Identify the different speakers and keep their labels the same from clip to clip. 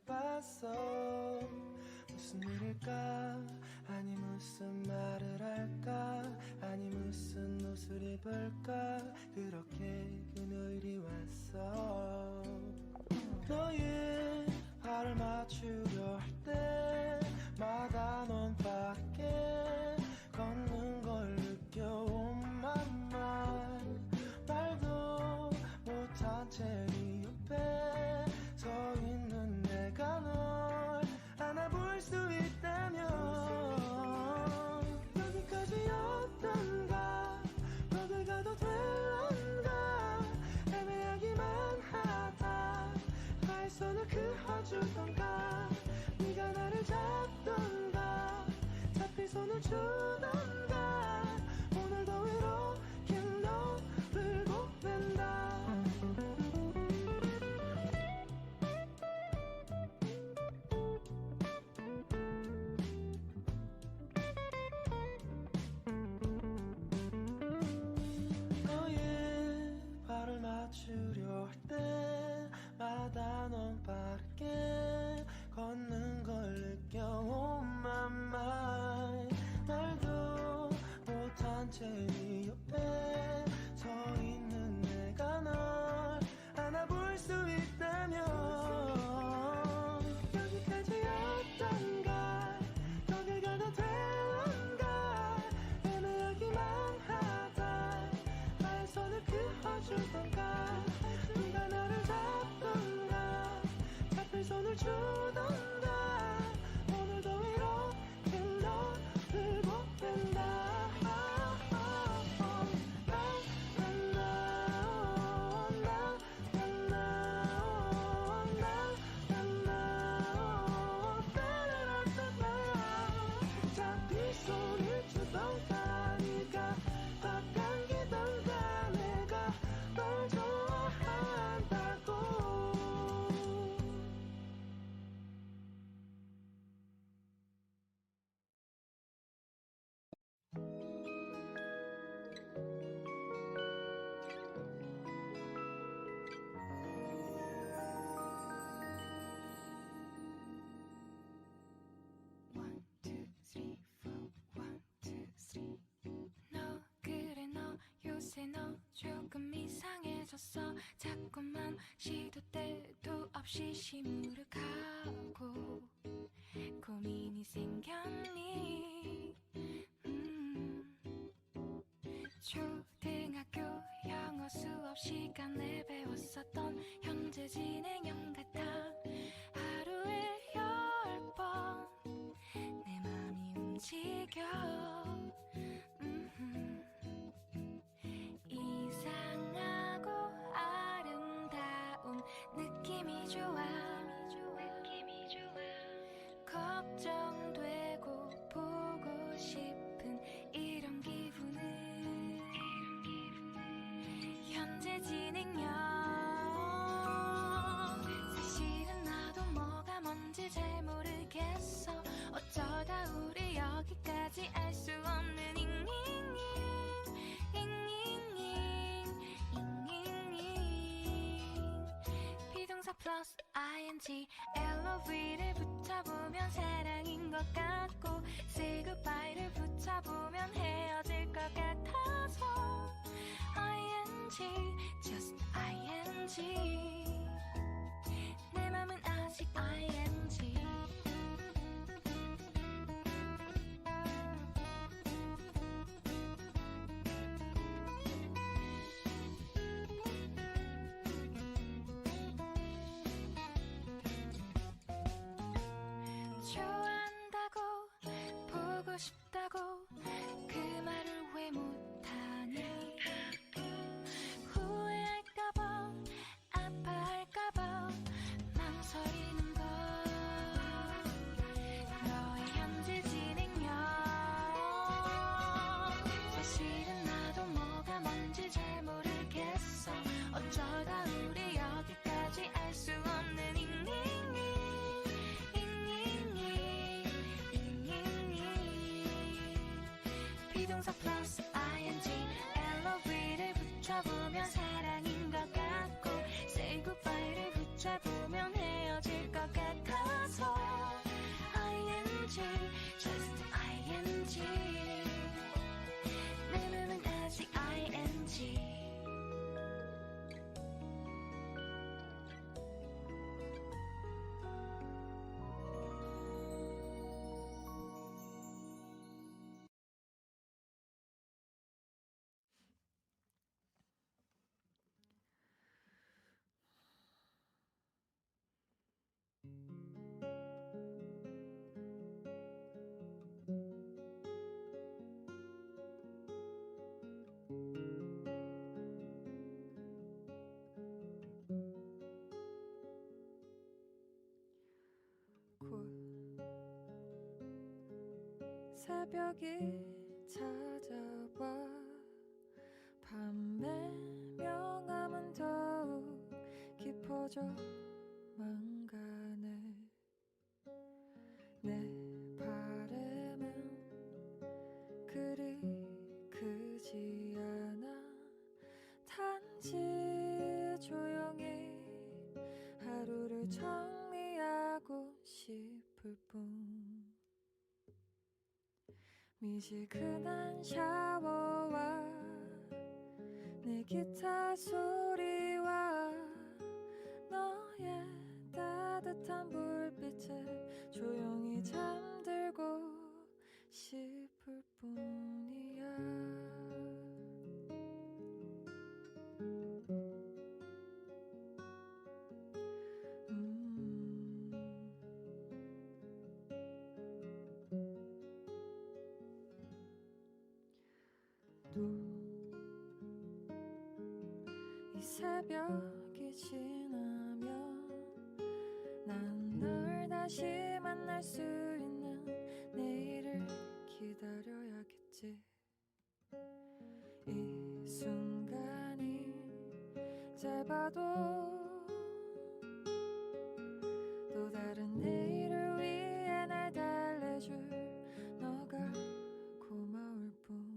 Speaker 1: 봤어. 무슨 일일까? 아니 무슨 말을 할까? 아니 무슨 옷을 입을까? 그렇게 금요일이 왔어. 너의 발을 맞추려 할 때마다 넌 밖에 걷는 걸 느껴. Oh my mind. 말도 못한 채 네 옆에 서 있는 내가 널 안아볼 수 있다면 여기까지였던가? 거길 가도 될런가? 애매하기만 하다 나의 손을 그어주던가, 네가 나를 잡던가 잡힌 손을 주던가, 오늘도 이렇게 너를 보낸다. 너의 발을 맞추려 할 때마다 넌 빠르게 걷는 걸 느껴. Oh my mind. 말도 못한 채 네 옆에 서 있는 내가 널 안아볼 수 있다면 여기까지였던가? 거길 가도 될런가? 애매하기만 하다 나의 손을 그어주던가, 네가 나를 잡던가 잡힐 손을 주던가, 오늘도 이렇게 너를 보낸다. 잡힐 손을 주던가, 네가 더 당기던가, 내가 널 좋아한다고.
Speaker 2: 너 그래 너 요새 너 조금 이상해졌어. 자꾸만 시도 때도 없이 시무룩하고 고민이 생겼니? 초등학교 영어 수업 시간에 배웠었던 현재 진행형 같아. 하루에 10번 내 맘이 움직여. 이상하고 아름다운 느낌이 좋아. 걱정되고 보고 싶은 이런 기분은 현재 진행형. 사실은 나도 뭐가 뭔지 잘 모르겠어. 어쩌다 우리 여기까지 알 수 없는 비동사 플러스 ing LOV를 붙여보면 사랑인 것 같고 say goodbye를 붙여보면 헤어질 것 같아서 ing just ing 내 맘은 아직 ing. 좋아한다고 보고 싶다고 그 말을 왜 못하니? 후회할까봐 아파할까봐 망설이는 걸. 너의 현재 진행형. 사실은 나도 뭐가 뭔지 잘 모르겠어. 어쩌다 우리 여기까지 알 수 없는 비동사 플러스 ing LOV를 붙여보면 사랑인 것 같고 say goodbye를 붙여보면 헤어질 것 같아.
Speaker 3: 새벽이 찾아와 밤의 명암은 더욱 깊어져만 가네. 내 바람은 그리 크지 않아. 단지 조용히 하루를 정리하고 싶을 뿐. 미지근한 샤워와 내 기타 소리와 너의 따뜻한 불빛에 조용히 잠들고 싶을 뿐이야. 또 이 새벽이 지나면 난 널 다시 만날 수 있는 내일을 기다려야겠지. 이 순간이 짧아도 또 다른 내일을 위해 날 달래줄 너가 고마울 뿐.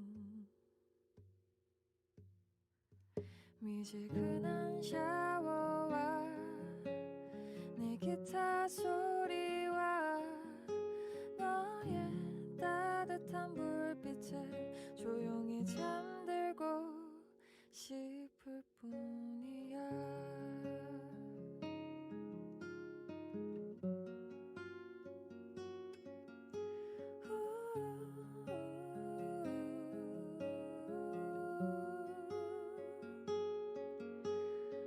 Speaker 3: 미지근한 샤워와 내 기타 소리와 너의 따뜻한 불빛에 조용히 잠들고 싶을 뿐이야.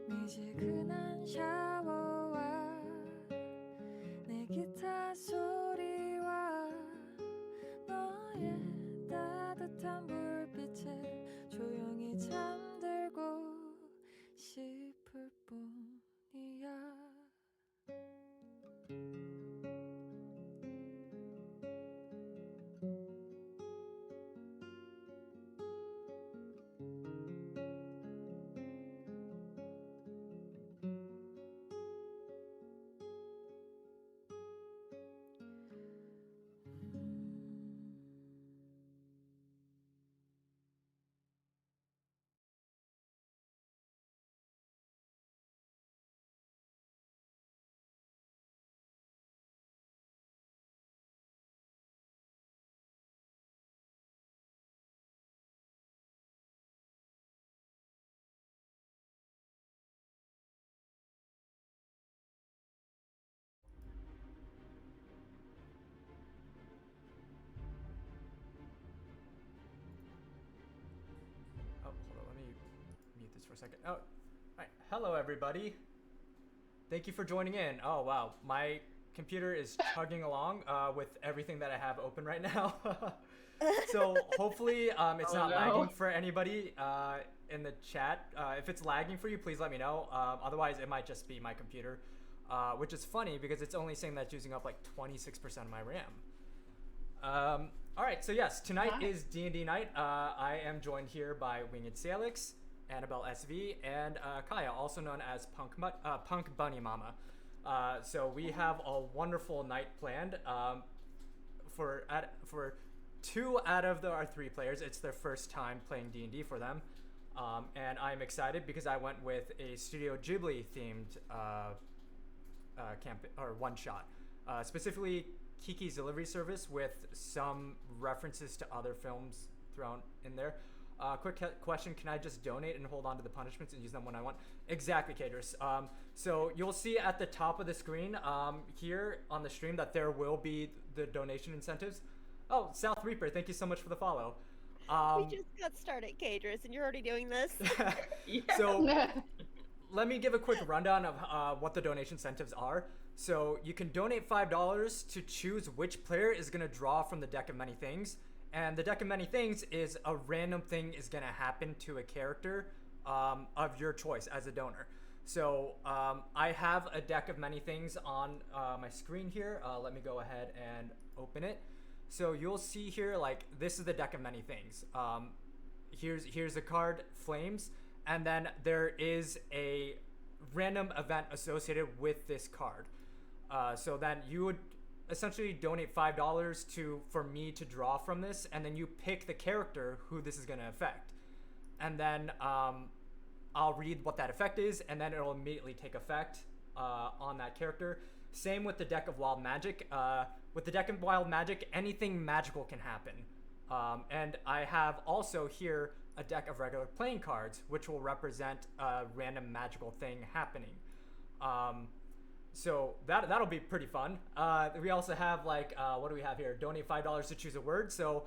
Speaker 3: 미지근한 샤워와 내 기타 소리와 너의 따뜻한 불빛에 조용히 잠들고 싶을 뿐이야.
Speaker 4: Oh, hold on, let me mute this for a second. Oh, all right. Hello, everybody. Thank you for joining in. Oh, wow. My computer is chugging along with everything that I have open right now. So hopefully it's not lagging for anybody in the chat. If it's lagging for you, please let me know. Otherwise, it might just be my computer, which is funny because it's only saying that it's using up like 26% of my RAM. All right, so yes, tonight is D&D night. I am joined here by Winged Salix, AnnabelSV, and Kaya, also known as punkbunnymama. So we have a wonderful night planned. For two out of our three players, it's their first time playing D&D for them. And I'm excited because I went with a Studio Ghibli themed one shot. Specifically Kiki's Delivery Service with some references to other films thrown in there. Quick question, can I just donate and hold on to the punishments and use them when I want? Exactly, Caters. So you'll see at the top of the screen here on the stream that there will be the donation incentives. Oh, South Reaper, thank you so much for the follow.
Speaker 5: We just got started, Cadris, and you're already doing this?
Speaker 4: So let me give a quick rundown of what the donation incentives are. So you can donate $5 to choose which player is going to draw from the deck of many things. And the deck of many things is a random thing is going to happen to a character of your choice as a donor. So I have a deck of many things on my screen here. Let me go ahead and open it. So you'll see here, like, this is the deck of many things. Here's the card, Flames, and then there is a random event associated with this card. So then you would essentially donate $5 for me to draw from this, and then you pick the character who this is going to affect. And then I'll read what that effect is, and then it'll immediately take effect on that character. Same with the deck of Wild Magic. With the deck of Wild Magic, anything magical can happen. And I have also here a deck of regular playing cards, which will represent a random magical thing happening. So that'll be pretty fun. We also have like, what do we have here? Donate $5 to choose a word. So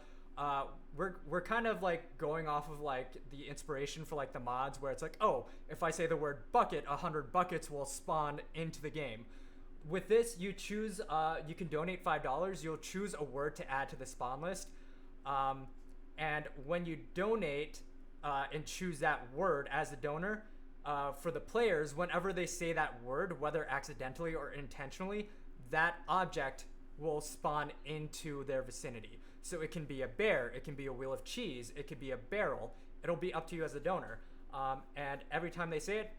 Speaker 4: we're kind of like going off of like the inspiration for like the mods where it's like, oh, if I say the word bucket, 100 buckets will spawn into the game. With this, you choose, you can donate $5. You'll choose a word to add to the spawn list. And when you donate and choose that word as a donor, for the players, whenever they say that word, whether accidentally or intentionally, that object will spawn into their vicinity. So it can be a bear, it can be a wheel of cheese, it could be a barrel. It'll be up to you as a donor. And every time they say it,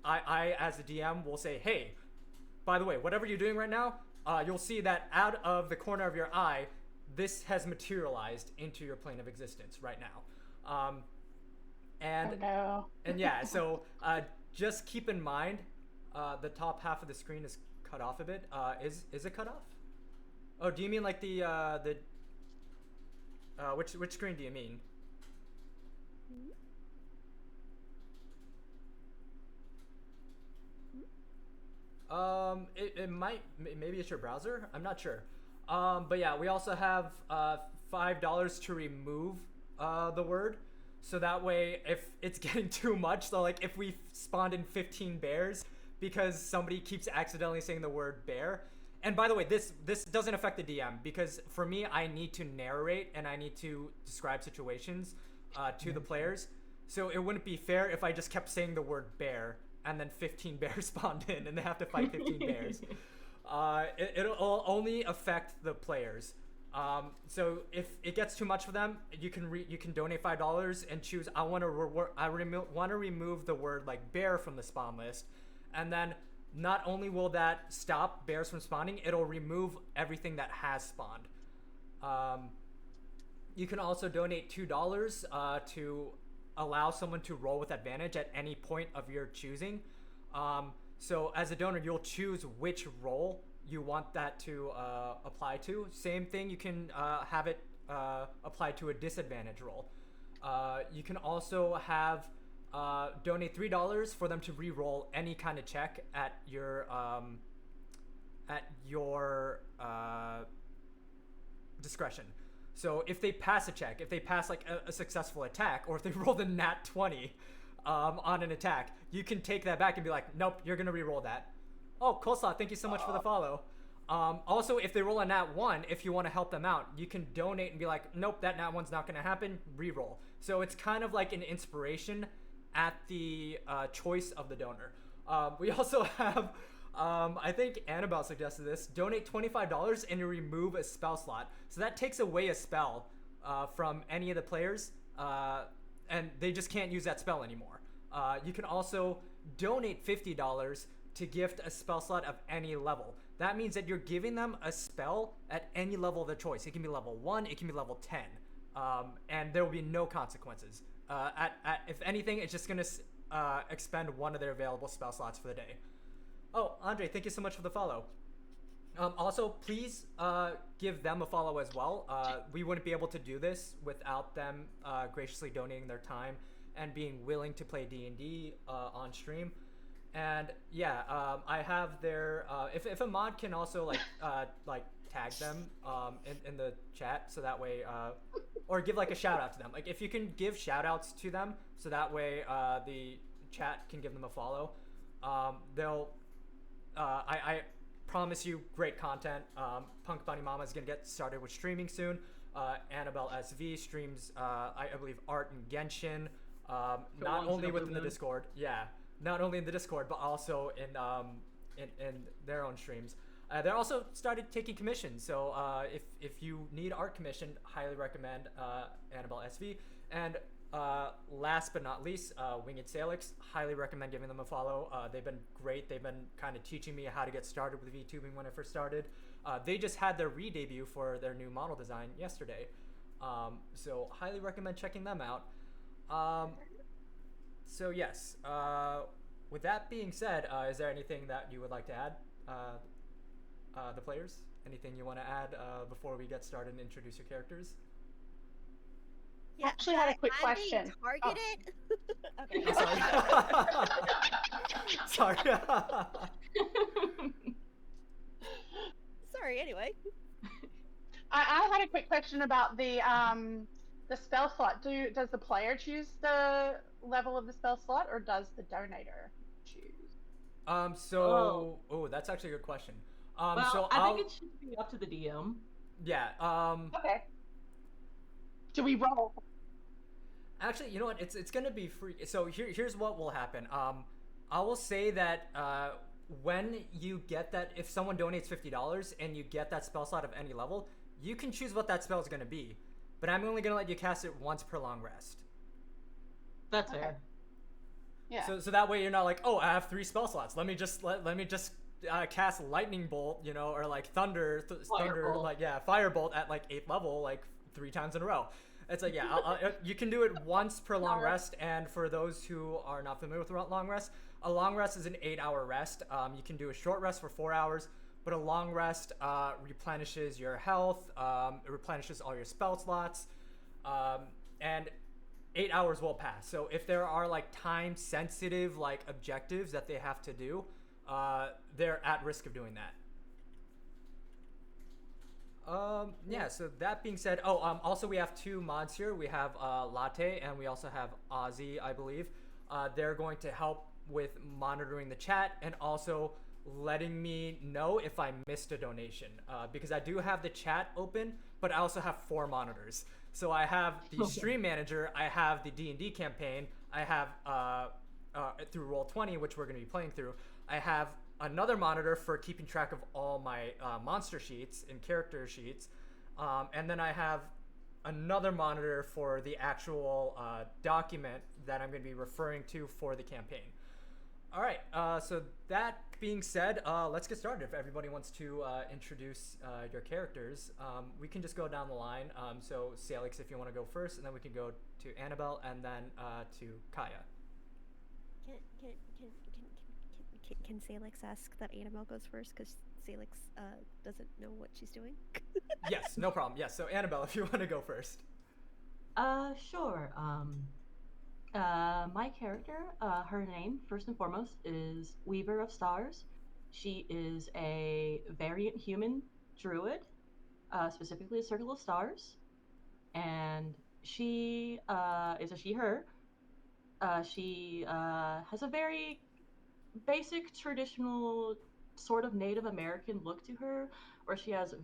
Speaker 4: I as a DM will say, hey, by the way, whatever you're doing right now, you'll see that out of the corner of your eye, this has materialized into your plane of existence right now. And yeah, so just keep in mind, the top half of the screen is cut off a bit. Is it cut off? Oh, do you mean like which screen do you mean? It might, maybe it's your browser. I'm not sure. But yeah, we also have $5 to remove the word. So that way, if it's getting too much, so like if we spawned in 15 bears because somebody keeps accidentally saying the word bear. And by the way, this doesn't affect the DM because for me, I need to narrate and I need to describe situations to the players. So it wouldn't be fair if I just kept saying the word bear and then 15 bears spawned in and they have to fight 15 bears. It'll only affect the players. So if it gets too much for them, you can donate $5 and choose. I want to remove the word like bear from the spawn list, and then not only will that stop bears from spawning, it'll remove everything that has spawned. You can also donate $2 to allow someone to roll with advantage at any point of your choosing. So as a donor, you'll choose which roll you want that to apply to. Same thing, you can have it apply to a disadvantage roll. You can also have donate $3 for them to re-roll any kind of check at your discretion. So if they pass a check, if they pass like a successful attack, or if they roll the nat 20 on an attack, you can take that back and be like, nope, you're gonna re-roll that. Oh, Coleslaw, thank you so much for the follow. Also, if they roll a nat 1, if you want to help them out, you can donate and be like, nope, that nat 1's not going to happen, re-roll. So it's kind of like an inspiration at the choice of the donor. We also have, I think Annabelle suggested this, donate $25 and you remove a spell slot. So that takes away a spell from any of the players, and they just can't use that spell anymore. You can also donate $50 to gift a spell slot of any level. That means that you're giving them a spell at any level of their choice. It can be level 1, it can be level 10, and there will be no consequences. If anything, it's just gonna expend one of their available spell slots for the day. Oh, Andre, thank you so much for the follow. Also, please give them a follow as well. We wouldn't be able to do this without them graciously donating their time and being willing to play D&D on stream. And yeah, I have their if a mod can also like tag them in the chat, so that way or give like a shout out to them. Like if you can give shout outs to them, so that way the chat can give them a follow. They'll I promise you great content. punkbunnymama is gonna get started with streaming soon. AnnabelSV streams I believe art and Genshin, not only within the Discord. Yeah. Not only in the Discord, but also in their own streams. They also started taking commissions. So if you need art commission, highly recommend AnnabelSV. And last but not least, Winged Salix, highly recommend giving them a follow. They've been great. They've been kind of teaching me how to get started with VTubing when I first started. They just had their re-debut for their new model design yesterday. So highly recommend checking them out. So yes, with that being said, is there anything that you would like to add, the players? Anything you want to add before we get started and introduce your characters?
Speaker 5: Yeah,
Speaker 6: Actually had a quick
Speaker 5: I'm being
Speaker 6: question.
Speaker 5: targeted. Okay.
Speaker 4: Oh, sorry. Sorry.
Speaker 5: Sorry. Anyway.
Speaker 6: I had a quick question about the spell slot. Does the player choose the level of the spell slot, or does the donator choose?
Speaker 4: That's actually a good question.
Speaker 7: Well, I think it should be up to the DM.
Speaker 4: Yeah.
Speaker 6: Okay. Do we roll?
Speaker 4: Actually, you know what? It's gonna be free. So here's what will happen. I will say that when you get that, if someone donates $50 and you get that spell slot of any level, you can choose what that spell is gonna be. But I'm only gonna let you cast it once per long rest.
Speaker 7: That's
Speaker 6: Okay.
Speaker 7: fair.
Speaker 6: Yeah.
Speaker 4: So that way you're not like, oh, I have 3 spell slots. Let me just cast lightning bolt, you know, or like thunder,
Speaker 7: Firebolt.
Speaker 4: like firebolt at like 8th level, like 3 times in a row. It's like, you can do it once per long rest. And for those who are not familiar with long rest, a long rest is an 8-hour rest. You can do a short rest for 4 hours, but a long rest replenishes your health, it replenishes all your spell slots, and 8 hours will pass. So if there are like time sensitive like objectives that they have to do, they're at risk of doing that. Yeah, so that being said, also we have 2 mods here. We have Latte and we also have Ozzy, I believe. They're going to help with monitoring the chat and also letting me know if I missed a donation, because I do have the chat open, but I also have 4 monitors. So I have the stream manager, I have the D&D campaign, I have through Roll20, which we're going to be playing through, I have another monitor for keeping track of all my monster sheets and character sheets, and then I have another monitor for the actual document that I'm going to be referring to for the campaign. All right, so that being said, let's get started. If everybody wants to introduce your characters, we can just go down the line. So Salix, if you want to go first, and then we can go to Annabelle, and then to Kaya.
Speaker 5: Can Salix ask that Annabelle goes first? Because Salix doesn't know what she's doing.
Speaker 4: Yes, no problem. Yes, so Annabelle, if you want to go first.
Speaker 7: Sure. My character, her name, first and foremost, is Weaver of Stars. She is a variant human druid, specifically a Circle of Stars. And she is a she-her. She has a very basic, traditional, sort of Native American look to her, where she has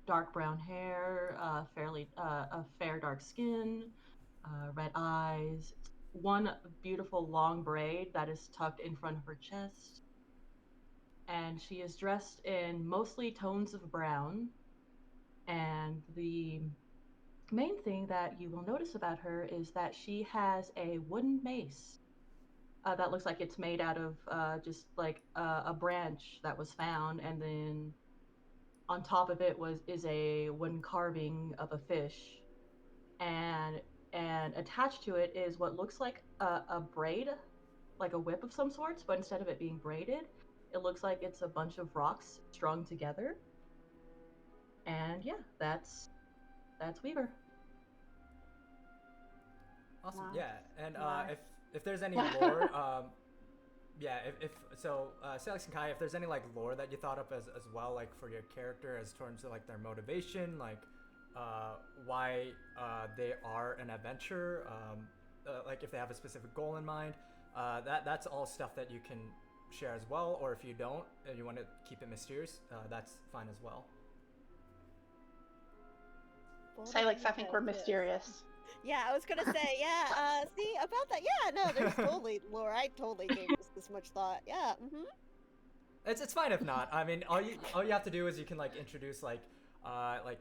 Speaker 7: dark brown hair, a fair dark skin, red eyes, one beautiful long braid that is tucked in front of her chest, and she is dressed in mostly tones of brown. And the main thing that you will notice about her is that she has a wooden mace that looks like it's made out of just like a branch that was found, and then on top of it is a wooden carving of a fish, and attached to it is what looks like a braid, like a whip of some sorts, but instead of it being braided, it looks like it's a bunch of rocks strung together. And yeah, that's Weaver.
Speaker 4: Awesome.
Speaker 6: Nice.
Speaker 4: Yeah, and
Speaker 6: Nice.
Speaker 4: if there's any lore, if Salix and Kai, if there's any like lore that you thought of as well, like for your character, as terms of like their motivation, like why they are an adventurer, like if they have a specific goal in mind, that's all stuff that you can share as well. Or if you don't, and you want to keep it mysterious, that's fine as well.
Speaker 6: Salix, I think we're mysterious.
Speaker 5: Yeah, I was gonna say, yeah, see, about that, yeah, no, there's totally lore. I totally gave this much thought. Yeah,
Speaker 4: It's fine if not. I mean, all you have to do is you can like introduce like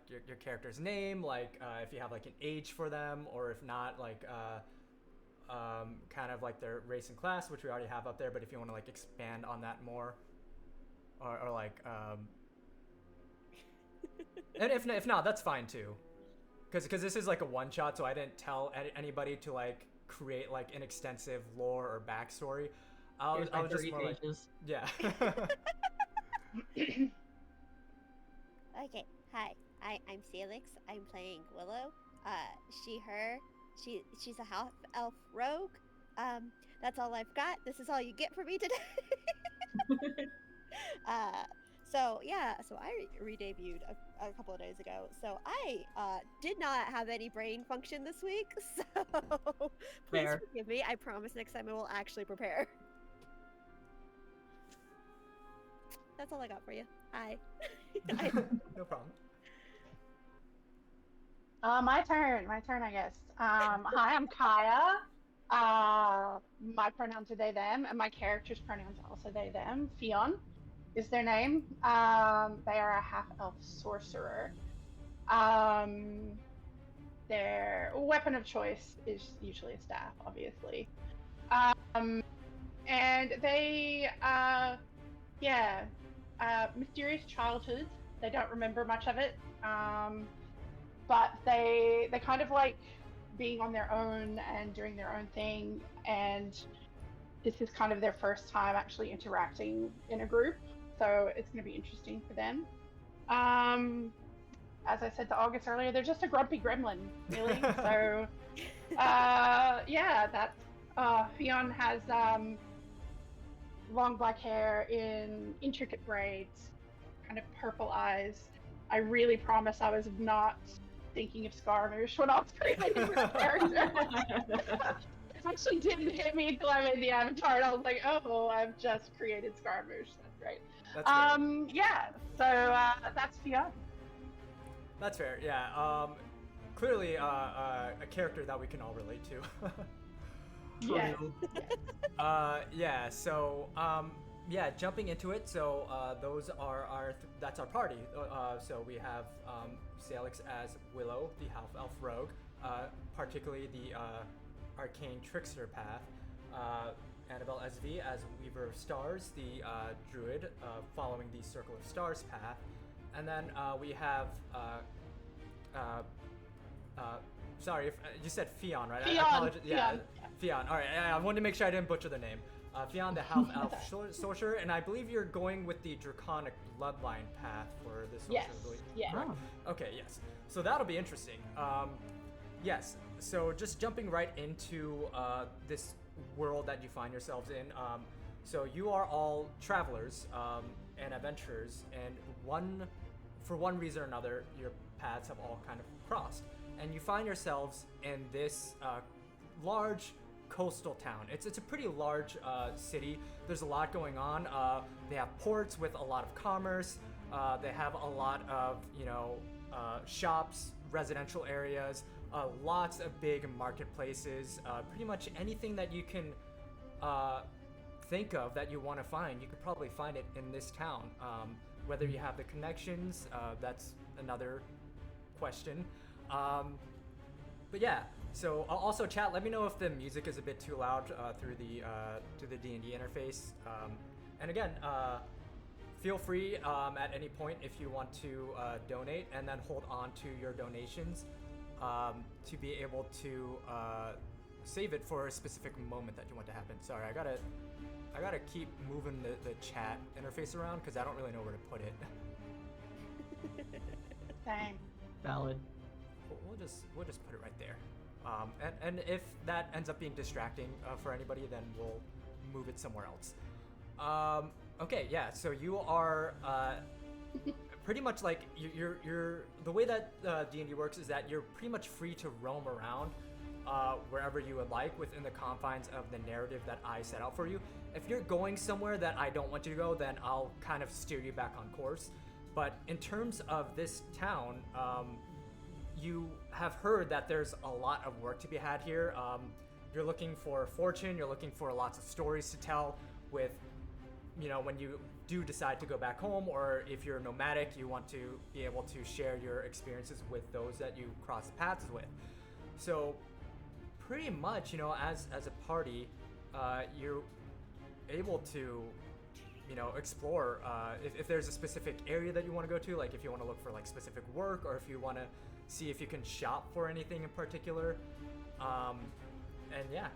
Speaker 4: your character's name, like if you have like an age for them, or if not, like kind of like their race and class, which we already have up there. But if you want to like expand on that more, or like and if not, that's fine too, because this is like a one shot, so I didn't tell anybody to like create like an extensive lore or backstory. I was just more like, yeah.
Speaker 5: Okay, hi. I'm Felix. I'm playing Willow. She, her. She's a half elf rogue. That's all I've got. This is all you get from me today. So I re-debuted a couple of days ago. So I did not have any brain function this week. So please forgive me. I promise next time I will actually prepare. That's all I got for you. Hi.
Speaker 4: No problem.
Speaker 6: My turn, I guess. Hi, I'm Kaya. My pronouns are they, them, and my character's pronouns are also they, them. Fionn is their name. They are a half-elf sorcerer. Their weapon of choice is usually a staff, obviously. And they, mysterious childhood. They don't remember much of it. But they kind of like being on their own and doing their own thing, and this is kind of their first time actually interacting in a group, so it's going to be interesting for them. As I said to August earlier, they're just a grumpy gremlin, really. So that's Fionn has long black hair in intricate braids, kind of purple eyes. I really promise I was not thinking of Scaramouche when I was creating this character. It actually didn't hit me until I made the avatar, and I was like, oh, I've just created Scaramouche. That's great.
Speaker 4: That's fair.
Speaker 6: Yeah, so that's Fionn.
Speaker 4: That's fair, yeah. Clearly a character that we can all relate to.
Speaker 6: Yes.
Speaker 4: Jumping into it, so those are that's our party. So we have Salix as Willow, the half-elf rogue, particularly the arcane trickster path, AnnabelSV as Weaver of Stars, the druid, following the Circle of Stars path, and then we have sorry, if you said Fionn, right?
Speaker 6: Fionn.
Speaker 4: I apologize. Yeah, Fionn. All right, I wanted to make sure I didn't butcher the name. Fionn, the half-elf sorcerer, and I believe you're going with the draconic bloodline path for this sorcerer.
Speaker 6: Yes. Yeah.
Speaker 4: Okay. Yes. So that'll be interesting. Yes. So just jumping right into this world that you find yourselves in. So you are all travelers and adventurers, and for one reason or another, your paths have all kind of crossed, and you find yourselves in this large coastal town. It's a pretty large city. There's a lot going on. They have ports with a lot of commerce. They have a lot of shops, residential areas, lots of big marketplaces. Pretty much anything that you can think of that you want to find, you could probably find it in this town. Whether you have the connections, that's another question. But yeah. So also, chat, let me know if the music is a bit too loud through the D&D interface. And again, feel free at any point if you want to donate, and then hold on to your donations to be able to save it for a specific moment that you want to happen. Sorry, I gotta keep moving the chat interface around because I don't really know where to put it.
Speaker 6: Same.
Speaker 7: Valid.
Speaker 4: We'll just put it right there. And if that ends up being distracting for anybody, then we'll move it somewhere else. Okay, yeah. So you are pretty much like you're the way that D&D works is that you're pretty much free to roam around wherever you would like within the confines of the narrative that I set out for you. If you're going somewhere that I don't want you to go, then I'll kind of steer you back on course. But in terms of this town, you have heard that there's a lot of work to be had here. You're looking for fortune, you're looking for lots of stories to tell with, when you do decide to go back home, or if you're nomadic, you want to be able to share your experiences with those that you cross paths with. So pretty much, you know, as a party, you're able to, you know, explore if there's a specific area that you want to go to, like if you want to look for like specific work, or if you want to see if you can shop for anything in particular. And yeah.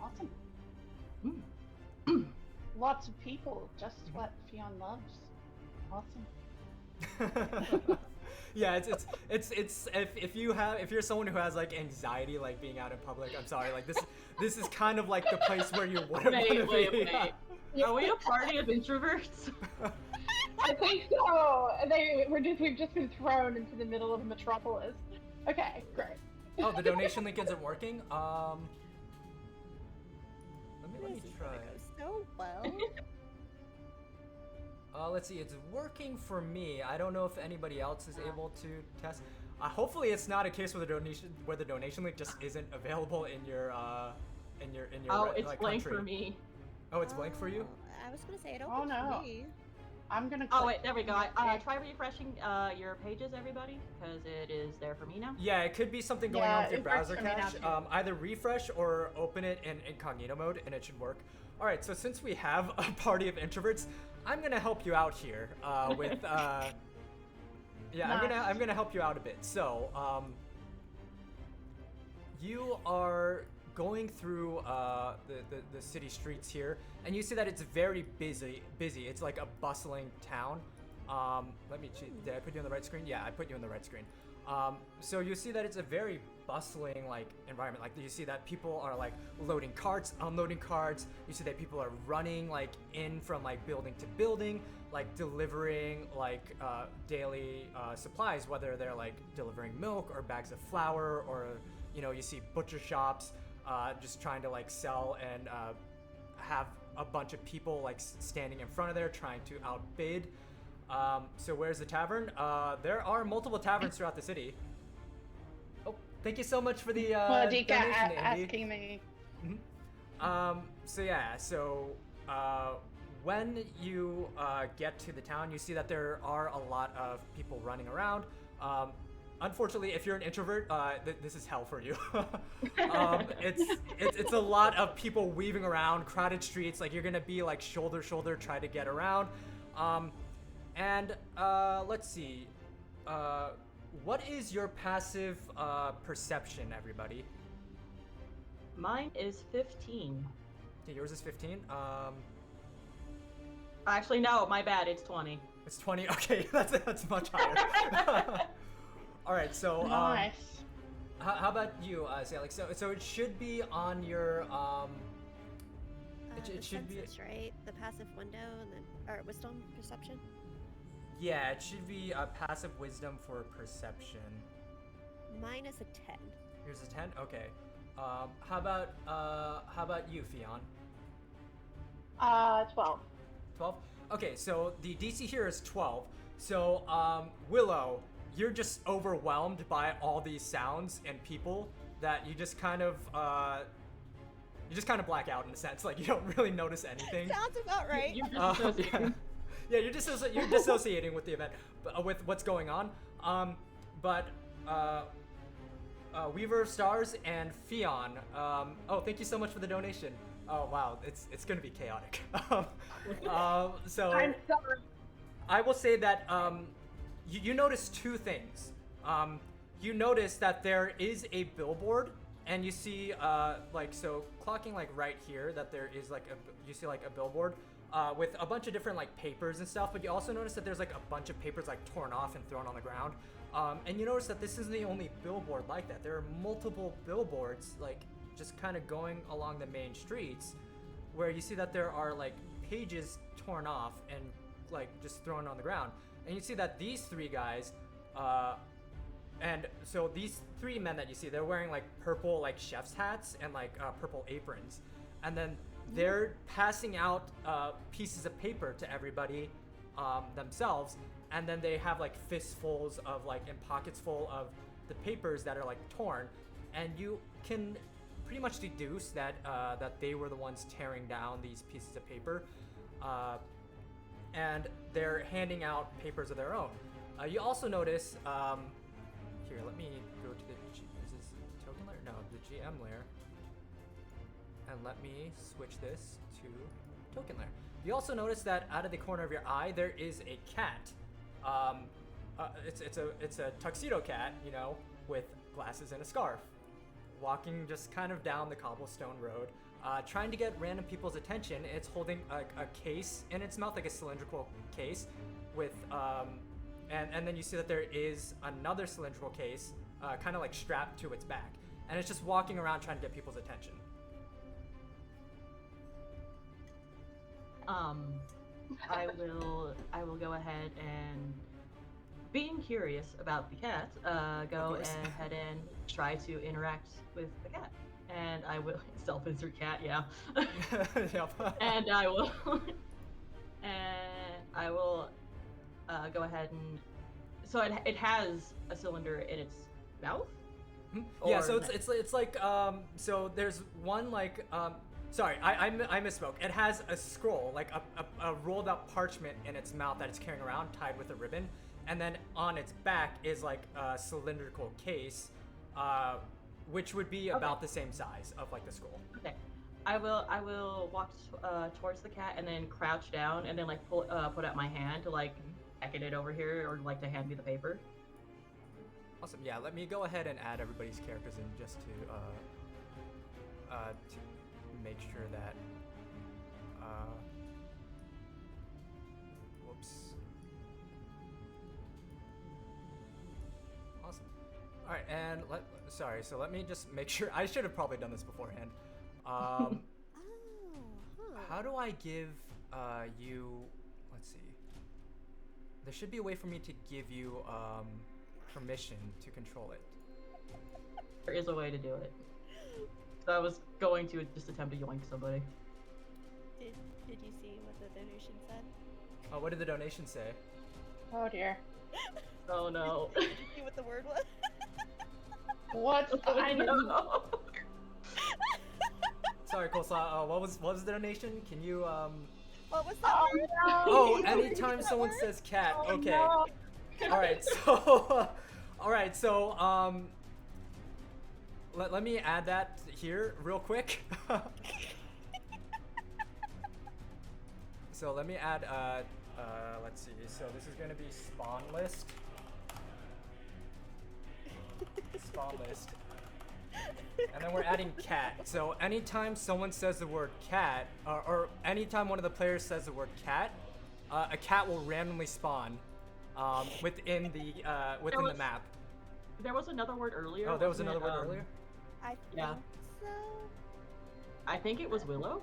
Speaker 6: Awesome. Lots of people, just what Fionn loves. Awesome.
Speaker 4: Yeah, it's if you're someone who has like anxiety like being out in public, I'm sorry, like this is kind of like the place where you wouldn't want to be.
Speaker 7: Wait. Are we a party of introverts?
Speaker 6: I think so. We've just been thrown into the middle of a metropolis. Okay, great.
Speaker 4: Oh, the donation link isn't working. Let me try.
Speaker 5: So well.
Speaker 4: Let's see. It's working for me. I don't know if anybody else is able to test. Hopefully, it's not a case where the donation link just isn't available in your
Speaker 7: Oh, it's
Speaker 4: like,
Speaker 7: blank
Speaker 4: country.
Speaker 7: for me.
Speaker 4: Oh, it's blank for you.
Speaker 5: I was gonna say it
Speaker 6: Oh,
Speaker 5: opened
Speaker 6: no.
Speaker 5: for me.
Speaker 6: I'm gonna.
Speaker 7: Oh
Speaker 6: click-
Speaker 7: wait, there we go. Try refreshing your pages, everybody, because it is there for me now.
Speaker 4: Yeah, it could be something going
Speaker 6: Yeah,
Speaker 4: on with your
Speaker 6: it works
Speaker 4: browser
Speaker 6: for me now,
Speaker 4: cache. Either refresh or open it in incognito mode, and it should work. All right, so since we have a party of introverts, I'm gonna help you out here with. Yeah,
Speaker 6: Nice.
Speaker 4: I'm gonna help you out a bit. So, you are going through the city streets here, and you see that it's very busy. It's like a bustling town. Let me check. Did I put you on the right screen? Yeah, I put you on the right screen. So you see that it's a very bustling like environment. Like you see that people are like loading carts, unloading carts. You see that people are running like in from like building to building, like delivering like daily supplies, whether they're like delivering milk or bags of flour, or you know, you see butcher shops just trying to like sell and have a bunch of people like standing in front of there trying to outbid. So where's the tavern? There are multiple taverns throughout the city. Oh, thank you so much for the
Speaker 6: Dika
Speaker 4: donation, Andy.
Speaker 6: asking me.
Speaker 4: So yeah, when you get to the town, you see that there are a lot of people running around. Unfortunately, if you're an introvert, this is hell for you. It's a lot of people weaving around, crowded streets. Like you're gonna be like shoulder to shoulder, try to get around. And let's see. What is your passive perception, everybody?
Speaker 7: Mine is 15.
Speaker 4: Okay, yours is 15.
Speaker 7: Actually, no, my bad. It's 20.
Speaker 4: It's 20. Okay, that's much higher. All right, so
Speaker 6: Nice.
Speaker 4: how about you, Alex? So it should be on your
Speaker 5: The
Speaker 4: it should be.
Speaker 5: senses, right? The passive window and then or wisdom perception.
Speaker 4: Yeah, it should be a passive wisdom for perception.
Speaker 5: Mine is a 10.
Speaker 4: Here's a 10. Okay. How about you, Fionn?
Speaker 6: 12.
Speaker 4: 12. Okay, so the DC here is 12. So Willow, you're just overwhelmed by all these sounds and people that you just kind of black out in a sense. Like you don't really notice anything.
Speaker 5: Sounds about right.
Speaker 7: You're disassociating.
Speaker 4: Yeah, you're dissociating with the event, with what's going on. But Weaver of Stars and Fionn. Oh, thank you so much for the donation. Oh wow, it's gonna be chaotic. So
Speaker 6: I'm sorry.
Speaker 4: I will say that you notice two things. You notice that there is a billboard, and you see clocking like right here that there is like you see like a billboard. With a bunch of different like papers and stuff, but you also notice that there's like a bunch of papers like torn off and thrown on the ground. And you notice that this isn't the only billboard like that. There are multiple billboards like just kind of going along the main streets, where you see that there are like pages torn off and like just thrown on the ground. And you see that these three guys, and so these three men that you see, they're wearing like purple like chef's hats and like purple aprons, and then they're passing out pieces of paper to everybody themselves, and then they have like fistfuls of like and pockets full of the papers that are like torn, and you can pretty much deduce that that they were the ones tearing down these pieces of paper, and they're handing out papers of their own. You also notice, here, let me go to the is this token layer? No, the GM layer, and let me switch this to token layer. You also notice that out of the corner of your eye there is a cat. It's a tuxedo cat, you know, with glasses and a scarf, walking just kind of down the cobblestone road, trying to get random people's attention. It's holding a case in its mouth, like a cylindrical case, with and then you see that there is another cylindrical case, kind of like strapped to its back, and it's just walking around trying to get people's attention.
Speaker 7: I will go ahead and, being curious about the cat, go ahead and try to interact with the cat. And I will self-insert cat, yeah.
Speaker 4: Yep.
Speaker 7: And I will go ahead and, so it has a cylinder in its mouth.
Speaker 4: Yeah, so it's like so there's one like sorry, I misspoke. It has a scroll, like a rolled up parchment in its mouth that it's carrying around, tied with a ribbon, and then on its back is like a cylindrical case, which would be about the same size of like the scroll.
Speaker 7: Okay, I will walk towards the cat and then crouch down and then like put out my hand to like beckon it over here, or like to hand me the paper.
Speaker 4: Awesome. Yeah, let me go ahead and add everybody's characters in just to make sure that whoops. Awesome. All right, and so let me just make sure. I should have probably done this beforehand.
Speaker 5: Oh,
Speaker 4: How do I give you? Let's see. There should be a way for me to give you permission to control it.
Speaker 7: There is a way to do it. So I was going to just attempt to yoink somebody.
Speaker 5: Did you see what the donation said?
Speaker 4: Oh, what did the donation say?
Speaker 6: Oh dear.
Speaker 7: Oh no.
Speaker 5: Did you see what the word was?
Speaker 6: What? I know.
Speaker 4: Sorry, Coleslaw. What was the donation? Can you
Speaker 5: What was that word?
Speaker 6: No.
Speaker 4: Oh, anytime someone says cat.
Speaker 6: Oh,
Speaker 4: Okay.
Speaker 6: no.
Speaker 4: All right. So let me add that here real quick. So let me add let's see. So this is going to be spawn list. Spawn list. And then we're adding cat. So anytime someone says the word cat, or anytime one of the players says the word cat, a cat will randomly spawn within the map.
Speaker 7: There was another word earlier.
Speaker 4: Oh, there was
Speaker 7: wasn't
Speaker 4: another
Speaker 7: it?
Speaker 4: word earlier?
Speaker 5: I think
Speaker 7: Yeah.
Speaker 5: so.
Speaker 7: I think it was Willow.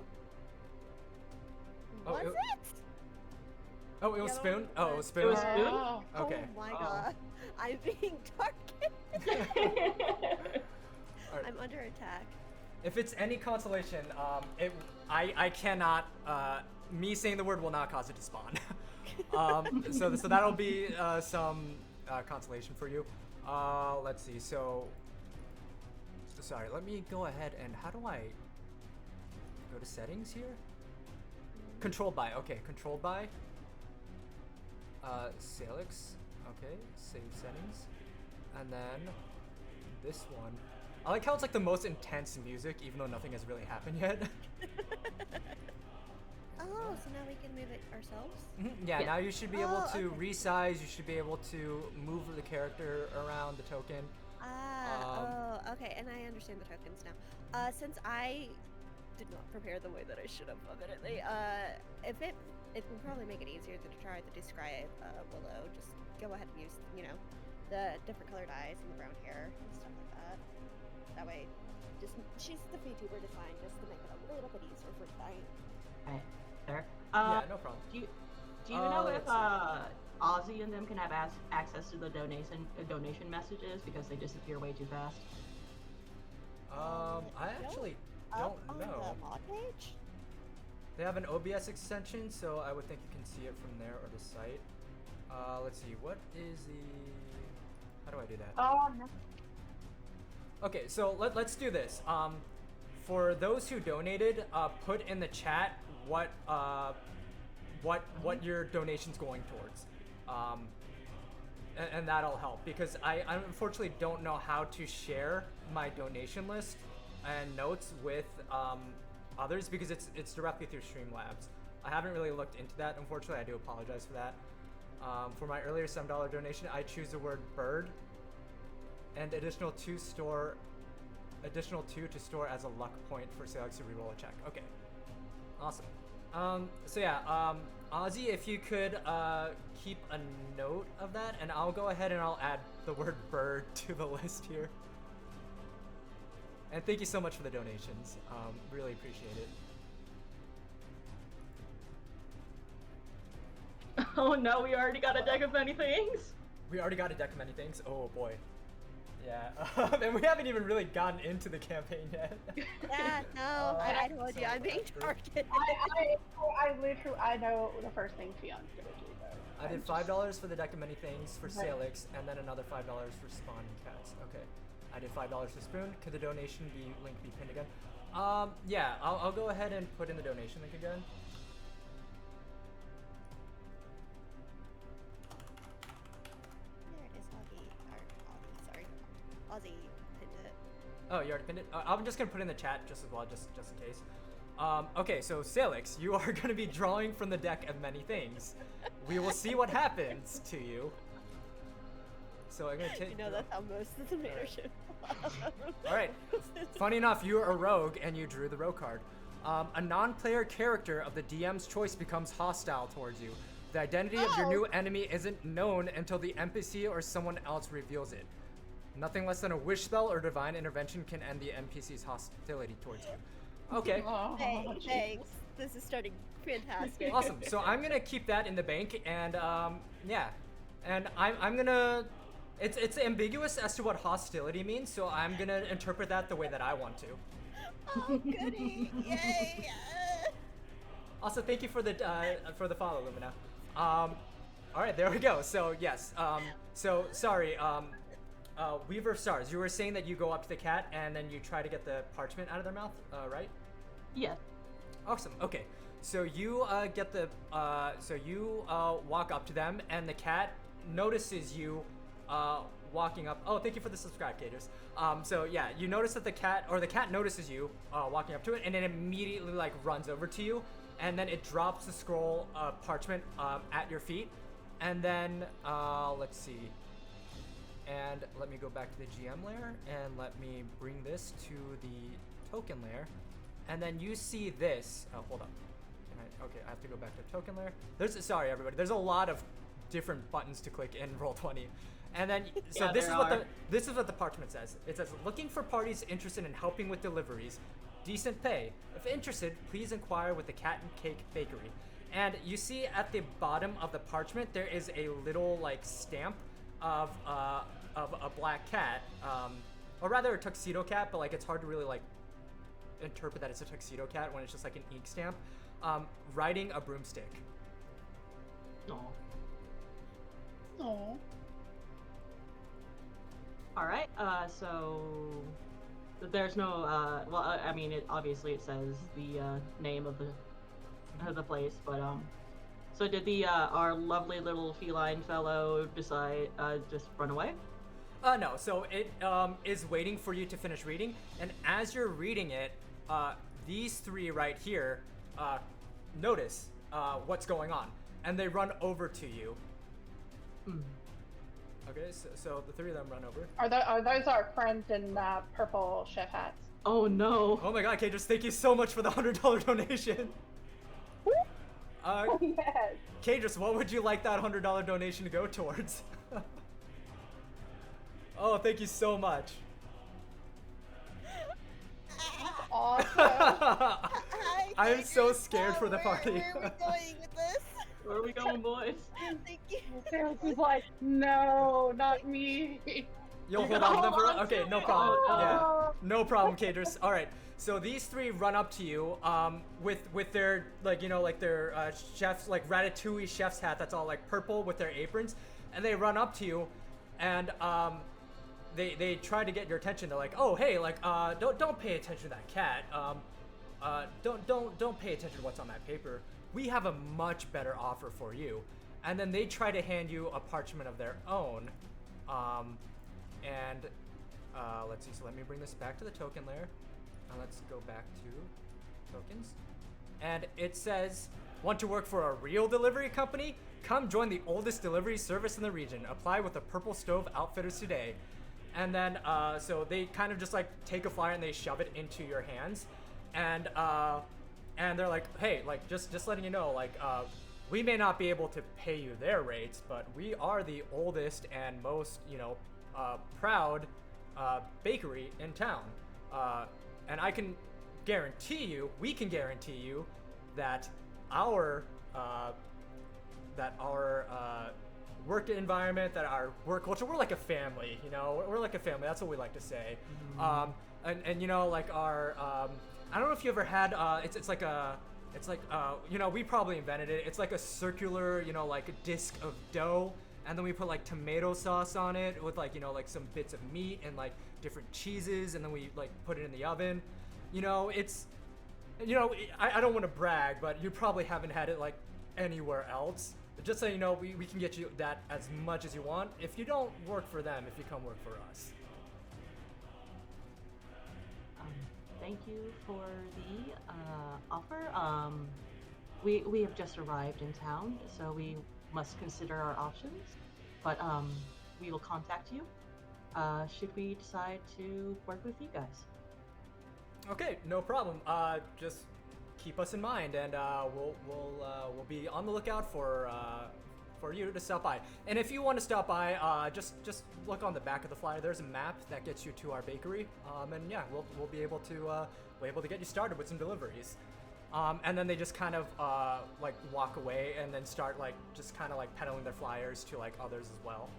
Speaker 4: Oh,
Speaker 5: Was
Speaker 4: it-
Speaker 5: it?
Speaker 4: Oh, it was
Speaker 5: Yeah,
Speaker 4: spoon?
Speaker 5: that
Speaker 4: Oh, it was
Speaker 5: was-
Speaker 4: spoon?
Speaker 7: It was spoon?
Speaker 6: Oh.
Speaker 4: Okay.
Speaker 5: Oh my
Speaker 7: Oh.
Speaker 5: god. I'm being targeted.
Speaker 4: Alright.
Speaker 5: I'm under attack.
Speaker 4: If it's any consolation, I cannot, me saying the word will not cause it to spawn. So that'll be some consolation for you. Let's see, so sorry, let me go ahead and how do I go to settings here? Controlled by, okay, controlled by. Salix, okay, save settings. And then this one. I like how it's like the most intense music, even though nothing has really happened yet.
Speaker 5: Oh, so now we can move it ourselves?
Speaker 4: Yeah,
Speaker 7: Yeah.
Speaker 4: now you should be able
Speaker 5: Oh,
Speaker 4: to
Speaker 5: okay.
Speaker 4: resize, you should be able to move the character around the token.
Speaker 5: Okay, and I understand the tokens now. Since I did not prepare the way that I should have, evidently, it will probably make it easier to try to describe Willow. Just go ahead and use, the different colored eyes and the brown hair and stuff like that. That way, she's the VTuber design, just to make it a little bit easier for design.
Speaker 7: Okay, there.
Speaker 4: Yeah, no problem.
Speaker 7: Do you know if
Speaker 4: let's
Speaker 7: Ozzy and them can have access to the donation messages because they disappear way too fast?
Speaker 4: I actually don't
Speaker 5: Up on
Speaker 4: know.
Speaker 5: the mod page?
Speaker 4: They have an OBS extension, so I would think you can see it from there or the site. Let's see, what is the... How do I do that?
Speaker 6: Oh no.
Speaker 4: Okay, so let's do this. for those who donated, put in the chat what your donation's going towards, and that'll help, because I unfortunately don't know how to share my donation list and notes with others, because it's directly through Streamlabs. I haven't really looked into that, unfortunately. I do apologize for that. For my earlier $7 donation, I choose the word bird, and additional 2 to store as a luck point for Salix to reroll a check. Okay, awesome. So yeah, Ozzy, if you could keep a note of that, and I'll go ahead and I'll add the word bird to the list here. And thank you so much for the donations. Really appreciate it.
Speaker 7: Oh no, we already got a deck of many things.
Speaker 4: We already got a deck of many things. Oh boy. Yeah, and we haven't even really gotten into the campaign yet.
Speaker 5: Yeah, no, I told you, I'm being targeted.
Speaker 6: I know the first thing Fion's gonna do though.
Speaker 4: I did $5 for the deck of many things for Salix, and then another $5 for Spawn and Cats. Okay. I did $5 for Spoon. Could the donation link be pinned again? Yeah, I'll go ahead and put in the donation link again.
Speaker 5: There it is, sorry. Ozzy pinned it.
Speaker 4: Oh, you already pinned it? I'm just gonna put it in the chat just as well, just in case. Okay, so Salix, you are gonna be drawing from the deck of many things. We will see what happens to you. So I'm gonna take.
Speaker 5: You know, that's how most of the leadership.
Speaker 4: All right. Funny enough, you are a rogue and you drew the rogue card. A non-player character of the DM's choice becomes hostile towards you. The identity of your new enemy isn't known until the NPC or someone else reveals it. Nothing less than a wish spell or divine intervention can end the NPC's hostility towards you. Okay.
Speaker 5: Thanks. This is starting fantastic.
Speaker 4: Awesome. So I'm gonna keep that in the bank, and yeah, and I'm gonna. It's ambiguous as to what hostility means, so I'm gonna interpret that the way that I want to.
Speaker 5: Oh, goody! Yay!
Speaker 4: Also, thank you for the follow, Lumina. All right, there we go. So yes. So sorry. Weaver of Stars, you were saying that you go up to the cat and then you try to get the parchment out of their mouth, right?
Speaker 7: Yeah.
Speaker 4: Awesome. Okay. So you get the walk up to them, and the cat notices you walking up. Oh, thank you for the subscribe, Caters. So yeah, you notice that the cat notices you walking up to it, and it immediately like runs over to you, and then it drops the scroll of parchment at your feet, and then let's see. And let me go back to the GM layer, and let me bring this to the token layer. And then you see this. Oh, hold up. Okay, I have to go back to token layer. Sorry, everybody. There's a lot of different buttons to click in Roll20. And then, so
Speaker 7: Yeah,
Speaker 4: this is what the parchment says. It says, looking for parties interested in helping with deliveries. Decent pay. If interested, please inquire with the Cat and Cake Bakery. And you see at the bottom of the parchment, there is a little like stamp of a black cat, or rather a tuxedo cat, but like it's hard to really like interpret that it's a tuxedo cat when it's just like an ink stamp, riding a broomstick.
Speaker 7: Aw.
Speaker 6: Aww.
Speaker 7: All right. So there's no. Well, I mean, obviously it says the name of the place, but So did our lovely little feline fellow decide just run away?
Speaker 4: No. So it is waiting for you to finish reading, and as you're reading it, these three right here notice what's going on, and they run over to you. Okay, so the three of them run over.
Speaker 6: Are those our friends in purple chef hats?
Speaker 7: Oh no!
Speaker 4: Oh my God, Kadris, thank you so much for the $100 donation.
Speaker 6: Yes.
Speaker 4: Kadris, what would you like that $100 donation to go towards? Oh, thank you so much.
Speaker 6: Awesome.
Speaker 4: I am so scared for the party.
Speaker 5: Where are we going with this?
Speaker 7: Where are we going, boys?
Speaker 5: Thank you.
Speaker 6: He's like, no, not me.
Speaker 4: You'll hold on to them for okay, no problem. Yeah, no problem, Kadris. All right. So these three run up to you, with their their chef's like ratatouille chef's hat that's all like purple with their aprons, and they run up to you, and they try to get your attention. They're like, oh hey, like don't pay attention to that cat. Don't pay attention to what's on that paper. We have a much better offer for you. And then they try to hand you a parchment of their own. And let's see. So let me bring this back to the token layer. Let's go back to tokens. And it says, want to work for a real delivery company? Come join the oldest delivery service in the region. Apply with the Purple Stove Outfitters today. And then, so they kind of just like take a flyer and they shove it into your hands. And they're like, hey, like just letting you know, like, we may not be able to pay you their rates, but we are the oldest and most, proud bakery in town. And I can guarantee you, we can guarantee you that our work environment, that our work culture, we're like a family, we're like a family. That's what we like to say. And like our, I don't know if you ever had, we probably invented it. It's like a circular, like a disc of dough, and then we put like tomato sauce on it with like, like some bits of meat and like different cheeses, and then we like put it in the oven. It's, I don't want to brag, but you probably haven't had it like anywhere else. Just so you know, we can get you that as much as you want. If you don't work for them, if you come work for us.
Speaker 7: Thank you for the offer. We have just arrived in town, so we must consider our options. But we will contact you should we decide to work with you guys.
Speaker 4: Okay, no problem. Just keep us in mind, and we'll be on the lookout for you to stop by. And if you want to stop by, just look on the back of the flyer. There's a map that gets you to our bakery. And yeah, we'll be able to get you started with some deliveries. And then they just kind of like walk away and then start like just kind of like peddling their flyers to like others as well.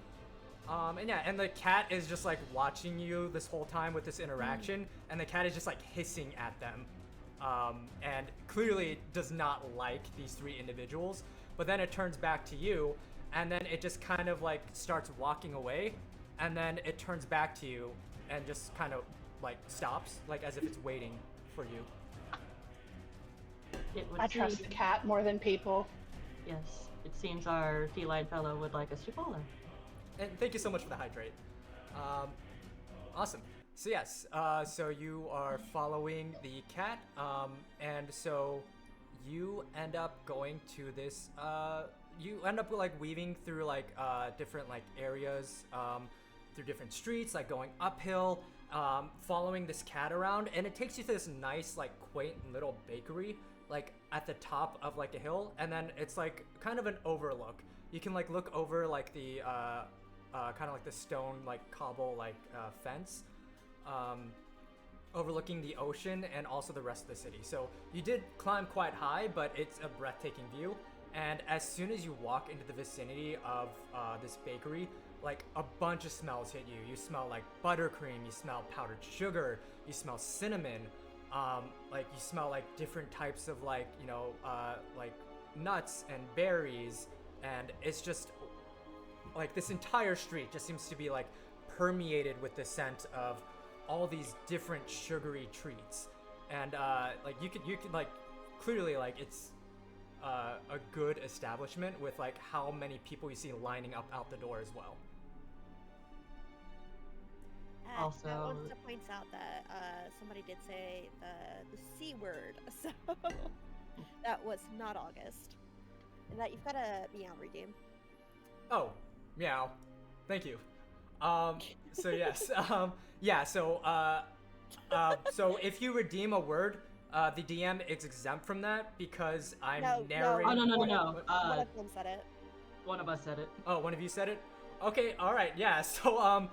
Speaker 4: And yeah, and the cat is just like watching you this whole time with this interaction, and the cat is just like hissing at them. And clearly does not like these three individuals. But then it turns back to you, and then it just kind of like starts walking away, and then it turns back to you and just kind of like stops, like as if it's waiting for you.
Speaker 6: I trust the cat more than people.
Speaker 7: Yes, it seems our feline fellow would like us to follow.
Speaker 4: And thank you so much for the hydrate. Awesome. So yes, so you are following the cat, and so you end up going to this, you end up like weaving through like different like areas, through different streets, like going uphill, following this cat around, and it takes you to this nice like quaint little bakery, like at the top of like a hill, and then it's like kind of an overlook. You can like look over like the kind of like the stone like cobble like fence, overlooking the ocean and also the rest of the city. So you did climb quite high, but it's a breathtaking view. And as soon as you walk into the vicinity of this bakery, like a bunch of smells hit you. You smell like buttercream, you smell powdered sugar, you smell cinnamon, like you smell like different types of like, like nuts and berries. And it's just like this entire street just seems to be like permeated with the scent of all these different sugary treats. And like you could like clearly like it's a good establishment with like how many people you see lining up out the door as well.
Speaker 5: I
Speaker 7: Also-
Speaker 5: want to point out that somebody did say the C word, so that was not August. And that you've got a meow redeem.
Speaker 4: Oh, meow. Thank you. So yes, yeah. So so if you redeem a word, the DM is exempt from that because I'm narrating.
Speaker 7: Oh, no.
Speaker 5: One of them said it.
Speaker 7: One of us said it.
Speaker 4: Oh, one of you said it? Okay, alright, yeah, so,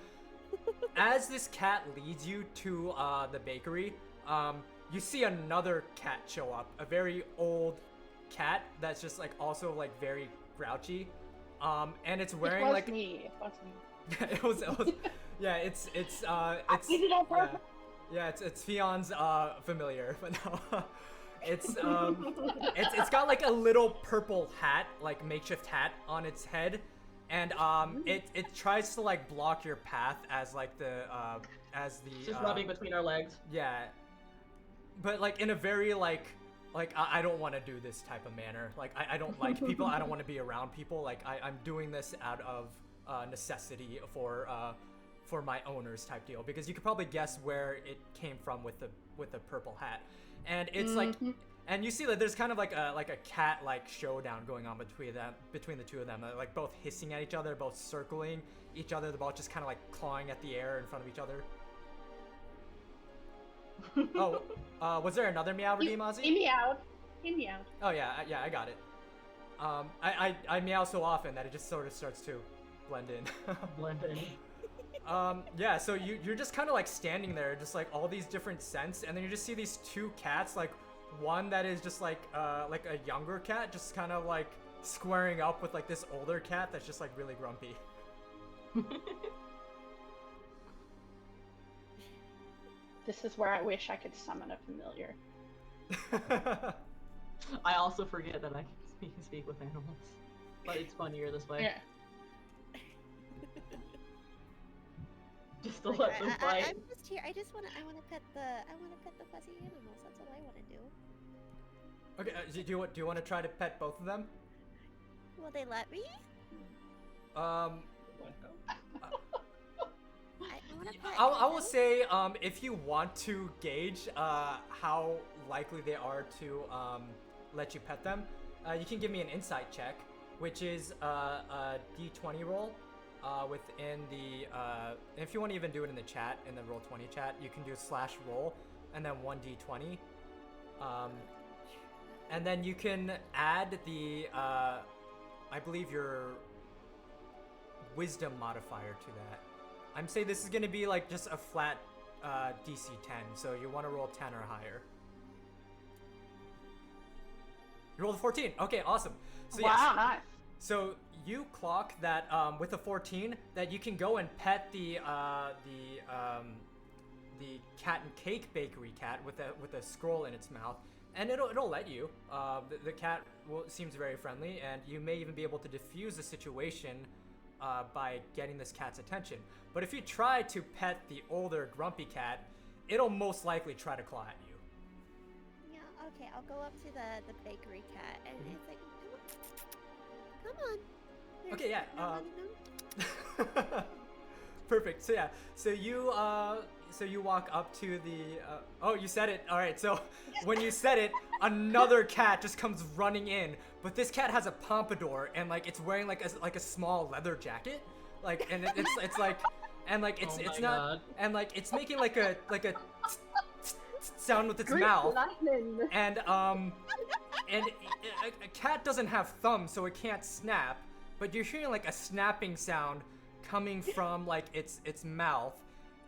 Speaker 4: as this cat leads you to, the bakery, you see another cat show up, a very old cat that's just, like, also, like, very grouchy, and it's wearing,
Speaker 6: It was
Speaker 4: like...
Speaker 6: me. It was me.
Speaker 4: it was, yeah, it's,
Speaker 6: I did it on purpose.
Speaker 4: yeah, it's Fion's, familiar, but no, it's got like a little purple hat, like makeshift hat on its head, and it tries to like block your path as like the
Speaker 7: Just rubbing between our legs.
Speaker 4: yeah, but like in a very like I don't want to do this type of manner. Like I don't like people. I don't want to be around people. Like I'm doing this out of necessity for my owners type deal, because you could probably guess where it came from with the purple hat, and it's like, and you see that there's kind of like a cat like showdown going on between the two of them. They're like both hissing at each other, both circling each other. They're both just kind of like clawing at the air in front of each other. Oh, was there another meow redeem, Ozzy?
Speaker 6: He meowed. He meowed.
Speaker 4: Oh yeah, I got it. I meow so often that it just sort of starts to blend in.
Speaker 7: Blend in.
Speaker 4: Yeah, so you're just kind of like standing there, just like all these different scents, and then you just see these two cats, like one that is just like a younger cat, just kind of like squaring up with like this older cat that's just like really grumpy.
Speaker 6: This is where I wish I could summon a familiar.
Speaker 7: I also forget that I can speak with animals, but it's funnier this way.
Speaker 6: Yeah.
Speaker 7: Just to let them fight.
Speaker 5: I'm just here. I want to pet the fuzzy animals. That's all I want to do.
Speaker 4: Okay, do you want to try to pet both of them?
Speaker 5: Will they let me?
Speaker 4: I
Speaker 5: want to pet.
Speaker 4: I will say, if you want to gauge how likely they are to let you pet them, you can give me an insight check, which is a d20 roll. Within the if you want to even do it in the chat, in the Roll20 chat, you can do /roll and then 1d20, and then you can add the I believe your wisdom modifier to that. I'm saying this is going to be like just a flat DC 10, so you want to roll 10 or higher. You rolled a 14. Okay, awesome. So
Speaker 6: Wow,
Speaker 4: yes.
Speaker 6: nice.
Speaker 4: So you clock that with a 14 that you can go and pet the cat and cake bakery cat with a scroll in its mouth, and it'll let you. The cat seems very friendly, and you may even be able to diffuse the situation by getting this cat's attention. But if you try to pet the older grumpy cat, it'll most likely try to claw at you.
Speaker 5: Yeah. Okay. I'll go up to the bakery cat, and it's like, come on.
Speaker 4: Okay, yeah.
Speaker 5: No, no, no.
Speaker 4: Perfect. So yeah. So you walk up to the. Oh, you said it. All right. So when you said it, another cat just comes running in. But this cat has a pompadour, and like it's wearing like a small leather jacket, like, and it's like, and like it's not,
Speaker 7: God.
Speaker 4: and like it's making like a sound with its mouth, and a cat doesn't have thumbs, so it can't snap. But you're hearing like a snapping sound coming from like its mouth,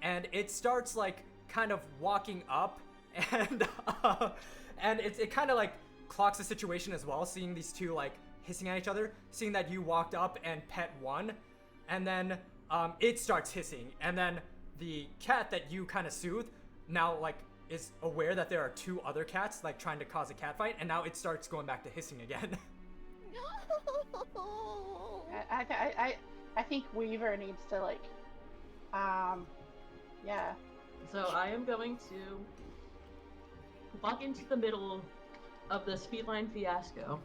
Speaker 4: and it starts like kind of walking up, and it kind of like clocks the situation as well, seeing these two like hissing at each other, seeing that you walked up and pet one, and then it starts hissing, and then the cat that you kind of soothed now like is aware that there are two other cats like trying to cause a cat fight, and now it starts going back to hissing again.
Speaker 5: No.
Speaker 6: I think Weaver needs to like, yeah.
Speaker 7: So I am going to walk into the middle of this feline fiasco.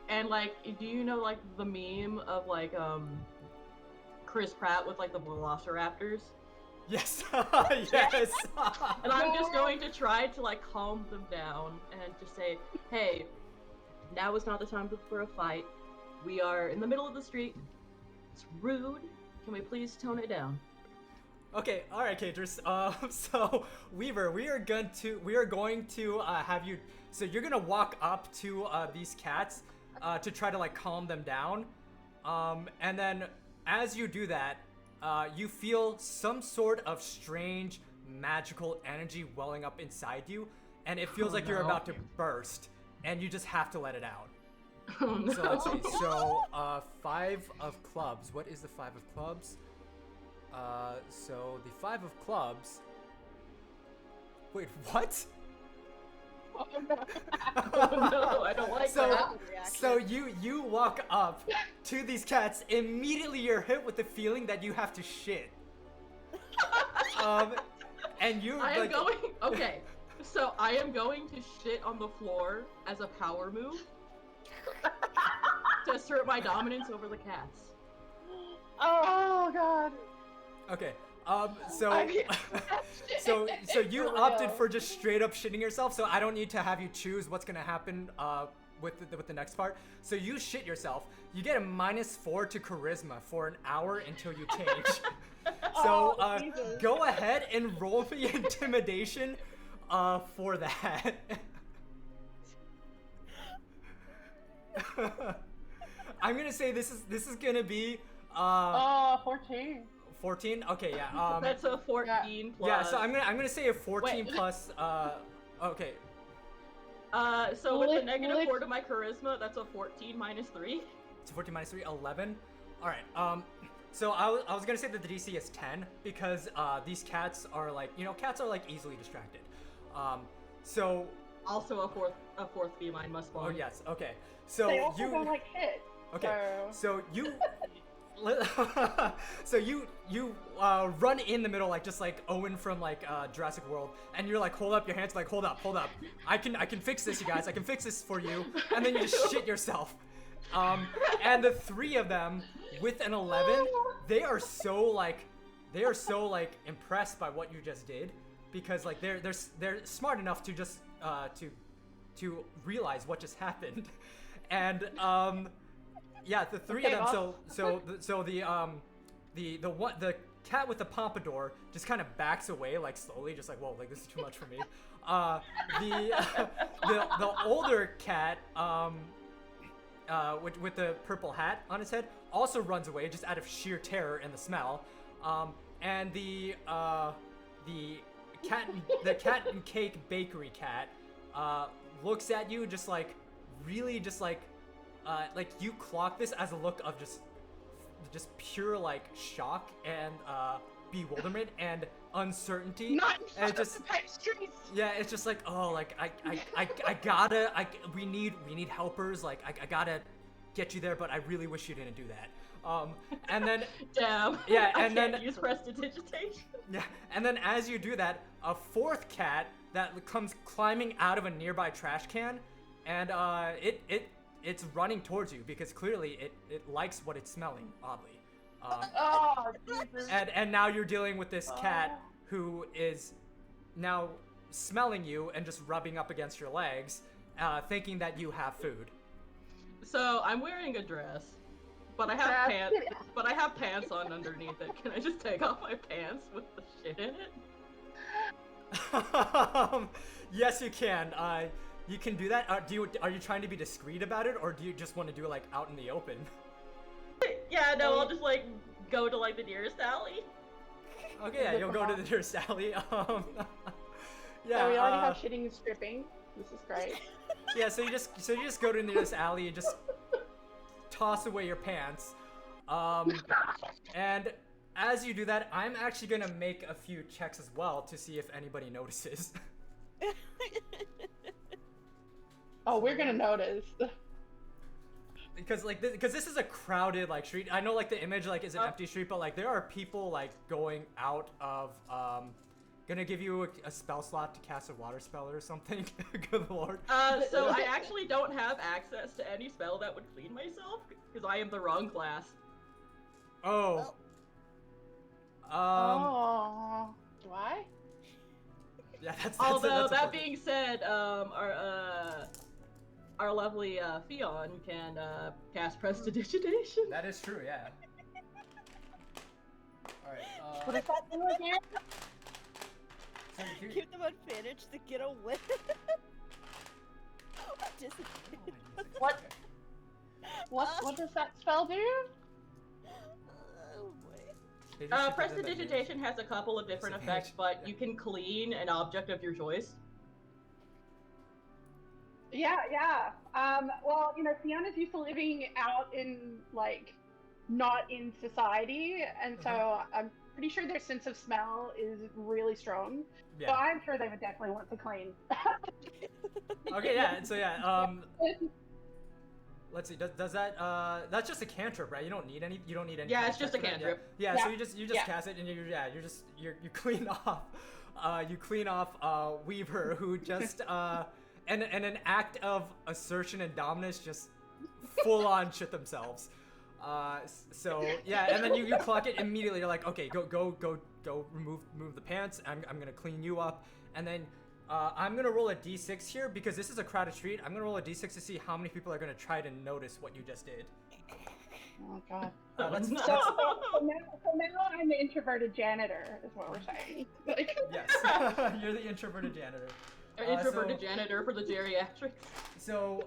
Speaker 7: And like, do you know like the meme of like Chris Pratt with like the velociraptors?
Speaker 4: Yes. Yes.
Speaker 7: And I'm just going to try to like calm them down and just say, hey, now is not the time for a fight. We are in the middle of the street. It's rude. Can we please tone it down?
Speaker 4: Okay, all right, Cadris. So Weaver, we are going to have you. So you're gonna walk up to these cats to try to like calm them down, and then as you do that, you feel some sort of strange magical energy welling up inside you, and it feels like you're about to burst, and you just have to let it out.
Speaker 7: Oh no.
Speaker 4: So let's see. So 5 of clubs. What is the 5 of clubs? So the 5 of clubs. Wait, what?
Speaker 6: Oh no.
Speaker 7: Oh no, I don't like
Speaker 4: So-
Speaker 7: that.
Speaker 5: reaction.
Speaker 4: So you walk up to these cats. Immediately, you're hit with the feeling that you have to shit. And you
Speaker 7: I am
Speaker 4: like
Speaker 7: going. Okay, so I am going to shit on the floor as a power move to assert my dominance over the cats.
Speaker 6: Oh god.
Speaker 4: okay. So
Speaker 6: I mean,
Speaker 4: so you
Speaker 6: For
Speaker 4: opted
Speaker 6: real.
Speaker 4: for just straight up shitting yourself. So I don't need to have you choose what's gonna happen with the next part. So you shit yourself. You get a -4 to charisma for an hour until you change. So
Speaker 6: Oh, Jesus.
Speaker 4: go ahead and roll me intimidation for that. I'm gonna say this is gonna be
Speaker 6: 14.
Speaker 4: 14. Okay, yeah.
Speaker 7: That's a 14 plus.
Speaker 4: Yeah, so I'm gonna say a 14
Speaker 7: Wait.
Speaker 4: plus. Okay.
Speaker 7: So with the
Speaker 6: Lick-
Speaker 7: negative
Speaker 6: lick-
Speaker 7: 4 to my charisma, that's a 14 minus 3.
Speaker 4: It's 14 minus 3, 11. All right. So I was gonna say that the DC is 10 because these cats are like, cats are like easily distracted. So
Speaker 7: Also a fourth feline must spawn.
Speaker 4: oh yes, okay. So
Speaker 6: They also
Speaker 4: you
Speaker 6: don't like hit.
Speaker 4: okay.
Speaker 6: So...
Speaker 4: So you so you run in the middle like just like Owen from like Jurassic World, and you're like, hold up your hands, like hold up, I can fix this, you guys, I can fix this for you, and then you just shit yourself. And the three of them with an 11, they are so impressed by what you just did, because like they're smart enough to just to realize what just happened, and yeah, the three
Speaker 6: Okay,
Speaker 4: of them. The cat with the pompadour just kind of backs away, like slowly, just like, whoa, like this is too much for me. The older cat, with the purple hat on his head, also runs away just out of sheer terror and the smell. And the cat and cake bakery cat looks at you just like really just like you clock this as a look of just pure like shock and bewilderment and uncertainty.
Speaker 6: Not in
Speaker 4: And
Speaker 6: front
Speaker 4: it just
Speaker 6: of the pastries.
Speaker 4: yeah, it's just like, oh, like we need helpers, like I gotta get you there, but I really wish you didn't do that. And then
Speaker 7: Damn.
Speaker 4: Yeah,
Speaker 7: I
Speaker 4: and
Speaker 7: can't
Speaker 4: then-
Speaker 7: use prestidigitation.
Speaker 4: yeah, and then as you do that, a fourth cat that comes climbing out of a nearby trash can, and it's running towards you because clearly it likes what it's smelling, oddly.
Speaker 6: Oh, Jesus.
Speaker 4: And now you're dealing with this cat who is now smelling you and just rubbing up against your legs, thinking that you have food.
Speaker 7: So I'm wearing a dress, but I have pants. But I have pants on underneath it. Can I just take off my pants with the shit in it?
Speaker 4: Yes, you can. You can do that. Are you trying to be discreet about it, or do you just want to do it like out in the open?
Speaker 7: Yeah, no, I'll just like go to like the nearest alley.
Speaker 4: Okay, yeah, you'll go to the nearest alley. Yeah.
Speaker 6: So we already have shitting and stripping. This is great.
Speaker 4: Yeah, so you just go to the nearest alley and just toss away your pants. And as you do that, I'm actually gonna make a few checks as well to see if anybody notices.
Speaker 6: Oh, we're gonna notice.
Speaker 4: Because like because this is a crowded like street. I know like the image like is an empty street, but like there are people like going out of gonna give you a spell slot to cast a water spell or something. Good lord.
Speaker 7: So I actually don't have access to any spell that would clean myself because I am the wrong class.
Speaker 4: Oh.
Speaker 6: Oh, do I?
Speaker 4: Yeah, that's
Speaker 7: Although
Speaker 4: that's
Speaker 7: that
Speaker 4: important.
Speaker 7: being said, our lovely Fion can cast prestidigitation.
Speaker 4: That is true, yeah. Alright,
Speaker 6: What is that thing again?
Speaker 4: so here-
Speaker 5: Give them advantage to get away. Just...
Speaker 6: What? What does that spell do?
Speaker 5: Oh boy.
Speaker 4: they just should do that
Speaker 7: Prestidigitation has a couple of different effects, but you can clean an object of your choice.
Speaker 6: Yeah. Well, Fiona's used to living out in, like, not in society, and so I'm pretty sure their sense of smell is really strong.
Speaker 4: Yeah.
Speaker 6: So I'm sure they would definitely want to clean.
Speaker 4: Okay, yeah, so yeah, let's see. Does that that's just a cantrip, right? You don't need any. You don't need any.
Speaker 7: Yeah, it's
Speaker 4: context
Speaker 7: just a
Speaker 4: for that,
Speaker 7: cantrip.
Speaker 4: Yeah.
Speaker 6: Yeah.
Speaker 4: So you just
Speaker 6: Yeah.
Speaker 4: cast it, and you clean off. You clean off Weaver, who just in an act of assertion and dominance, just full on shit themselves. So yeah, and then you clock it immediately. You're like, okay, go, remove the pants. I'm gonna clean you up, and then I'm gonna roll a d6 here because this is a crowded street. I'm gonna roll a d6 to see how many people are gonna try to notice what you just did.
Speaker 6: Oh god.
Speaker 4: Let's-
Speaker 6: So now I'm the introverted janitor, is what we're saying. Like,
Speaker 4: Yes, you're the introverted janitor.
Speaker 7: An introverted janitor for the geriatrics.
Speaker 4: So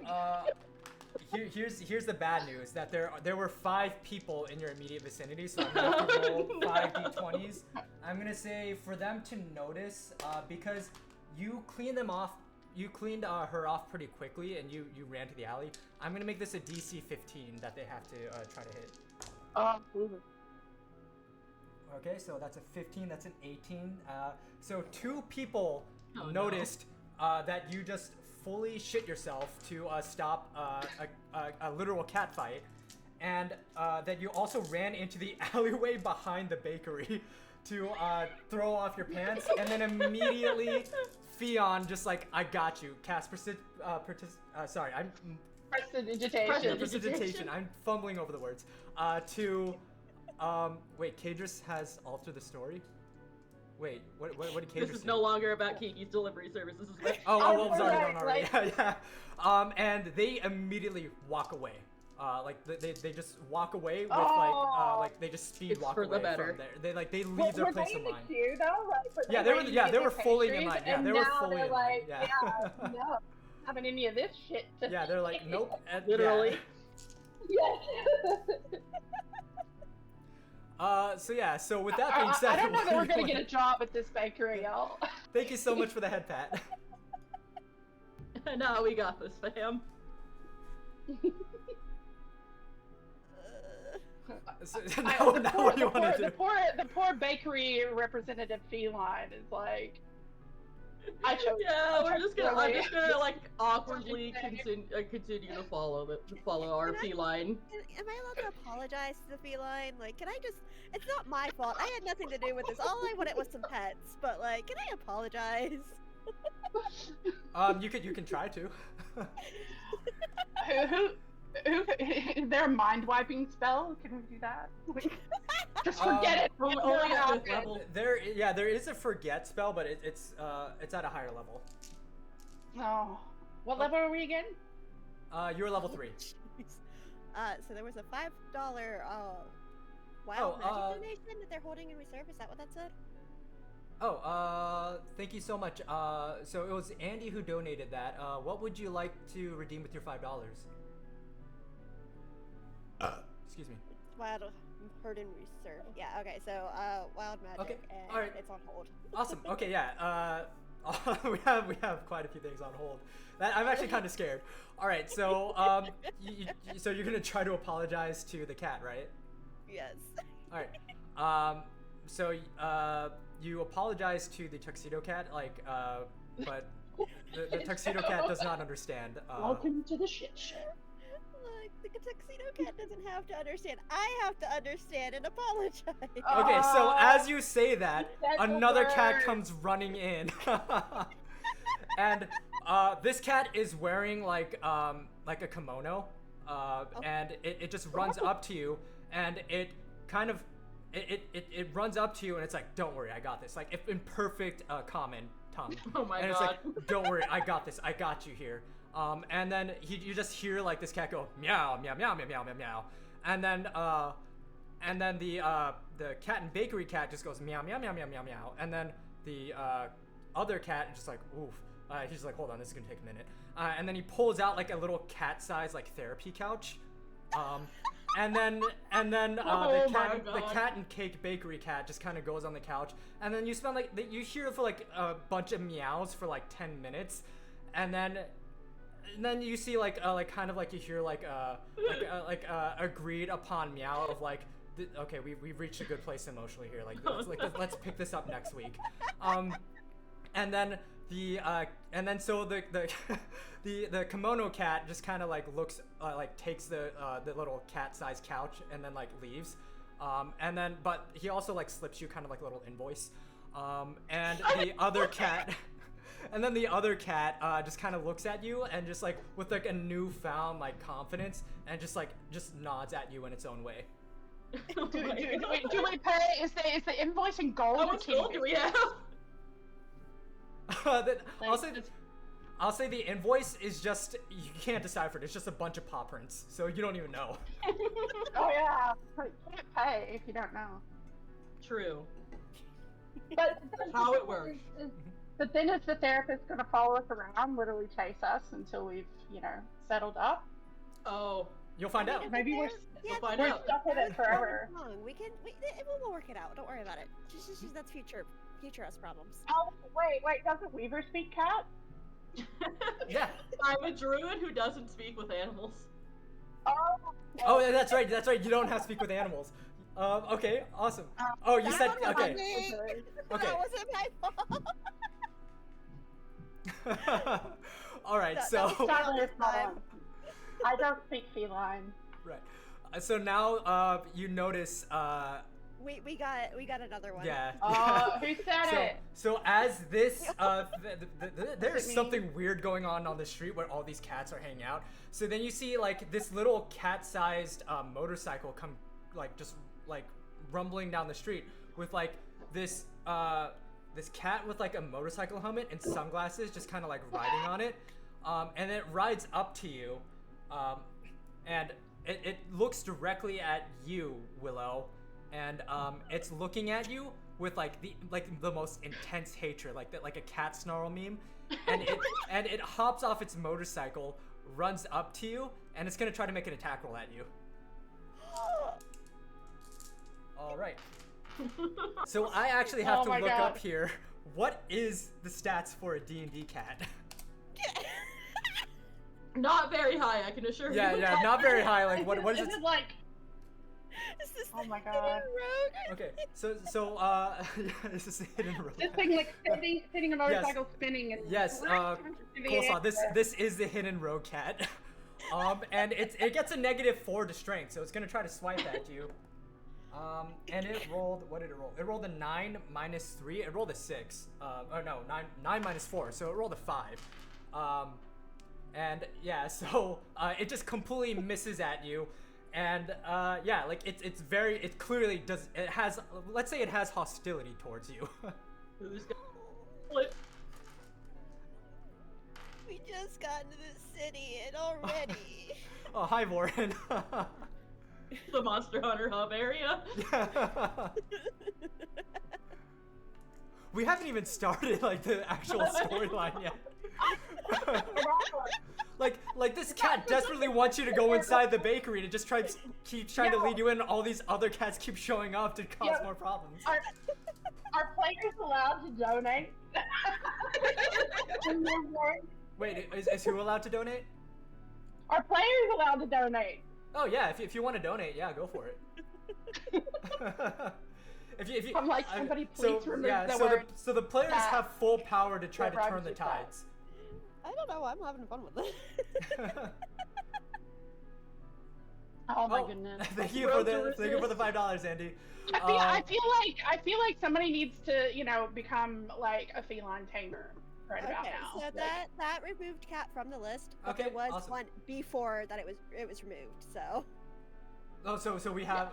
Speaker 4: here's the bad news that there were 5 people in your immediate vicinity, so I'm gonna have to roll 5 d20s. I'm gonna say for them to notice because you cleaned them off. You cleaned her off pretty quickly, and you ran to the alley. I'm gonna make this a DC 15 that they have to try to hit. Okay, so that's a 15. That's an 18. So 2 people noticed that you just fully shit yourself to stop a literal cat fight, and that you also ran into the alleyway behind the bakery to throw off your pants, and then immediately Fion just like, I got you. Cast sorry, I'm prestidigitation. I'm fumbling over the words. Wait, Kadris has altered the story? Wait, what did Kadris
Speaker 7: This is
Speaker 4: do?
Speaker 7: no longer about Kiki's delivery service. This is about
Speaker 4: Oh, it was already
Speaker 6: right,
Speaker 4: done already. Yeah. And they immediately walk away. Like they just walk away with like they just speed
Speaker 7: It's
Speaker 4: walk
Speaker 7: for
Speaker 4: away
Speaker 7: the better.
Speaker 4: from there. They leave their place in line.
Speaker 6: Were they in the queue though? Like,
Speaker 4: Yeah, they were fully in line. Yeah, they were fully in line.
Speaker 6: Like,
Speaker 4: Yeah.
Speaker 6: no, having any of this shit.
Speaker 4: Yeah, they're like, nope.
Speaker 7: Literally.
Speaker 6: Yeah.
Speaker 4: So with that being said,
Speaker 6: I don't know that we're gonna get a job at this bakery, y'all.
Speaker 4: Thank you so much for the head pat.
Speaker 7: No, we got this, fam.
Speaker 4: So, now what do you want to do?
Speaker 6: The poor bakery representative feline is like, I chose.
Speaker 7: Yeah, I'm just gonna like awkwardly
Speaker 6: Interesting.
Speaker 7: continue to follow our feline.
Speaker 5: Am I allowed to apologize to the feline? Like, can I just? It's not my fault. I had nothing to do with this. All I wanted was some pets. But like, can I apologize?
Speaker 4: You can try to.
Speaker 6: Who is there a mind wiping spell? Can we do that? Just forget it.
Speaker 7: Only at this level.
Speaker 4: There is a forget spell, but it's at a higher level.
Speaker 6: No. What level are we again?
Speaker 4: You're level 3.
Speaker 5: Jeez. So there was a $5 wild magic donation that they're holding in reserve. Is that what that said?
Speaker 4: Thank you so much. So it was Andy who donated that. What would you like to redeem with your $5? Excuse me.
Speaker 5: Wild heard in reserve. Yeah. Okay. So wild magic.
Speaker 4: Okay,
Speaker 5: And
Speaker 4: alright.
Speaker 5: it's on hold.
Speaker 4: Awesome. Okay, yeah. We have quite a few things on hold. I'm actually kind of scared. All right, so so you're gonna try to apologize to the cat, right?
Speaker 5: Yes.
Speaker 4: All right. So you apologize to the tuxedo cat, but the tuxedo cat does not understand.
Speaker 6: Welcome to the shit show.
Speaker 5: Look, the tuxedo cat doesn't have to understand. I have to understand and apologize.
Speaker 4: Okay, so as you say that,
Speaker 6: That's
Speaker 4: another
Speaker 6: the
Speaker 4: cat
Speaker 6: word.
Speaker 4: comes running in, and this cat is wearing like a kimono, and it just runs up to you, and it kind of it runs up to you, and it's like, don't worry, I got this, like if in perfect common tongue.
Speaker 7: Oh my
Speaker 4: And
Speaker 7: god.
Speaker 4: it's like, don't worry, I got this, I got you here. And then you just hear like this cat go meow meow meow meow meow meow meow, and then the cat and bakery cat just goes meow meow meow meow meow meow, and then the other cat just like oof. He's like, hold on, this is gonna take a minute. And then he pulls out like a little cat-sized like therapy couch. And then
Speaker 7: Oh
Speaker 4: the
Speaker 7: my God.
Speaker 4: cat and cake bakery cat just kind of goes on the couch, and then you spend like you hear for like a bunch of meows for like 10 minutes, and then you see like kind of like you hear like agreed upon meow of like okay, we've reached a good place emotionally here, like let's pick this up next week. And then And then so the the kimono cat just kind of like looks like takes the little cat-sized couch and then like leaves, and then but he also like slips you kind of like a little invoice, and the other cat. And then the other cat just kind of looks at you and just like with like a newfound like confidence and just nods at you in its own way.
Speaker 6: Do we pay? Is the invoice in gold?
Speaker 7: How
Speaker 6: or
Speaker 7: much gold do we have?
Speaker 4: I'll say the invoice is just, you can't decipher it. It's just a bunch of paw prints, so you don't even know.
Speaker 6: Oh yeah, you can't pay if you don't know.
Speaker 7: True.
Speaker 6: But
Speaker 7: That's how it works.
Speaker 6: But then is the therapist going to follow us around, literally chase us until we've, settled up?
Speaker 7: Oh.
Speaker 4: You'll find out.
Speaker 6: Maybe we're
Speaker 7: We'll find
Speaker 6: we're
Speaker 7: out.
Speaker 6: stuck with it forever.
Speaker 5: We'll work it out. Don't worry about it. That's future us problems.
Speaker 6: Oh, wait, doesn't Weaver speak cat?
Speaker 4: Yeah.
Speaker 7: I'm a druid who doesn't speak with animals.
Speaker 4: Oh, yeah, that's right. You don't have to speak with animals. Okay, awesome. Oh, you said okay. Okay.
Speaker 5: That wasn't my fault.
Speaker 4: All right,
Speaker 5: That
Speaker 4: so
Speaker 5: was
Speaker 6: Sadly, it's not
Speaker 5: time.
Speaker 6: on. I don't speak feline.
Speaker 4: right. So now you notice
Speaker 5: We got another one.
Speaker 4: yeah.
Speaker 6: Who said it?
Speaker 4: So as this, there's
Speaker 6: Is it me?
Speaker 4: something weird going on the street where all these cats are hanging out. So then you see like this little cat-sized motorcycle come, like just like rumbling down the street with like this cat with like a motorcycle helmet and sunglasses, just kind of like riding on it, and it rides up to you, and it looks directly at you, Willow. And it's looking at you with like the most intense hatred, like a cat snarl meme, and it hops off its motorcycle, runs up to you, and it's gonna try to make an attack roll at you. All right. So I actually have to
Speaker 6: my
Speaker 4: look
Speaker 6: God.
Speaker 4: up here. What is the stats for a D&D cat?
Speaker 7: Not very high, I can assure you.
Speaker 4: Yeah, not very high. Like what is
Speaker 6: Is
Speaker 4: it?
Speaker 6: it like?
Speaker 5: Is this
Speaker 6: Oh
Speaker 5: the
Speaker 6: my
Speaker 5: hidden
Speaker 6: God.
Speaker 5: rogue?
Speaker 4: Okay, so this is a hidden roll.
Speaker 6: This thing like sitting a motorcycle spinning and
Speaker 4: Yes, Coleslaw, this is the hidden rogue cat. And it gets a -4 to strength, so it's gonna try to swipe at you. And it rolled, what did it roll? It rolled a 9 minus 3. It rolled a 6. Oh no, 9 minus 4, so it rolled a 5. And yeah, so it just completely misses at you. And yeah, like it clearly does, it has, let's say it has hostility towards you.
Speaker 7: Who's got flip?
Speaker 5: We just got into the city and already.
Speaker 4: Oh, hi, Warren.
Speaker 7: The Monster Hunter Hub area?
Speaker 4: We haven't even started like the actual storyline yet. like this cat desperately wants you to go inside the bakery and it just keeps trying to lead you in, and all these other cats keep showing up to cause more problems.
Speaker 6: Are players allowed to donate?
Speaker 4: Wait, is who allowed to donate?
Speaker 6: Are players allowed to donate?
Speaker 4: Oh yeah, if you want to donate, yeah, go for it. if you,
Speaker 6: I'm like, somebody please remove the word.
Speaker 4: So the players
Speaker 6: cat.
Speaker 4: have full power to try to
Speaker 6: Whatever
Speaker 4: turn the
Speaker 6: happens to cat.
Speaker 4: tides.
Speaker 5: I don't know. I'm having fun with it.
Speaker 6: Oh my goodness.
Speaker 4: Thank you for the $5, Andy.
Speaker 6: I feel like somebody needs to, become like a feline tamer right about
Speaker 5: Okay,
Speaker 6: now.
Speaker 5: so that removed cat from the list. But
Speaker 4: Okay,
Speaker 5: there was
Speaker 4: awesome.
Speaker 5: one before that it was removed. So
Speaker 4: Oh, so we have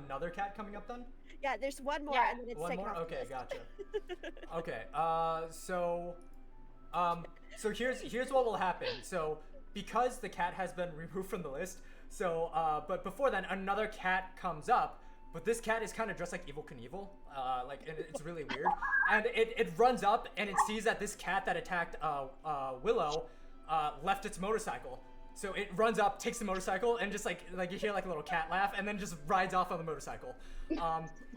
Speaker 4: another cat coming up then?
Speaker 5: yeah, there's one more,
Speaker 6: Yeah.
Speaker 5: and then it's
Speaker 4: One
Speaker 5: taken
Speaker 4: more?
Speaker 5: off the
Speaker 4: Okay,
Speaker 5: list.
Speaker 4: gotcha. Okay, so here's what will happen. So because the cat has been removed from the list, so but before then another cat comes up, but this cat is kind of dressed like Evel Knievel, and it's really weird, and it runs up and it sees that this cat that attacked Willow left its motorcycle. So it runs up, takes the motorcycle, and just like you hear like a little cat laugh, and then just rides off on the motorcycle.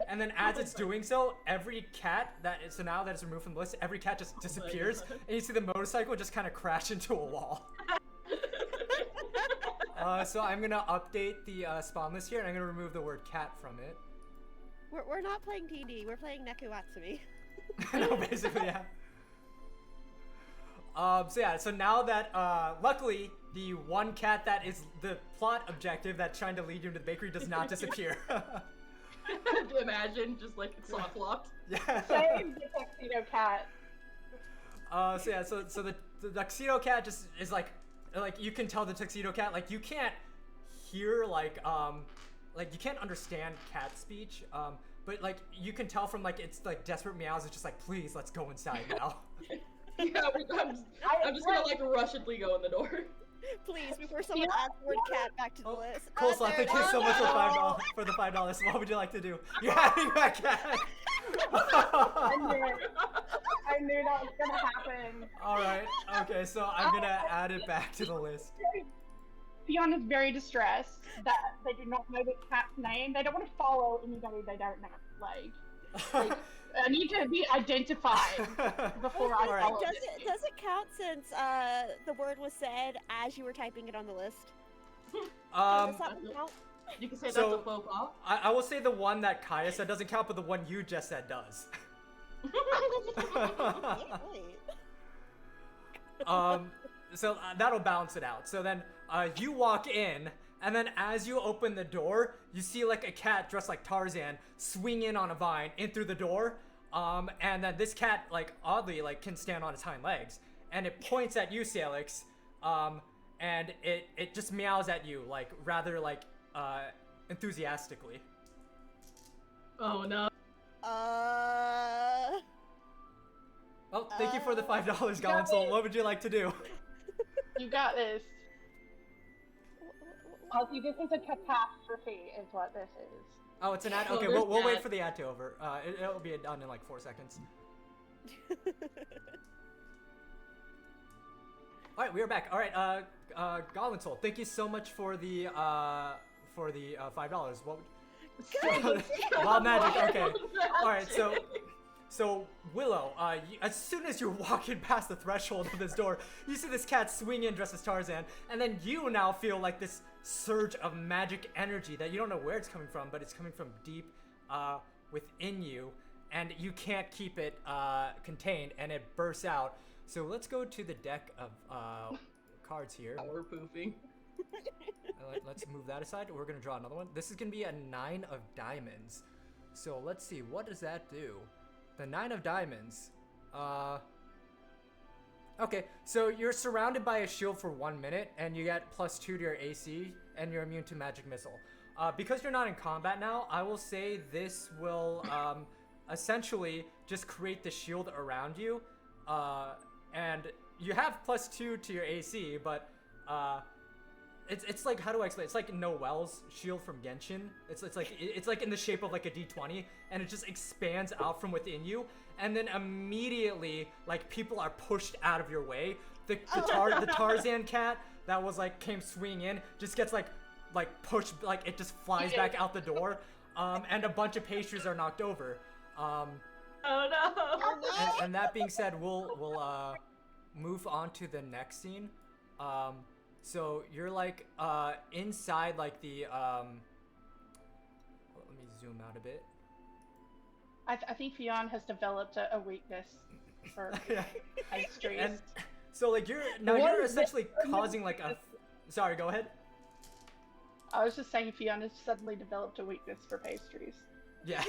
Speaker 4: And then as it's doing so, every cat now that it's removed from the list, every cat just disappears,
Speaker 7: God.
Speaker 4: and you see the motorcycle just kind of crash into a wall. So I'm gonna update the spawn list here, and I'm gonna remove the word cat from it.
Speaker 5: We're not playing D&D. We're playing Nekuatsumi.
Speaker 4: No, basically, yeah. So yeah, so now that luckily the one cat that is the plot objective that's trying to lead you into the bakery does not disappear.
Speaker 7: Imagine just like it's soft locked.
Speaker 4: Yeah.
Speaker 6: Save the tuxedo cat.
Speaker 4: So yeah, so the tuxedo cat just is like you can tell the tuxedo cat like you can't hear like you can't understand cat speech, but like you can tell from like its like desperate meows. It's just like, please, let's go inside now.
Speaker 7: Yeah, I'm just gonna like rushedly go in the door.
Speaker 5: Please, before someone adds the word cat back to the list.
Speaker 4: Coleslaw, thank you so much for the $5. What would you like to do? You're having that cat.
Speaker 6: I knew that was gonna happen.
Speaker 4: All right. Okay, so I'm gonna add it back to the list.
Speaker 6: Fionn is very distressed that they do not know the cat's name. They don't want to follow anybody they don't know. Like I need to be identified before I
Speaker 4: Alright.
Speaker 6: follow.
Speaker 5: Does it count since the word was said as you were typing it on the list? Does that one count?
Speaker 7: You can say
Speaker 4: So-
Speaker 7: that's a faux pas.
Speaker 4: I will say the one that Kaya said doesn't count, but the one you just said does. So that'll balance it out. So then you walk in, and then as you open the door, you see like a cat dressed like Tarzan swing in on a vine in through the door. And then this cat like oddly like can stand on its hind legs, and it points at you, Salix. And it just meows at you like rather like enthusiastically.
Speaker 7: Oh no.
Speaker 4: Well, thank you for the $5, Galensoul. What would you like to do?
Speaker 6: You got this. Ozzy, this is a catastrophe, is what this is.
Speaker 4: Oh, it's an ad.
Speaker 7: Oh,
Speaker 4: Okay,
Speaker 7: there's
Speaker 4: we'll wait
Speaker 7: that.
Speaker 4: for the ad to over. It'll be done in like 4 seconds. All right, we are back. All right, Galensoul, thank you so much for the $5. What? Wild magic. Okay. All right, so Willow, as soon as you're walking past the threshold of this door, you see this cat swing in dressed as Tarzan, and then you now feel like this surge of magic energy that you don't know where it's coming from, but it's coming from deep within you, and you can't keep it contained, and it bursts out. So let's go to the deck of cards here.
Speaker 7: Power poofing.
Speaker 4: Let's move that aside. We're gonna draw another one. This is gonna be a 9 of diamonds. So let's see, what does that do? The 9 of diamonds. Okay, so you're surrounded by a shield for 1 minute, and you get +2 to your AC, and you're immune to magic missile. Because you're not in combat now, I will say this will essentially just create the shield around you, and you have +2 to your AC, but it's like, how do I explain? It's like Noel's shield from Genshin. It's like in the shape of like a D20, and it just expands out from within you, and then immediately like people are pushed out of your way. The Tarzan cat that was like came swinging in just gets like pushed, like it just flies back out the door, and a bunch of pastries are knocked over.
Speaker 7: Oh no.
Speaker 4: And that being said, we'll move on to the next scene. So you're like inside like the let me zoom out a bit.
Speaker 6: I think Fionn has developed a weakness for pastries.
Speaker 4: And so like you're essentially causing like a sorry, go ahead.
Speaker 6: I was just saying Fionn has suddenly developed a weakness for pastries.
Speaker 4: Yeah.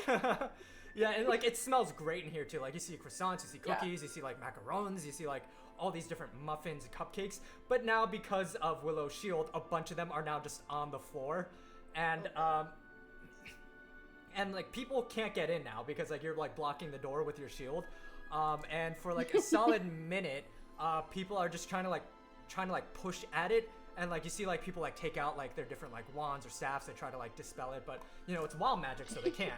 Speaker 4: Yeah, and like it smells great in here too. Like you see croissants, you see cookies, you see like macarons, you see like all these different muffins and cupcakes. But now because of Willow's shield, a bunch of them are now just on the floor. And like people can't get in now because like you're like blocking the door with your shield. And for like a solid minute, people are just trying to push at it. And like you see like people like take out like their different like wands or staffs and try to like dispel it, but you know it's wild magic, so they can't.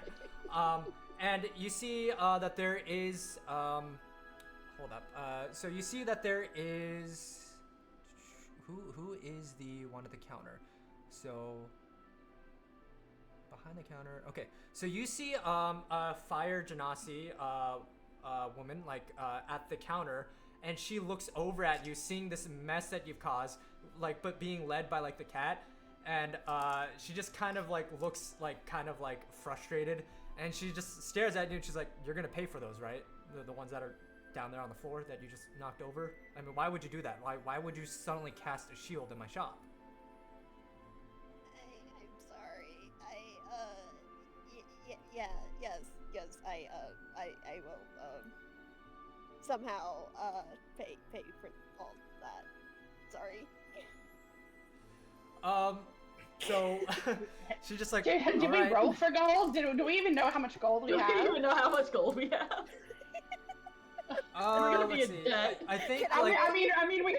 Speaker 4: And you see that there is hold up. So you see that there is who is the one at the counter? So behind the counter. Okay. So you see a Fire Genasi woman like at the counter, and she looks over at you, seeing this mess that you've caused, like but being led by like the cat, and she just kind of like looks like kind of like frustrated, and she just stares at you and she's like, "You're gonna pay for those, right? The ones that are down there on the floor that you just knocked over. I mean, why would you do that? Why would you suddenly cast a shield in my shop?
Speaker 5: I'm sorry. Yes. I will somehow pay for all that. Sorry.
Speaker 4: So she just like.
Speaker 6: Did we
Speaker 4: "Alright."
Speaker 6: roll for gold? Do we even know how much gold we
Speaker 7: We don't
Speaker 6: have?
Speaker 7: even know how much gold we have. We're gonna be
Speaker 4: Let's
Speaker 7: in
Speaker 4: see.
Speaker 7: debt.
Speaker 4: I think
Speaker 5: Can I-
Speaker 4: like.
Speaker 6: I mean, we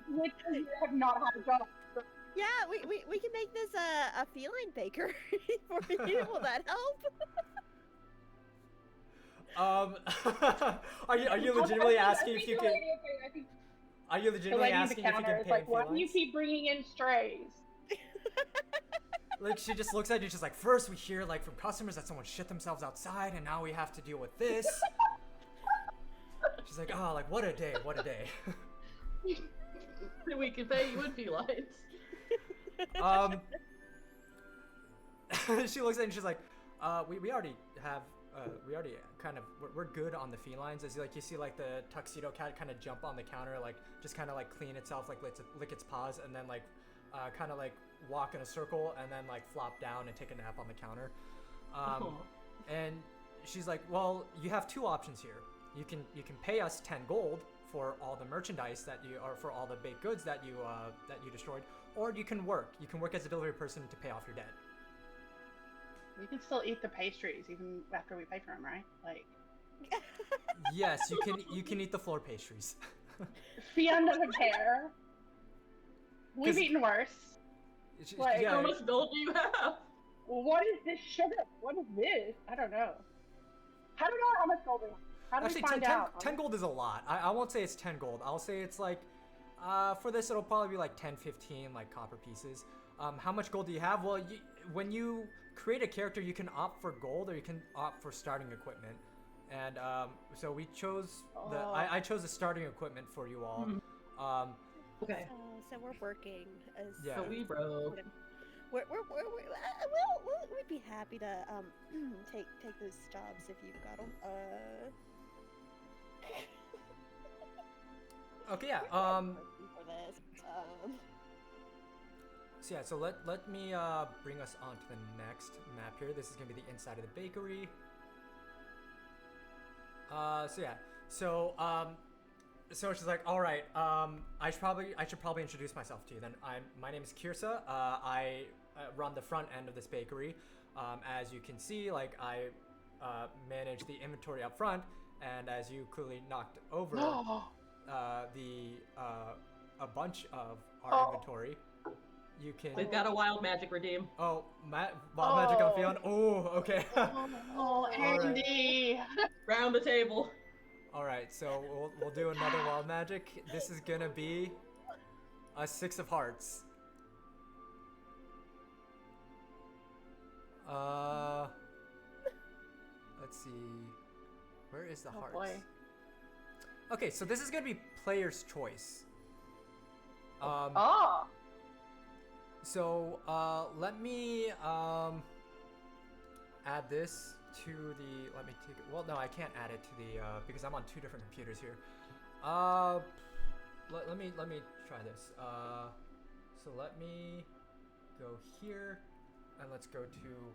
Speaker 6: literally have not had a job.
Speaker 5: Yeah, we can make this a feline baker for you. Will that help?
Speaker 4: Are you legitimately asking if you can? Are you
Speaker 6: The
Speaker 4: legitimately
Speaker 6: lady at the
Speaker 4: asking if you
Speaker 6: counter
Speaker 4: can
Speaker 6: is
Speaker 4: pay
Speaker 6: like, why do you
Speaker 4: felines?
Speaker 6: keep bringing in strays?
Speaker 4: Like she just looks at you, just like, first we hear like from customers that someone shit themselves outside, and now we have to deal with this. She's like, oh, like what a day, what a day.
Speaker 7: We can pay you in felines.
Speaker 4: She looks at it and she's like, we already have, we already kind of, we're good on the felines. As like you see like the tuxedo cat kind of jump on the counter, like just kind of like clean itself, like lick its paws, and then like kind of like walk in a circle and then like flop down and take a nap on the counter. And she's like, well, you have two options here. You can pay us 10 gold for all the merchandise that you, or for all the baked goods that you destroyed, or you can work. You can work as a delivery person to pay off your debt.
Speaker 6: We can still eat the pastries even after we pay for them, right? Like,
Speaker 4: Yes, you can eat the floor pastries.
Speaker 6: Fiona doesn't care. We've
Speaker 4: 'Cause-
Speaker 6: eaten worse. Like,
Speaker 4: yeah,
Speaker 7: How much gold do you have?
Speaker 6: What is this sugar? What is this? I don't know. How do we know how much gold we have? How do
Speaker 4: actually,
Speaker 6: we find
Speaker 4: 10
Speaker 6: out?
Speaker 4: gold is a lot. I won't say it's 10 gold. I'll say it's like, for this it'll probably be like 10, 15 like copper pieces. How much gold do you have? Well, when you create a character, you can opt for gold or you can opt for starting equipment. And so we chose I chose the starting equipment for you all.
Speaker 7: Okay.
Speaker 5: So we're working as.
Speaker 4: Yeah.
Speaker 7: So we broke.
Speaker 5: We'd be happy to take those jobs if you've got them.
Speaker 4: Okay, yeah.
Speaker 5: For this.
Speaker 4: So yeah, so let me bring us on to the next map here. This is gonna be the inside of the bakery. So she's like, all right, I should probably introduce myself to you then. My name is Kirsa. I run the front end of this bakery. As you can see, like I manage the inventory up front, and as you clearly knocked over a bunch of our inventory, you can.
Speaker 7: We've got a wild magic redeem.
Speaker 4: Oh, wild magic on Fion. Oh, okay.
Speaker 6: Oh, Andy.
Speaker 7: Round the table.
Speaker 4: All right, so we'll do another wild magic. This is gonna be a 6 of hearts. Let's see. Where is the hearts?
Speaker 6: Boy.
Speaker 4: Okay, so this is gonna be player's choice. So let me add this to the. Let me take it. Well, no, I can't add it to the because I'm on 2 different computers here. Let me try this. So let me go here, and let's go to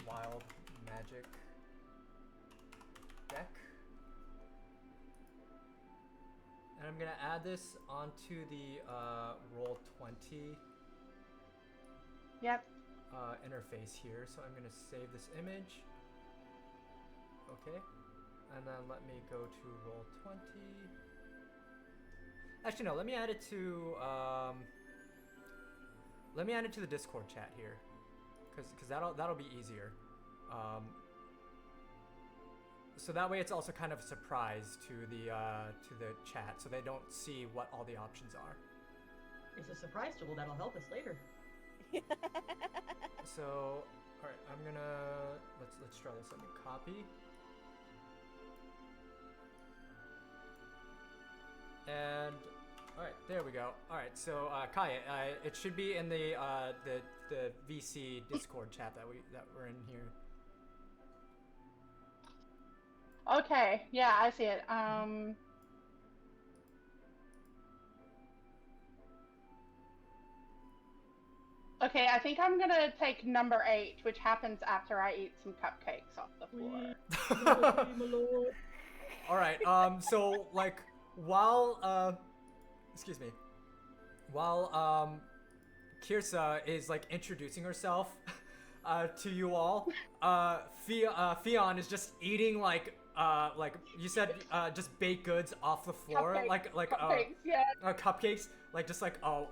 Speaker 4: Wild Magic deck, and I'm gonna add this onto the Roll20
Speaker 6: Yep.
Speaker 4: interface here. So I'm gonna save this image. Okay, and then let me go to Roll20. Actually, no. Let me add it to the Discord chat here, because that'll be easier. So that way it's also kind of a surprise to the chat, so they don't see what all the options are.
Speaker 7: It's a surprise tool that'll help us later.
Speaker 4: So, all right, I'm gonna let's try this. Let me copy. And all right, there we go. All right, so Kaya, it should be in the VC Discord chat that we're in here.
Speaker 6: Okay, yeah, I see it. Okay, I think I'm gonna take number 8, which happens after I eat some cupcakes off the floor.
Speaker 4: All right. So like while excuse me, while Kirsa is like introducing herself to you all, Fion is just eating like you said just baked goods off the floor,
Speaker 6: Cupcakes, cupcakes, yeah.
Speaker 4: cupcakes, like just like a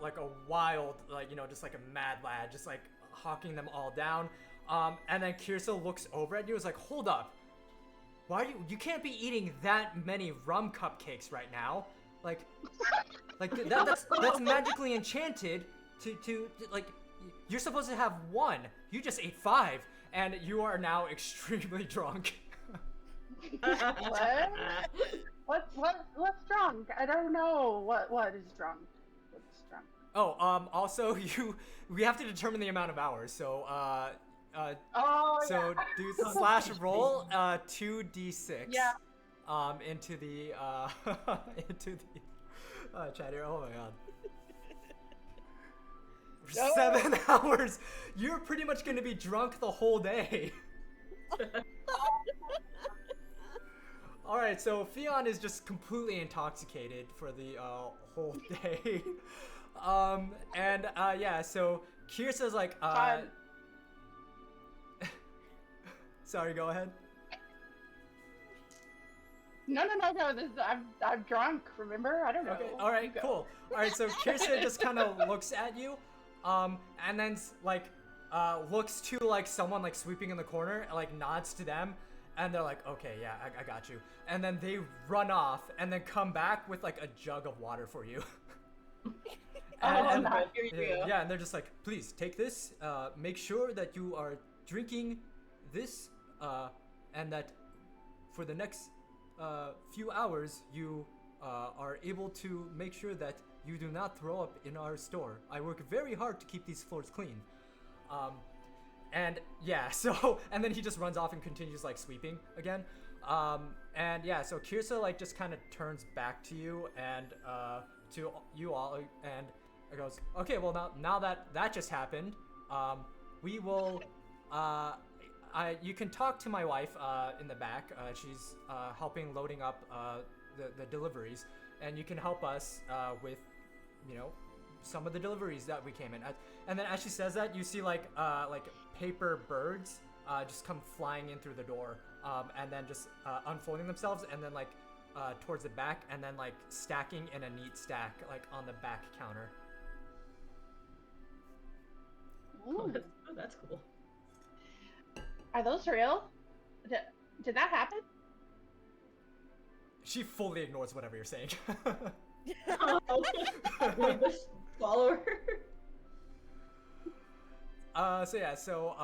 Speaker 4: wild, like, you know, just like a mad lad, just like hawking them all down. And then Kirsa looks over at you, is like, hold up, why are you can't be eating that many rum cupcakes right now, like that's magically enchanted to like, you're supposed to have one, you just ate 5, and you are now extremely drunk.
Speaker 6: What's drunk? I don't know what is drunk. What's drunk?
Speaker 4: Oh, also we have to determine the amount of hours. So so do slash roll 2d6.
Speaker 6: Yeah.
Speaker 4: Into the into the chat here. Oh my god. For 7 hours. You're pretty much going to be drunk the whole day. All right, so Fion is just completely intoxicated for the whole day. And yeah, so Kirsa's like, sorry, go ahead.
Speaker 6: No. This is, I'm drunk. Remember? I don't know.
Speaker 4: Okay. All right. Cool. All right. So Kirsa just kind of looks at you, and then like looks to like someone like sweeping in the corner and like nods to them, and they're like, okay, yeah, I got you. And then they run off and then come back with like a jug of water for you. and yeah, and they're just like, please take this. Make sure that you are drinking this, and that for the next few hours you are able to make sure that you do not throw up in our store. I work very hard to keep these floors clean. And yeah, so, and then he just runs off and continues like sweeping again. And yeah, so Kirsa like just kind of turns back to you and to you all, and it goes, okay, well now that just happened, we will you can talk to my wife in the back. She's helping loading up the deliveries, and you can help us with, you know, some of the deliveries that we came in. And then as she says that, you see like paper birds just come flying in through the door, and then just unfolding themselves, and then like towards the back, and then like stacking in a neat stack like on the back counter.
Speaker 6: Ooh.
Speaker 7: Oh, that's cool.
Speaker 6: Are those real? Did that happen?
Speaker 4: She fully ignores whatever you're saying.
Speaker 7: Wait, this follower.
Speaker 4: So yeah, so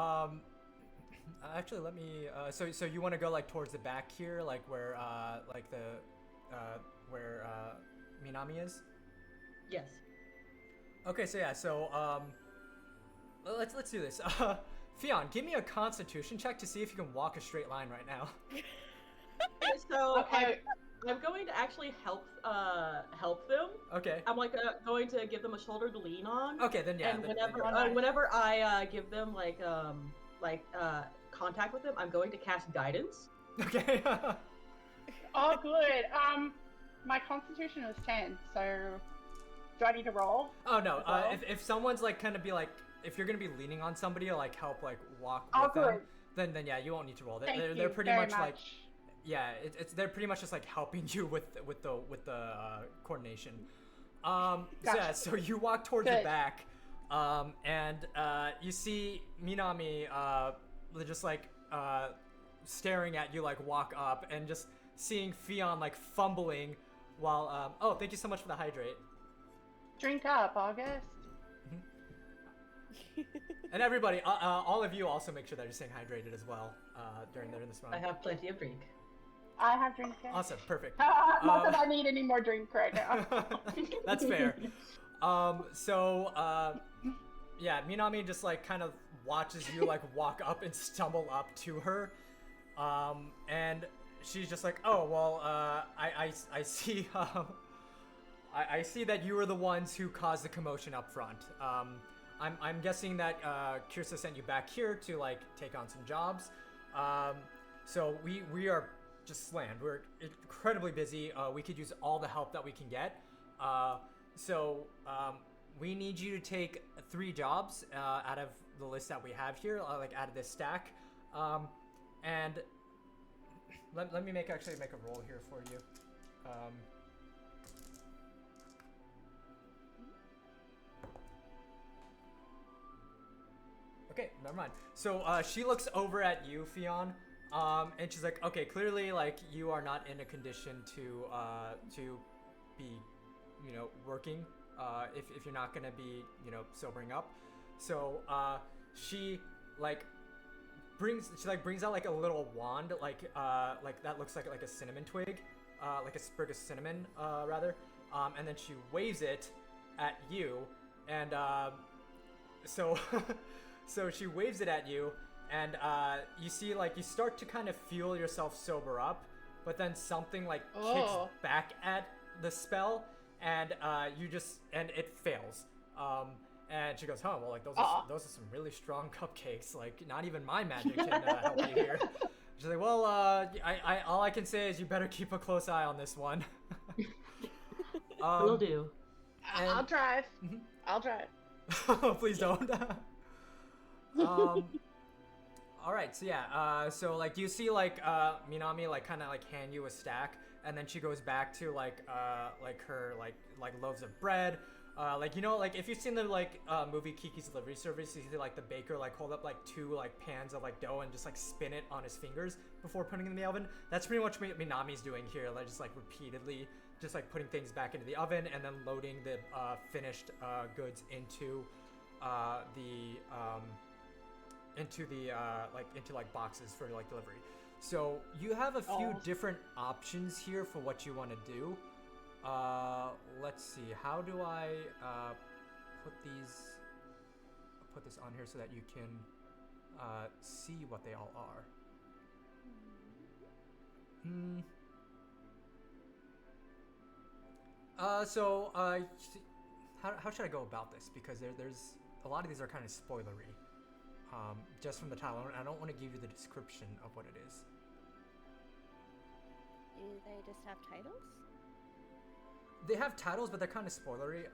Speaker 4: actually let me so you want to go like towards the back here, like where like the where Minami is?
Speaker 7: Yes.
Speaker 4: Okay, so yeah, so let's do this. Fion, give me a constitution check to see if you can walk a straight line right now.
Speaker 7: So
Speaker 6: Okay.
Speaker 7: I'm going to actually help them.
Speaker 4: Okay.
Speaker 7: I'm like going to give them a shoulder to lean on.
Speaker 4: Okay, then yeah.
Speaker 7: And
Speaker 4: then
Speaker 7: whenever
Speaker 4: go.
Speaker 7: whenever I give them like contact with them, I'm going to cast guidance.
Speaker 4: Okay.
Speaker 6: Oh, good. My constitution is 10, so do I need to roll?
Speaker 4: Oh no.
Speaker 6: Well?
Speaker 4: If someone's like kind of be like, if you're gonna be leaning on somebody to like help like walk
Speaker 6: Oh,
Speaker 4: with them, then yeah, you won't need to roll.
Speaker 6: Thank
Speaker 4: They're
Speaker 6: you
Speaker 4: pretty
Speaker 6: very
Speaker 4: much like, yeah, it's they're pretty much just like helping you with the coordination. So yeah, so you walk towards the
Speaker 6: Good.
Speaker 4: back, and you see Minami just like staring at you, like walk up, and just seeing Fion like fumbling while oh, thank you so much for the hydrate.
Speaker 6: Drink up, August.
Speaker 4: And everybody, all of you also make sure that you're staying hydrated as well during this run.
Speaker 7: I have plenty of drink.
Speaker 6: I have drink. Yeah.
Speaker 4: Awesome, perfect.
Speaker 6: Not that I need any more drink right now.
Speaker 4: That's fair. So yeah, Minami just like kind of watches you like walk up and stumble up to her, and she's just like, oh well, I see I see that you were the ones who caused the commotion up front. I'm guessing that Kirsa sent you back here to like take on some jobs. So we are just slammed. We're incredibly busy. We could use all the help that we can get. So we need you to take 3 jobs out of the list that we have here, like out of this stack. And let me actually make a roll here for you. Okay, never mind. So she looks over at you, Fionn, and she's like, okay, clearly like you are not in a condition to be, you know, working if you're not gonna be, you know, sobering up. So she brings out like a little wand, like that looks like a cinnamon twig, like a sprig of cinnamon rather, and then she waves it at you, and so so she waves it at you, and you see like you start to kind of feel yourself sober up, but then something like kicks back at the spell, and and it fails. And she goes, "Oh, well, like those are some really strong cupcakes. Like not even my magic can help you here." She's like, "Well, I all I can say is you better keep a close eye on this one."
Speaker 7: Will do.
Speaker 6: I'll drive. I'll drive.
Speaker 4: Please don't. All right, so yeah, so like you see like Minami like kind of like hand you a stack, and then she goes back to like her like loaves of bread. Like, you know, like if you've seen the like movie Kiki's Delivery Service, you see like the baker like hold up like 2 like pans of like dough and just like spin it on his fingers before putting it in the oven. That's pretty much what Minami's doing here, like just like repeatedly just like putting things back into the oven and then loading the finished goods into like boxes for like delivery. So you have a few different options here for what you want to do. Let's see, how do I put this on here so that you can see what they all are? How should I go about this? Because there's a lot of these are kind of spoilery, just from the title. I don't want to give you the description of what it is.
Speaker 5: Do they just have titles?
Speaker 4: They have titles, but they're kind of spoilery.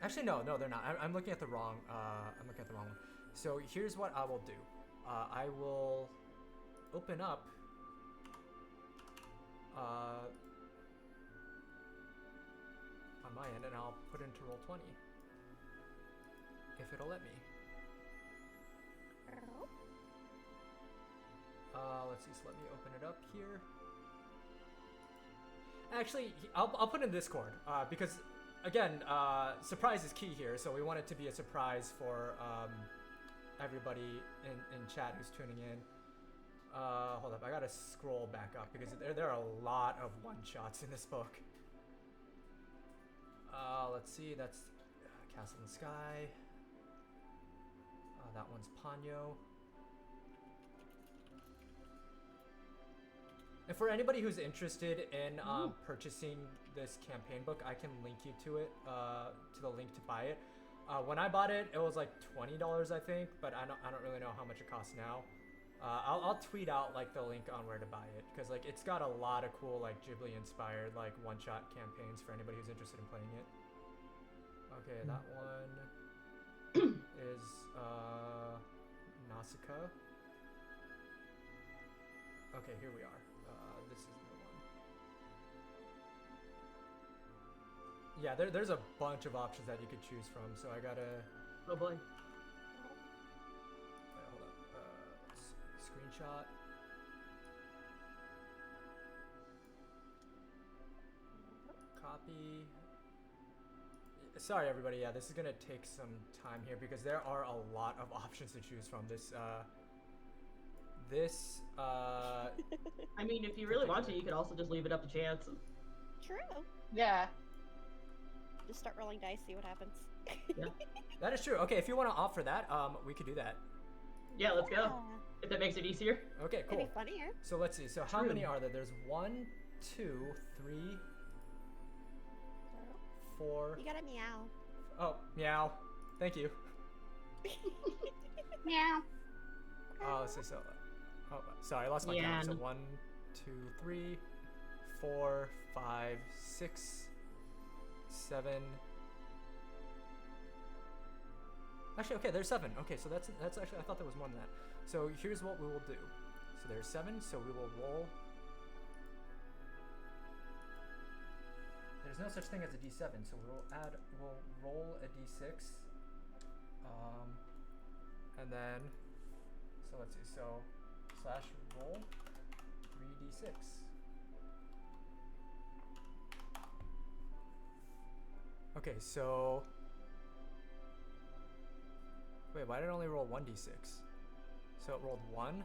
Speaker 4: Actually, no, they're not. I'm looking at the wrong. I'm looking at the wrong one. So here's what I will do. I will open up. On my end, and I'll put into Roll20. If it'll let me. Let's see. So let me open it up here. Actually, I'll put in Discord because, again, surprise is key here. So we want it to be a surprise for everybody in chat who's tuning in. Hold up, I gotta scroll back up because there are a lot of one-shots in this book. Let's see, that's Castle in the Sky. That one's Ponyo. And for anybody who's interested in purchasing this campaign book, I can link you to it, to the link to buy it. When I bought it, it was like $20, I think, but I don't really know how much it costs now. I'll tweet out like the link on where to buy it, because like it's got a lot of cool like Ghibli inspired like one-shot campaigns for anybody who's interested in playing it. Okay, that one is Nausicaa. Okay, here we are. This is the one. Yeah, there's a bunch of options that you could choose from, so I gotta...
Speaker 7: Oh boy.
Speaker 4: Wait, hold up. Let's see. Screenshot. Copy. Sorry, everybody. Yeah, this is gonna take some time here because there are a lot of options to choose from.
Speaker 7: I mean, if you really want to, you could also just leave it up to chance.
Speaker 5: True.
Speaker 6: Yeah.
Speaker 5: Just start rolling dice, see what happens.
Speaker 7: Yeah.
Speaker 4: That is true. Okay, if you want to opt for that, we could do that.
Speaker 7: Yeah, let's go. If that makes it easier.
Speaker 4: Okay,
Speaker 5: It'd
Speaker 4: cool.
Speaker 5: be funnier.
Speaker 4: So let's see. So how
Speaker 7: True.
Speaker 4: many are there? There's 1, 2, 3, 4.
Speaker 5: You gotta meow.
Speaker 4: Oh, meow. Thank you.
Speaker 6: Meow.
Speaker 4: Let's see. So, oh, sorry, I lost my count. So
Speaker 7: Yeah.
Speaker 4: 1, 2, 3, 4, 5, 6, 7. Actually, okay, there's 7. Okay, so that's actually, I thought there was more than that. So here's what we will do. So there's 7. So we will roll. There's no such thing as a D7. So we'll roll a D6. And then, so let's see. So slash roll 3d6. Okay, so wait, why did it only roll 1d6? So it rolled 1,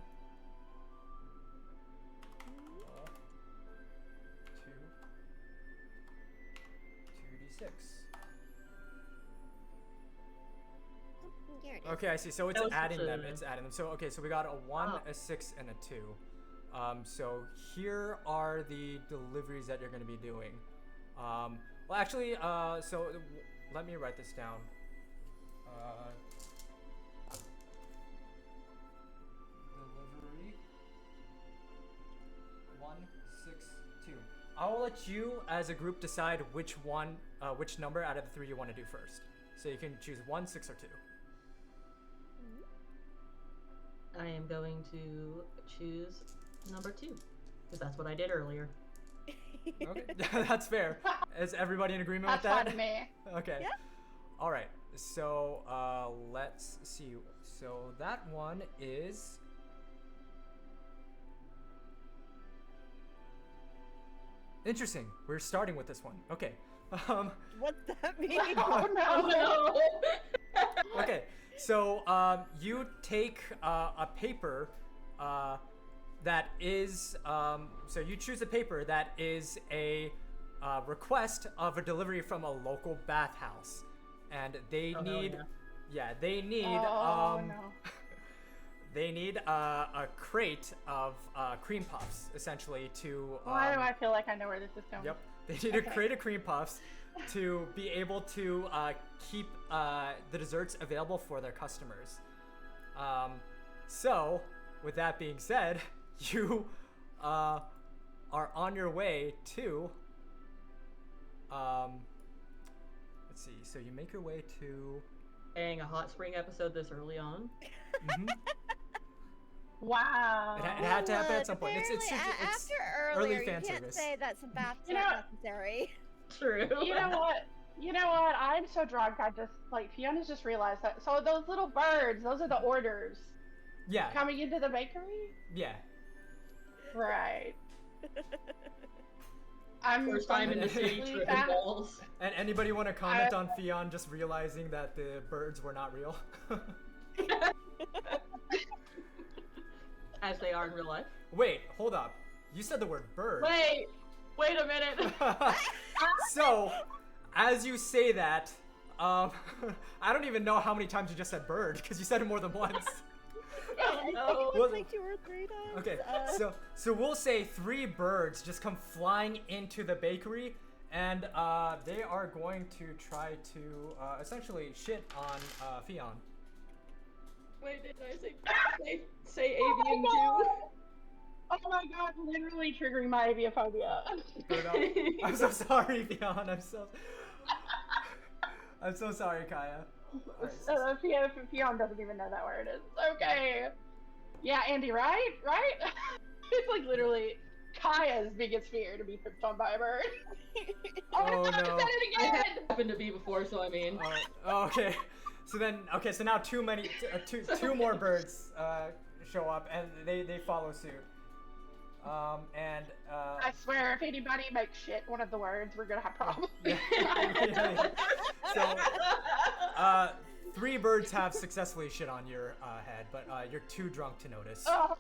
Speaker 4: 2, 2d6.
Speaker 5: Here it is.
Speaker 4: Okay, I see. So it's
Speaker 7: That was
Speaker 4: adding
Speaker 7: such
Speaker 4: them.
Speaker 7: a-
Speaker 4: It's adding them. So okay, so we got a 1,
Speaker 7: Oh.
Speaker 4: a 6, and a 2. So here are the deliveries that you're going to be doing. Well, actually, let me write this down. Delivery 1, 6, 2. I will let you, as a group, decide which number out of the 3 you want to do first. So you can choose 1, 6, or 2.
Speaker 7: I am going to choose number 2, because that's what I did earlier.
Speaker 4: Okay, that's fair. Is everybody in agreement
Speaker 6: That's
Speaker 4: with that?
Speaker 6: fine to me.
Speaker 4: Okay.
Speaker 5: Yeah.
Speaker 4: All right. So let's see. So that one is. Interesting. We're starting with this one. Okay.
Speaker 5: What's that mean?
Speaker 6: Oh no.
Speaker 7: no!
Speaker 4: Okay. So you take a paper that is. So you choose a paper that is a request of a delivery from a local bathhouse, and they
Speaker 7: Oh, hell
Speaker 4: need.
Speaker 7: yeah.
Speaker 4: Yeah, they need.
Speaker 6: Oh no.
Speaker 4: They need a crate of cream puffs, essentially, to.
Speaker 6: Why do I feel like I know where this is going?
Speaker 4: Yep. They need a crate of cream puffs to be able to keep the desserts available for their customers. So, with that being said, you are on your way to. Let's see. So you make your way to.
Speaker 7: Dang, a hot spring episode this early on.
Speaker 4: Mhm.
Speaker 6: Wow.
Speaker 4: It had to happen at some point. It's
Speaker 5: Apparently,
Speaker 4: it's
Speaker 5: after
Speaker 4: early
Speaker 5: earlier,
Speaker 4: fan
Speaker 5: you can't
Speaker 4: service.
Speaker 5: say that some baths
Speaker 6: You know-
Speaker 5: aren't necessary.
Speaker 7: True.
Speaker 6: You know what? You know what? I'm so drunk. I just like Fiona's just realized that. So those little birds, those are the orders
Speaker 4: Yeah.
Speaker 6: coming into the bakery.
Speaker 4: Yeah.
Speaker 6: Right. I'm
Speaker 7: First time in the city,
Speaker 6: completely
Speaker 7: tripping
Speaker 6: fat.
Speaker 7: balls.
Speaker 4: And anybody want to comment on Fionn just realizing that the birds were not real?
Speaker 7: As they are in real life.
Speaker 4: Wait, hold up. You said the word bird.
Speaker 7: Wait a minute.
Speaker 4: So, as you say that, I don't even know how many times you just said bird because you said it more than once.
Speaker 7: Oh, no.
Speaker 5: I think it
Speaker 4: Well-
Speaker 5: was like 2 or 3 times.
Speaker 4: Okay, so we'll say 3 birds just come flying into the bakery, and they are going to try to essentially shit on Fionn.
Speaker 7: Wait, did I say avian
Speaker 6: Oh my god, literally triggering my aviophobia.
Speaker 4: I'm so sorry, Fionn. I'm so sorry, Kaya. Alright,
Speaker 6: Fionn doesn't even know that word is. Okay. Yeah, Andy, right? Right? It's like literally Kaya's biggest fear to be picked on by a bird.
Speaker 4: Oh,
Speaker 6: my God,
Speaker 4: no.
Speaker 6: I said it
Speaker 7: It
Speaker 6: again!
Speaker 7: happened to be before, so I mean.
Speaker 4: Alright, oh, okay. So now two more birds show up and they follow suit.
Speaker 6: I swear, if anybody makes shit one of the words, we're gonna have problems.
Speaker 4: Yeah. So, 3 birds have successfully shit on your head, but you're too drunk to notice.
Speaker 6: Oh,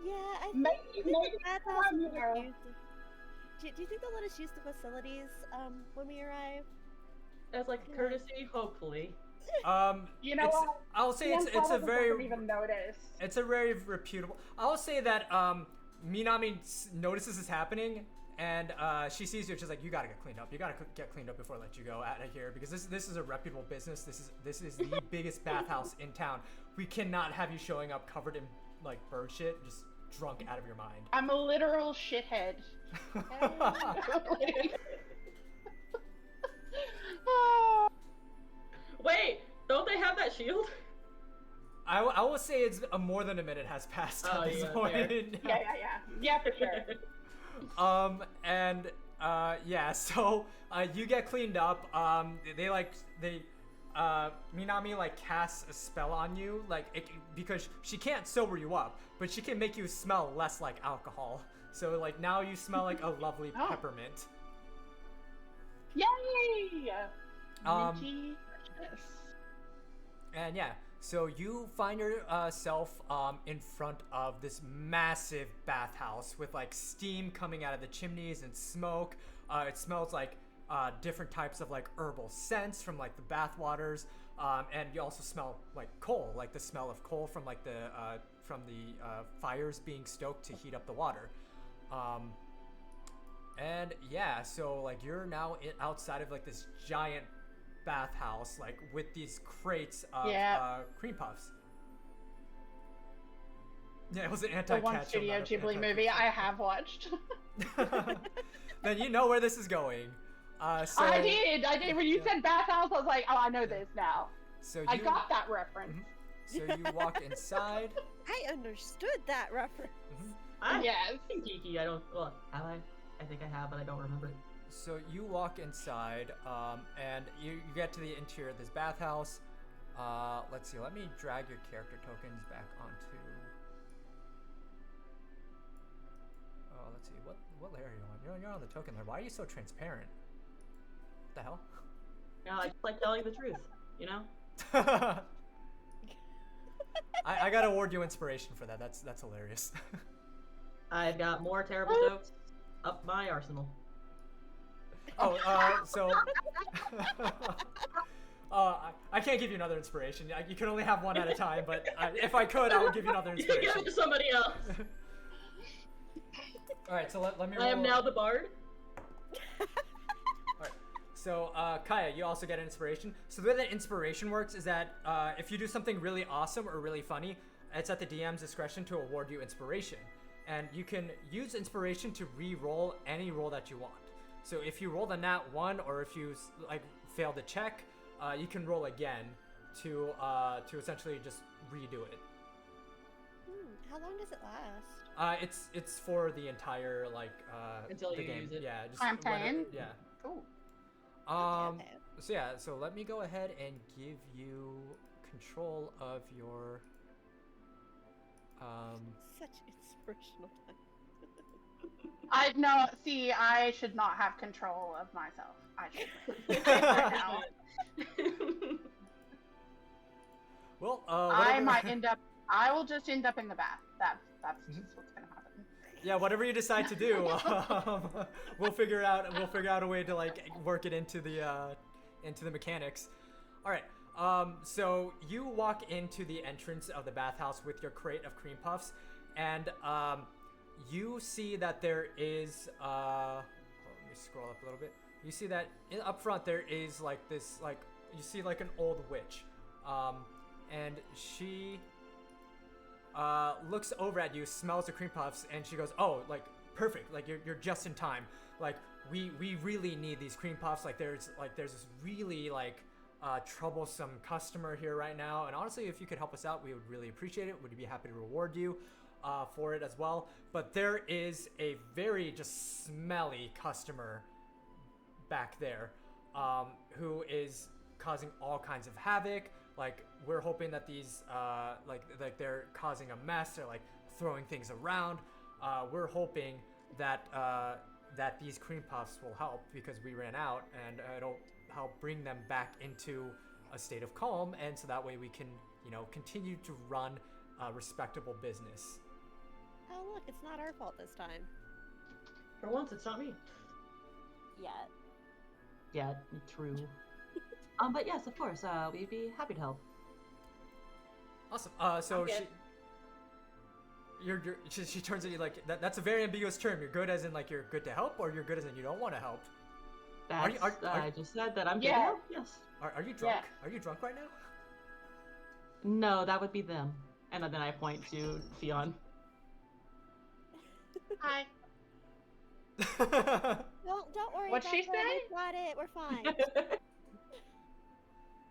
Speaker 5: Yeah, I think
Speaker 6: maybe
Speaker 5: the bathhouse
Speaker 6: I'm
Speaker 5: will let
Speaker 6: here.
Speaker 5: us use the- do you think they'll let us use the facilities when we arrive?
Speaker 7: As like a courtesy, hopefully.
Speaker 6: You know
Speaker 4: it's,
Speaker 6: what?
Speaker 4: I'll say
Speaker 6: Ian
Speaker 4: it's a
Speaker 6: probably
Speaker 4: very
Speaker 6: doesn't even notice.
Speaker 4: it's a very reputable. I'll say that Minami notices this happening, and she sees you. She's like, "You gotta get cleaned up. You gotta get cleaned up before I let you go out of here, because this is a reputable business. This is the biggest bathhouse in town. We cannot have you showing up covered in like bird shit, just drunk out of your mind."
Speaker 6: I'm a literal shithead.
Speaker 7: Wait, don't they have that shield?
Speaker 4: I will say it's more than a minute has passed at this point.
Speaker 6: Yeah, for sure.
Speaker 4: And yeah, so you get cleaned up. Minami like casts a spell on you, because she can't sober you up, but she can make you smell less like alcohol. So like now you smell like a lovely peppermint.
Speaker 6: Yay! Minty freshness.
Speaker 4: And yeah, so you find yourself in front of this massive bathhouse with like steam coming out of the chimneys and smoke. It smells like different types of like herbal scents from like the bath waters, and you also smell like coal, like the smell of coal from like the fires being stoked to heat up the water. And yeah, so like you're now outside of like this giant bathhouse, like with these crates of cream puffs. Yeah, it was an
Speaker 6: The one
Speaker 4: anti-catch.
Speaker 6: Studio Ghibli movie I have watched.
Speaker 4: Then you know where this is going. So,
Speaker 6: I did. When you said bathhouse, I was like, oh, I know this now.
Speaker 4: So
Speaker 6: I got that reference.
Speaker 4: So you walk inside.
Speaker 5: I understood that reference.
Speaker 6: Yes.
Speaker 7: Geeky, I don't. Well, have I? I think I have, but I don't remember it.
Speaker 4: So you walk inside, and you get to the interior of this bathhouse. Let's see. Let me drag your character tokens back onto. Oh, let's see. What layer are you on? You're on the token layer. Why are you so transparent? What the hell?
Speaker 7: Yeah, I just like telling the truth, you know?
Speaker 4: I gotta award you inspiration for that. That's hilarious.
Speaker 7: I've got more terrible jokes up my arsenal.
Speaker 4: Oh, so I can't give you another inspiration. You can only have one at a time, but if I could, I would give you another
Speaker 7: You can
Speaker 4: inspiration.
Speaker 7: give it to somebody else.
Speaker 4: Alright, so let me roll.
Speaker 7: I am now the bard.
Speaker 4: Alright, so Kaya, you also get an inspiration. So the way that inspiration works is that if you do something really awesome or really funny, it's at the DM's discretion to award you inspiration. And you can use inspiration to re-roll any roll that you want. So if you roll the nat 1, or if you like fail the check, you can roll again to essentially just redo it.
Speaker 5: How long does it last?
Speaker 4: It's for the entire
Speaker 7: Until
Speaker 4: the
Speaker 7: you
Speaker 4: game.
Speaker 7: use it.
Speaker 4: Yeah, just
Speaker 6: Campaign?
Speaker 4: Yeah.
Speaker 6: Ooh.
Speaker 5: Okay.
Speaker 4: So yeah, so let me go ahead and give you control of your
Speaker 5: Such inspirational time.
Speaker 6: I should not have control of myself. I should. Right now.
Speaker 4: Well,
Speaker 6: I will just end up in the bath. That's just what's gonna happen.
Speaker 4: Yeah, whatever you decide to do, we'll figure out a way to like work it into the mechanics. All right. So you walk into the entrance of the bathhouse with your crate of cream puffs, and you see that there is. Let me scroll up a little bit. You see that up front there is like this, like you see like an old witch, and she looks over at you, smells the cream puffs, and she goes, "Oh, like perfect! Like you're just in time. Like we really need these cream puffs. Like there's this really like troublesome customer here right now, and honestly, if you could help us out, we would really appreciate it. We'd be happy to reward you for it as well. But there is a very just smelly customer back there who is causing all kinds of havoc. Like we're hoping that these like they're causing a mess. They're like throwing things around. We're hoping that that these cream puffs will help because we ran out, and it'll help bring them back into a state of calm, and so that way we can, continue to run a respectable business.
Speaker 5: Oh look, it's not our fault this time.
Speaker 7: For once, it's not me.
Speaker 5: Yet.
Speaker 7: Yeah, true. But yes, of course, we'd be happy to help.
Speaker 4: Awesome. So
Speaker 6: I'm good.
Speaker 4: she turns at you like that's a very ambiguous term. You're good as in like you're good to help, or you're good as in you don't want to help.
Speaker 7: That's, I just said that I'm good to
Speaker 6: Yeah.
Speaker 7: help, yes.
Speaker 4: Are you drunk?
Speaker 6: Yeah.
Speaker 4: Are you drunk right now?
Speaker 7: No, that would be them. And then I point to Fionn.
Speaker 6: Hi.
Speaker 5: Don't worry
Speaker 6: What'd
Speaker 5: about
Speaker 6: she
Speaker 5: her.
Speaker 6: say?
Speaker 5: We got it. We're fine.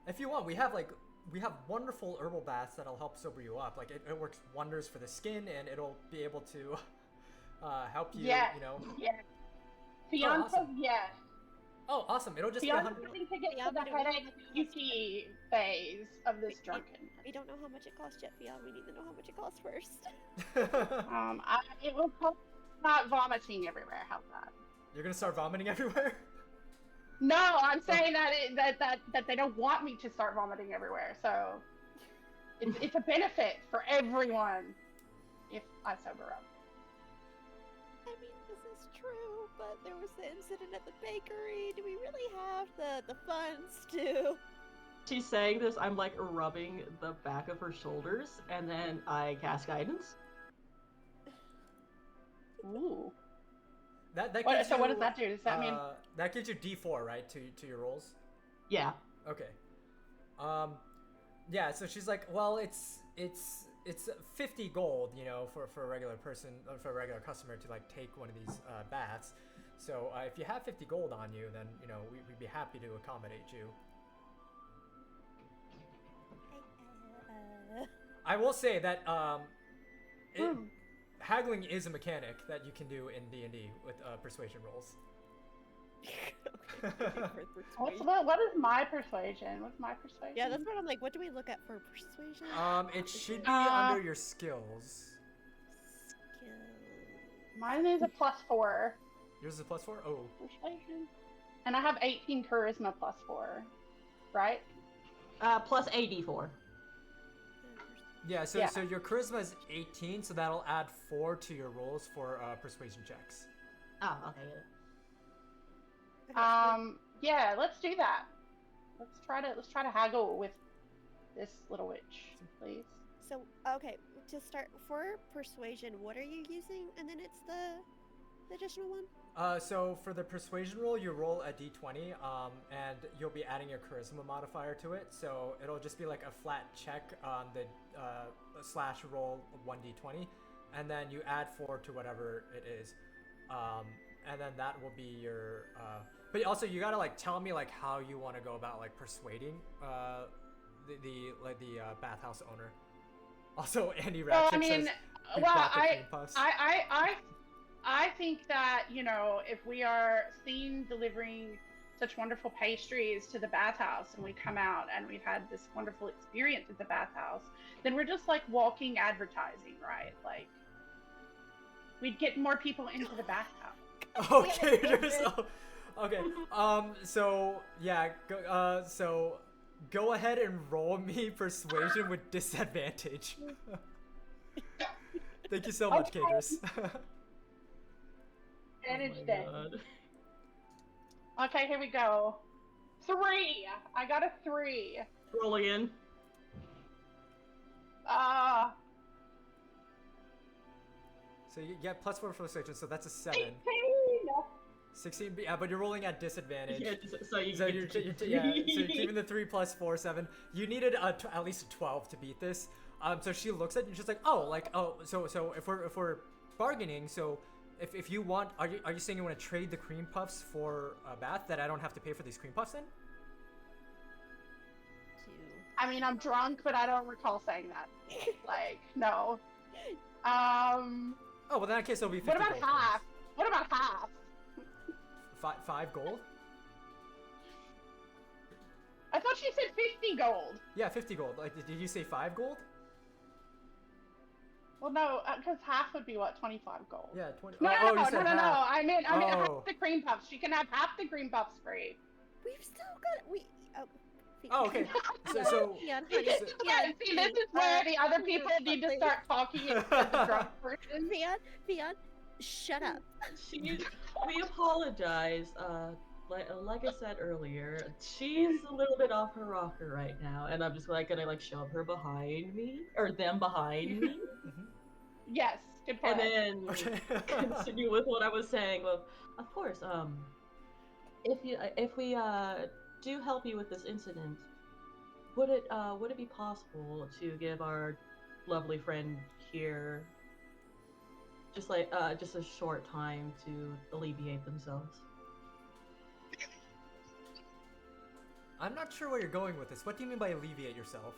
Speaker 4: If you want, we have wonderful herbal baths that'll help sober you up. Like it works wonders for the skin, and it'll be able to help you.
Speaker 6: Yes.
Speaker 4: You know.
Speaker 6: Yes. Fionn says
Speaker 4: awesome.
Speaker 6: yes.
Speaker 4: Oh, awesome! It'll just be
Speaker 6: Fionn
Speaker 4: 100.
Speaker 6: starting to get
Speaker 5: Fionn,
Speaker 6: to the
Speaker 5: we don't know
Speaker 6: headache,
Speaker 5: how much it
Speaker 6: yuki phase of this drunkenness.
Speaker 5: We don't know how much it costs yet, Fionn. We need to know how much it costs first.
Speaker 6: It will not vomiting everywhere. How's that?
Speaker 4: You're gonna start vomiting everywhere.
Speaker 6: No, I'm saying that they don't want me to start vomiting everywhere. So it's a benefit for everyone if I sober up.
Speaker 5: I mean, this is true, but there was the incident at the bakery. Do we really have the funds to?
Speaker 7: She's saying this, I'm like rubbing the back of her shoulders, and then I cast guidance.
Speaker 6: Ooh.
Speaker 4: That
Speaker 6: What,
Speaker 4: gives
Speaker 6: so what
Speaker 4: you,
Speaker 6: does that do? Does that mean?
Speaker 4: that gives you D4, right, to your rolls?
Speaker 7: Yeah.
Speaker 4: Okay. Yeah. So she's like, well, it's 50 gold, you know, for a regular person, for a regular customer to like take one of these baths. So if you have 50 gold on you, then you know we'd be happy to accommodate you. I will say that haggling is a mechanic that you can do in D&D with persuasion rolls.
Speaker 6: What is my persuasion? What's my persuasion?
Speaker 5: Yeah, that's what I'm like. What do we look at for persuasion?
Speaker 4: It should be under your skills.
Speaker 6: Mine is a +4.
Speaker 4: Yours is a +4? Oh.
Speaker 6: Persuasion. And I have 18 charisma +4, right?
Speaker 7: Plus AD4.
Speaker 4: Yeah, so
Speaker 6: Yeah.
Speaker 4: so your charisma is 18, so that'll add 4 to your rolls for persuasion checks.
Speaker 7: Oh, okay.
Speaker 6: Yeah, let's do that. Let's try to haggle with this little witch, please.
Speaker 5: So, okay, to start, for persuasion, what are you using? And then it's the additional one?
Speaker 4: So for the persuasion roll, you roll a d20, and you'll be adding your charisma modifier to it. So it'll just be like a flat check on the slash roll 1d20, and then you add 4 to whatever it is, and then that will be your. But also you gotta like tell me like how you want to go about like persuading the bathhouse owner. Also, Andy
Speaker 6: Well,
Speaker 4: Ratchet
Speaker 6: I mean,
Speaker 4: says, "We
Speaker 6: well,
Speaker 4: brought the cream puffs."
Speaker 6: I think that, you know, if we are seen delivering such wonderful pastries to the bathhouse and we come out and we've had this wonderful experience at the bathhouse, then we're just like walking advertising, right? Like, we'd get more people into the bathhouse.
Speaker 4: Okay, okay. So yeah, so go ahead and roll me persuasion with disadvantage. Thank you so much,
Speaker 6: Okay.
Speaker 4: Caters.
Speaker 6: Advantage then. Okay, here we go. 3. I got a 3.
Speaker 7: Roll again.
Speaker 4: So you get +4 for persuasion, so that's a 7.
Speaker 6: 18.
Speaker 4: 16, yeah, but you're rolling at disadvantage.
Speaker 7: Yeah, so you
Speaker 4: So
Speaker 7: get
Speaker 4: you're,
Speaker 7: to-
Speaker 4: yeah, so you're keeping the 3 + 4, 7. You needed at least a 12 to beat this. So she looks at you and she's like, so if we're bargaining, so if you want, are you saying you want to trade the cream puffs for a bath, that I don't have to pay for these cream puffs then?
Speaker 6: I mean, I'm drunk, but I don't recall saying that. Like, no. Oh,
Speaker 4: well, in that case, it'll be 50
Speaker 6: what about
Speaker 4: gold
Speaker 6: half?
Speaker 4: coins.
Speaker 6: What about half?
Speaker 4: 5 gold?
Speaker 6: I thought she said 50 gold.
Speaker 4: Yeah, 50 gold. Like, did you say 5 gold?
Speaker 6: Well, no, because half would be what, 25 gold.
Speaker 4: Yeah, 20.
Speaker 6: No,
Speaker 4: oh,
Speaker 6: no,
Speaker 4: you said
Speaker 6: no.
Speaker 4: half.
Speaker 6: I mean
Speaker 4: Oh.
Speaker 6: half the cream puffs. She can have half the cream puffs free.
Speaker 5: We've still got
Speaker 4: Oh, okay. So
Speaker 5: Yeah, honey.
Speaker 6: Yeah, see, this is where the other people need to start talking as the drunk person.
Speaker 5: Fion, shut up.
Speaker 7: We apologize. like I said earlier, she's a little bit off her rocker right now, and I'm just like gonna like shove her behind me or them behind me,
Speaker 6: Yes, good
Speaker 7: and
Speaker 6: plan.
Speaker 7: then
Speaker 4: Okay.
Speaker 7: continue with what I was saying. Well, of course, if we do help you with this incident, would it be possible to give our lovely friend here just a short time to alleviate themselves?
Speaker 4: I'm not sure where you're going with this. What do you mean by alleviate yourself?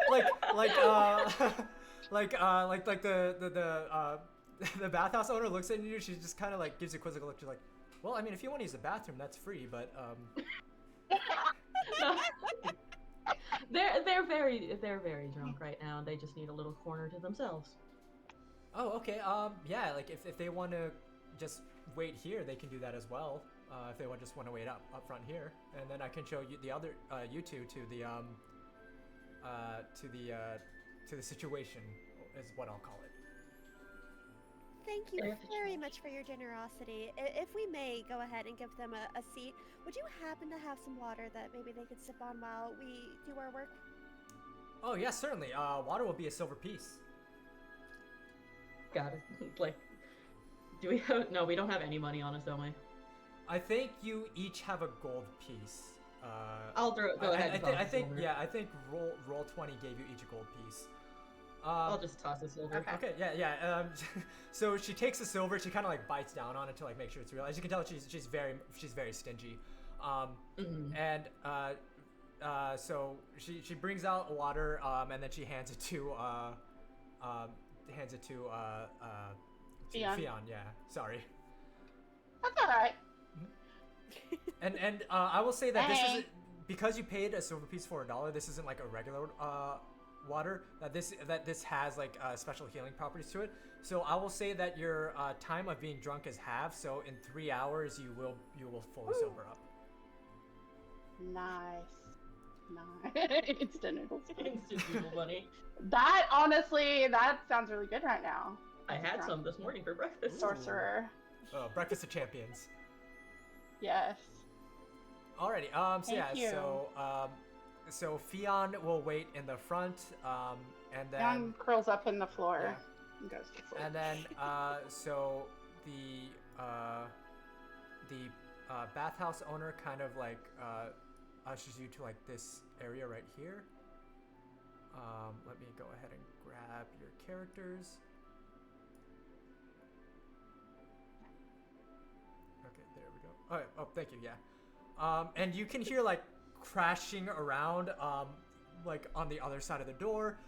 Speaker 4: like like the the bathhouse owner looks at you. She just kind of like gives you a quizzical look. She's like, well, I mean, if you want to use the bathroom, that's free, but
Speaker 7: They're very drunk right now, and they just need a little corner to themselves.
Speaker 4: Oh, okay. Yeah, like if they want to just wait here, they can do that as well. If they just want to wait up front here, and then I can show you the other you two to the situation is what I'll call it.
Speaker 5: Thank you very much for your generosity. If we may go ahead and give them a seat, would you happen to have some water that maybe they could sip on while we do our work?
Speaker 4: Oh yes, certainly. Water will be a silver piece.
Speaker 7: Got it. Like, do we have? No, we don't have any money on us, don't we?
Speaker 4: I think you each have a gold piece.
Speaker 7: I'll go ahead.
Speaker 4: I think roll 20 gave you each a gold piece.
Speaker 7: I'll just toss a silver.
Speaker 4: Okay, yeah. So she takes the silver. She kind of like bites down on it to like make sure it's real. As you can tell, she's very stingy. And so she brings out water. And then she hands it to
Speaker 6: Fionn.
Speaker 4: Fionn. Yeah, sorry.
Speaker 6: That's all right.
Speaker 4: And I will say that this is because you paid a silver piece for $1. This isn't like a regular water. That this has like special healing properties to it. So I will say that your time of being drunk is halved. So in 3 hours you will fully sober up.
Speaker 6: Nice. Instant noodles.
Speaker 7: Instant noodle money.
Speaker 6: That honestly, that sounds really good right now.
Speaker 7: I had some this morning for breakfast.
Speaker 6: Sorcerer.
Speaker 4: Oh, breakfast of champions.
Speaker 6: Yes.
Speaker 4: Alrighty.
Speaker 6: Thank you.
Speaker 4: So Fionn will wait in the front. And then
Speaker 6: Young curls up in the floor
Speaker 4: Yeah.
Speaker 6: and goes to sleep.
Speaker 4: And then, so the bathhouse owner kind of like ushers you to like this area right here. Let me go ahead and grab your characters. Okay, there we go. Oh, thank you. Yeah. And you can hear like crashing around, like on the other side of the door.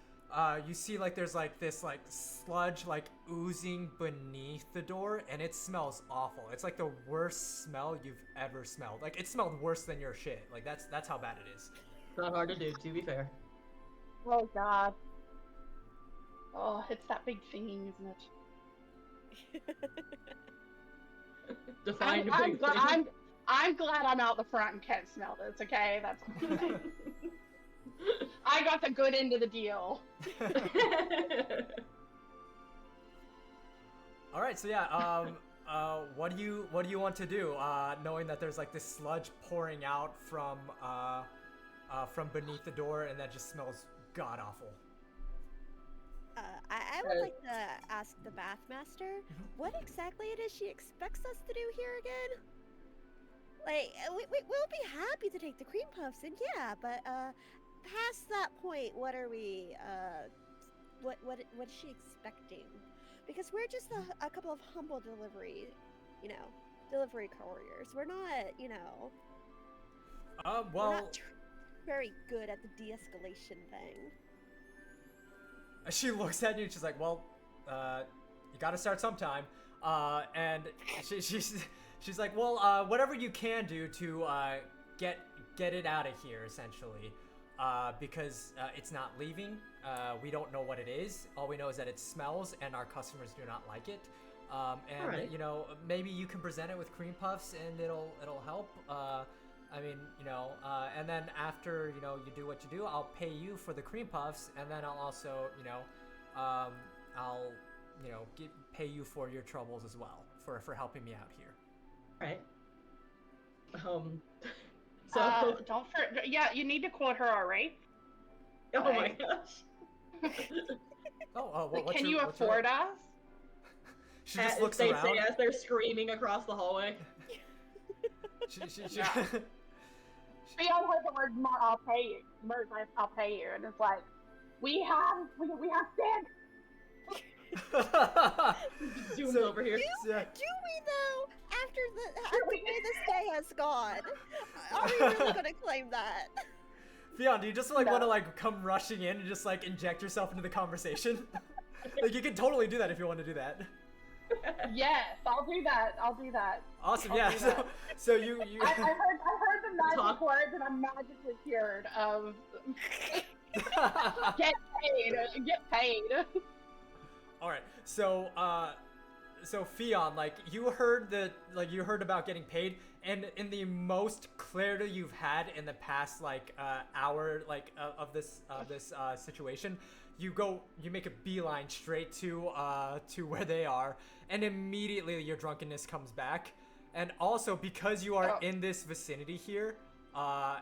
Speaker 4: You see like there's like this like sludge like oozing beneath the door, and it smells awful. It's like the worst smell you've ever smelled. Like it smelled worse than your shit. Like that's how bad it is.
Speaker 7: Not hard to do, to be fair.
Speaker 6: Oh God. Oh, it's that big thing, isn't it?
Speaker 7: Define
Speaker 6: I'm
Speaker 7: big
Speaker 6: glad
Speaker 7: thing.
Speaker 6: I'm glad I'm out the front and can't smell this. Okay, that's fine. I got the good end of the deal.
Speaker 4: All right, so yeah, what do you want to do? Knowing that there's like this sludge pouring out from beneath the door, and that just smells god awful.
Speaker 5: I would like to ask the bathmaster what exactly it is she expects us to do here again. Like, we'll be happy to take the cream puffs, and yeah, but past that point, what are we? What is she expecting? Because we're just a couple of humble delivery couriers. We're not,
Speaker 4: Well,
Speaker 5: we're not very good at the de-escalation thing.
Speaker 4: she looks at you and she's like, well, you gotta start sometime. And she's like, well, whatever you can do to get it out of here, essentially, because it's not leaving. We don't know what it is. All we know is that it smells, and our customers do not like it. And
Speaker 7: Alright.
Speaker 4: Maybe you can present it with cream puffs, and it'll help. I mean, and then after, you do what you do, I'll pay you for the cream puffs, and then I'll also, I'll, pay you for your troubles as well, for helping me out here.
Speaker 7: Right. So.
Speaker 6: Yeah, you need to quote her our rates.
Speaker 7: Oh my
Speaker 6: Right.
Speaker 7: gosh.
Speaker 6: Like,
Speaker 4: what's
Speaker 6: can
Speaker 4: your-
Speaker 6: you
Speaker 4: what's your
Speaker 6: afford
Speaker 4: rate?
Speaker 6: us?
Speaker 4: She just looks
Speaker 7: they
Speaker 4: around.
Speaker 7: say as they're screaming across the hallway.
Speaker 4: She
Speaker 6: Yeah. Beyond heard the word I'll pay you. Merge, I'll pay you, and it's like, we have six.
Speaker 7: Zooms over here.
Speaker 4: Yeah.
Speaker 5: Do we though? After the way this day has gone, are we really gonna claim that?
Speaker 4: Fion, do you just like want to
Speaker 6: No.
Speaker 4: like come rushing in and just like inject yourself into the conversation? Like you can totally do that if you want to do that.
Speaker 6: Yes, I'll do that.
Speaker 4: Awesome,
Speaker 6: I'll
Speaker 4: yeah.
Speaker 6: do
Speaker 4: So,
Speaker 6: that.
Speaker 4: so you
Speaker 6: I heard the magic
Speaker 7: Talk.
Speaker 6: words, and I'm magically cured of get paid.
Speaker 4: All right. So so Fion, like you heard about getting paid, and in the most clarity you've had in the past like hour of this situation, you make a beeline straight to where they are, and immediately your drunkenness comes back. And also because you are in this vicinity here,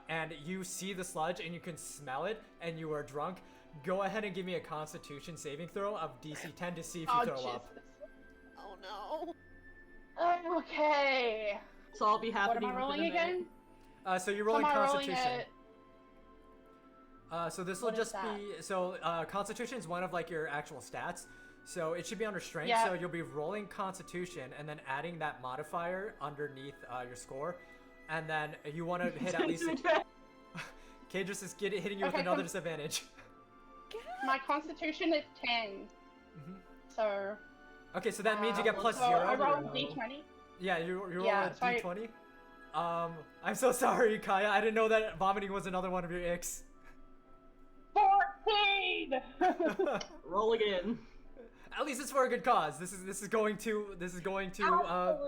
Speaker 4: and you see the sludge and you can smell it, and you are drunk, go ahead and give me a Constitution saving throw of DC 10 to see if you throw up.
Speaker 5: Oh no.
Speaker 6: Okay.
Speaker 7: So I'll be
Speaker 6: What
Speaker 7: happening
Speaker 6: am I rolling
Speaker 7: within a minute.
Speaker 6: again?
Speaker 4: So you're rolling
Speaker 6: Am I
Speaker 4: Constitution.
Speaker 6: at-
Speaker 4: So this will
Speaker 6: What is
Speaker 4: just
Speaker 6: that?
Speaker 4: be Constitution is one of like your actual stats. So it should be under Strength.
Speaker 6: Yeah.
Speaker 4: So you'll be rolling Constitution and then adding that modifier underneath your score, and then you want to hit at least. Kadris is hitting you with
Speaker 6: Okay,
Speaker 4: another disadvantage.
Speaker 6: My Constitution is 10.
Speaker 4: Mhm.
Speaker 6: So.
Speaker 4: Okay, so that means you get plus
Speaker 6: so
Speaker 4: 0.
Speaker 6: I roll
Speaker 7: No.
Speaker 6: D20.
Speaker 4: Yeah, you roll
Speaker 6: Yeah,
Speaker 4: a
Speaker 6: so I-
Speaker 4: d20. I'm so sorry, Kaya. I didn't know that vomiting was another one of your icks.
Speaker 6: 14.
Speaker 7: Roll again.
Speaker 4: At least it's for a good cause. This is going to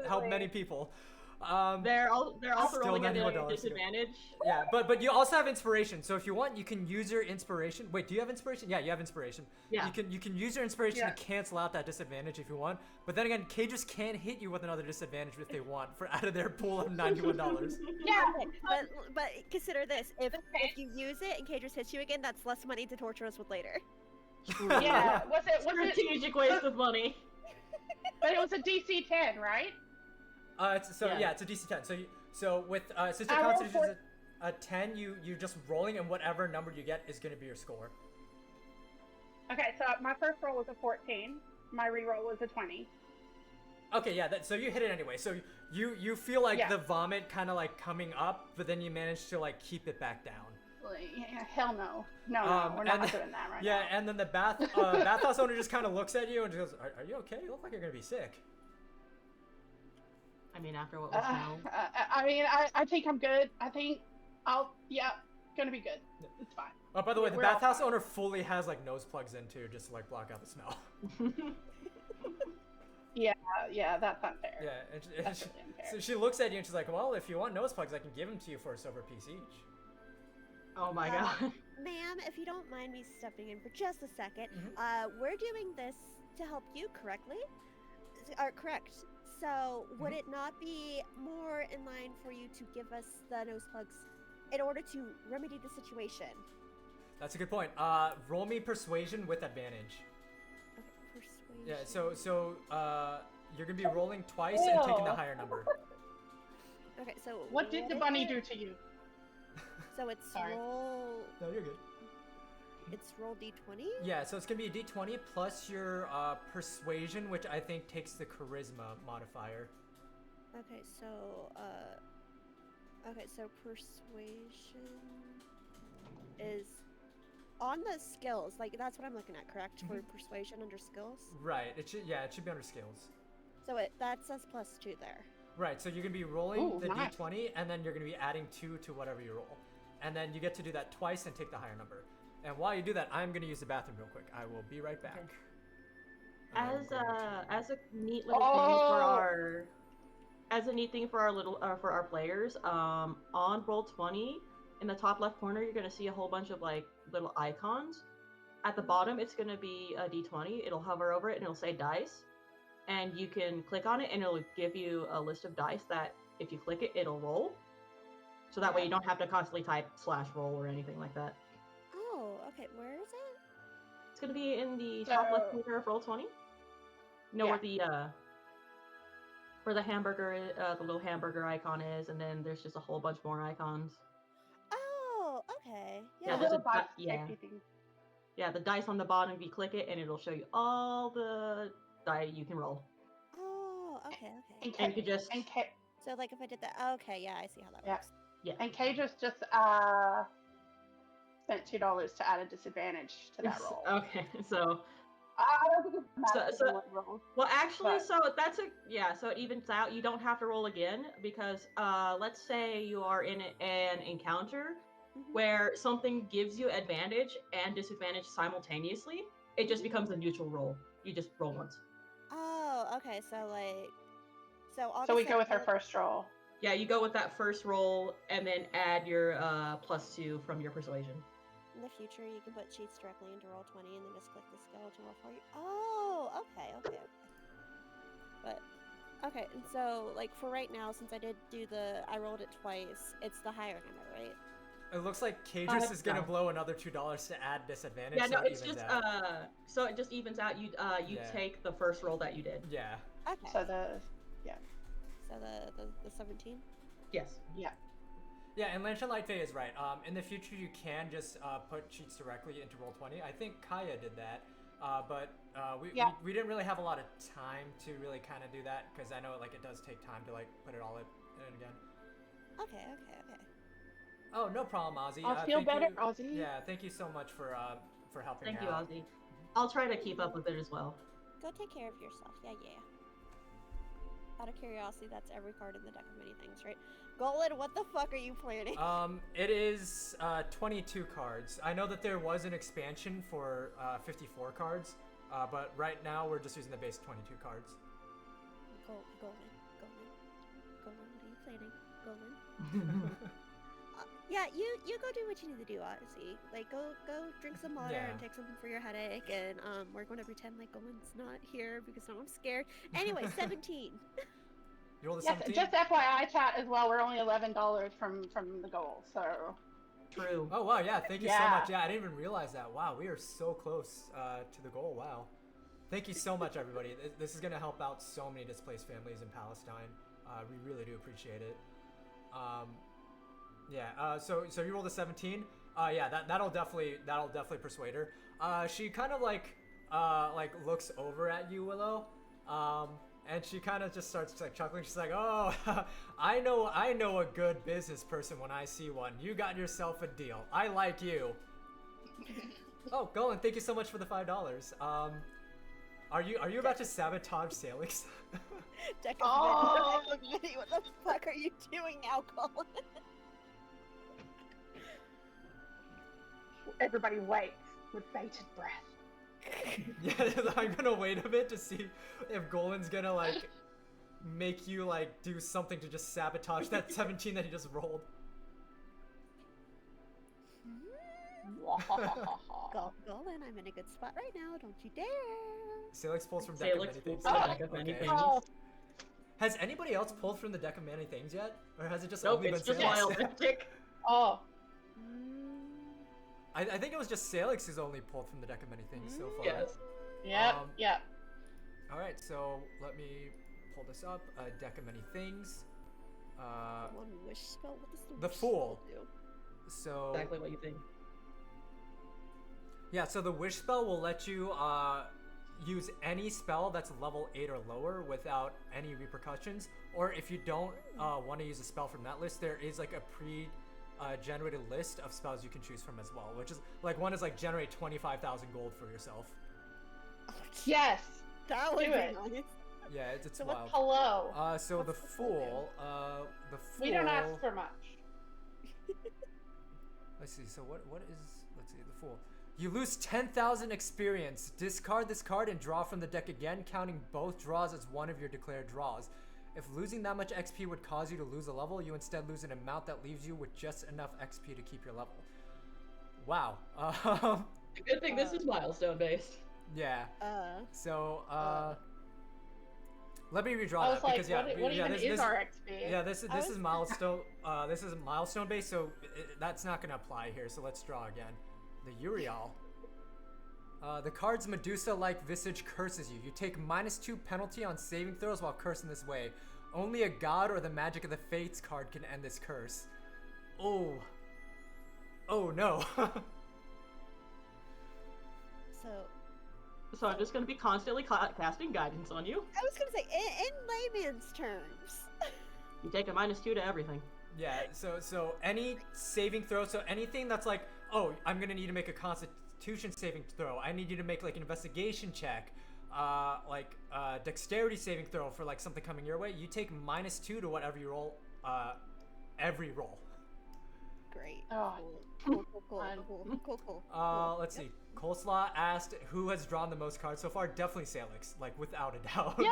Speaker 4: help many people.
Speaker 7: They're also
Speaker 4: Still
Speaker 7: rolling at
Speaker 4: $91
Speaker 7: a
Speaker 4: to go.
Speaker 7: disadvantage.
Speaker 4: Yeah, but you also have inspiration. So if you want, you can use your inspiration. Wait, do you have inspiration? Yeah, you have inspiration.
Speaker 7: Yeah.
Speaker 4: You can use your inspiration
Speaker 6: Yeah.
Speaker 4: to cancel out that disadvantage if you want. But then again, Cages can hit you with another disadvantage if they want for out of their pool of $91.
Speaker 6: Yeah.
Speaker 5: Okay, but consider this: if you use it and Cadris hits you again, that's less money to torture us with later.
Speaker 6: Yeah. Was it?
Speaker 7: Strategic waste of money.
Speaker 6: But it was a DC 10, right?
Speaker 4: It's a DC 10. So with since your
Speaker 6: I rolled
Speaker 4: Constitution is a 10, you're just rolling, and whatever number you get is going to be your score.
Speaker 6: Okay, so my first roll was a 14. My reroll was a 20.
Speaker 4: Okay, yeah. So you hit it anyway. So you feel like
Speaker 6: Yeah.
Speaker 4: the vomit kind of like coming up, but then you manage to like keep it back down.
Speaker 6: Yeah, hell no. No, we're not doing that right
Speaker 4: Yeah,
Speaker 6: now.
Speaker 4: and then the bathhouse owner just kind of looks at you and just goes, "Are you okay? You look like you're gonna be sick."
Speaker 7: I mean, after what was known.
Speaker 6: I think I'm good. I think gonna be good. It's fine.
Speaker 4: Oh, by the way, the
Speaker 6: We're all
Speaker 4: bathhouse
Speaker 6: fine.
Speaker 4: owner fully has like nose plugs in too, just to like block out the smell.
Speaker 6: Yeah, that's unfair.
Speaker 4: Yeah, and
Speaker 6: That's
Speaker 4: she,
Speaker 6: really unfair.
Speaker 4: so she looks at you and she's like, "Well, if you want nose plugs, I can give them to you for a silver piece each."
Speaker 7: Oh my god.
Speaker 5: Ma'am, if you don't mind me stepping in for just a second,
Speaker 4: Mhm.
Speaker 5: we're doing this to help you correctly. Correct. So, would
Speaker 4: Mm-hmm.
Speaker 5: it not be more in line for you to give us the nose plugs in order to remedy the situation?
Speaker 4: That's a good point. Roll me persuasion with advantage.
Speaker 5: Okay, persuasion.
Speaker 4: Yeah, so you're gonna be rolling twice and taking the
Speaker 6: Ew.
Speaker 4: higher number.
Speaker 5: Okay, so
Speaker 6: What did the
Speaker 5: is
Speaker 6: bunny
Speaker 5: it?
Speaker 6: do to you?
Speaker 5: So it's
Speaker 6: Sorry.
Speaker 5: roll.
Speaker 4: No, you're good.
Speaker 5: It's roll d20.
Speaker 4: Yeah, so it's gonna be a d20 plus your persuasion, which I think takes the charisma modifier.
Speaker 5: Okay, so persuasion is on the skills. Like that's what I'm looking at, correct? For persuasion under skills.
Speaker 4: Right. It should be under skills.
Speaker 5: So that says +2 there.
Speaker 4: Right. So you're gonna be rolling
Speaker 6: Ooh,
Speaker 4: the
Speaker 6: nice.
Speaker 4: d20, and then you're gonna be adding 2 to whatever you roll, and then you get to do that twice and take the higher number. And while you do that, I'm gonna use the bathroom real quick. I will be right back.
Speaker 7: Okay.
Speaker 4: I'm
Speaker 7: As
Speaker 4: going to-
Speaker 7: as a neat little thing for our for our players, on Roll20 in the top left corner, you're gonna see a whole bunch of like little icons. At the bottom, it's gonna be a d20. It'll hover over it and it'll say dice. and you can click on it, and it'll give you a list of dice that if you click it, it'll roll. So that way you don't have to constantly type /roll or anything like that.
Speaker 5: Oh, okay. Where is it?
Speaker 7: It's gonna be in the top left corner of Roll20. You know where the hamburger, the little hamburger icon is, and then there's just a whole bunch more icons.
Speaker 5: Oh, okay.
Speaker 7: Yeah,
Speaker 5: Yeah.
Speaker 7: there's a
Speaker 6: safety thing.
Speaker 7: Yeah, the dice on the bottom. If you click it, and it'll show you all the die you can roll.
Speaker 5: Oh, okay, okay.
Speaker 7: And you could just
Speaker 5: So, like, if I did that, okay, yeah, I see how that works.
Speaker 7: yeah.
Speaker 6: And Kay just spent $2 to add a disadvantage to that roll.
Speaker 7: Okay, so
Speaker 6: I don't think it's massive roll.
Speaker 7: well, actually, so that's so it evens out. You don't have to roll again because let's say you are in an encounter where something gives you advantage and disadvantage simultaneously. It just becomes a neutral roll. You just roll once.
Speaker 5: Oh, okay. So like,
Speaker 6: so we go with our first roll.
Speaker 7: Yeah, you go with that first roll and then add your +2 from your persuasion.
Speaker 5: In the future, you can put cheats directly into Roll20 and then just click the skeleton roll for you. Oh, okay. But, okay, and so, like, for right now, since I rolled it twice, it's the higher number, right?
Speaker 4: It looks like Cadris is gonna blow another $2 to add disadvantage.
Speaker 7: Yeah, no,
Speaker 4: so
Speaker 7: it's just so it just evens out. You take the first roll that you did.
Speaker 4: Yeah.
Speaker 5: Okay.
Speaker 6: So
Speaker 5: the 17?
Speaker 7: Yes.
Speaker 6: Yeah.
Speaker 4: Yeah, and Lansha Lightfay is right. In the future, you can just put cheats directly into Roll20. I think Kaya did that, but we didn't really have a lot of time to really kind of do that because I know like it does take time to like put it all in again.
Speaker 5: Okay.
Speaker 4: Oh, no problem, Ozzy.
Speaker 6: I'll feel better, Ozzy.
Speaker 4: Yeah, thank you so much for helping
Speaker 7: Thank
Speaker 4: out.
Speaker 7: you, Ozzy. I'll try to keep up with it as well.
Speaker 5: Go take care of yourself. Yeah. Out of curiosity, that's every card in the deck of many things, right? Golan, what the fuck are you planning?
Speaker 4: It is 22 cards. I know that there was an expansion for 54 cards, but right now we're just using the base 22 cards.
Speaker 5: Golan, what are you planning? Golan? Yeah, you go do what you need to do, Odyssey. Like, go drink some water and take something for your headache, and we're going to pretend like Golan's not here because now I'm scared. Anyway, 17.
Speaker 4: You rolled a
Speaker 6: yes,
Speaker 4: 17?
Speaker 6: just FYI, chat as well. We're only $11 from the goal, so.
Speaker 7: True.
Speaker 4: Oh wow, yeah, thank you so much. Yeah, I didn't even realize that. Wow, we are so close to the goal. Wow. Thank you so much, everybody. This is going to help out so many displaced families in Palestine. We really do appreciate it. So you rolled a 17. Yeah, that'll definitely persuade her. She kind of like looks over at you, Willow, and she kind of just starts like chuckling. She's like, "Oh, I know a good business person when I see one. You got yourself a deal. I like you." Oh, Golan, thank you so much for the $5. Are you about to sabotage Salix?
Speaker 5: Oh, what the fuck are you doing now, Golan?
Speaker 6: Everybody waits with bated breath.
Speaker 4: Yeah, I'm gonna wait a bit to see if Golan's gonna like make you like do something to just sabotage that 17 that he just rolled.
Speaker 5: Golan, I'm in a good spot right now. Don't you dare.
Speaker 4: Salix pulls from deck of many things.
Speaker 7: Okay.
Speaker 4: Has anybody else pulled from the deck of many things yet, or has it just
Speaker 7: Nope,
Speaker 4: only
Speaker 7: it's
Speaker 4: been
Speaker 7: just
Speaker 4: Salix?
Speaker 7: wild magic.
Speaker 6: Oh.
Speaker 4: I think it was just Salix who's only pulled from the deck of many things so far.
Speaker 7: Yes.
Speaker 6: Yep.
Speaker 4: All right, so let me pull this up. Deck of many things.
Speaker 5: One wish spell. What does
Speaker 4: the
Speaker 5: wish
Speaker 4: Fool.
Speaker 5: spell do?
Speaker 4: So
Speaker 7: Exactly what you think.
Speaker 4: yeah, so the wish spell will let you use any spell that's level 8 or lower without any repercussions. Or if you don't want to use a spell from that list, there is like a generated list of spells you can choose from as well, which is like one is like generate 25,000 gold for yourself.
Speaker 6: Yes.
Speaker 5: That would be
Speaker 6: it.
Speaker 5: nice.
Speaker 4: Yeah, it's
Speaker 5: So
Speaker 4: wild.
Speaker 6: Hello.
Speaker 4: So
Speaker 5: What's
Speaker 4: the
Speaker 5: the Fool
Speaker 4: Fool,
Speaker 6: We don't ask for much.
Speaker 4: Let's see. So what is? Let's see. The Fool. You lose 10,000 experience. Discard this card and draw from the deck again, counting both draws as one of your declared draws. If losing that much XP would cause you to lose a level, you instead lose an amount that leaves you with just enough XP to keep your level. Wow.
Speaker 7: Good thing this is milestone based.
Speaker 4: Yeah. So Let me redraw
Speaker 6: I
Speaker 4: that
Speaker 6: was like,
Speaker 4: because yeah,
Speaker 6: what
Speaker 4: yeah,
Speaker 6: even is our XP?
Speaker 4: yeah, this
Speaker 5: I
Speaker 4: is
Speaker 5: was-
Speaker 4: milestone. This is milestone based, so that's not gonna apply here. So let's draw again. The Uriel. The card's Medusa-like visage curses you. You take -2 penalty on saving throws while cursed in this way. Only a god or the magic of the fates card can end this curse. Oh. Oh no.
Speaker 5: So
Speaker 7: So I'm just going to be constantly casting guidance on you.
Speaker 5: I was gonna say, in layman's terms.
Speaker 7: You take a -2 to everything.
Speaker 4: Yeah, so any saving throw, so anything that's like, oh, I'm gonna need to make a constitution saving throw. I need you to make like an investigation check, dexterity saving throw for like something coming your way. You take -2 to whatever you roll, every roll.
Speaker 5: Great.
Speaker 6: Oh,
Speaker 5: Cool.
Speaker 4: Let's see. Coleslaw asked who has drawn the most cards so far. Definitely Salix, like without a doubt.
Speaker 6: Yay!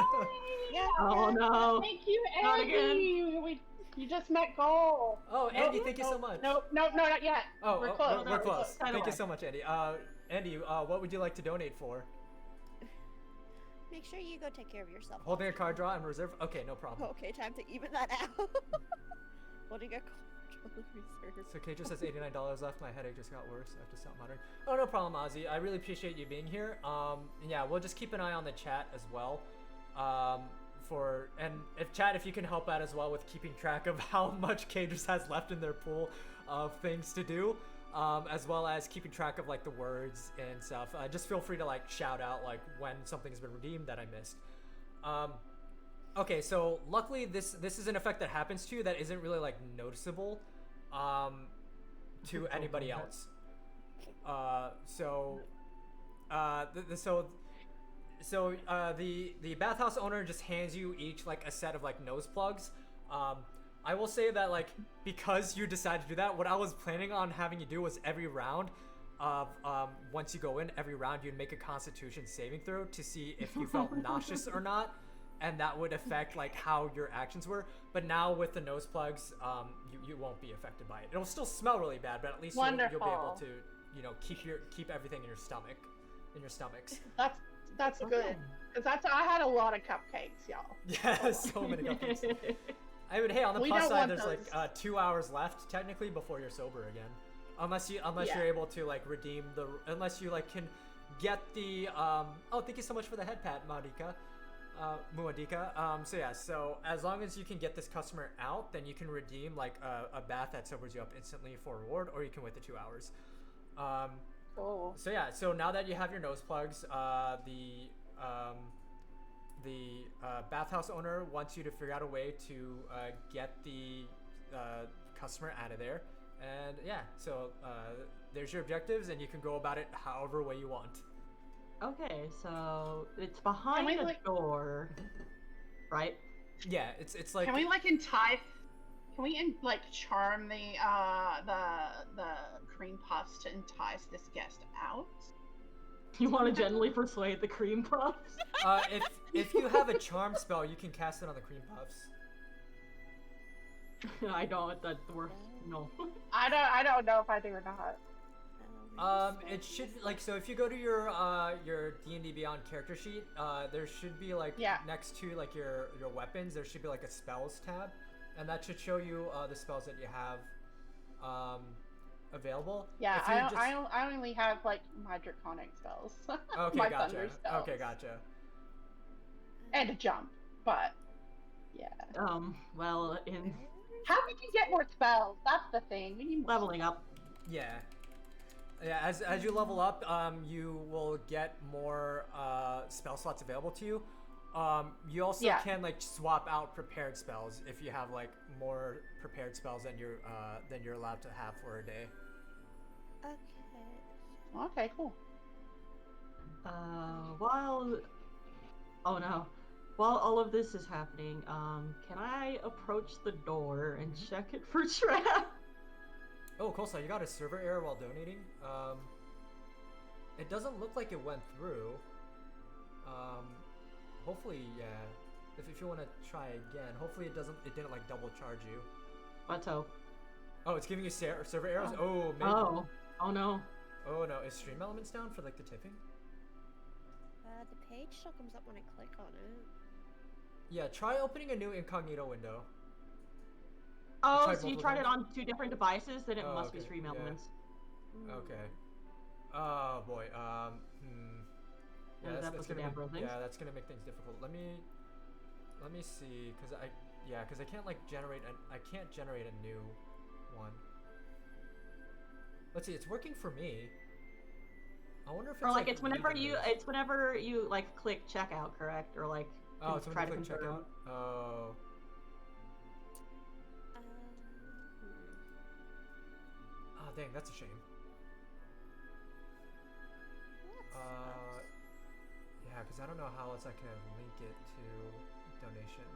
Speaker 5: Yeah.
Speaker 7: Oh no.
Speaker 6: Thank you,
Speaker 7: Not
Speaker 6: Andy. You just met goal.
Speaker 4: Oh, Andy, thank you so much.
Speaker 6: No, not yet.
Speaker 4: Oh,
Speaker 6: we're close.
Speaker 4: We're close.
Speaker 7: Kinda
Speaker 4: Thank you
Speaker 7: way.
Speaker 4: so much, Andy. Andy, what would you like to donate for?
Speaker 5: Make sure you go take care of yourself.
Speaker 4: Holding a card draw in reserve? Okay, no problem.
Speaker 5: Okay, time to even that out. Holding a control reserve.
Speaker 4: So Kate just has $89 left. My headache just got worse. I have to stop muttering. Oh, no problem, Ozzy. I really appreciate you being here. Yeah, we'll just keep an eye on the chat as well. And if you can help out as well with keeping track of how much Kate just has left in their pool of things to do, as well as keeping track of like the words and stuff. Just feel free to like shout out like when something's been redeemed that I missed. Okay, so luckily this is an effect that happens to you that isn't really like noticeable to anybody else. The bathhouse owner just hands you each like a set of like nose plugs. I will say that like because you decided to do that, what I was planning on having you do was every round of once you go in, every round you'd make a Constitution saving throw to see if you felt nauseous or not, and that would affect like how your actions were. But now with the nose plugs, you won't be affected by it. It'll still smell really bad, but at least you'll be able to keep everything in your stomachs.
Speaker 6: That's good. Because I had a lot of cupcakes, y'all.
Speaker 4: Yeah, so many cupcakes. I mean, hey, on the
Speaker 6: We
Speaker 4: plus
Speaker 6: don't
Speaker 4: side,
Speaker 6: want
Speaker 4: there's
Speaker 6: those.
Speaker 4: like 2 hours left technically before you're sober again, unless you're able to like redeem unless you like can get the oh, thank you so much for the head pat, Muadika. So as long as you can get this customer out, then you can redeem like a bath that sobers you up instantly for a reward, or you can wait the 2 hours.
Speaker 6: Cool.
Speaker 4: So now that you have your nose plugs, the bathhouse owner wants you to figure out a way to get the customer out of there, and yeah, so there's your objectives, and you can go about it however way you want.
Speaker 7: Okay, so it's behind
Speaker 6: we,
Speaker 7: the
Speaker 6: like-
Speaker 7: door, right?
Speaker 4: Yeah, it's like
Speaker 6: Can we like charm the cream puffs to entice this guest out?
Speaker 7: You want to gently persuade the cream puffs?
Speaker 4: if you have a charm spell, you can cast it on the cream puffs.
Speaker 7: I don't. No.
Speaker 6: I don't know if I do or not.
Speaker 4: It should so if you go to your D&D Beyond character sheet, there should be like next to like your weapons, there should be like a spells tab, and that should show you the spells that you have available.
Speaker 6: Yeah,
Speaker 4: If you
Speaker 6: I only have like my draconic spells.
Speaker 4: Okay,
Speaker 6: my
Speaker 4: gotcha.
Speaker 6: thunder spells.
Speaker 4: Okay, gotcha.
Speaker 6: And a jump, but yeah.
Speaker 7: Well, in
Speaker 6: How did you get more spells? That's the thing. We need more
Speaker 7: leveling up,
Speaker 4: Yeah. As you level up, you will get more spell slots available to you. You also can like swap out prepared spells if you have like more prepared spells than you're allowed to have for a day.
Speaker 5: Okay.
Speaker 6: Okay, cool.
Speaker 7: while all of this is happening, can I approach the door and check it for traps?
Speaker 4: Oh, cool. So you got a server error while donating. It doesn't look like it went through. Hopefully, yeah. If you want to try again, hopefully it didn't like double charge you.
Speaker 7: Let's hope.
Speaker 4: Oh, it's giving you server errors. Oh, maybe.
Speaker 7: Oh no.
Speaker 4: Oh no, is Stream Elements down for like the tipping?
Speaker 5: The page still comes up when I click on it.
Speaker 4: Yeah, try opening a new incognito window.
Speaker 7: Oh,
Speaker 4: tried
Speaker 7: so you
Speaker 4: multiple
Speaker 7: tried it
Speaker 4: times?
Speaker 7: on 2 different devices? Then it
Speaker 4: Oh,
Speaker 7: must be
Speaker 4: okay,
Speaker 7: stream
Speaker 4: yeah.
Speaker 7: elements.
Speaker 4: Okay. Oh boy. Yeah,
Speaker 7: That was the
Speaker 4: gonna
Speaker 7: damn
Speaker 4: make,
Speaker 7: things.
Speaker 4: yeah, that's gonna make things difficult. Let me see, cause I can't like I can't generate a new one. Let's see, it's working for me. I wonder if it's
Speaker 7: Or like it's whenever
Speaker 4: leaving
Speaker 7: you
Speaker 4: those.
Speaker 7: like click checkout, correct? Or like
Speaker 4: Oh, it's when
Speaker 7: try
Speaker 4: you
Speaker 7: to
Speaker 4: click
Speaker 7: confirm.
Speaker 4: checkout. Oh. Oh dang, that's a shame. Yeah, because I don't know how else I can link it to donation.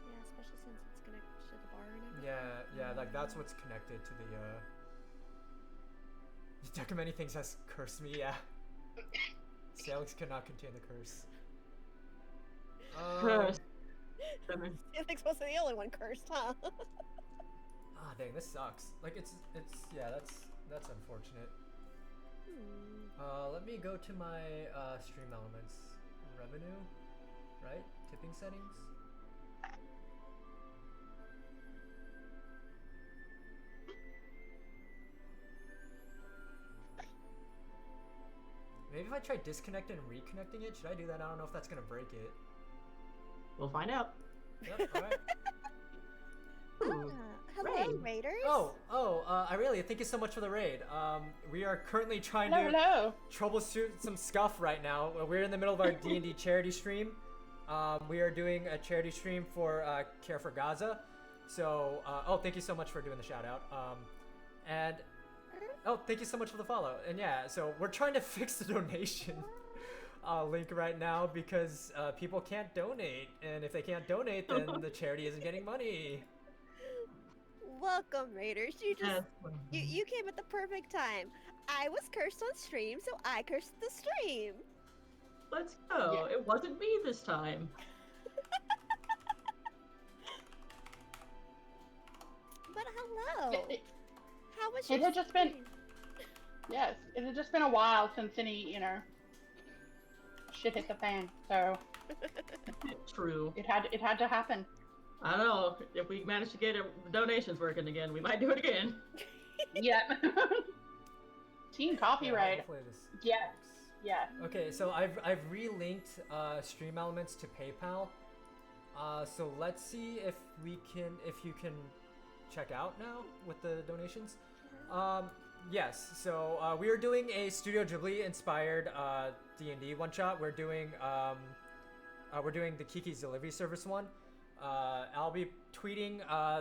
Speaker 5: Yeah, especially since it's connected to the bar and everything.
Speaker 4: Yeah, like that's what's connected to the Many things has cursed me, yeah. Salix cannot contain the curse.
Speaker 7: Curse.
Speaker 5: Felix wasn't the only one cursed, huh?
Speaker 4: Ah, dang, this sucks. Like it's yeah, that's unfortunate. Let me go to my stream elements revenue, right? Tipping settings. Maybe if I try disconnecting and reconnecting it, should I do that? I don't know if that's gonna break it.
Speaker 7: We'll find out.
Speaker 4: Yep, alright.
Speaker 5: Hello,
Speaker 7: Raid.
Speaker 5: Raiders.
Speaker 4: Aurelia, thank you so much for the raid. We are currently trying to
Speaker 6: Hello.
Speaker 4: troubleshoot some scuff right now. We're in the middle of our D&D charity stream. We are doing a charity stream for CareForGaza. So, thank you so much for doing the shout out. Thank you so much for the follow. And yeah, so we're trying to fix the donation link right now because people can't donate. And if they can't donate, then the charity isn't getting money.
Speaker 5: Welcome, Raiders. You came at the perfect time. I was cursed on stream, so I cursed the stream.
Speaker 7: Let's go. It wasn't me this time.
Speaker 5: But hello. How was
Speaker 6: It
Speaker 5: your
Speaker 6: had just been-
Speaker 5: stream?
Speaker 6: Yes, it had just been a while since any, shit hit the fan. So
Speaker 7: True.
Speaker 6: it had to happen.
Speaker 7: I don't know. If we manage to get donations working again, we might do it again.
Speaker 6: Yeah. Team copyright.
Speaker 4: Hopefully this
Speaker 6: Yes.
Speaker 4: works.
Speaker 6: Yeah.
Speaker 4: Okay, so I've relinked Stream Elements to PayPal. So let's see if you can check out now with the donations. Yes. So we are doing a Studio Ghibli inspired D&D one shot. We're doing the Kiki's Delivery Service one. I'll be tweeting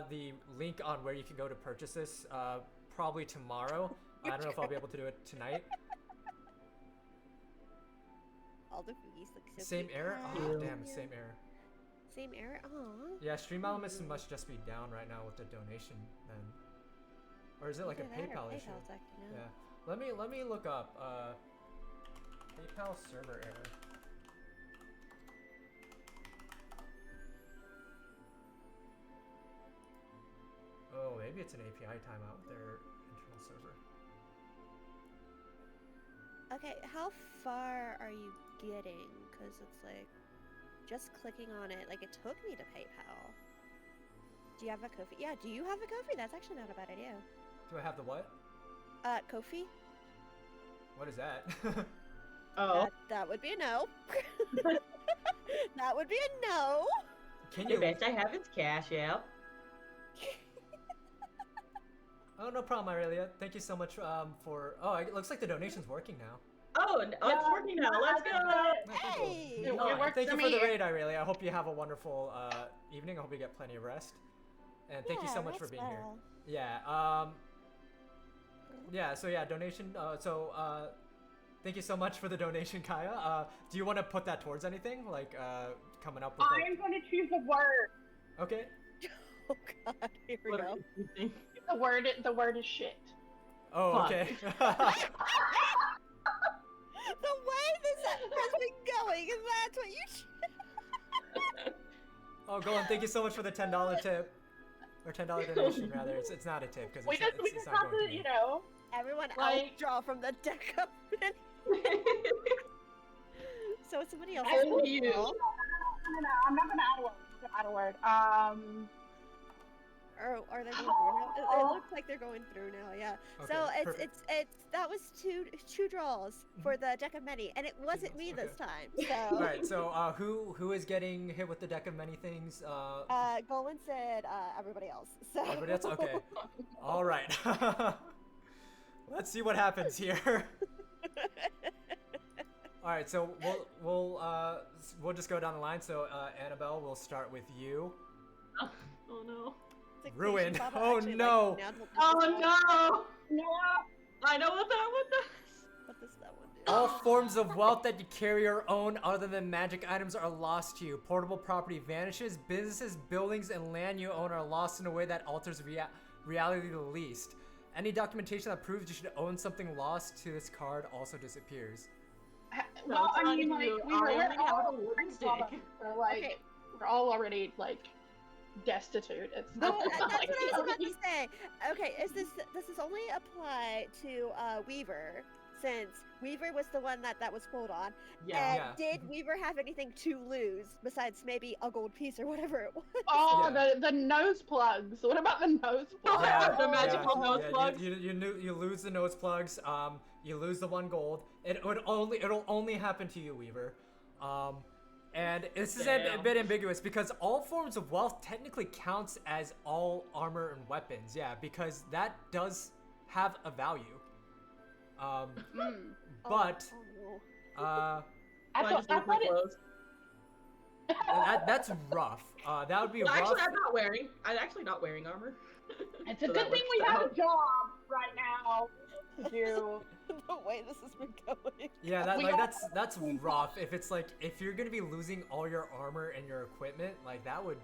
Speaker 4: the link on where you can go to purchase this probably tomorrow. I don't know if I'll be able to do it tonight.
Speaker 5: All the foodies look so
Speaker 4: Same
Speaker 5: cute.
Speaker 4: error?
Speaker 5: Hi.
Speaker 4: Oh, damn, same error.
Speaker 5: Same error? Aww.
Speaker 4: Yeah, Stream Elements must just be down right now with the donation then. Or is it like a
Speaker 5: Either that or
Speaker 4: PayPal issue?
Speaker 5: PayPal's acting up.
Speaker 4: Yeah. Let me look up PayPal server error. Oh, maybe it's an API timeout with their internal server.
Speaker 5: Okay, how far are you getting? Because it's like, just clicking on it, like it took me to PayPal. Do you have a Ko-fi? Yeah, do you have a Ko-fi? That's actually not a bad idea.
Speaker 4: Do I have the what?
Speaker 5: Ko-fi?
Speaker 4: What is that?
Speaker 7: Oh.
Speaker 5: That would be a no. That would be a no.
Speaker 4: Can
Speaker 7: The
Speaker 4: you?
Speaker 7: best I have is Cash App.
Speaker 4: Oh, no problem, Aurelia. Thank you so much for. Oh, it looks like the donation's working now.
Speaker 7: Oh, it's working now. Let's go.
Speaker 5: Hey!
Speaker 6: It
Speaker 4: Oh,
Speaker 6: worked
Speaker 4: thank
Speaker 6: for
Speaker 4: you for the
Speaker 6: me.
Speaker 4: raid, Aurelia. I hope you have a wonderful evening. I hope you get plenty of rest. And thank you so much for being here. Yeah. Yeah. So yeah, donation. Thank you so much for the donation, Kaya. Do you want to put that towards anything, like coming up with?
Speaker 6: I'm going to choose a word.
Speaker 4: Okay.
Speaker 5: Oh god, here we
Speaker 7: What
Speaker 5: go.
Speaker 7: are you thinking?
Speaker 6: The word is shit.
Speaker 4: Oh,
Speaker 7: Fuck.
Speaker 4: okay.
Speaker 5: The way this has been going, and that's what you.
Speaker 4: Oh, Golan, thank you so much for the $10 tip, or $10 donation rather. It's not a tip because
Speaker 6: We
Speaker 4: it's
Speaker 6: just
Speaker 4: not
Speaker 6: have
Speaker 4: going
Speaker 6: to,
Speaker 4: to me.
Speaker 5: Everyone else
Speaker 6: Like-
Speaker 5: draw from the deck of many. So somebody else.
Speaker 6: Only you.
Speaker 5: draw.
Speaker 6: No, I'm not gonna add a word.
Speaker 5: Or are they going through now? It looks like they're going through now. Yeah.
Speaker 4: Okay,
Speaker 5: So
Speaker 4: perfect.
Speaker 5: it's that was two draws for the deck of many, and it wasn't me
Speaker 4: draws,
Speaker 5: this time. So.
Speaker 4: All right. So who is getting hit with the deck of many things?
Speaker 5: Golan said everybody else. So.
Speaker 4: Everybody else. Okay. All right. Let's see what happens here. All right. So we'll just go down the line. So Annabelle, we'll start with you.
Speaker 7: Oh no.
Speaker 5: It's like
Speaker 4: Ruined.
Speaker 5: Baba
Speaker 4: Oh,
Speaker 5: actually,
Speaker 4: no.
Speaker 5: Like, now told me
Speaker 7: Oh
Speaker 5: this one.
Speaker 7: no! No! I know what that one does.
Speaker 5: What does that one do?
Speaker 4: All forms of wealth that you carry or own other than magic items are lost to you. Portable property vanishes. Businesses, buildings, and land you own are lost in a way that alters reality the least. Any documentation that proves you should own something lost to this card also disappears.
Speaker 6: Well, I
Speaker 7: Not
Speaker 6: mean,
Speaker 7: if
Speaker 6: like,
Speaker 7: you
Speaker 6: we were
Speaker 7: already have
Speaker 6: all
Speaker 7: a wooden stick.
Speaker 6: so, like,
Speaker 5: Okay.
Speaker 6: we're all already, like, destitute. It's
Speaker 5: No,
Speaker 6: not
Speaker 5: that's what
Speaker 6: like,
Speaker 5: I was about to say. Okay, does this only apply to Weaver, since Weaver was the one that was pulled on?
Speaker 7: Yeah.
Speaker 5: And
Speaker 4: Yeah.
Speaker 5: did Weaver have anything to lose besides maybe a gold piece or whatever it was?
Speaker 6: Oh,
Speaker 4: Yeah.
Speaker 6: the nose plugs. What about the nose plugs?
Speaker 7: The magical nose plugs.
Speaker 4: You lose the nose plugs. You lose the 1 gold. It'll only happen to you, Weaver. And this is a
Speaker 7: Damn.
Speaker 4: bit ambiguous because all forms of wealth technically counts as all armor and weapons. Yeah, because that does have a value. But
Speaker 5: Oh,
Speaker 6: I
Speaker 7: I
Speaker 6: thought,
Speaker 7: just
Speaker 6: I
Speaker 7: lose my
Speaker 6: thought it,
Speaker 7: clothes.
Speaker 4: that's rough. That would be rough.
Speaker 7: Actually, I'm actually not wearing armor.
Speaker 6: it's a
Speaker 7: So
Speaker 6: good
Speaker 7: that
Speaker 6: thing we
Speaker 7: works
Speaker 6: have
Speaker 7: out.
Speaker 6: a job right now to do.
Speaker 5: no. The way this has been going.
Speaker 4: Yeah,
Speaker 6: We all-
Speaker 4: that's rough. If it's like if you're gonna be losing all your armor and your equipment, like that would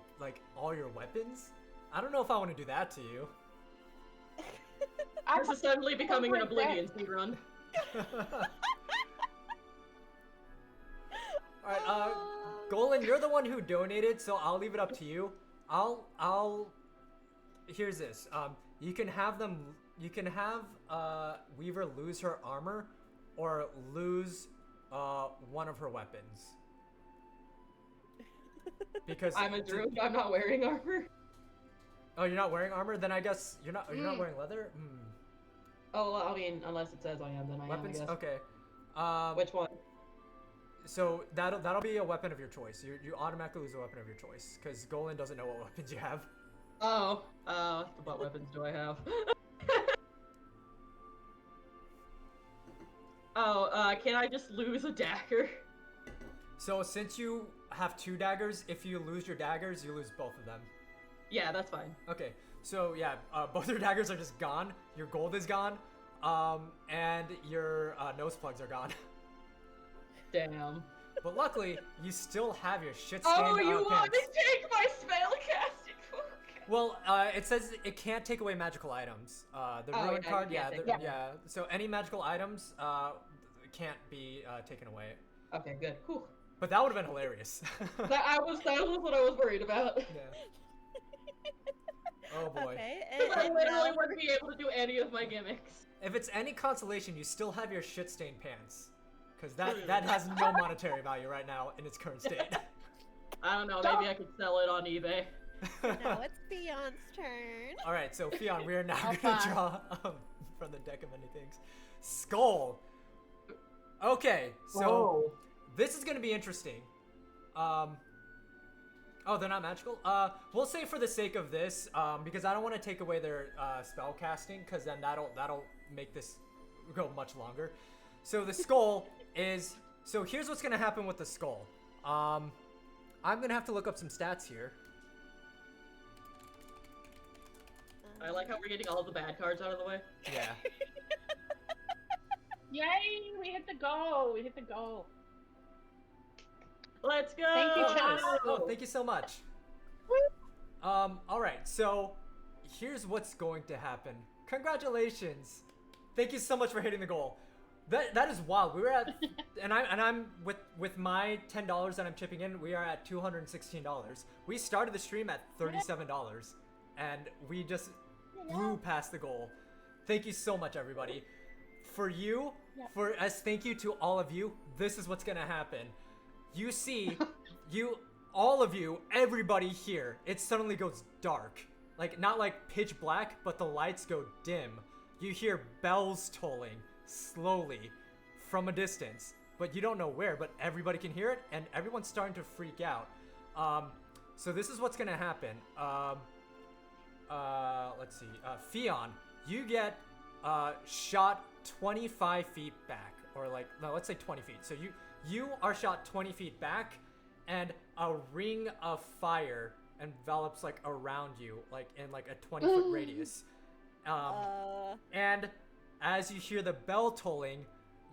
Speaker 4: all your weapons. I don't know if I want to do that to you.
Speaker 6: I
Speaker 7: This is suddenly becoming an
Speaker 6: regret-
Speaker 7: Oblivion speedrun.
Speaker 4: Alright, Golan, you're the one who donated, so I'll leave it up to you. Here's this. You can have Weaver lose her armor or lose one of her weapons. Because
Speaker 7: I'm a druid. I'm not wearing armor.
Speaker 4: Oh, you're not wearing armor? Then I guess you're not wearing leather?
Speaker 7: Oh, well, I mean, unless it says I am, then I
Speaker 4: Weapons?
Speaker 7: am. I guess.
Speaker 4: Okay.
Speaker 7: Which one?
Speaker 4: So that'll be a weapon of your choice. You automatically lose a weapon of your choice because Golan doesn't know what weapons you have.
Speaker 7: Oh, what weapons do I have? Can I just lose a dagger?
Speaker 4: So since you have 2 daggers, if you lose your daggers, you lose both of them.
Speaker 7: Yeah, that's fine.
Speaker 4: Okay, so yeah, both your daggers are just gone. Your gold is gone, and your nose plugs are gone.
Speaker 7: Damn.
Speaker 4: But luckily, you still have your shit-stained
Speaker 7: Oh, you want
Speaker 4: pants.
Speaker 7: to take my spellcasting book?
Speaker 4: Well, it says it can't take away magical items. The
Speaker 7: Oh,
Speaker 4: ruin
Speaker 7: yeah,
Speaker 4: card,
Speaker 7: you
Speaker 4: yeah,
Speaker 7: can't take
Speaker 4: yeah. So any magical items can't be taken away.
Speaker 7: Okay, good. Whew.
Speaker 4: But that would have been hilarious.
Speaker 7: That was what I was worried about.
Speaker 4: Yeah. Oh boy.
Speaker 5: Okay,
Speaker 7: I
Speaker 5: and
Speaker 7: literally wouldn't be able to do any of my gimmicks.
Speaker 4: If it's any consolation, you still have your shit-stained pants. Because that has no monetary value right now in its current state.
Speaker 7: I don't know, maybe I could sell it on eBay.
Speaker 5: now it's Beyond's turn.
Speaker 4: Alright, so Fionn, we are now
Speaker 6: I'll
Speaker 4: going to
Speaker 6: find.
Speaker 4: draw from the deck of many things. Skull! Okay, so
Speaker 7: Oh.
Speaker 4: this is going to be interesting. Oh, they're not magical? We'll say for the sake of this, because I don't want to take away their spell casting, because then that'll make this go much longer. So the skull is... So here's what's going to happen with the skull. I'm going to have to look up some stats here.
Speaker 7: I like how we're getting all the bad cards out of the way.
Speaker 4: Yeah.
Speaker 6: Yay! We hit the goal. We hit the goal.
Speaker 7: Let's go!
Speaker 6: Thank you,
Speaker 4: Oh,
Speaker 6: Chad.
Speaker 4: nice. Oh, thank you so much. Alright, so here's what's going to happen. Congratulations. Thank you so much for hitting the goal. That is wild. We were at and I'm with my $10 that I'm chipping in, we are at $216. We started the stream at $37 and we just blew past the goal. Thank you so much, everybody. For you,
Speaker 6: Yeah.
Speaker 4: as thank you to all of you, this is what's gonna happen. You see, all of you, everybody here, it suddenly goes dark. Like, not like pitch black, but the lights go dim. You hear bells tolling slowly from a distance, but you don't know where, but everybody can hear it, and everyone's starting to freak out. So this is what's gonna happen. Let's see. Fion, you get shot 25 feet back, or like, no, let's say 20 feet. So you are shot 20 feet back, and a ring of fire envelops like around you, like in like a 20-foot radius. And as you hear the bell tolling,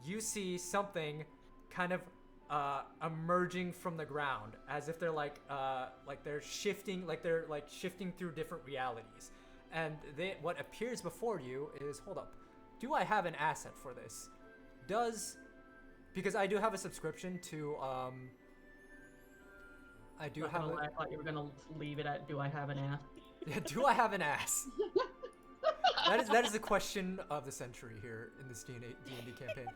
Speaker 4: you see something kind of emerging from the ground, as if they're like they're shifting through different realities. And what appears before you is, hold up, do I have an asset for this? Because I do have a subscription to I
Speaker 7: thought you were gonna leave it at "Do I have an ass?"
Speaker 4: Yeah, do I have an ass? That is the question of the century here in this D&D campaign.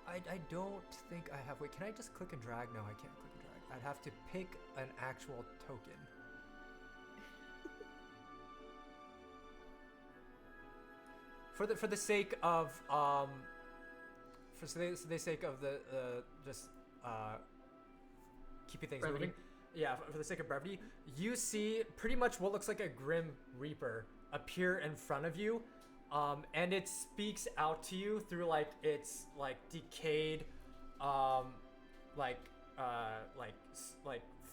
Speaker 4: I don't think I have. Wait, can I just click and drag? No, I can't click and drag. I'd have to pick an actual token. For the sake of the sake of the just keeping things
Speaker 7: Brevity.
Speaker 4: moving. Yeah, for the sake of brevity, you see pretty much what looks like a Grim Reaper appear in front of you, and it speaks out to you through like its like decayed,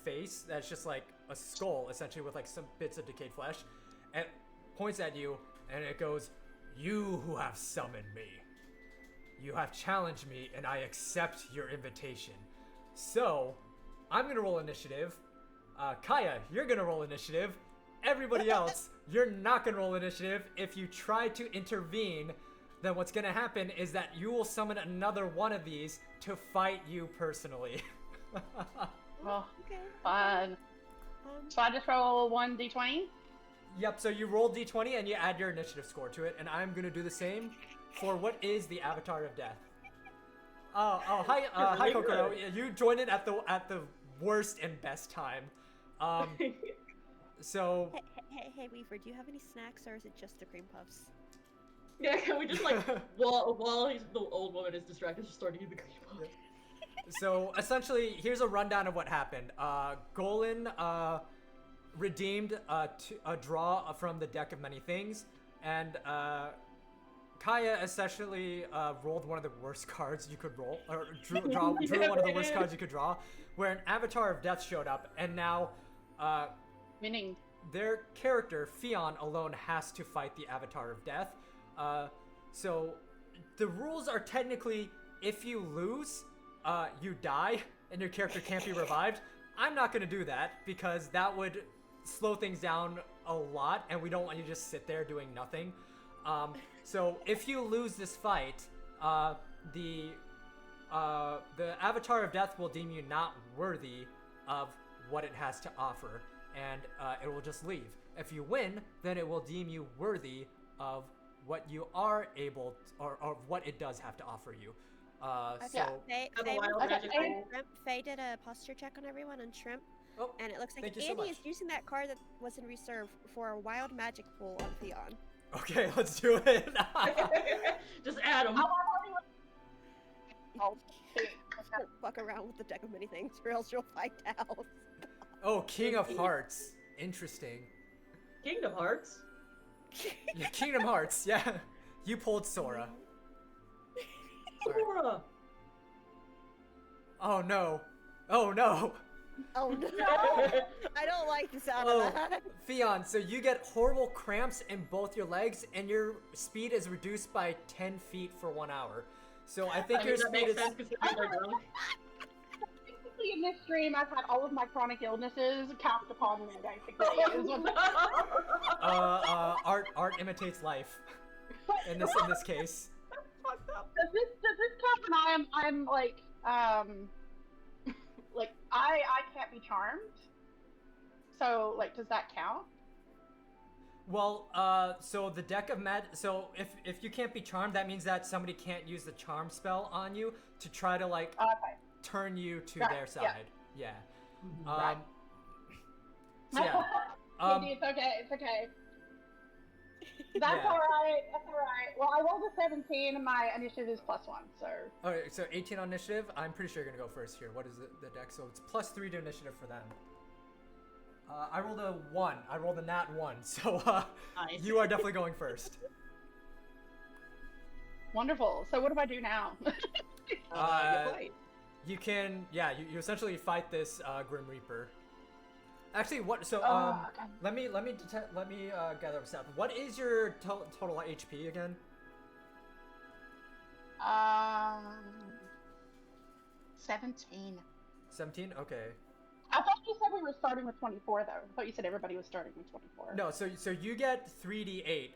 Speaker 4: face that's just like a skull essentially with like some bits of decayed flesh, and points at you, and it goes, "You who have summoned me. You have challenged me, and I accept your invitation. So, I'm gonna roll initiative. Kaya, you're gonna roll initiative. Everybody else, you're not gonna roll initiative. If you try to intervene, then what's gonna happen is that you will summon another one of these to fight you personally."
Speaker 6: Oh,
Speaker 5: Okay.
Speaker 6: fun. So I just roll 1d20?
Speaker 4: Yep, so you roll d20 and you add your initiative score to it, and I'm gonna do the same for what is the Avatar of Death. Hi
Speaker 7: really
Speaker 4: Kokoro.
Speaker 7: good.
Speaker 4: You joined it at the worst and best time. So
Speaker 5: Hey, Weaver, do you have any snacks or is it just the cream puffs?
Speaker 7: Yeah, can we just like while the old woman is distracted, just start eating the cream puff?
Speaker 4: So essentially, here's a rundown of what happened. Golan redeemed a draw from the deck of many things, and Kaya essentially rolled one of the worst cards you could roll, or drew one of the worst cards you could draw, where an Avatar of Death showed up, and now
Speaker 6: Winning.
Speaker 4: their character, Fion, alone has to fight the Avatar of Death. So the rules are technically, if you lose, you die, and your character can't be revived. I'm not going to do that, because that would slow things down a lot, and we don't want you to just sit there doing nothing. So if you lose this fight, the Avatar of Death will deem you not worthy of what it has to offer, and it will just leave. If you win, then it will deem you worthy of what you are able to, or what it does have to offer you. So
Speaker 5: Faye
Speaker 7: Have a
Speaker 5: was
Speaker 7: wild
Speaker 5: looking
Speaker 7: magic
Speaker 5: at
Speaker 7: roll.
Speaker 5: Shrimp. Faye did a posture check on everyone on Shrimp,
Speaker 4: oh,
Speaker 5: and it looks like
Speaker 4: Thank you so
Speaker 5: Andy
Speaker 4: much.
Speaker 5: is using that card that was in reserve for a wild magic pool on Theon.
Speaker 4: okay, let's do it.
Speaker 7: Just add them.
Speaker 6: Oh,
Speaker 5: Don't fuck around with the deck of many things, or else you'll find out.
Speaker 4: Oh, King of Hearts. Interesting.
Speaker 7: Kingdom Hearts.
Speaker 4: Yeah, Kingdom Hearts. Yeah, you pulled Sora. Alright.
Speaker 7: Sora.
Speaker 4: Oh no. Oh no.
Speaker 5: Oh no! I don't like the sound
Speaker 4: Oh,
Speaker 5: of that.
Speaker 4: Fion, so you get horrible cramps in both your legs, and your speed is reduced by 10 feet for 1 hour. So I think
Speaker 7: I
Speaker 4: your
Speaker 7: mean, that
Speaker 4: speed
Speaker 7: makes
Speaker 4: is.
Speaker 7: sense considering they're drunk.
Speaker 6: basically in this stream, I've had all of my chronic illnesses cast upon me, basically. is what-
Speaker 4: Art imitates life. In this case.
Speaker 6: Does this count when I'm like I can't be charmed. So like, does that count?
Speaker 4: Well, so the deck of so if you can't be charmed, that means that somebody can't use the charm spell on you to try to like
Speaker 6: Okay.
Speaker 4: turn you to
Speaker 6: Right,
Speaker 4: their
Speaker 6: yeah.
Speaker 4: side. Yeah.
Speaker 6: Right.
Speaker 4: So yeah.
Speaker 6: Maybe it's okay. It's okay. That's
Speaker 4: Yeah.
Speaker 6: all right. That's all right. Well, I rolled a 17, and my initiative is +1, so.
Speaker 4: All right, so 18 on initiative. I'm pretty sure you're gonna go first here. What is the deck? So it's +3 to initiative for them. I rolled a 1. I rolled a nat 1, so
Speaker 7: Nice.
Speaker 4: you are definitely going first.
Speaker 6: Wonderful. So what do I do now?
Speaker 7: You fight.
Speaker 4: You can, yeah, you essentially fight this Grim Reaper. Actually, what? So
Speaker 6: Okay.
Speaker 4: let me gather up stuff. What is your total HP again?
Speaker 6: 17.
Speaker 4: 17. Okay.
Speaker 6: I thought you said we were starting with 24, though. I thought you said everybody was starting with 24.
Speaker 4: No, so you get 3d8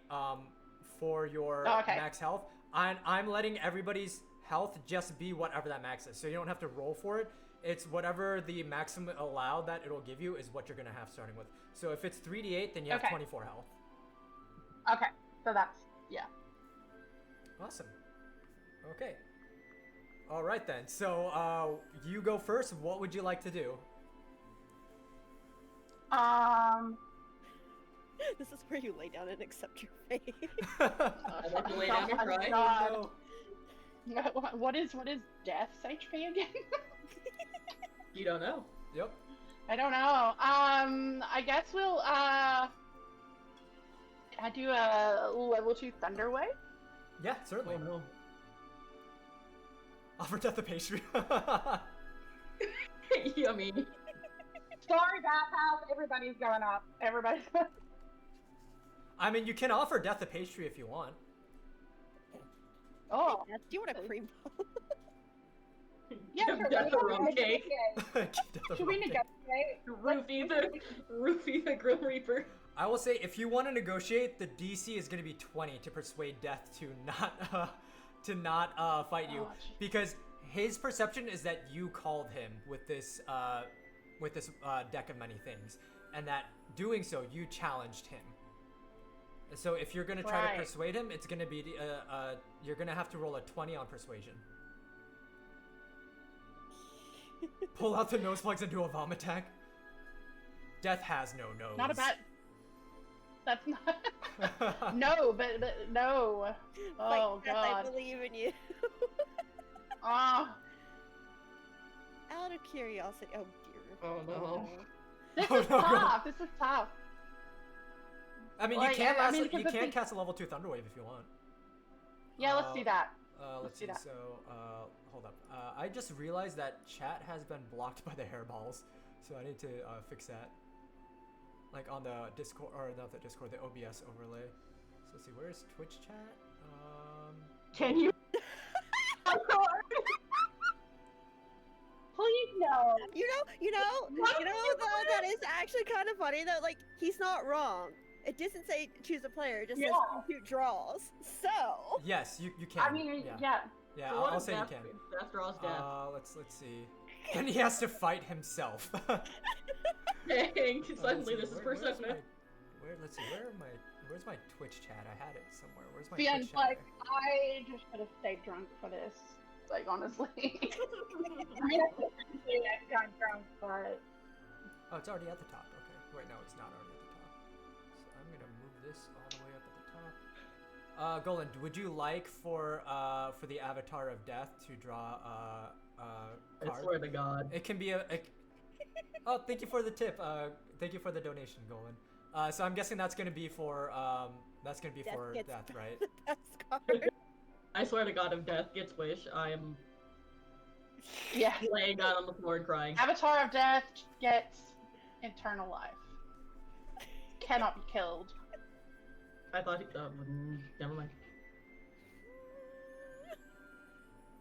Speaker 4: for your
Speaker 6: Okay.
Speaker 4: max health. I'm letting everybody's health just be whatever that max is, so you don't have to roll for it. It's whatever the maximum allowed that it'll give you is what you're gonna have starting with. So if it's 3d8, then you have
Speaker 6: Okay.
Speaker 4: 24 health.
Speaker 6: Okay. So that's, yeah.
Speaker 4: Awesome. Okay. All right then. So you go first. What would you like to do?
Speaker 5: This is where you lay down and accept your fate.
Speaker 7: I like to lay down and
Speaker 6: Oh,
Speaker 7: cry.
Speaker 6: God. What is Death's HP again?
Speaker 7: You don't know.
Speaker 4: Yep.
Speaker 6: I don't know. I guess we'll I do a level 2 Thunder Wave.
Speaker 4: Yeah, certainly.
Speaker 7: Oh no.
Speaker 4: Offer death a pastry.
Speaker 7: Yummy.
Speaker 6: Sorry, bathhouse. Everybody's going up. Everybody's.
Speaker 4: I mean, you can offer death a pastry if you want.
Speaker 6: Oh.
Speaker 5: Do you want a cream puff?
Speaker 6: Yeah,
Speaker 7: Give
Speaker 6: sure.
Speaker 7: Death a rum cake.
Speaker 6: Should we negotiate?
Speaker 7: Roofie the Grim Reaper.
Speaker 4: I will say, if you want to negotiate, the DC is going to be 20 to persuade Death to not fight you,
Speaker 6: Oh, jeez.
Speaker 4: because his perception is that you called him with this deck of many things, and that doing so you challenged him. So if you're going to try
Speaker 6: Right.
Speaker 4: to persuade him, it's going to be you're going to have to roll a 20 on persuasion. Pull out the nose plugs and do a vomit attack. Death has no nose.
Speaker 6: Not a bad. That's not. No, but no. Oh
Speaker 5: Like, Death, I
Speaker 6: God.
Speaker 5: believe in you.
Speaker 6: Oh.
Speaker 5: Out of curiosity. Oh dear.
Speaker 7: Oh no.
Speaker 6: This
Speaker 4: Oh,
Speaker 6: is
Speaker 4: no,
Speaker 6: tough.
Speaker 4: God.
Speaker 6: This is tough.
Speaker 4: I mean,
Speaker 6: Like,
Speaker 4: you can
Speaker 6: I mean,
Speaker 4: you
Speaker 6: because
Speaker 4: can
Speaker 6: the-
Speaker 4: cast a level 2 Thunderwave if you want.
Speaker 6: Yeah, let's do that.
Speaker 4: Let's
Speaker 6: do
Speaker 4: see.
Speaker 6: that.
Speaker 4: So, hold up. I just realized that chat has been blocked by the hairballs, so I need to fix that. Like on the Discord, or not the Discord, the OBS overlay. So let's see, where's Twitch chat?
Speaker 7: Can you?
Speaker 6: Please no.
Speaker 5: You know though, that is actually kind of funny though. Like, he's not wrong. It doesn't say choose a player. It just says
Speaker 6: Yeah.
Speaker 5: compute draws. So.
Speaker 4: Yes, you can.
Speaker 6: I mean, yeah.
Speaker 4: Yeah,
Speaker 7: So what
Speaker 4: I'll
Speaker 7: is
Speaker 4: say you
Speaker 7: death?
Speaker 4: can.
Speaker 7: Death draws death.
Speaker 4: Let's see. Then he has to fight himself.
Speaker 7: Dang,
Speaker 4: Let's
Speaker 7: suddenly
Speaker 4: see,
Speaker 7: this is
Speaker 4: where's
Speaker 7: persistent.
Speaker 4: Let's see, where's my Twitch chat? I had it somewhere. Where's my
Speaker 6: Fian,
Speaker 4: Twitch chat?
Speaker 6: like, I just should have stayed drunk for this. Like, honestly. I mean, I got drunk, but.
Speaker 4: Oh, it's already at the top. Okay. Wait, no, it's not already at the top. So I'm gonna move this all the way up at the top. Golan, would you like for the Avatar of Death to draw a
Speaker 7: I
Speaker 4: card?
Speaker 7: swear to God.
Speaker 4: It can be Oh, thank you for the tip. Thank you for the donation, Golan. So I'm guessing that's gonna be for
Speaker 5: Death gets
Speaker 4: Death, right?
Speaker 5: The best card.
Speaker 7: I swear to God, if Death gets wish, I am
Speaker 6: Yeah.
Speaker 7: laying down on the floor and crying.
Speaker 6: Avatar of Death gets eternal life. Cannot be killed.
Speaker 7: I thought never mind.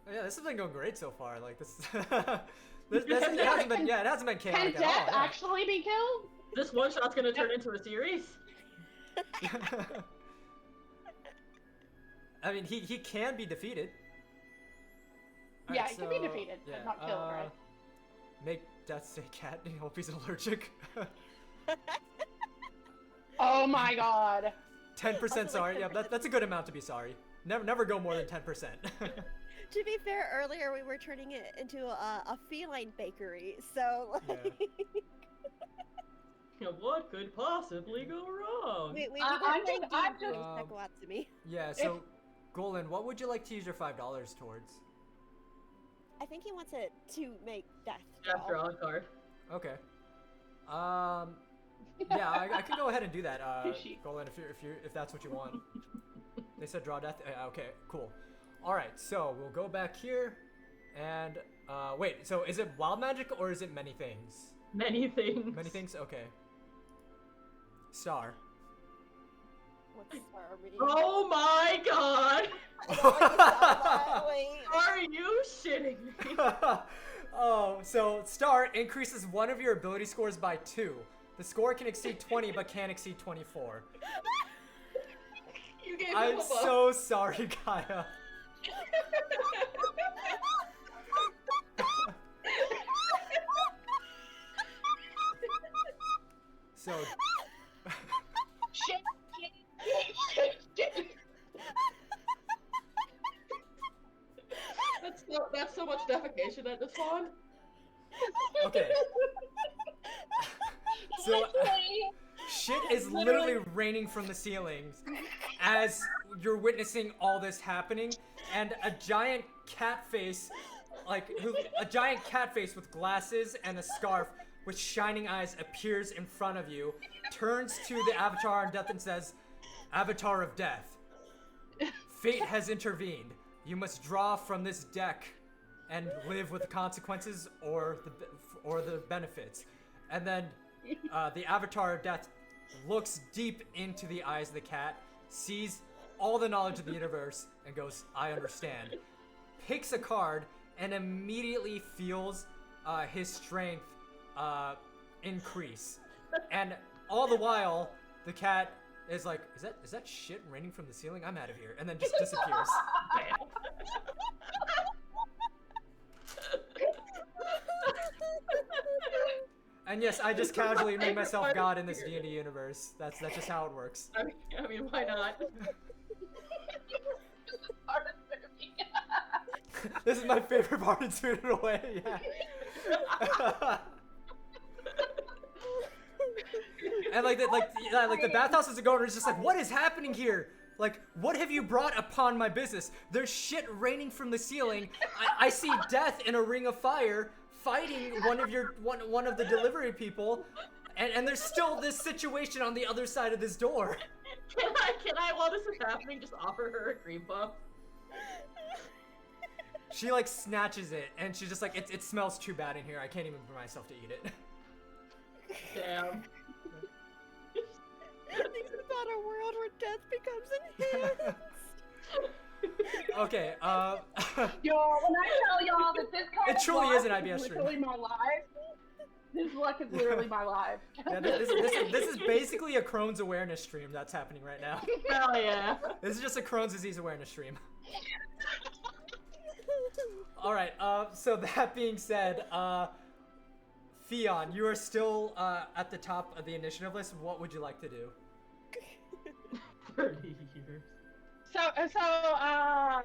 Speaker 4: Oh, yeah, this has been going great so far. Like this, it hasn't been. Yeah, it hasn't been
Speaker 6: Can
Speaker 4: chaotic at
Speaker 6: Death
Speaker 4: all. Yeah.
Speaker 6: actually be killed?
Speaker 7: This one shot's gonna turn into a series.
Speaker 4: I mean, he can be defeated.
Speaker 6: Yeah,
Speaker 4: Alright,
Speaker 6: he can be
Speaker 4: so,
Speaker 6: defeated,
Speaker 4: yeah,
Speaker 6: but not killed, right?
Speaker 4: Death's a cat and hope he's allergic.
Speaker 6: Oh my god.
Speaker 4: 10% sorry. Yeah, that's a good amount to be sorry. Never go more than 10%.
Speaker 5: To be fair, earlier we were turning it into a feline bakery, so like,
Speaker 7: What could possibly go wrong?
Speaker 5: we were
Speaker 6: I'm
Speaker 5: playing
Speaker 6: just- I'm
Speaker 5: games
Speaker 6: just-
Speaker 5: with Sakawatsumi.
Speaker 4: Yeah, so Golan, what would you like to use your $5 towards?
Speaker 5: I think he wants it to make death.
Speaker 7: Draw
Speaker 5: draw.
Speaker 7: a card.
Speaker 4: Okay. Yeah, I could go ahead and do that,
Speaker 6: She-
Speaker 4: Golan, if that's what you want. They said draw death. Okay, cool. All right, so we'll go back here, and wait. So is it wild magic or is it many things?
Speaker 7: Many things.
Speaker 4: Many things. Okay. Star.
Speaker 5: What's star mean?
Speaker 7: Oh my god!
Speaker 5: Wait.
Speaker 7: Are you shitting me?
Speaker 4: Oh, so star increases one of your ability scores by 2. The score can exceed 20, but can't exceed 24.
Speaker 7: You gave him
Speaker 4: I'm
Speaker 7: a buff.
Speaker 4: so sorry, Kaya. So,
Speaker 6: Shit.
Speaker 7: That's so much defecation at this one.
Speaker 4: okay. So, shit is literally raining from the ceilings as you're witnessing all this happening, and a giant cat face, a giant cat face with glasses and a scarf with shining eyes appears in front of you, turns to the Avatar of Death and says, "Avatar of Death, fate has intervened. You must draw from this deck and live with the consequences or the benefits." And then the Avatar of Death looks deep into the eyes of the cat, sees all the knowledge of the universe, and goes, "I understand." Picks a card and immediately feels his strength increase. And all the while, the cat is like, is that shit raining from the ceiling? I'm out of here. And then just disappears. And yes, I just casually made myself God in this D&D universe. That's just how it works.
Speaker 7: I mean, why not?
Speaker 4: This is my favorite part in Spirited Away, yeah. And the bathhouse's owner is just like, what is happening here? Like, what have you brought upon my business? There's shit raining from the ceiling. I see death in a ring of fire fighting one of the delivery people, and there's still this situation on the other side of this door.
Speaker 7: Can I, while this is happening, just offer her a cream puff?
Speaker 4: She snatches it, and she's just like, it smells too bad in here. I can't even bring myself to eat it.
Speaker 7: Damn.
Speaker 5: Think about a world where death becomes enhanced.
Speaker 4: Okay,
Speaker 6: Yo, when I tell y'all that this kind
Speaker 4: It
Speaker 6: of
Speaker 4: truly
Speaker 6: luck
Speaker 4: is an IBS stream.
Speaker 6: literally my life. This luck is literally my life.
Speaker 4: yeah, this is basically a Crohn's awareness stream that's happening right now.
Speaker 7: Hell yeah.
Speaker 4: This is just a Crohn's disease awareness stream. Alright, so that being said, Fion, you are still at the top of the initiative list. What would you like to do?
Speaker 7: 30 years.
Speaker 6: So I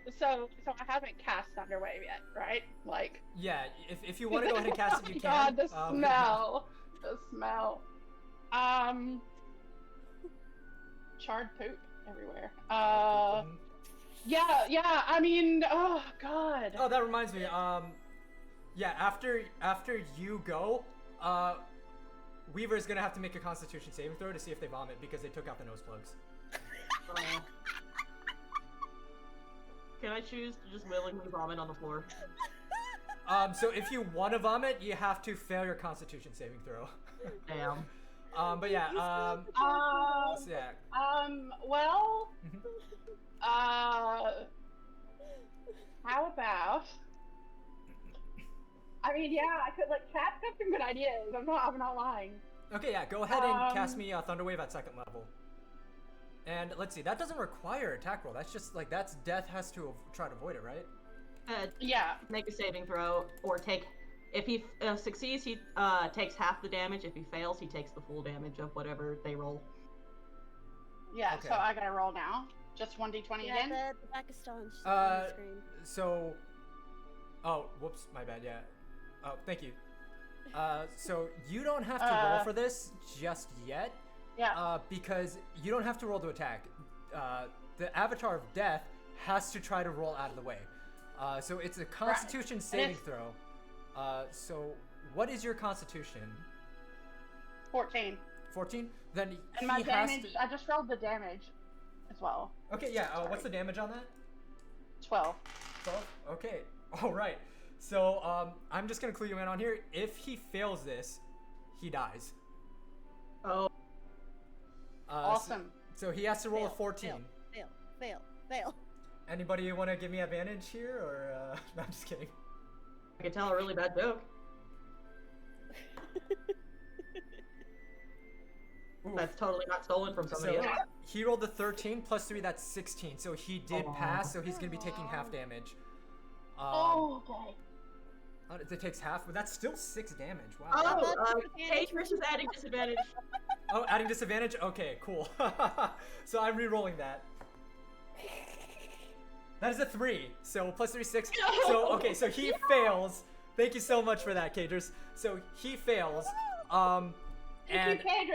Speaker 6: haven't cast Thunderwave yet, right? Like.
Speaker 4: Yeah, if you want to go ahead and cast it, you
Speaker 6: God,
Speaker 4: can.
Speaker 6: the smell. The smell. Charred poop everywhere. Yeah. I mean, oh god.
Speaker 4: Oh, that reminds me. Yeah, after you go, Weaver's gonna have to make a Constitution saving throw to see if they vomit because they took out the nose plugs.
Speaker 7: Can I choose to just willingly vomit on the floor?
Speaker 4: So if you want to vomit, you have to fail your Constitution saving throw.
Speaker 7: Damn.
Speaker 4: But yeah, so yeah.
Speaker 6: Well, how about? I mean, yeah, I could Cat's got some good ideas. I'm not lying.
Speaker 4: Okay, yeah, go ahead and cast me Thunderwave at 2nd level. And let's see, that doesn't require attack roll. That's just Death has to try to avoid it, right?
Speaker 6: Yeah.
Speaker 7: Make a saving throw or take If he succeeds, he takes half the damage. If he fails, he takes the full damage of whatever they roll.
Speaker 6: Yeah,
Speaker 4: Okay.
Speaker 6: so I gotta roll now. Just 1d20
Speaker 5: Yeah,
Speaker 6: again?
Speaker 5: the back is still on the screen.
Speaker 4: So, oh, whoops, my bad. Yeah. Oh, thank you. So you don't have to roll for this just yet.
Speaker 6: Yeah.
Speaker 4: Because you don't have to roll to attack. The Avatar of Death has to try to roll out of the way. So it's a Constitution saving throw. So what is your Constitution?
Speaker 6: 14.
Speaker 4: 14? Then
Speaker 6: And my
Speaker 4: he has
Speaker 6: damage,
Speaker 4: to...
Speaker 6: I just rolled the damage as well.
Speaker 4: Okay, yeah. What's the damage on that?
Speaker 6: 12.
Speaker 4: 12? Okay. All right. So I'm just gonna clue you in on here. If he fails this, he dies.
Speaker 7: Oh.
Speaker 6: Awesome.
Speaker 4: So he has to roll a
Speaker 5: Fail,
Speaker 4: 14.
Speaker 5: Fail.
Speaker 4: Anybody want to give me advantage here, or no, I'm just kidding.
Speaker 7: I can tell a really bad joke.
Speaker 4: Oof.
Speaker 7: That's totally not stolen from somebody
Speaker 4: So
Speaker 7: else.
Speaker 4: he rolled a 13 plus 3, that's 16. So he did pass, so he's gonna be taking half damage.
Speaker 6: Okay.
Speaker 4: It takes half, but that's still 6 damage. Wow.
Speaker 7: Oh, Catrus is adding disadvantage.
Speaker 4: Oh, adding disadvantage? Okay, cool. So I'm re-rolling that. That is a 3. So plus 3, 6. So, okay, so he fails. Thank you so much for that, Catrus. So he fails. And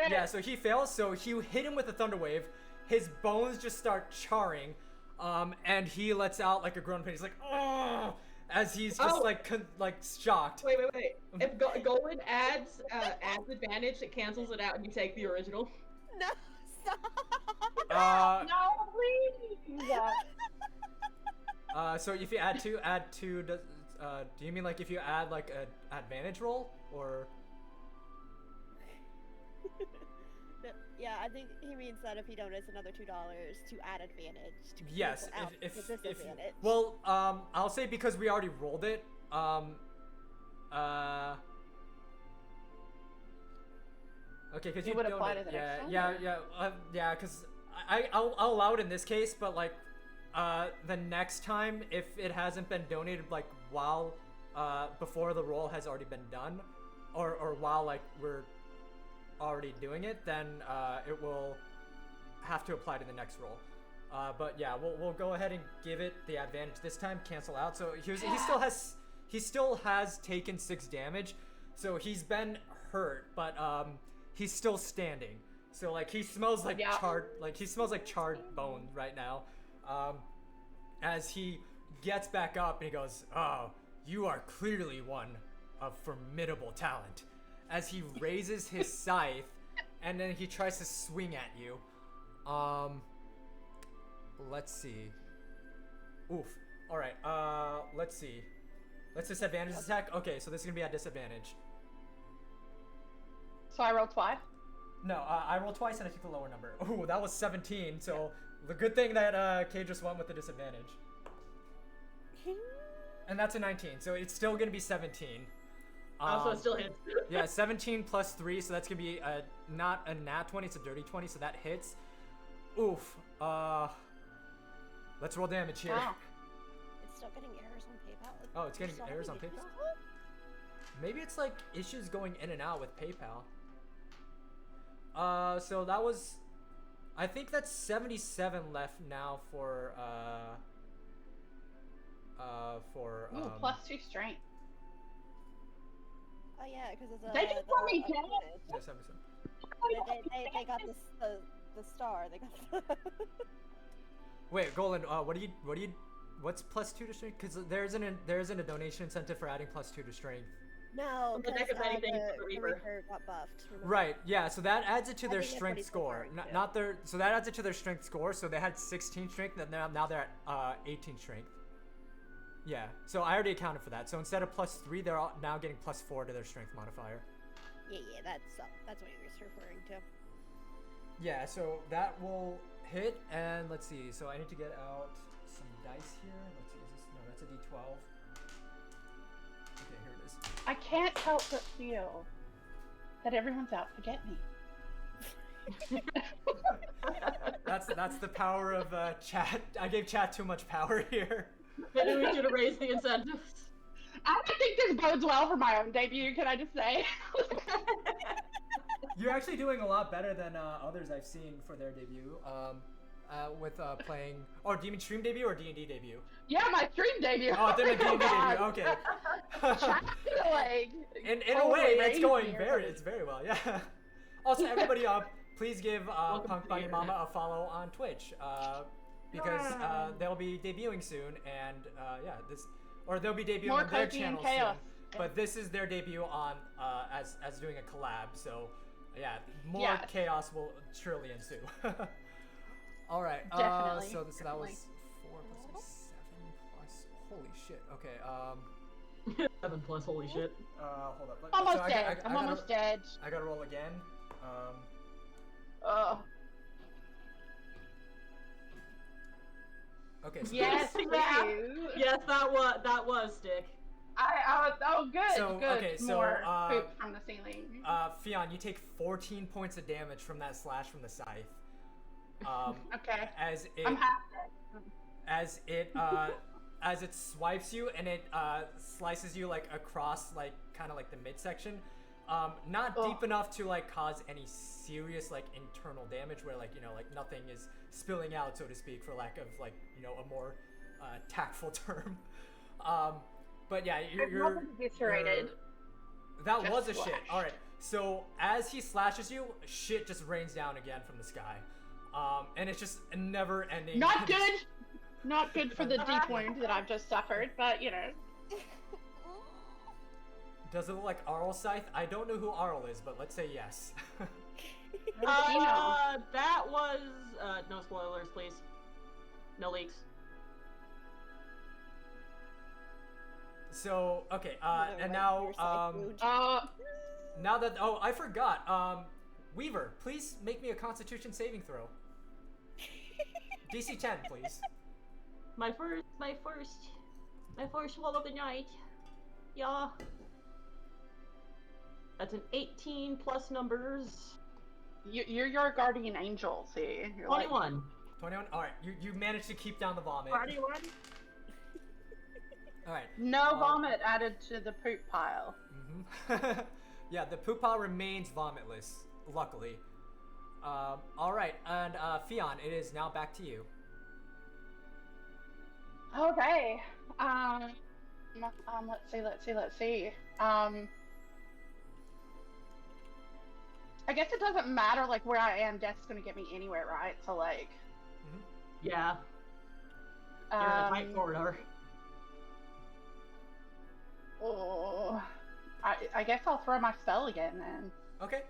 Speaker 4: yeah, so he fails. So you hit him with a thunder wave. His bones just start charring. And he lets out like a groan pain. He's like, oh, as he's just like shocked.
Speaker 7: Wait. If Golan adds advantage, it cancels it out, and you take the original.
Speaker 5: No, stop.
Speaker 6: No, please.
Speaker 4: So if you add 2, do you mean like if you add like an advantage roll, or?
Speaker 5: Yeah, I think he means that if he donates another $2 to add advantage. To
Speaker 4: Yes,
Speaker 5: cancel out
Speaker 4: if
Speaker 5: the disadvantage.
Speaker 4: well, I'll say because we already rolled it. Okay, because you
Speaker 6: would
Speaker 4: don't.
Speaker 6: apply to the next one?
Speaker 4: Yeah, because I'll allow it in this case, but like, the next time if it hasn't been donated like while before the roll has already been done, or while like we're already doing it, then it will have to apply to the next roll. But yeah, we'll go ahead and give it the advantage this time. Cancel out. So he still has taken 6 damage. So he's been hurt, but he's still standing. So like he smells like charred bone right now. As he gets back up and he goes, "Oh, you are clearly one of formidable talent." As he raises his scythe, and then he tries to swing at you. Let's see. Oof. All right. Let's see. Let's disadvantage this attack. Okay, so this is gonna be at disadvantage.
Speaker 6: So I rolled twice?
Speaker 4: No, I rolled twice and I took the lower number. Ooh, that was 17. So the good thing that Kay just went with the disadvantage. And that's a 19, so it's still gonna be 17.
Speaker 7: So it still hits.
Speaker 4: Yeah, 17 plus 3, so that's gonna be not a nat 20, it's a dirty 20, so that hits. Oof. Let's roll damage here.
Speaker 6: Wow.
Speaker 5: It's still getting errors on PayPal.
Speaker 4: Oh, it's getting errors on PayPal? Maybe it's like issues going in and out with PayPal. So that was, I think that's 77 left now for
Speaker 6: +2 strength.
Speaker 5: Oh yeah, because it's a.
Speaker 6: They just want me dead.
Speaker 4: Yeah, 77.
Speaker 5: They got the star. They got.
Speaker 4: Wait, Golan, what's +2 to strength? Because there isn't a donation incentive for adding +2 to strength.
Speaker 5: No,
Speaker 7: The
Speaker 5: because
Speaker 7: deck of anything
Speaker 5: the
Speaker 7: for the Reaper.
Speaker 5: Reaper got buffed. Remember?
Speaker 4: Right, yeah, so that adds it to
Speaker 5: I
Speaker 4: their
Speaker 5: think that's what
Speaker 4: strength
Speaker 5: he's
Speaker 4: score.
Speaker 5: referring to.
Speaker 4: Not their, so that adds it to their strength score, so they had 16 strength, and now they're at 18 strength. Yeah, so I already accounted for that. So instead of +3, they're now getting +4 to their strength modifier.
Speaker 5: Yeah, that's what he was referring to.
Speaker 4: Yeah, so that will hit, and let's see. So I need to get out some dice here. Let's see, that's a D12. Okay, here it is.
Speaker 6: I can't help but feel that everyone's out to get me.
Speaker 4: That's the power of chat. I gave chat too much power here.
Speaker 7: Maybe we should have raised the incentives.
Speaker 6: I don't think this bodes well for my own debut, can I just say?
Speaker 4: You're actually doing a lot better than others I've seen for their debut. With playing. Oh, do you mean stream debut or D&D debut?
Speaker 6: Yeah, my stream debut.
Speaker 4: Oh, then the D&D
Speaker 6: God.
Speaker 4: debut. Okay.
Speaker 6: Like,
Speaker 4: in a
Speaker 6: totally
Speaker 4: way, it's
Speaker 6: raised
Speaker 4: going
Speaker 6: me
Speaker 4: it's very well. Yeah. Also, everybody, please give
Speaker 7: Welcome to the
Speaker 4: punkbunnymama a follow on Twitch, because they'll be debuting soon, and they'll be debuting
Speaker 6: More
Speaker 4: on their
Speaker 6: cozy and
Speaker 4: channel
Speaker 6: chaos.
Speaker 4: soon. But this is their debut on as doing a collab, so yeah, more
Speaker 6: Yes.
Speaker 4: chaos will surely ensue. All right.
Speaker 6: Definitely,
Speaker 4: So that
Speaker 6: definitely.
Speaker 4: was 4 plus 7 plus. Holy shit. Okay.
Speaker 7: 7 plus, holy shit.
Speaker 4: Hold up.
Speaker 6: Almost
Speaker 4: So I
Speaker 6: dead.
Speaker 4: got-
Speaker 6: I'm almost dead.
Speaker 4: I gotta roll again.
Speaker 6: Oh.
Speaker 4: Okay. So
Speaker 6: Yes,
Speaker 7: Yeah.
Speaker 6: you.
Speaker 7: Yes, that was Stick.
Speaker 6: Oh, good,
Speaker 4: So,
Speaker 6: good.
Speaker 4: okay, so,
Speaker 6: More poop from the ceiling.
Speaker 4: Fionn, you take 14 points of damage from that slash from the scythe.
Speaker 6: Okay.
Speaker 4: As it
Speaker 6: I'm half dead.
Speaker 4: as it swipes you and it slices you like across like kind of like the midsection. Not
Speaker 6: Oh.
Speaker 4: deep enough to like cause any serious like internal damage where like like nothing is spilling out, so to speak, for lack of like a more tactful term. But yeah, you're
Speaker 6: eviscerated.
Speaker 4: that
Speaker 6: Just
Speaker 4: was a shit.
Speaker 6: slash.
Speaker 4: All right. So as he slashes you, shit just rains down again from the sky, and it's just a never-ending.
Speaker 6: Not good. Not good for the deep wound that I've just suffered, but
Speaker 4: Does it look like Arl Scythe? I don't know who Arl is, but let's say yes.
Speaker 7: That was no spoilers, please. No leaks.
Speaker 4: So okay,
Speaker 5: Another
Speaker 4: and
Speaker 5: right
Speaker 4: now
Speaker 5: ear side wound.
Speaker 4: now that I forgot. Weaver, please make me a Constitution saving throw. DC 10, please.
Speaker 7: My first wall of the night. Yeah. That's an 18 plus numbers.
Speaker 6: You're your guardian angel, see? You're
Speaker 7: 21.
Speaker 4: 21. All right, you managed to keep down the vomit.
Speaker 7: 21?
Speaker 4: All right.
Speaker 6: No vomit added to the poop pile.
Speaker 4: Mm-hmm. Yeah, the poop pile remains vomitless, luckily. All right, and Fionn, it is now back to you.
Speaker 6: Okay. Let's see. I guess it doesn't matter like where I am. Death's gonna get me anywhere, right? So like.
Speaker 7: Yeah. You're in a tight corridor.
Speaker 6: Oh, I guess I'll throw my spell again then.
Speaker 4: Okay.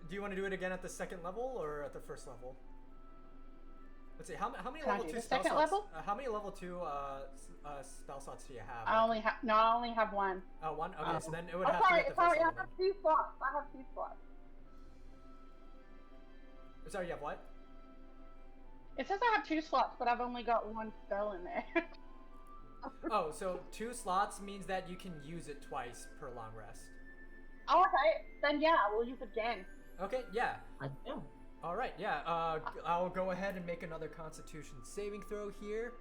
Speaker 4: Do you want to do it again at the second level or at the first level? Let's see. How many
Speaker 6: Can I
Speaker 4: level
Speaker 6: do
Speaker 4: 2
Speaker 6: the
Speaker 4: spell
Speaker 6: second
Speaker 4: slots?
Speaker 6: level?
Speaker 4: How many level 2 spell slots do you have?
Speaker 6: I only have one.
Speaker 4: Oh, one. Okay, so then it would
Speaker 6: Oh,
Speaker 4: have to be at the first
Speaker 6: sorry, I
Speaker 4: level.
Speaker 6: have 2 slots. I have 2 slots.
Speaker 4: Then. Sorry, you have what?
Speaker 6: It says I have 2 slots, but I've only got 1 spell in there.
Speaker 4: Oh, so 2 slots means that you can use it twice per long rest.
Speaker 6: Oh, okay. Then yeah, we'll use it again.
Speaker 4: Okay, yeah.
Speaker 7: Yeah.
Speaker 4: All right, yeah. I'll go ahead and make another Constitution saving throw here,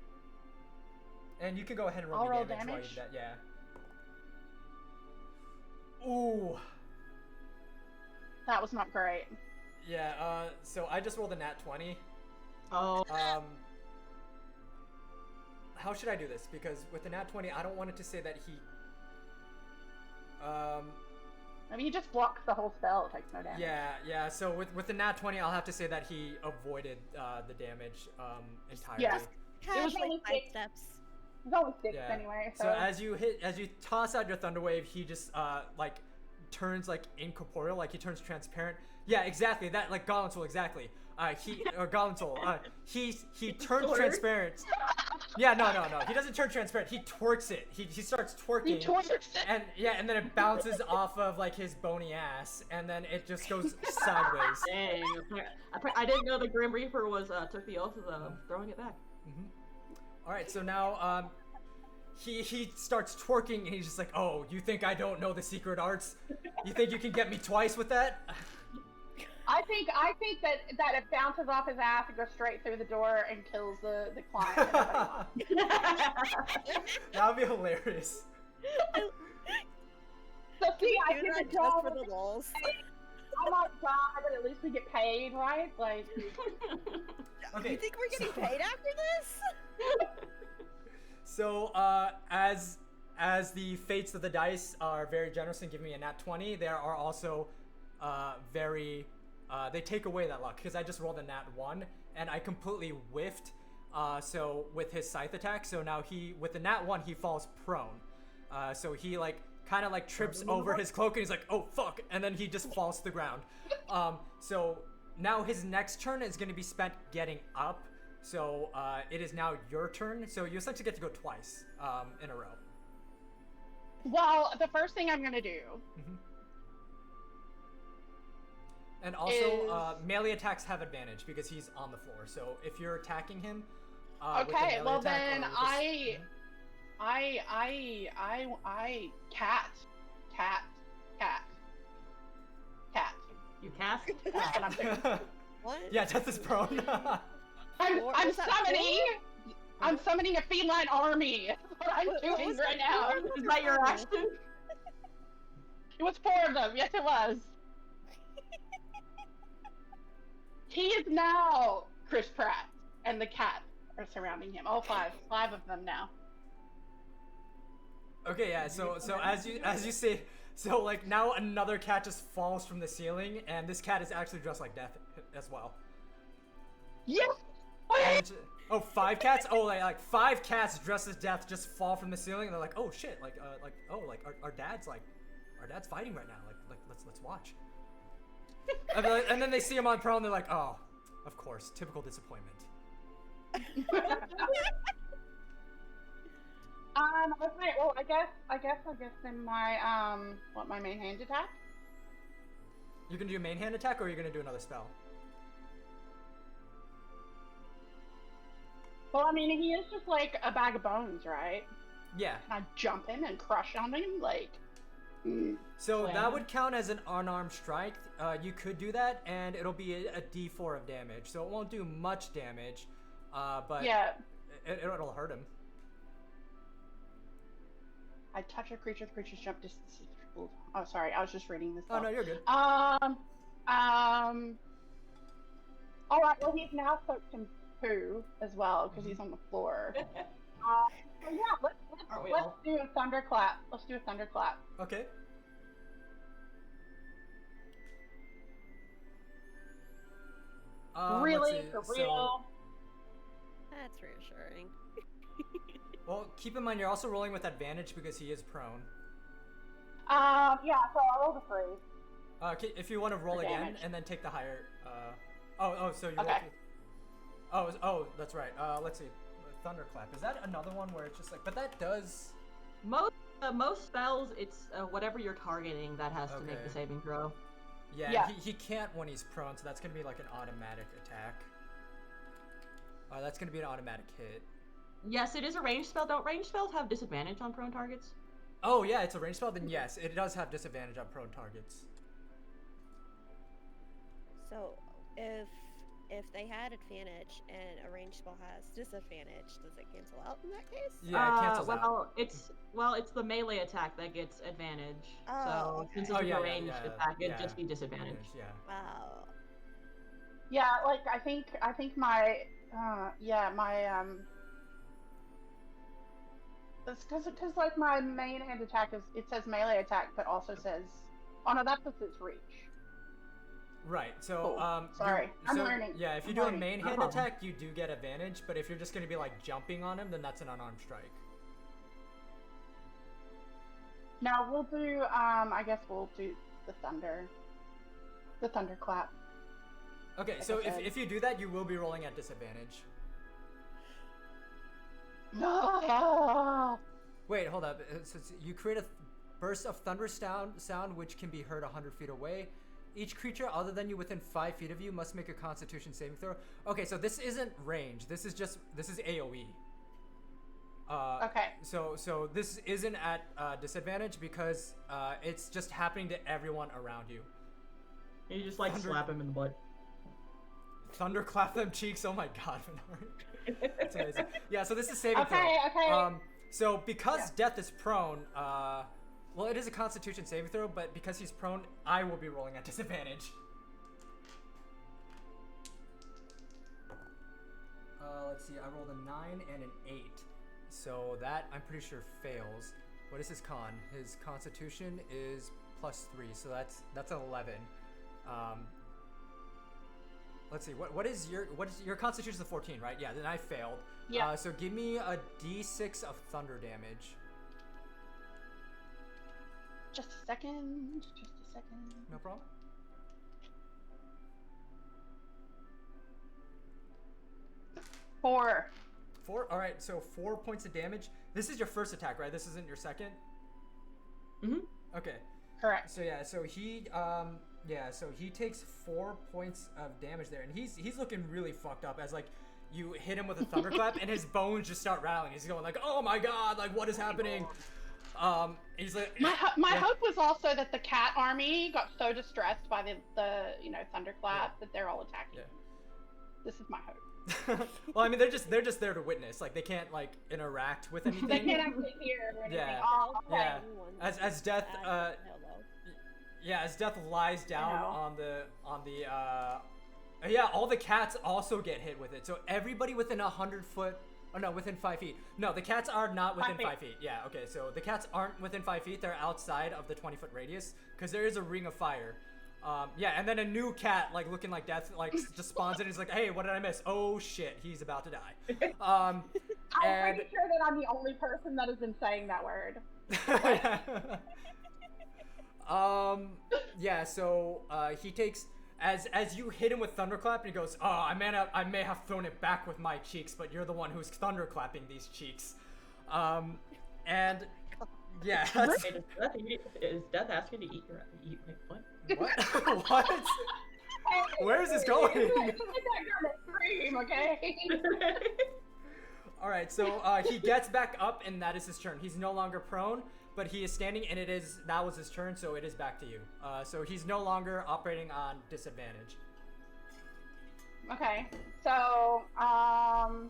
Speaker 4: and you can go ahead and roll
Speaker 6: I'll
Speaker 4: me
Speaker 6: roll
Speaker 4: damage while you
Speaker 6: damage?
Speaker 4: do that. Yeah. Ooh.
Speaker 6: That was not great.
Speaker 4: Yeah. So I just rolled a nat 20.
Speaker 7: Oh.
Speaker 4: How should I do this? Because with the nat 20, I don't want it to say that he.
Speaker 6: I mean, he just blocks the whole spell. It takes no damage.
Speaker 4: Yeah. So with the nat 20, I'll have to say that he avoided the damage entirely.
Speaker 6: Yes.
Speaker 5: Kind
Speaker 6: was
Speaker 5: of
Speaker 6: only
Speaker 5: like
Speaker 6: 6.
Speaker 5: 5 steps.
Speaker 6: It's only 6
Speaker 4: Yeah.
Speaker 6: anyway.
Speaker 4: So as you toss out your thunder wave, he just like turns like incorporeal, like he turns transparent. Yeah, exactly. That like Golentul, exactly. He turns
Speaker 7: Twerk?
Speaker 4: transparent. Yeah, no. He doesn't turn transparent. He twerks it. He starts twerking.
Speaker 6: He twerks it.
Speaker 4: And yeah, and then it bounces off of like his bony ass, and then it just goes sideways.
Speaker 7: Dang. I didn't know the Grim Reaper was took the oath of throwing it back.
Speaker 4: All right, so now he starts twerking, and he's just like, "Oh, you think I don't know the secret arts? You think you can get me twice with that?"
Speaker 6: I think that it bounces off his ass and goes straight through the door and kills the client.
Speaker 4: That would be hilarious.
Speaker 6: See, I
Speaker 5: do
Speaker 6: did
Speaker 5: that
Speaker 6: the
Speaker 5: just
Speaker 6: job.
Speaker 5: for the lulz.
Speaker 6: I'm like, God, but at least we get paid, right? Like,
Speaker 4: Okay.
Speaker 5: You think we're getting
Speaker 4: so-
Speaker 5: paid after this?
Speaker 4: So, as the fates of the dice are very generous and give me a nat 20, there are also very they take away that luck because I just rolled a nat 1 and I completely whiffed. So with his scythe attack, so now with the nat 1 he falls prone. So he kind of trips over his cloak and he's like, oh fuck, and then he just falls to the ground. So now his next turn is going to be spent getting up. So it is now your turn. So you essentially get to go twice in a row.
Speaker 6: well, the first thing I'm gonna do.
Speaker 4: And also, melee attacks have advantage because he's on the floor. So if you're attacking him, with a
Speaker 6: Okay,
Speaker 4: melee
Speaker 6: well
Speaker 4: attack
Speaker 6: then
Speaker 4: or with
Speaker 6: I cat.
Speaker 7: You cast?
Speaker 6: That's what I'm doing.
Speaker 5: What?
Speaker 4: yeah, death is prone.
Speaker 6: I'm
Speaker 5: Was that
Speaker 6: summoning. I'm summoning a feline army. That's what I'm
Speaker 5: What
Speaker 6: doing
Speaker 5: was
Speaker 6: right
Speaker 5: that?
Speaker 6: now.
Speaker 7: Is that your action?
Speaker 6: It was 4 of them. Yes, it was. He is now Chris Pratt, and the cat are surrounding him. All 5 of them now.
Speaker 4: Okay, yeah. So as you say, so now another cat just falls from the ceiling, and this cat is actually dressed like Death as well.
Speaker 6: Yes.
Speaker 4: And, 5 cats? Oh, like 5 cats dressed as Death just fall from the ceiling, and they're like, oh shit, our dad's fighting right now. Let's watch. And then they see him on prone, and they're like, oh, of course, typical disappointment.
Speaker 6: Okay. Well, I guess then my main hand attack.
Speaker 4: You're gonna do a main hand attack, or you're gonna do another spell?
Speaker 6: Well, I mean, he is just like a bag of bones, right?
Speaker 4: Yeah.
Speaker 6: Can I jump in and crush on him,
Speaker 4: So
Speaker 6: Slam.
Speaker 4: that would count as an unarmed strike. You could do that, and it'll be a D4 of damage. So it won't do much damage, but
Speaker 6: Yeah.
Speaker 4: it'll hurt him.
Speaker 6: I touch a creature, the creature's jump distance. Oh, sorry, I was just reading this.
Speaker 4: Oh no, you're good.
Speaker 6: All right. Well, he's now soaked in poo as well because he's on the floor. So yeah, let's do a thunderclap. Let's do a thunderclap.
Speaker 4: Okay.
Speaker 6: Really,
Speaker 4: let's see.
Speaker 6: for real.
Speaker 5: That's reassuring.
Speaker 4: Well, keep in mind you're also rolling with advantage because he is prone.
Speaker 6: Yeah. So I'll roll the 3.
Speaker 4: If you want to roll
Speaker 6: For
Speaker 4: again
Speaker 6: damage.
Speaker 4: and then take the higher. So you.
Speaker 6: Okay.
Speaker 4: Oh, that's right. Let's see. Thunderclap. Is that another one where it's just but that does.
Speaker 7: Most spells, it's whatever you're targeting that has to make the
Speaker 4: Okay.
Speaker 7: saving throw.
Speaker 4: Yeah. He can't when he's prone, so that's gonna be like an automatic attack. That's gonna be an automatic hit.
Speaker 7: Yes, it is a ranged spell. Don't ranged spells have disadvantage on prone targets?
Speaker 4: Oh yeah, it's a ranged spell. Then yes, it does have disadvantage on prone targets.
Speaker 5: So, if they had advantage and a ranged spell has disadvantage, does it cancel out in that case?
Speaker 4: Yeah, it cancels out.
Speaker 7: It's the melee attack that gets advantage.
Speaker 5: Oh,
Speaker 7: So
Speaker 5: okay.
Speaker 7: since it's
Speaker 4: Oh, yeah,
Speaker 7: a ranged attack, it'd
Speaker 4: yeah.
Speaker 7: just be disadvantage.
Speaker 4: Yeah.
Speaker 5: Wow.
Speaker 6: Yeah, I think my it's because my main hand attack it says melee attack, but also says, oh no, that's just its reach.
Speaker 4: Right. So
Speaker 6: Sorry, I'm learning.
Speaker 4: Yeah, if you
Speaker 6: I'm
Speaker 4: do a
Speaker 6: learning.
Speaker 4: main
Speaker 7: No
Speaker 4: hand
Speaker 7: problem.
Speaker 4: attack, you do get advantage. But if you're just gonna be jumping on him, then that's an unarmed strike.
Speaker 6: Now we'll do I guess we'll do the thunderclap.
Speaker 4: Okay,
Speaker 6: Like
Speaker 4: so
Speaker 6: I said.
Speaker 4: if you do that, you will be rolling at disadvantage.
Speaker 6: No.
Speaker 4: Wait, hold up. You create a burst of thunder sound which can be heard 100 feet away. Each creature other than you within 5 feet of you must make a Constitution saving throw. Okay, so this isn't range. This is AOE.
Speaker 6: Okay.
Speaker 4: So this isn't at disadvantage because it's just happening to everyone around you.
Speaker 7: You just
Speaker 4: Thunder-
Speaker 7: slap him in the butt.
Speaker 4: Thunderclap them cheeks. Oh my god, Minari. That's amazing. Yeah, so this is saving throw.
Speaker 6: Okay.
Speaker 4: So because Death is prone, Well, it is a Constitution saving throw, but because he's prone, I will be rolling at disadvantage. Let's see, I rolled a 9 and an 8. So that, I'm pretty sure, fails. What is his con? His Constitution is +3, so that's an 11. Let's see, what is your Constitution is a 14, right? Yeah, then I failed.
Speaker 6: Yeah.
Speaker 4: So give me a d6 of thunder damage.
Speaker 6: Just a second.
Speaker 4: No problem.
Speaker 6: 4.
Speaker 4: 4? Alright, so 4 points of damage. This is your first attack, right? This isn't your second?
Speaker 7: Mm-hmm.
Speaker 4: Okay.
Speaker 6: Correct.
Speaker 4: So yeah, so he takes 4 points of damage there, and he's looking really fucked up as like you hit him with a thunderclap and his bones just start rattling. He's going like, "Oh my god, like what is happening?" He's like,
Speaker 6: My hope was also that the cat army got so distressed by the thunderclap that they're all attacking.
Speaker 4: Yeah.
Speaker 6: This is my hope.
Speaker 4: Well, I mean, they're just there to witness. Like they can't like interact with anything.
Speaker 6: They can't actually hear or anything.
Speaker 4: Yeah.
Speaker 6: Oh,
Speaker 4: Yeah. As death as death lies down on the all the cats also get hit with it. So everybody within 100 foot. Oh no, within 5 feet. No, the cats are not within 5 feet. Yeah, okay, so the cats aren't within 5 feet. They're outside of the 20-foot radius because there is a ring of fire. And then a new cat, like looking like death, like just spawns in and is like, "Hey, what did I miss? Oh shit, he's about to die."
Speaker 6: I'm pretty sure that I'm the only person that has been saying that word.
Speaker 4: So he takes as you hit him with thunderclap, and he goes, "Oh, I may have thrown it back with my cheeks, but you're the one who's thunderclapping these cheeks." And yeah, that's...
Speaker 7: Is Death asking to eat what?
Speaker 4: What? What? Where is this going?
Speaker 6: Okay.
Speaker 4: All right, so he gets back up, and that is his turn. He's no longer prone, but he is standing, and that was his turn, so it is back to you. So he's no longer operating on disadvantage.
Speaker 6: Okay, so God,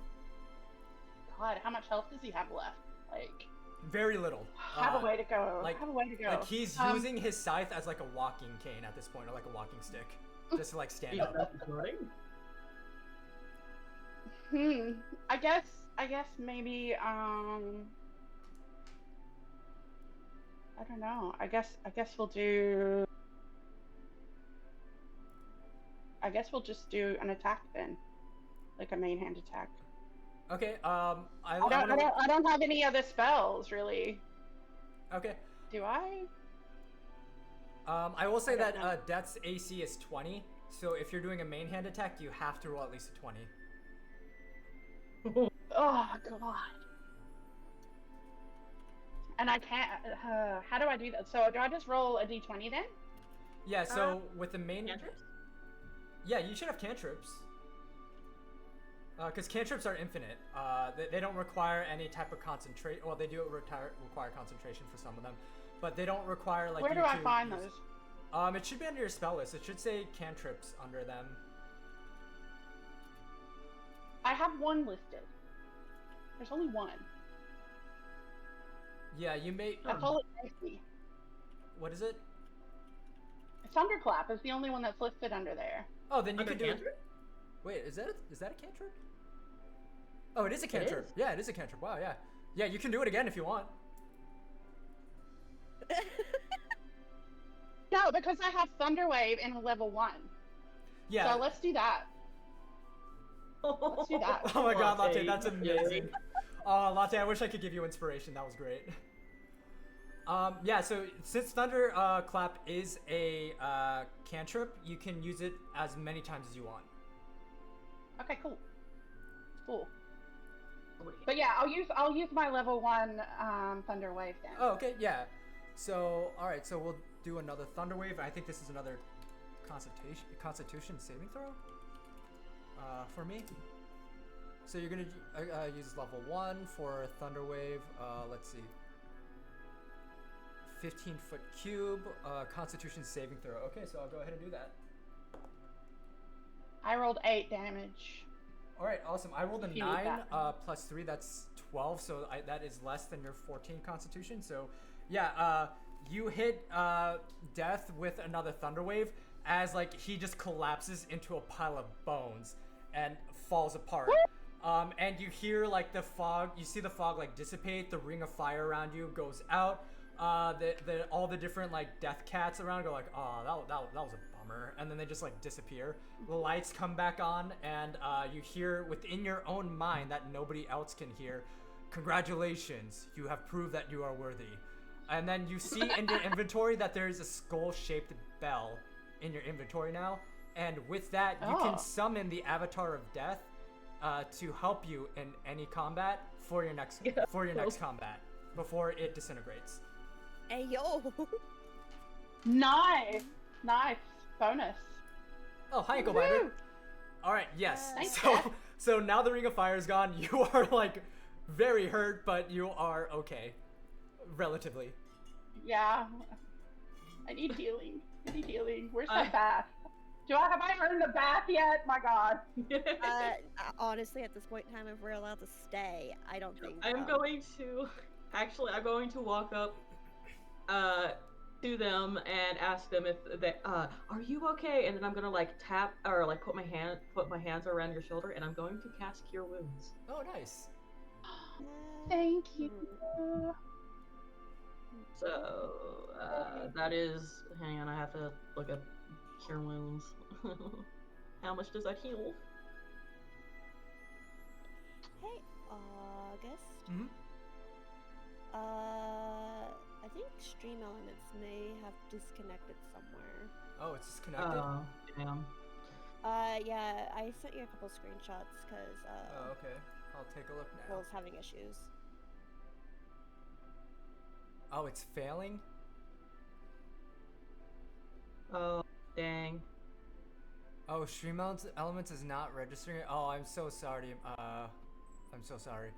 Speaker 6: how much health does he have left? Like,
Speaker 4: very little.
Speaker 6: Have a way to go.
Speaker 4: Like
Speaker 6: Like
Speaker 4: he's using his scythe as like a walking cane at this point, or like a walking stick, just to like stand up.
Speaker 6: I guess maybe I don't know. I guess we'll do. I guess we'll just do an attack then, like a main hand attack.
Speaker 4: Okay.
Speaker 6: I don't have any other spells really.
Speaker 4: Okay.
Speaker 6: Do I?
Speaker 4: I will say that Death's AC is 20, so if you're doing a main hand attack, you have to roll at least a 20.
Speaker 6: Oh god. And I can't. How do I do that? So do I just roll a d20 then?
Speaker 4: Yeah. So with the main.
Speaker 7: Cantrips?
Speaker 4: Yeah, you should have cantrips. Because cantrips are infinite. They don't require any type of concentration. Well, they do require concentration for some of them, but they don't require like.
Speaker 6: Where do I find those?
Speaker 4: It should be under your spell list. It should say cantrips under them.
Speaker 6: I have one listed. There's only one.
Speaker 4: Yeah, you may.
Speaker 6: That's all it takes me.
Speaker 4: What is it?
Speaker 6: Thunderclap is the only one that's listed under there.
Speaker 4: Oh, then you could do
Speaker 7: cantrip?
Speaker 4: it. Wait, is that a cantrip? Oh, it is a cantrip. Yeah, it is a cantrip. Wow, yeah. Yeah, you can do it again if you want.
Speaker 6: No, because I have Thunderwave in a level 1.
Speaker 4: Yeah.
Speaker 6: So let's do that. Let's do that.
Speaker 4: Oh my god, Latte, that's amazing. Oh, Latte, I wish I could give you inspiration. That was great. Yeah, so since Thunder Clap is a cantrip, you can use it as many times as you want.
Speaker 6: Okay, cool. Cool. But yeah, I'll use my level 1 Thunder Wave then.
Speaker 4: Oh, okay, yeah. So, all right, so we'll do another Thunder Wave. I think this is another Constitution saving throw for me. So you're gonna use level 1 for Thunder Wave. Let's see. 15-foot cube, Constitution saving throw. Okay, so I'll go ahead and do that.
Speaker 6: I rolled 8 damage.
Speaker 4: All right, awesome. I rolled a
Speaker 6: If you
Speaker 4: 9
Speaker 6: need that.
Speaker 4: plus 3. That's 12. So that is less than your 14 Constitution. So yeah, you hit Death with another thunder wave as like he just collapses into a pile of bones and falls apart. And you hear like the fog. You see the fog like dissipate. The ring of fire around you goes out. All the different like death cats around go like, oh, that was a bummer, and then they just like disappear. The lights come back on, and you hear within your own mind that nobody else can hear, congratulations, you have proved that you are worthy. And then you see in your inventory that there is a skull-shaped bell in your inventory now, and with that you can summon the Avatar of Death to help you in any combat for your next combat before it disintegrates.
Speaker 5: Hey yo.
Speaker 6: Nice. Bonus.
Speaker 4: Oh, hi, Ankle Biter. All right, yes.
Speaker 6: Thanks,
Speaker 4: So,
Speaker 6: Dad.
Speaker 4: so now the Ring of Fire is gone. You are like very hurt, but you are okay, relatively.
Speaker 6: Yeah. I need healing. Where's the bath? Have I earned the bath yet? My God.
Speaker 5: Honestly, at this point in time, if we're allowed to stay, I don't think.
Speaker 7: I'm going to walk up to them and ask them if they are you okay? And then I'm gonna like tap or like put my hands around your shoulder, and I'm going to cast Cure Wounds.
Speaker 4: Oh, nice.
Speaker 6: Thank you.
Speaker 7: So that is. Hang on, I have to look up Cure Wounds. How much does that heal?
Speaker 5: Hey, August.
Speaker 4: Mm-hmm.
Speaker 5: I think Stream Elements may have disconnected somewhere.
Speaker 4: Oh, it's disconnected?
Speaker 7: Oh, damn.
Speaker 5: Yeah, I sent you a couple screenshots because
Speaker 4: Oh, okay. I'll take a look now.
Speaker 5: Will's having issues.
Speaker 4: Oh, it's failing?
Speaker 7: Oh, dang.
Speaker 4: Oh, Stream Elements is not registering it? Oh, I'm so sorry. I'm so sorry.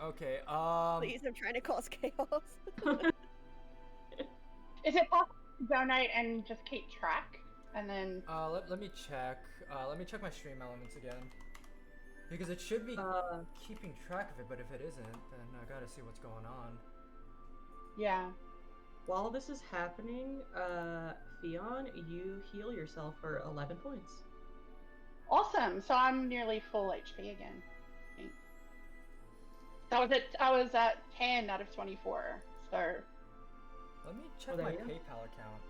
Speaker 4: Okay,
Speaker 5: Please, I'm trying to cause chaos.
Speaker 6: Is it possible to donate and just keep track? And then
Speaker 4: let me check. Let me check my Stream Elements again. Because it should be keeping track of it, but if it isn't, then I gotta see what's going on.
Speaker 6: yeah.
Speaker 7: While this is happening, Fion, you heal yourself for 11 points.
Speaker 6: Awesome. So I'm nearly full HP again. I was at 10 out of 24. So
Speaker 4: Let me check
Speaker 7: there
Speaker 4: my
Speaker 7: you go.
Speaker 4: PayPal account.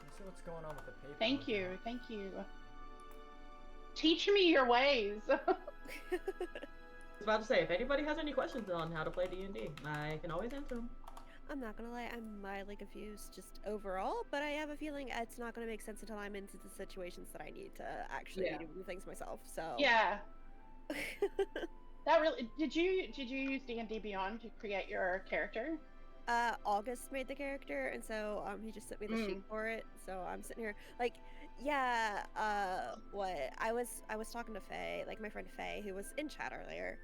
Speaker 4: Let's see what's going on with the PayPal
Speaker 6: thank you.
Speaker 4: account.
Speaker 6: Thank you. Teach me your ways.
Speaker 7: I was about to say, if anybody has any questions on how to play D&D, I can always answer them.
Speaker 5: I'm not gonna lie, I'm mildly confused just overall, but I have a feeling it's not gonna make sense until I'm into the situations that I need to actually
Speaker 7: Yeah.
Speaker 5: do things myself. So
Speaker 6: Yeah. That really did you use D&D Beyond to create your character?
Speaker 5: August made the character, and so he just sent me the sheet for it. So I'm sitting here like, yeah. What I was talking to Faye, like my friend Faye, who was in chat earlier,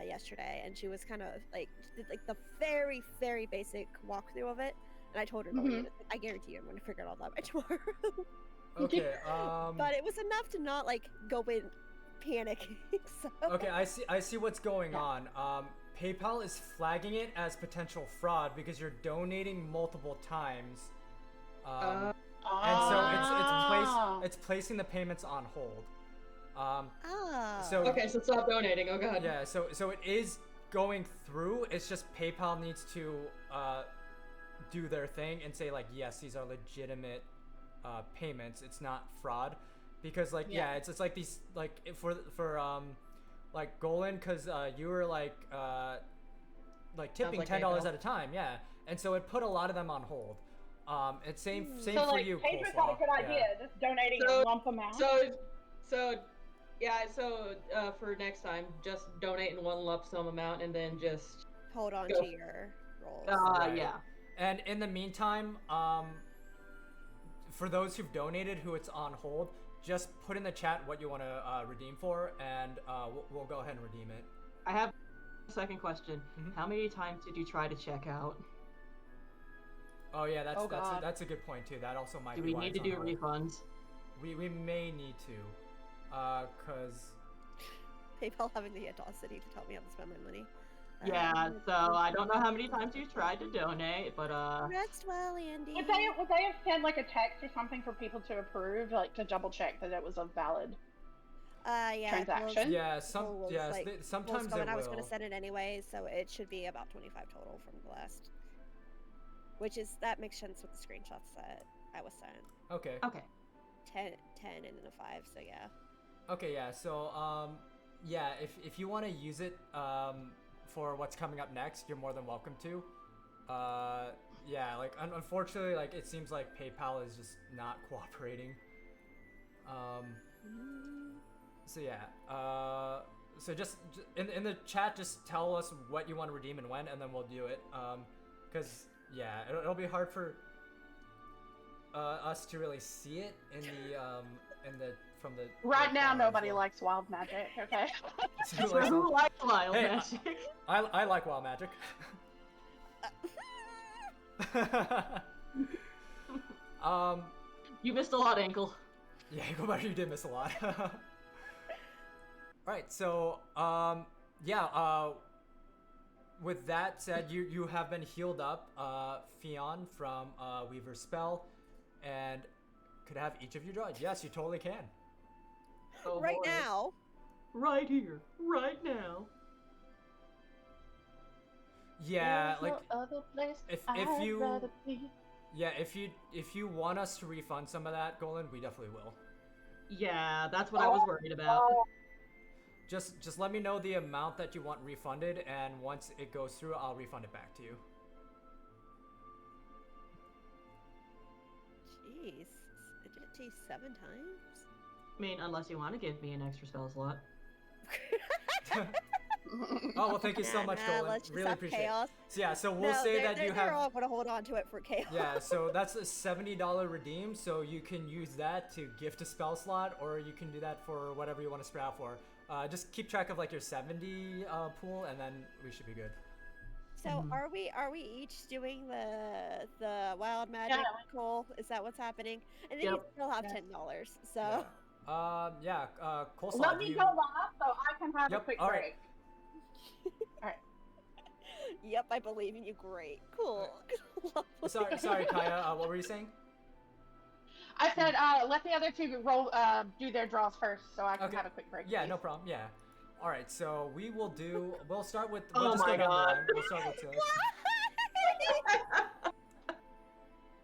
Speaker 5: yesterday, and she was kind of like did like the very very basic walkthrough of it, and I told her, I guarantee you, I'm going to figure it all out by tomorrow.
Speaker 4: Okay,
Speaker 5: But it was enough to not like go in panicking. So.
Speaker 4: Okay, I see what's going on. PayPal is flagging it as potential fraud because you're donating multiple times. And so it's placing the payments on hold. So
Speaker 7: Okay, so stop donating. Oh god.
Speaker 4: yeah, so it is going through. It's just PayPal needs to do their thing and say like, yes, these are legitimate payments. It's not fraud, because like it's like these like for like Golan, because you were like tipping
Speaker 7: like
Speaker 4: $10
Speaker 7: PayPal.
Speaker 4: at a time, yeah, and so it put a lot of them on hold. It's same
Speaker 6: So
Speaker 4: for
Speaker 6: like
Speaker 4: you,
Speaker 6: Paige
Speaker 4: Coleslaw.
Speaker 6: had a good idea, just donating
Speaker 7: So-
Speaker 6: a lump amount.
Speaker 7: So for next time, just donate in one lump sum amount and then just
Speaker 5: Hold on
Speaker 7: Go.
Speaker 5: to your rolls.
Speaker 4: Right.
Speaker 7: yeah.
Speaker 4: And in the meantime, for those who've donated who it's on hold, just put in the chat what you want to redeem for, and we'll go ahead and redeem it.
Speaker 7: I have a second question.
Speaker 4: Mhm.
Speaker 7: How many times did you try to check out?
Speaker 4: Oh yeah,
Speaker 6: Oh, God.
Speaker 4: that's a good point too. That also might
Speaker 7: Do
Speaker 4: be
Speaker 7: we
Speaker 4: why
Speaker 7: need to
Speaker 4: it's
Speaker 7: do
Speaker 4: on hold.
Speaker 7: refunds?
Speaker 4: We may need to, cause
Speaker 5: PayPal having the audacity to tell me how to spend my money.
Speaker 7: Yeah, so I don't know how many times you tried to donate, but
Speaker 5: Rest well, Andy.
Speaker 6: Would they have sent like a text or something for people to approve, like to double check that it was a valid
Speaker 5: Yeah.
Speaker 6: transaction?
Speaker 4: Yeah,
Speaker 5: Well,
Speaker 4: sometimes they
Speaker 5: and I was
Speaker 4: will.
Speaker 5: going to send it anyway, so it should be about 25 total from the last. Which is, that makes sense with the screenshots that I was sent.
Speaker 4: Okay.
Speaker 7: okay.
Speaker 5: 10 and then a 5, so yeah.
Speaker 4: Okay, yeah. So, yeah, if you want to use it, for what's coming up next, you're more than welcome to. Yeah, like unfortunately, like it seems like PayPal is just not cooperating. So yeah. So just in the chat, just tell us what you want to redeem and when, and then we'll do it. Cause yeah, it'll be hard for us to really see it in the from the
Speaker 6: Right now,
Speaker 4: as
Speaker 6: nobody
Speaker 4: well.
Speaker 6: likes wild magic. Okay.
Speaker 4: So,
Speaker 7: So
Speaker 4: like,
Speaker 7: who likes wild
Speaker 4: Hey,
Speaker 7: magic?
Speaker 4: I like wild magic.
Speaker 7: You missed a lot, Ankle.
Speaker 4: Yeah, go back. You did miss a lot. Right. So, yeah. With that said, you have been healed up, Fionn, from Weaver's spell, and could have each of you draw. Yes, you totally can.
Speaker 7: Oh,
Speaker 5: Right
Speaker 7: boy.
Speaker 5: now.
Speaker 7: Right here, right now.
Speaker 4: Yeah,
Speaker 6: There's
Speaker 4: like
Speaker 6: no other place
Speaker 4: if
Speaker 6: I'd
Speaker 4: you
Speaker 6: rather be.
Speaker 4: yeah if you want us to refund some of that, Golan, we definitely will.
Speaker 7: Yeah, that's what I was worried about.
Speaker 4: Just let me know the amount that you want refunded, and once it goes through, I'll refund it back to you.
Speaker 5: Jeez. I did it to you 7 times?
Speaker 7: I mean, unless you want to give me an extra spell slot.
Speaker 4: Oh well, thank you so much, Golan.
Speaker 5: Let's just
Speaker 4: Really
Speaker 5: have
Speaker 4: appreciate
Speaker 5: chaos.
Speaker 4: it. So yeah, so we'll
Speaker 5: No,
Speaker 4: say that you
Speaker 5: they're
Speaker 4: have
Speaker 5: all going to hold on to it for chaos.
Speaker 4: yeah, so that's a $70 redeem, so you can use that to gift a spell slot, or you can do that for whatever you want to spread out for. Just keep track of like your 70 pool, and then we should be good.
Speaker 5: So are we each doing the wild magic pool? Is that what's happening? And then you
Speaker 7: Yep.
Speaker 5: still have $10. So
Speaker 4: Yeah. Coleslaw,
Speaker 6: Let
Speaker 4: do
Speaker 6: me
Speaker 4: you...
Speaker 6: go last so I can have a
Speaker 4: Yep,
Speaker 6: quick
Speaker 4: all
Speaker 6: break.
Speaker 4: right.
Speaker 5: yep, I believe in you. Great, cool.
Speaker 4: Sorry, Kaya. What were you saying?
Speaker 6: I said, let the other two roll, do their draws first, so I can
Speaker 4: Okay.
Speaker 6: have a quick break.
Speaker 4: Yeah,
Speaker 6: please.
Speaker 4: no problem. Yeah. All right, so we'll start with.
Speaker 7: Oh
Speaker 4: We'll just
Speaker 7: my
Speaker 4: go down the
Speaker 7: God.
Speaker 4: line. We'll start with Tilly.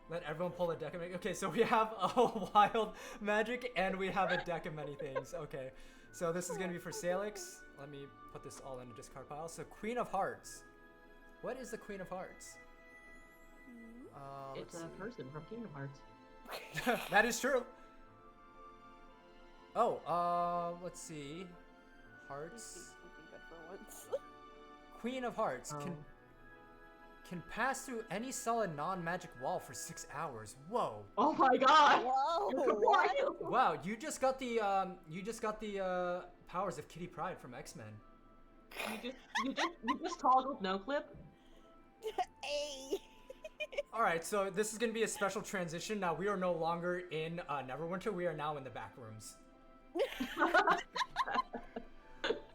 Speaker 4: Let everyone pull a deck of many. Okay, so we have a wild magic and we have a deck of many things. Okay, so this is gonna be for Salix. Let me put this all in a discard pile. So Queen of Hearts. What is the Queen of Hearts?
Speaker 7: It's a person from Kingdom Hearts.
Speaker 4: That is true. Oh, let's see. Hearts.
Speaker 5: Something good for once.
Speaker 4: Queen of Hearts
Speaker 7: Oh.
Speaker 4: can pass through any solid non-magic wall for 6 hours. Whoa.
Speaker 7: Oh my god!
Speaker 5: Whoa!
Speaker 7: You're
Speaker 5: What?
Speaker 7: wild.
Speaker 4: Wow, you just got the powers of Kitty Pryde from X-Men.
Speaker 7: You just toggled no clip.
Speaker 5: Hey.
Speaker 4: All right, so this is gonna be a special transition. Now we are no longer in Neverwinter. We are now in the back rooms.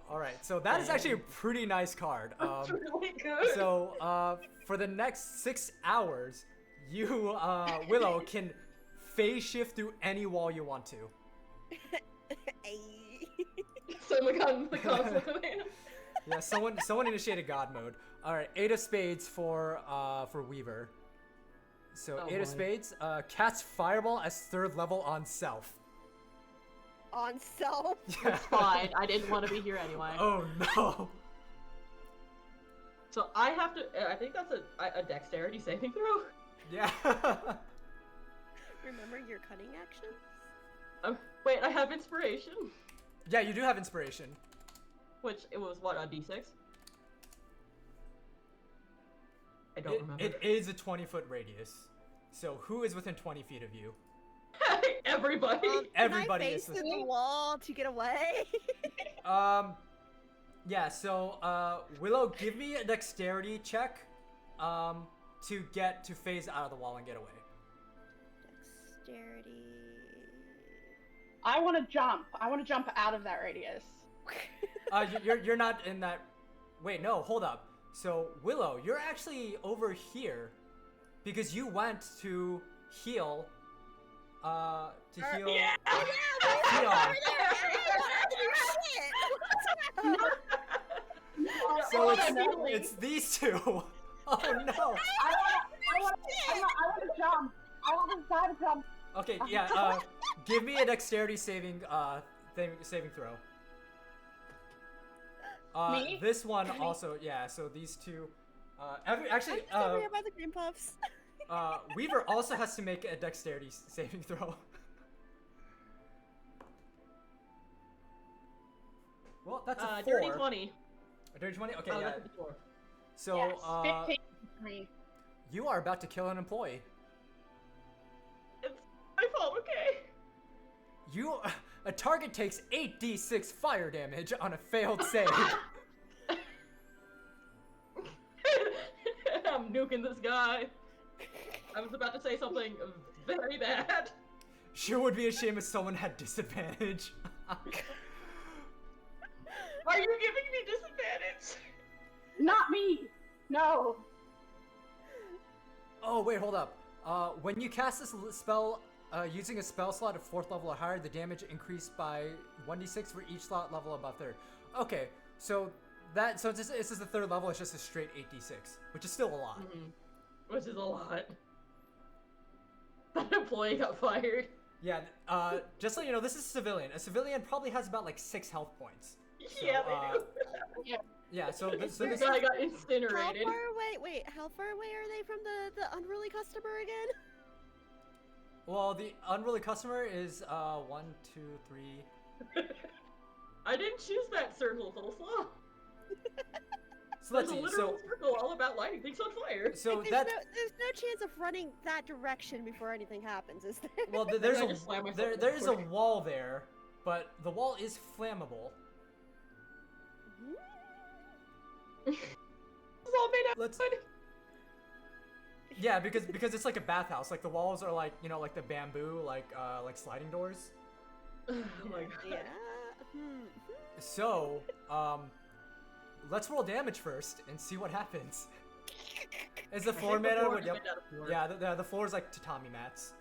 Speaker 4: All right, so that is actually a pretty nice card.
Speaker 7: That's really good.
Speaker 4: So for the next 6 hours, you Willow can phase shift through any wall you want to.
Speaker 5: Hey.
Speaker 7: So the conflict of man.
Speaker 4: Yeah, someone initiated God mode. All right, 8 of Spades for Weaver. So
Speaker 7: Oh
Speaker 4: 8 of
Speaker 7: boy.
Speaker 4: Spades, cast Fireball as 3rd level on self.
Speaker 5: On self.
Speaker 4: Yeah.
Speaker 7: It's fine. I didn't want to be here anyway.
Speaker 4: Oh no.
Speaker 7: So I have to. I think that's a dexterity saving throw.
Speaker 4: Yeah.
Speaker 5: Remember your cunning actions?
Speaker 7: Wait, I have inspiration,
Speaker 4: Yeah, you do have inspiration.
Speaker 7: which it was what, a d6? I don't remember.
Speaker 4: It is a 20-foot radius. So who is within 20 feet of you?
Speaker 7: Everybody.
Speaker 4: Everybody
Speaker 5: Can I
Speaker 4: is
Speaker 5: face through the wall to get away?
Speaker 4: Yeah, so Willow, give me a dexterity check to phase out of the wall and get away.
Speaker 5: Dexterity.
Speaker 6: I want to jump. I want to jump out of that radius.
Speaker 4: You're not in that. Wait, no, hold up. So Willow, you're actually over here because you went to heal. Heal.
Speaker 5: Yeah,
Speaker 4: Theon. So it's these two. Oh no.
Speaker 6: I want to jump. I want to try to jump.
Speaker 4: Okay, yeah. Give me a dexterity saving throw.
Speaker 6: Me?
Speaker 4: This one also, yeah. So these two. Actually,
Speaker 5: I'm over here by the cream puffs.
Speaker 4: Weaver also has to make a dexterity saving throw. Well, that's a 4.
Speaker 7: Dirty 20.
Speaker 4: A dirty 20? Okay,
Speaker 7: Oh,
Speaker 4: yeah.
Speaker 7: that's a 4.
Speaker 4: So,
Speaker 6: Yes, 15 for me.
Speaker 4: you are about to kill an employee.
Speaker 7: It's my fault, okay?
Speaker 4: A target takes 8d6 fire damage on a failed save.
Speaker 7: I'm nuking this guy. I was about to say something very bad.
Speaker 4: Sure would be a shame if someone had disadvantage.
Speaker 7: Are you giving me disadvantage?
Speaker 6: Not me. No.
Speaker 4: Oh, wait, hold up. When you cast this spell using a spell slot of 4th level or higher, the damage increased by 1d6 for each slot level above 3rd. Okay, so this is the 3rd level, it's just a straight 8d6, which is still a lot.
Speaker 7: Mm-hmm. Which is a lot. That employee got fired.
Speaker 4: Yeah, just so you know, this is a civilian. A civilian probably has about like 6 health points. So,
Speaker 7: Yeah, they do.
Speaker 4: Yeah, so this
Speaker 7: This guy got
Speaker 5: How
Speaker 7: incinerated.
Speaker 5: far away? Wait, how far away are they from the unruly customer again?
Speaker 4: well, the unruly customer is 1, 2, 3.
Speaker 7: I didn't choose that circle, little slaw.
Speaker 4: So let's
Speaker 7: There's a
Speaker 4: see.
Speaker 7: literal circle all about lighting things on fire.
Speaker 4: So
Speaker 5: There's
Speaker 4: that
Speaker 5: no chance of running that direction before anything happens, is there?
Speaker 4: well,
Speaker 7: I just slammed myself
Speaker 4: there is a
Speaker 7: before.
Speaker 4: wall there, but the wall is flammable.
Speaker 7: It's all made out
Speaker 4: Let's-
Speaker 7: of wood.
Speaker 4: Yeah, because it's like a bathhouse. Like the walls are like like the bamboo like sliding doors.
Speaker 7: Oh my god.
Speaker 5: Yeah.
Speaker 4: So let's roll damage first and see what happens. Is the floor made out of wood? Yep. Yeah, the floor is like tatami mats.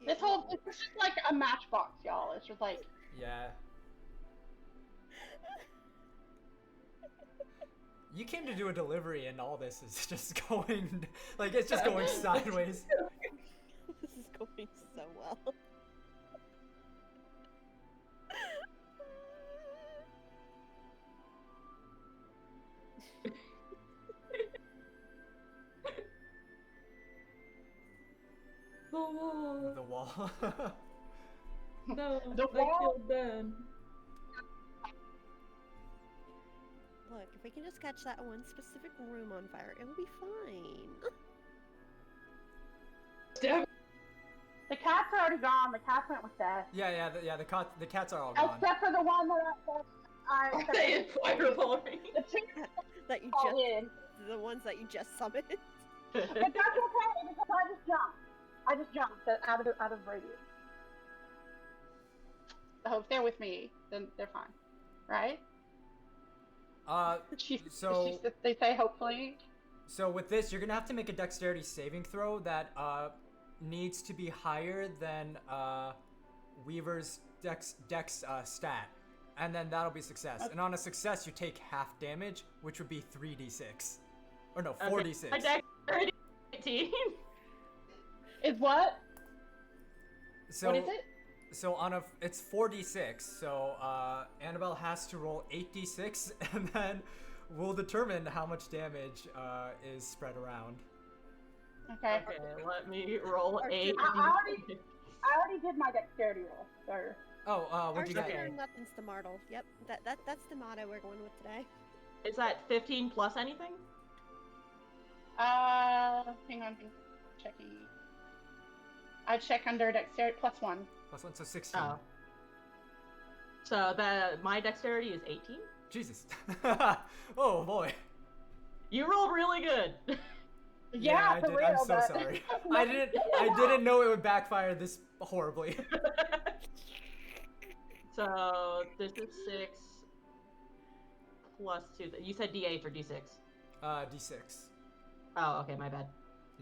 Speaker 6: It's just like a matchbox, y'all. It's just like
Speaker 4: Yeah. You came to do a delivery and all this is just going like it's just going sideways.
Speaker 5: This is going so well.
Speaker 7: The wall.
Speaker 4: The wall.
Speaker 7: No,
Speaker 6: The
Speaker 7: I
Speaker 6: wall.
Speaker 7: killed Ben.
Speaker 5: Look, if we can just catch that one specific room on fire, it will be fine.
Speaker 7: Damn.
Speaker 6: the cat's already gone. The cat went with death.
Speaker 4: yeah, the cats are all gone.
Speaker 6: Except for the one that I
Speaker 7: They fireball me.
Speaker 6: the two
Speaker 5: That you
Speaker 6: fall
Speaker 5: just,
Speaker 6: in.
Speaker 5: the ones that you just summoned.
Speaker 6: But that's okay because I just jumped. I just jumped out of radius. So if they're with me, then they're fine, right? They say hopefully.
Speaker 4: So with this, you're gonna have to make a dexterity saving throw that needs to be higher than Weaver's dex stat, and then that'll be success. And on a success, you take half damage, which would be 3d6, or no, 4d6.
Speaker 7: My dexterity 18.
Speaker 6: Is what?
Speaker 4: So
Speaker 6: What is it?
Speaker 4: So it's 4d6. So Annabelle has to roll 8d6, and then we'll determine how much damage is spread around.
Speaker 6: Okay.
Speaker 7: Okay, let me roll
Speaker 5: Or
Speaker 7: 8.
Speaker 6: I already did my dexterity roll, so
Speaker 4: Oh, what'd you get?
Speaker 5: Archery weapons to mortal. Yep, that's the motto we're going with today.
Speaker 7: Is that 15 plus anything?
Speaker 6: hang on, just checking. I check under dexterity +1.
Speaker 4: +1, so 16.
Speaker 7: Oh. So my dexterity is 18.
Speaker 4: Jesus. Oh boy.
Speaker 7: You rolled really good.
Speaker 6: Yeah,
Speaker 4: I
Speaker 6: for
Speaker 4: did.
Speaker 6: real,
Speaker 4: I'm so
Speaker 6: but-
Speaker 4: sorry. I didn't know it would backfire this horribly.
Speaker 7: So this is 6. plus 2. You said D8 or D6?
Speaker 4: D6.
Speaker 7: Oh, okay, my bad.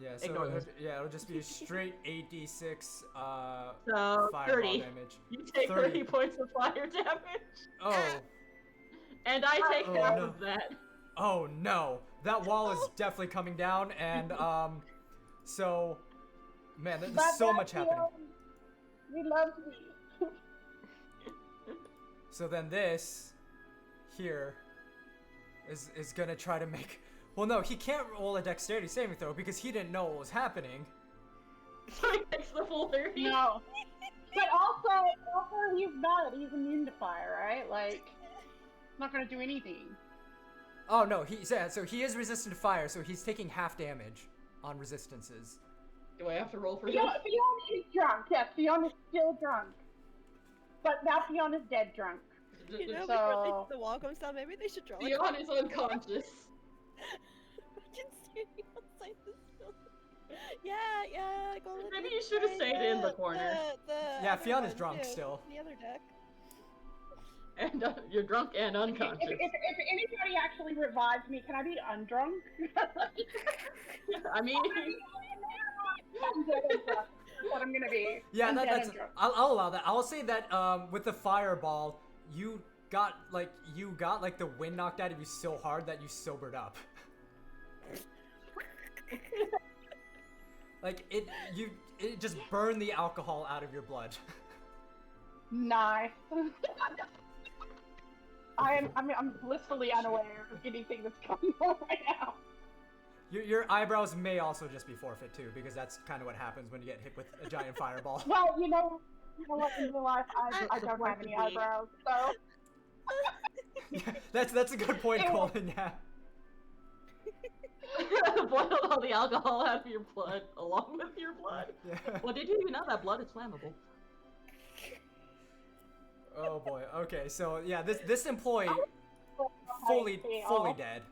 Speaker 4: Yeah, so
Speaker 7: Ignore those.
Speaker 4: it'll just be a straight 8d6
Speaker 7: So,
Speaker 4: fireball
Speaker 7: 30.
Speaker 4: damage.
Speaker 7: You take 30 points of fire damage.
Speaker 4: Oh.
Speaker 7: And I take
Speaker 4: Oh,
Speaker 7: half
Speaker 4: no.
Speaker 7: of that.
Speaker 4: Oh no. That wall is definitely coming down, and so man, there's so much happening.
Speaker 6: We love you.
Speaker 4: So then this here is gonna try to make. Well, no, he can't roll a dexterity saving throw because he didn't know what was happening.
Speaker 7: So he takes the full 30.
Speaker 6: No. But also he's valid. He's immune to fire, right? Like, not gonna do anything.
Speaker 4: Oh no, so he is resistant to fire, so he's taking half damage on resistances.
Speaker 7: Do I have to roll for him?
Speaker 6: Fiona is drunk. Yes, Fiona is still drunk. But now Fiona's dead drunk.
Speaker 5: You know,
Speaker 6: So-
Speaker 5: before the wall comes down, maybe they should draw.
Speaker 7: Dion is unconscious.
Speaker 5: I can see you outside this building. Yeah, go with
Speaker 7: Maybe
Speaker 5: me.
Speaker 7: you should have stayed in the corner.
Speaker 4: Yeah,
Speaker 5: other
Speaker 4: Fiona's
Speaker 5: one,
Speaker 4: drunk
Speaker 5: too,
Speaker 4: still.
Speaker 5: The other deck.
Speaker 7: And you're drunk and unconscious.
Speaker 6: If anybody actually revives me, can I be undrunk?
Speaker 7: I mean,
Speaker 6: I'm dead and drunk. That's what I'm gonna be.
Speaker 4: Yeah,
Speaker 6: I'm dead
Speaker 4: that's.
Speaker 6: and drunk.
Speaker 4: I'll allow that. I'll say that with the fireball, you got like the wind knocked out of you so hard that you sobered up. Like it just burned the alcohol out of your blood.
Speaker 6: Nice. I'm blissfully unaware of anything that's going on right now.
Speaker 4: Your eyebrows may also just be forfeit too, because that's kind of what happens when you get hit with a giant fireball.
Speaker 6: Well, you know what? In real life, I don't have any eyebrows, so.
Speaker 4: That's a good point, Colin. Yeah.
Speaker 7: boiled all the alcohol out of your blood along with your blood.
Speaker 4: Yeah.
Speaker 7: Well, did you know that blood is flammable?
Speaker 4: Oh boy. Okay, so yeah, this employee fully dead,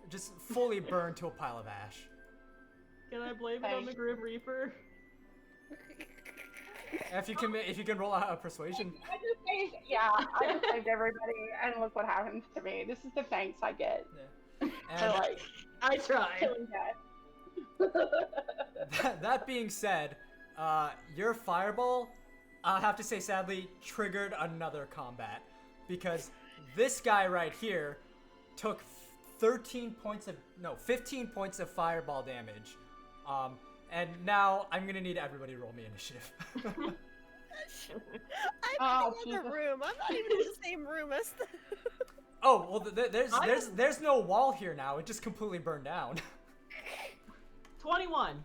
Speaker 4: just fully burned to a pile of ash.
Speaker 7: Can I blame it on the Grim Reaper?
Speaker 4: If you can roll out a persuasion.
Speaker 6: I just saved everybody, and look what happens to me. This is the thanks I get
Speaker 4: Yeah.
Speaker 6: for
Speaker 4: And
Speaker 7: I tried.
Speaker 6: killing that.
Speaker 4: that being said, your fireball, I'll have to say sadly, triggered another combat. Because this guy right here took 15 points of fireball damage. And now I'm gonna need everybody to roll me initiative.
Speaker 5: I'm in the other room. I'm not even in the same room as the...
Speaker 4: Oh, well, there's no wall here now. It just completely burned down.
Speaker 7: 21.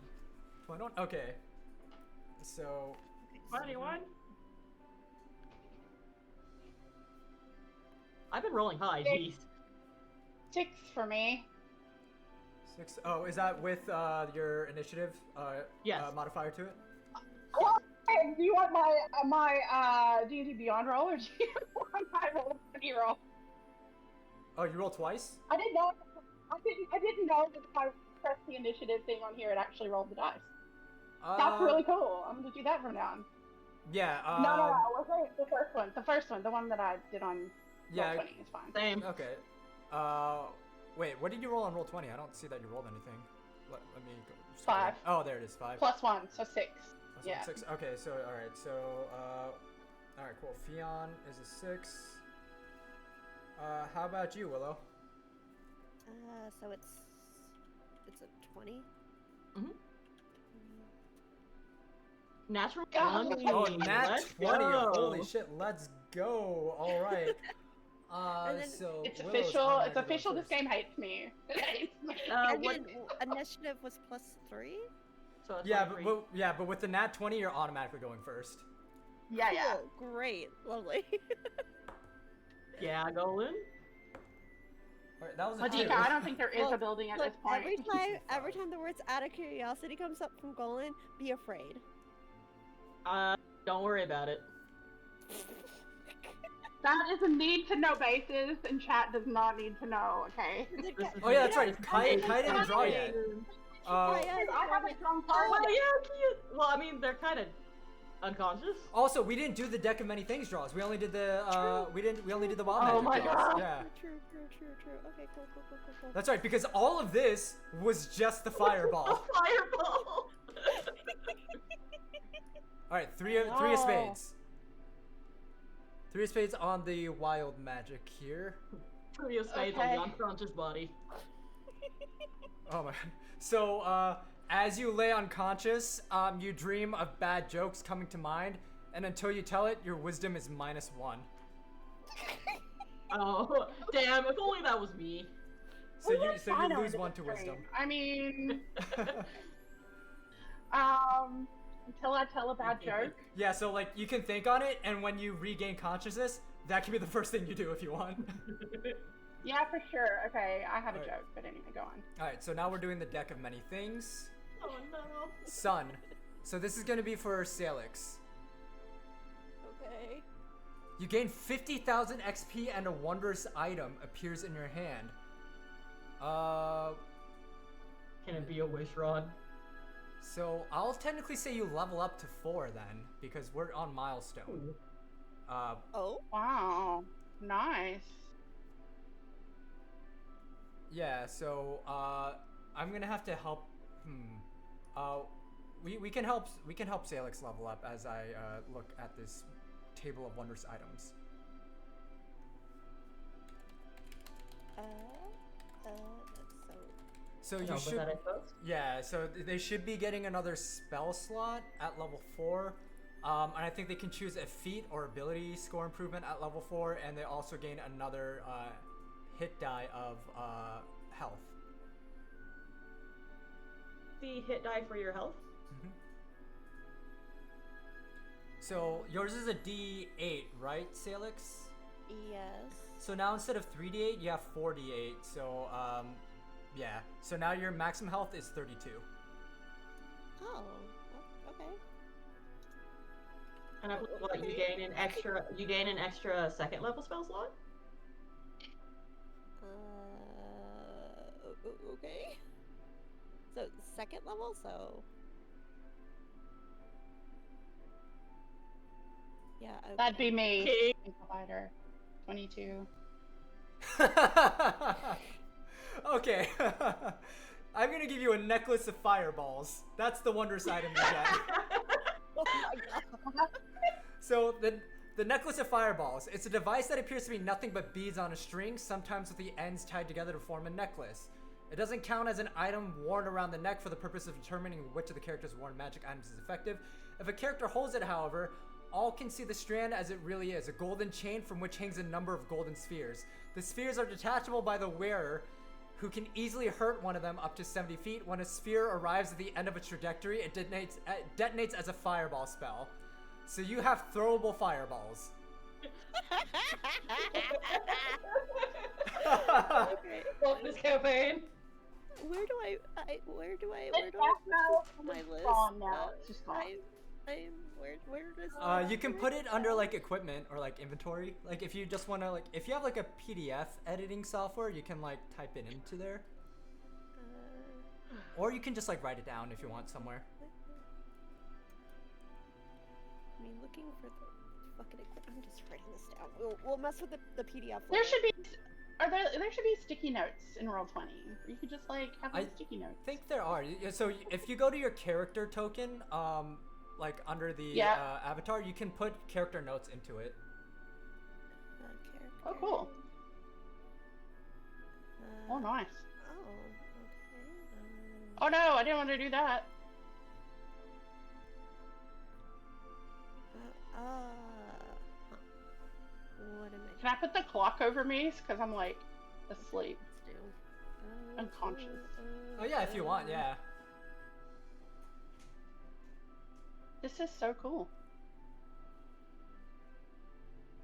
Speaker 4: 21? Okay. So...
Speaker 7: 21? I've been rolling high, jeez.
Speaker 6: 6 for me.
Speaker 4: 6. Oh, is that with your initiative
Speaker 7: Yes.
Speaker 4: modifier to it?
Speaker 6: Well, hey, do you want my D&D Beyond roll, or do you want my roll roll?
Speaker 4: Oh, you rolled twice?
Speaker 6: I didn't know that if I pressed the initiative thing on here, it actually rolled the dice. That's really cool. I'm gonna do that from now on.
Speaker 4: Yeah.
Speaker 6: No, the first one, the one that I did on
Speaker 4: Yeah.
Speaker 6: Roll20 is fine.
Speaker 7: Same.
Speaker 4: Okay. Wait, what did you roll on roll 20? I don't see that you rolled anything. Let me go. just go
Speaker 6: 5.
Speaker 4: back. Oh, there it is. 5.
Speaker 6: Plus 1, so 6.
Speaker 4: Plus
Speaker 6: yeah.
Speaker 4: 1, 6. Okay, so alright, so alright, cool. Fion is a 6. How about you, Willow?
Speaker 5: So it's a 20.
Speaker 7: Natural
Speaker 6: God.
Speaker 7: 20.
Speaker 4: Oh, nat
Speaker 7: Let's
Speaker 4: 20.
Speaker 7: go.
Speaker 4: Holy shit, let's go. Alright.
Speaker 5: And then
Speaker 4: So
Speaker 6: It's
Speaker 4: Willow's
Speaker 6: official. It's
Speaker 4: automatically going
Speaker 6: official. This
Speaker 4: first.
Speaker 6: game hates me. It hates me.
Speaker 5: And
Speaker 7: What?
Speaker 5: then initiative was plus 3?
Speaker 7: So it's
Speaker 4: Yeah,
Speaker 7: 23.
Speaker 4: but with the nat 20, you're automatically going first.
Speaker 6: Yeah, yeah.
Speaker 5: Cool. Great. Lovely.
Speaker 7: Yeah, Golan.
Speaker 4: Alright, that was a
Speaker 6: Madika,
Speaker 4: 2.
Speaker 6: I don't think there is
Speaker 5: Look,
Speaker 6: a building at
Speaker 5: Look,
Speaker 6: this point.
Speaker 5: every time the words out of curiosity comes up from Golan, be afraid.
Speaker 7: Don't worry about it.
Speaker 6: That is a need to know basis, and chat does not need to know, okay?
Speaker 4: Oh yeah, that's right. Kai didn't draw yet.
Speaker 5: Yeah,
Speaker 6: I haven't drawn
Speaker 7: Oh,
Speaker 6: cards.
Speaker 7: yeah, cute. Well, I mean, they're kind of Unconscious?
Speaker 4: Also, we didn't do the deck of many things draws. We only did the we only did the wild
Speaker 7: Oh
Speaker 4: magic
Speaker 7: my
Speaker 4: draws.
Speaker 7: God.
Speaker 4: Yeah.
Speaker 5: True. Okay, cool.
Speaker 4: That's right, because all of this was just the fireball.
Speaker 7: A fireball!
Speaker 4: All right, three of spades. 3 of spades on the wild magic here.
Speaker 7: 3 of spades on
Speaker 6: Okay.
Speaker 7: the unconscious body.
Speaker 4: Oh my god. So, as you lay unconscious, you dream of bad jokes coming to mind, and until you tell it, your wisdom is -1.
Speaker 7: Oh, damn, if only that was me.
Speaker 4: So you lose 1 to wisdom.
Speaker 6: I mean, until I tell a bad joke.
Speaker 4: Yeah, so like you can think on it, and when you regain consciousness, that can be the first thing you do if you want.
Speaker 6: Yeah, for sure. Okay, I have a
Speaker 4: Alright.
Speaker 6: joke, but anyway, go on.
Speaker 4: Alright, so now we're doing the deck of many things.
Speaker 7: Oh no.
Speaker 4: Sun. So this is gonna be for Salix.
Speaker 5: Okay.
Speaker 4: You gain 50,000 XP and a wondrous item appears in your hand.
Speaker 7: Can it be a wish rod?
Speaker 4: So I'll technically say you level up to 4 then, because we're on milestone.
Speaker 5: Oh.
Speaker 6: Wow, nice.
Speaker 4: Yeah, so I'm gonna have to help. We can help Salix level up as I look at this table of wondrous items.
Speaker 5: That's
Speaker 4: So you
Speaker 7: No, but
Speaker 4: should.
Speaker 7: that I suppose.
Speaker 4: Yeah, so they should be getting another spell slot at level 4. And I think they can choose a feat or ability score improvement at level 4, and they also gain another hit die of health.
Speaker 7: The hit die for your health?
Speaker 4: So yours is a D8, right, Salix?
Speaker 5: yes.
Speaker 4: So now instead of 3d8, you have 4d8. So yeah. So now your maximum health is 32.
Speaker 5: Oh. Okay.
Speaker 7: And what, you gain an extra second level spell slot?
Speaker 5: Okay. So second level, so. Yeah. Okay.
Speaker 6: That'd be me.
Speaker 7: Okay.
Speaker 6: Provider, 22.
Speaker 4: Okay. I'm gonna give you a necklace of fireballs. That's the wondrous item you get.
Speaker 5: Oh my god.
Speaker 4: So the necklace of fireballs. It's a device that appears to be nothing but beads on a string, sometimes with the ends tied together to form a necklace. It doesn't count as an item worn around the neck for the purpose of determining which of the character's worn magic items is effective. If a character holds it, however, all can see the strand as it really is, a golden chain from which hangs a number of golden spheres. The spheres are detachable by the wearer, who can easily hurt one of them up to 70 feet. When a sphere arrives at the end of a trajectory, it detonates as a fireball spell. So you have throwable fireballs.
Speaker 5: Okay.
Speaker 7: Fuck this campaign.
Speaker 5: Where do I
Speaker 6: It's back now.
Speaker 5: put my list?
Speaker 6: Gone now. It's just gone.
Speaker 5: Where does
Speaker 4: You can put it under like equipment or like inventory. Like if you just want to if you have like a PDF editing software, you can like type it into there. Or you can just like write it down if you want somewhere.
Speaker 5: I mean, looking for the fucking equipment. I'm just writing this down. We'll mess with the PDF.
Speaker 6: There
Speaker 5: later.
Speaker 6: should be. There should be sticky notes in Roll20. You could just like have
Speaker 4: I
Speaker 6: those sticky notes.
Speaker 4: I think there are. So if you go to your character token, like under the
Speaker 6: Yeah.
Speaker 4: avatar, you can put character notes into it.
Speaker 6: Oh, cool. Oh, nice.
Speaker 5: Oh, okay.
Speaker 6: Oh no, I didn't want to do that.
Speaker 5: What am I?
Speaker 6: Can I put the clock over me? Because I'm like asleep.
Speaker 5: Let's do.
Speaker 6: Unconscious.
Speaker 4: Oh yeah, if you want, yeah.
Speaker 6: This is so cool.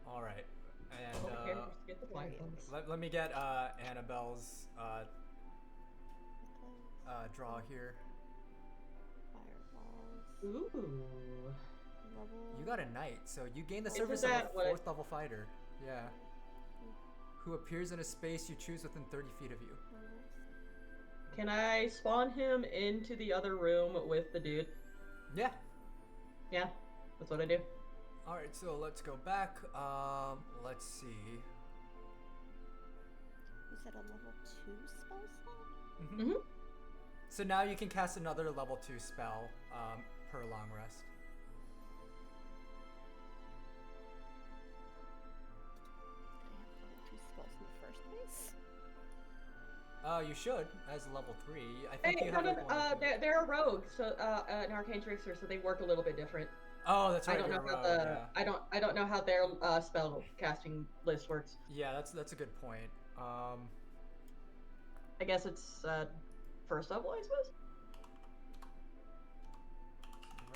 Speaker 4: All right. And
Speaker 7: All the characters get the fireballs.
Speaker 4: let me get Annabelle's draw here.
Speaker 5: Fireballs.
Speaker 7: Ooh.
Speaker 5: Level.
Speaker 4: You got a knight, so you gain the
Speaker 7: Isn't
Speaker 4: service of a
Speaker 7: that what-
Speaker 4: 4th level fighter. Yeah. Who appears in a space you choose within 30 feet of you.
Speaker 7: Can I spawn him into the other room with the dude?
Speaker 4: Yeah.
Speaker 7: Yeah. That's what I do.
Speaker 4: All right, so let's go back. Let's see.
Speaker 5: You said a level 2 spell slot?
Speaker 4: Mm-hmm. So now you can cast another level 2 spell per long rest.
Speaker 5: Did I have level 2 spells in the first place?
Speaker 4: You should, as level 3. I think
Speaker 7: Hey,
Speaker 4: you have like one or two.
Speaker 7: they're a rogue, so an arcane trickster, so they work a little bit different.
Speaker 4: Oh, that's right.
Speaker 7: I don't know
Speaker 4: you're
Speaker 7: how
Speaker 4: rogue,
Speaker 7: the
Speaker 4: yeah.
Speaker 7: I don't know how their spell casting list works.
Speaker 4: Yeah, that's a good point.
Speaker 7: I guess it's first level, I suppose.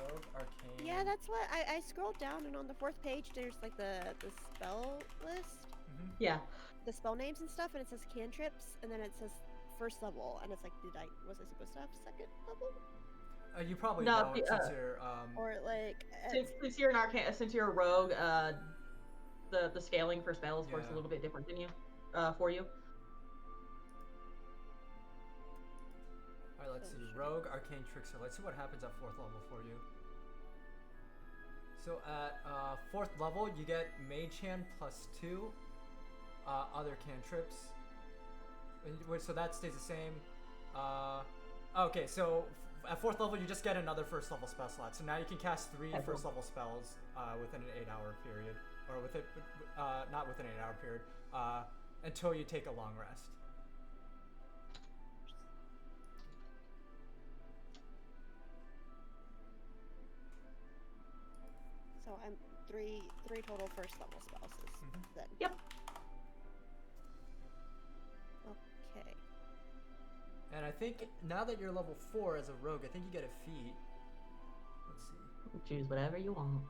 Speaker 4: Rogue, arcane.
Speaker 5: Yeah, that's what I scrolled down, and on the 4th page there's like the spell list,
Speaker 4: Mm-hmm.
Speaker 7: Yeah.
Speaker 5: the spell names and stuff, and it says cantrips, and then it says first level, and it's like, was I supposed to have second level?
Speaker 4: You probably
Speaker 7: No,
Speaker 4: don't
Speaker 7: the,
Speaker 4: since you're
Speaker 5: Or like
Speaker 7: Since you're an arcane, since you're a rogue, the scaling for spells works a
Speaker 4: Yeah.
Speaker 7: little bit different than you, for you.
Speaker 4: Alright, let's
Speaker 5: Oh,
Speaker 4: see.
Speaker 5: shit.
Speaker 4: Rogue, Arcane Trickster. Let's see what happens at 4th level for you. So at 4th level, you get Mage Hand +2 other cantrips. So that stays the same. Okay, so at 4th level, you just get another 1st level spell slot. So now you can cast 3
Speaker 7: Okay.
Speaker 4: 1st level spells within an 8-hour period. Or not within an 8-hour period. Until you take a long rest.
Speaker 5: so I'm three total first level spells then.
Speaker 7: Yep.
Speaker 5: Okay.
Speaker 4: And I think now that you're level 4 as a rogue, I think you get a feat. Let's see.
Speaker 7: Choose whatever you want.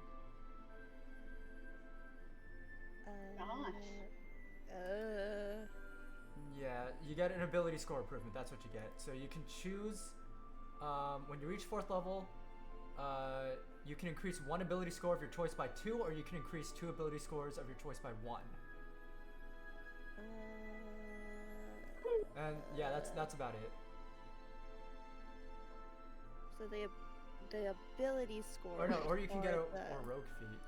Speaker 4: Yeah, you get an ability score improvement. That's what you get. So you can choose when you reach 4th level. You can increase 1 ability score of your choice by 2, or you can increase 2 ability scores of your choice by 1. And yeah, that's about it.
Speaker 5: So the ability score.
Speaker 4: Or no, or you can get a
Speaker 5: the-
Speaker 4: rogue feat.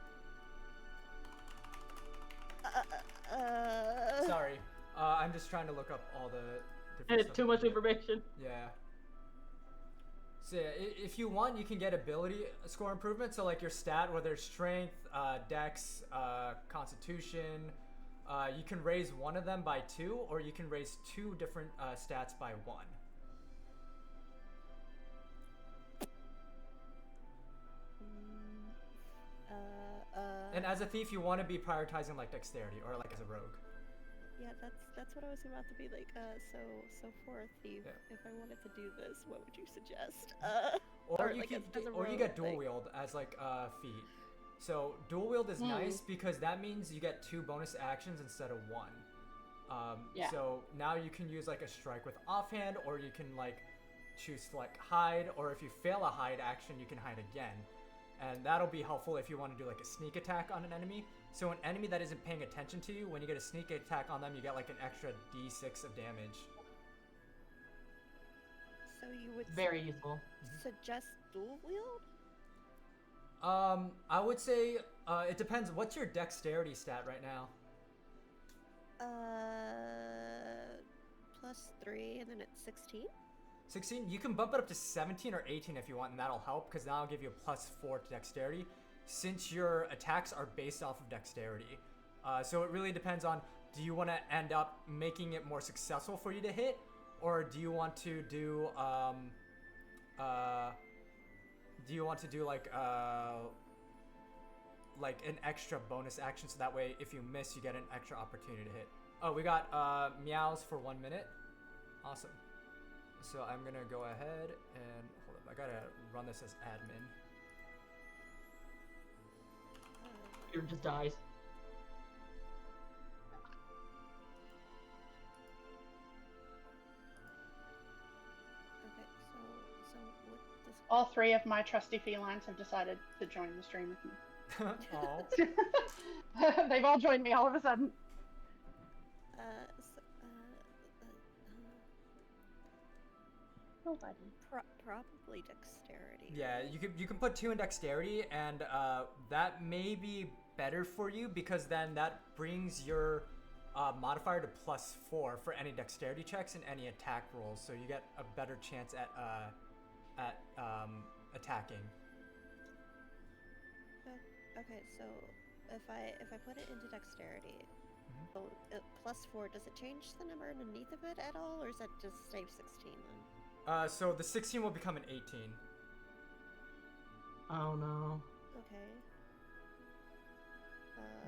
Speaker 4: Sorry, I'm just trying to look up all the different
Speaker 7: It's
Speaker 4: stuff.
Speaker 7: too much information.
Speaker 4: Yeah. So yeah, if you want, you can get ability score improvement. So like your stat, whether it's strength, dex, constitution, you can raise one of them by 2, or you can raise 2 different stats by 1. And as a thief, you want to be prioritizing like dexterity, or like as a rogue.
Speaker 5: Yeah, that's what I was about to be like. So for a thief,
Speaker 4: Yeah.
Speaker 5: if I wanted to do this, what would you suggest?
Speaker 4: Or
Speaker 5: Or,
Speaker 4: you
Speaker 5: like,
Speaker 4: can,
Speaker 5: as a
Speaker 4: or you
Speaker 5: rogue,
Speaker 4: get dual
Speaker 5: like-
Speaker 4: wield as like a feat. So dual wield is nice because that means you get 2 bonus actions instead of 1.
Speaker 6: Yeah.
Speaker 4: So now you can use like a strike with offhand, or you can like choose to like hide, or if you fail a hide action, you can hide again. And that'll be helpful if you want to do like a sneak attack on an enemy. So an enemy that isn't paying attention to you, when you get a sneak attack on them, you get like an extra d6 of damage.
Speaker 5: So you would
Speaker 7: Very useful.
Speaker 5: suggest dual wield?
Speaker 4: I would say it depends. What's your dexterity stat right now?
Speaker 5: +3, and then it's 16.
Speaker 4: 16? You can bump it up to 17 or 18 if you want, and that'll help because that'll give you a +4 to dexterity, since your attacks are based off of dexterity. So it really depends on, do you want to end up making it more successful for you to hit, or do you want to do like an extra bonus action, so that way if you miss, you get an extra opportunity to hit. Oh, we got meows for 1 minute. Awesome. So I'm gonna go ahead and hold up. I gotta run this as admin.
Speaker 7: It just dies.
Speaker 5: Okay, so with this.
Speaker 6: All 3 of my trusty felines have decided to join the stream with me.
Speaker 4: Aw.
Speaker 6: They've all joined me all of a sudden. Nobody.
Speaker 5: Probably dexterity.
Speaker 4: Yeah, you can put 2 in dexterity, and that may be better for you because then that brings your modifier to +4 for any dexterity checks and any attack rolls, so you get a better chance at attacking.
Speaker 5: Okay, so if I put it into dexterity, so +4, does it change the number underneath of it at all, or is that just stay 16 then?
Speaker 4: So the 16 will become an 18.
Speaker 7: Oh no.
Speaker 5: Okay.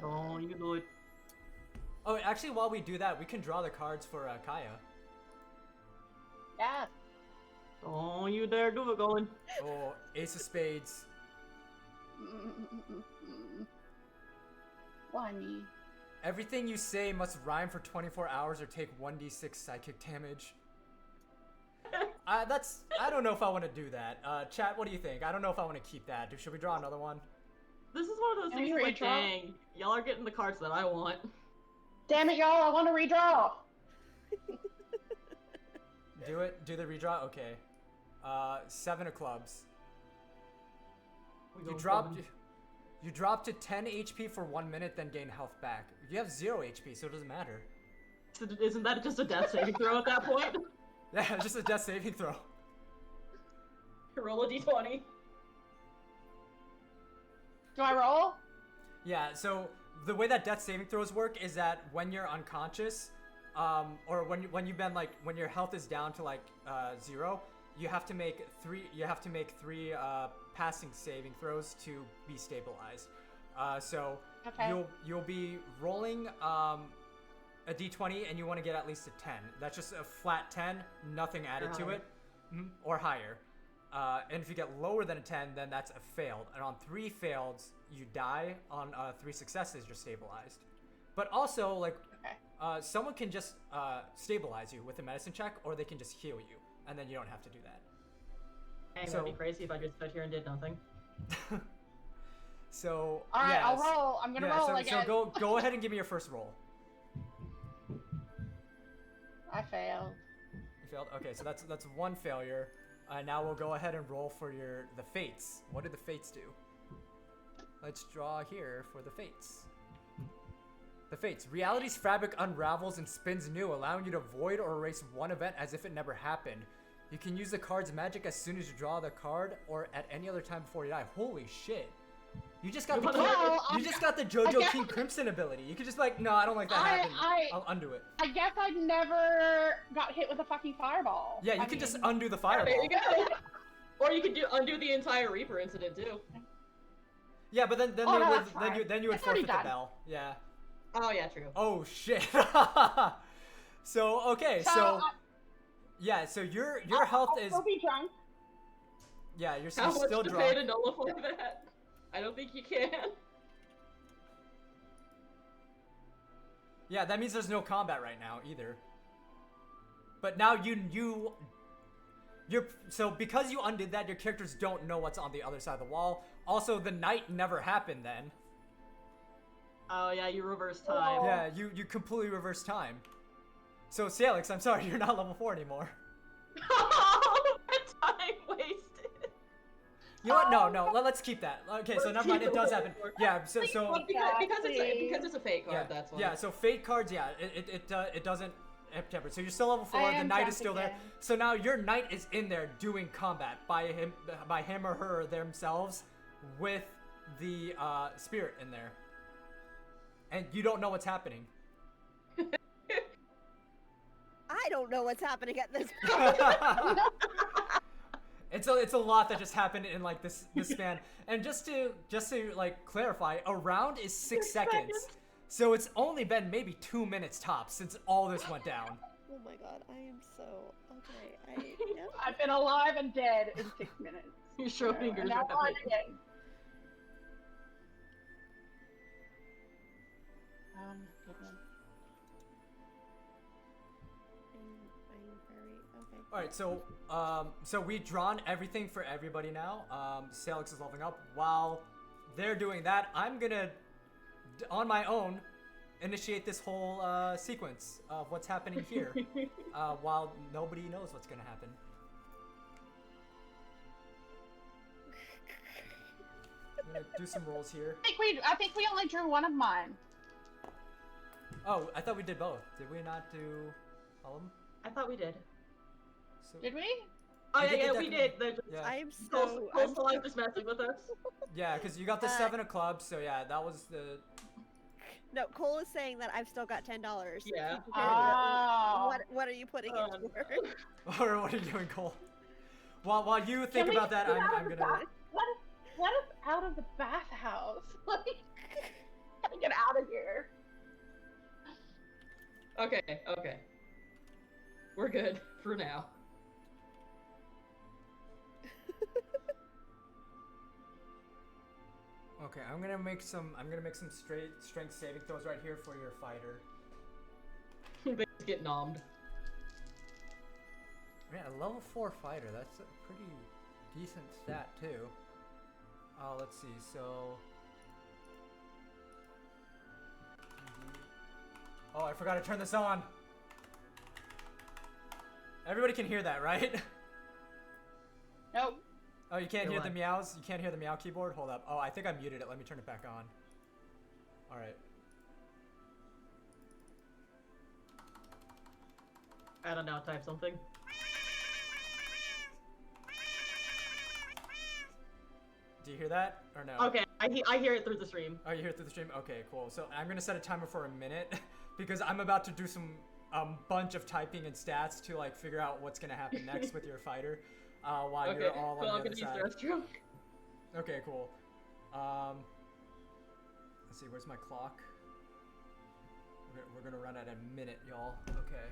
Speaker 7: Don't you do it.
Speaker 4: Oh, actually, while we do that, we can draw the cards for Kaya.
Speaker 6: Yeah.
Speaker 7: Don't you dare do it, going.
Speaker 4: Oh, Ace of Spades.
Speaker 6: Why me?
Speaker 4: Everything you say must rhyme for 24 hours or take 1d6 psychic damage. I don't know if I want to do that. Chat, what do you think? I don't know if I want to keep that. Should we draw another one?
Speaker 7: This is one of those
Speaker 6: Can
Speaker 7: things
Speaker 6: we
Speaker 7: like,
Speaker 6: redraw?
Speaker 7: dang, y'all are getting the cards that I want.
Speaker 6: Damn it, y'all! I want to redraw.
Speaker 4: Do it. Do the redraw. Okay. 7 of clubs.
Speaker 7: We
Speaker 4: You
Speaker 7: go
Speaker 4: drop.
Speaker 7: fun.
Speaker 4: You drop to 10 HP for 1 minute, then gain health back. You have 0 HP, so it doesn't matter.
Speaker 7: So isn't that just a death saving throw at that point?
Speaker 4: Yeah, it's just a death saving throw.
Speaker 7: Roll a d20.
Speaker 6: Do I roll?
Speaker 4: Yeah, so the way that death saving throws work is that when you're unconscious, or when you've been like when your health is down to like 0, you have to make 3 passing saving throws to be stabilized. So
Speaker 6: Okay.
Speaker 4: you'll be rolling a d20 and you want to get at least a 10. That's just a flat 10, nothing added to it, or higher. And if you get lower than a 10, then that's a failed. And on 3 faileds, you die. On 3 successes, you're stabilized. But also, like, someone can just stabilize you with a medicine check, or they can just heal you, and then you don't have to do that.
Speaker 7: Hey,
Speaker 4: So-
Speaker 7: that'd be crazy if I just sat here and did nothing.
Speaker 4: So
Speaker 6: All right,
Speaker 4: yeah,
Speaker 6: I'll roll. I'm gonna roll
Speaker 4: so
Speaker 6: again.
Speaker 4: go ahead and give me your first roll.
Speaker 6: I failed.
Speaker 4: You failed. Okay, so that's 1 failure. Now we'll go ahead and roll for the fates. What do the fates do? Let's draw here for the fates. The fates. Reality's fabric unravels and spins new, allowing you to void or erase one event as if it never happened. You can use the card's magic as soon as you draw the card or at any other time before you die. Holy shit. You just got the JoJo
Speaker 6: guess-
Speaker 4: King Crimson ability. You could just be like, no, I don't like that happening. I'll undo it.
Speaker 6: I guess I never got hit with a fucking fireball.
Speaker 4: Yeah, you can just undo the fireball.
Speaker 7: There you go. Or you could undo the entire Reaper incident too.
Speaker 4: Yeah, but then
Speaker 6: Oh, no,
Speaker 4: you
Speaker 6: that's fine.
Speaker 4: would you would
Speaker 6: It's already
Speaker 4: forfeit the
Speaker 6: done.
Speaker 4: bell. Yeah.
Speaker 7: Oh yeah, true.
Speaker 4: Oh shit. So okay, so yeah, so your health
Speaker 6: I'll
Speaker 4: is
Speaker 6: still be drunk.
Speaker 4: yeah, you're
Speaker 7: How much
Speaker 4: still
Speaker 7: to
Speaker 4: drunk.
Speaker 7: pay to nullify that? I don't think you can.
Speaker 4: Yeah, that means there's no combat right now either. But now you're so because you undid that, your characters don't know what's on the other side of the wall. Also, the night never happened then.
Speaker 7: Oh yeah, you reverse time.
Speaker 4: Yeah, you completely reverse time. So Salix, I'm sorry, you're not level 4 anymore.
Speaker 7: Time wasted.
Speaker 4: You know what? No, let's keep that. Okay, so never mind. It does happen. Yeah. So
Speaker 7: Well, because it's a fake card.
Speaker 4: yeah,
Speaker 7: That's why.
Speaker 4: yeah. So fate cards, yeah, it doesn't temper. So you're still level 4.
Speaker 6: I
Speaker 4: The
Speaker 6: am
Speaker 4: knight
Speaker 6: drunk
Speaker 4: is still there.
Speaker 6: again.
Speaker 4: So now your knight is in there doing combat by him or her themselves with the spirit in there, and you don't know what's happening.
Speaker 5: I don't know what's happening at this point.
Speaker 4: It's a lot that just happened in like this span. And just to like clarify, a round is 6 seconds. So it's only been maybe 2 minutes tops since all this went down.
Speaker 5: Oh my god, I am so okay.
Speaker 6: I've been alive and dead in 6 minutes.
Speaker 7: Your Schrodinger's
Speaker 6: And now
Speaker 7: rapid.
Speaker 6: alive again. Goodness.
Speaker 5: I'm very okay.
Speaker 4: All right, so we've drawn everything for everybody now. Salix is leveling up. While they're doing that, I'm gonna, on my own, initiate this whole sequence of what's happening here, while nobody knows what's gonna happen. I'm gonna do some rolls here.
Speaker 6: I think we only drew one of mine.
Speaker 4: Oh, I thought we did both. Did we not do all of them?
Speaker 7: I thought we did.
Speaker 4: So,
Speaker 6: Did we?
Speaker 7: Oh
Speaker 4: We did
Speaker 7: yeah,
Speaker 4: the
Speaker 7: we
Speaker 4: deck-
Speaker 7: did.
Speaker 4: yeah.
Speaker 5: I am
Speaker 7: Coastal
Speaker 5: so.
Speaker 7: Life just messing with us.
Speaker 4: Yeah, because you got the 7 of clubs, so yeah, that was the.
Speaker 5: No, Cole is saying that I've still got $10.
Speaker 7: Yeah.
Speaker 6: Oh.
Speaker 5: What are you putting it for?
Speaker 4: Or what are you doing, Cole? While you think about that, I'm gonna.
Speaker 6: Let us out of the bathhouse. Like, gotta get out of here.
Speaker 7: Okay. We're good for now.
Speaker 4: Okay, I'm gonna make some straight strength saving throws right here for your fighter.
Speaker 7: They just get nommed.
Speaker 4: Man, a level 4 fighter, that's a pretty decent stat too. Let's see, so... Oh, I forgot to turn this on! Everybody can hear that, right?
Speaker 6: Nope.
Speaker 4: Oh, you can't
Speaker 7: Hear
Speaker 4: hear
Speaker 7: what?
Speaker 4: the meows? You can't hear the meow keyboard? Hold up. Oh, I think I muted it. Let me turn it back on. Alright.
Speaker 7: I don't know, type something.
Speaker 4: Do you hear that? Or no?
Speaker 7: Okay, I hear it through the stream.
Speaker 4: Oh, you hear it through the stream? Okay, cool. So I'm gonna set a timer for a minute because I'm about to do some bunch of typing and stats to like figure out what's gonna happen next with your fighter while
Speaker 7: Okay,
Speaker 4: you're all
Speaker 7: cool,
Speaker 4: on
Speaker 7: I'm
Speaker 4: the
Speaker 7: gonna
Speaker 4: other
Speaker 7: use
Speaker 4: side.
Speaker 7: the restroom.
Speaker 4: Okay, cool. Let's see, where's my clock? We're gonna run at a minute, y'all. Okay.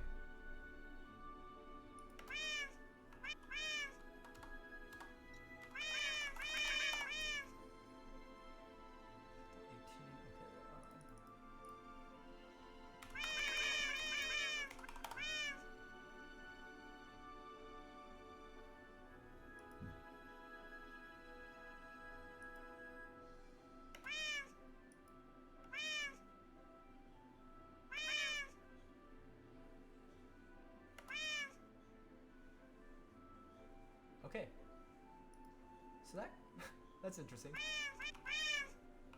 Speaker 4: Okay. So that's interesting.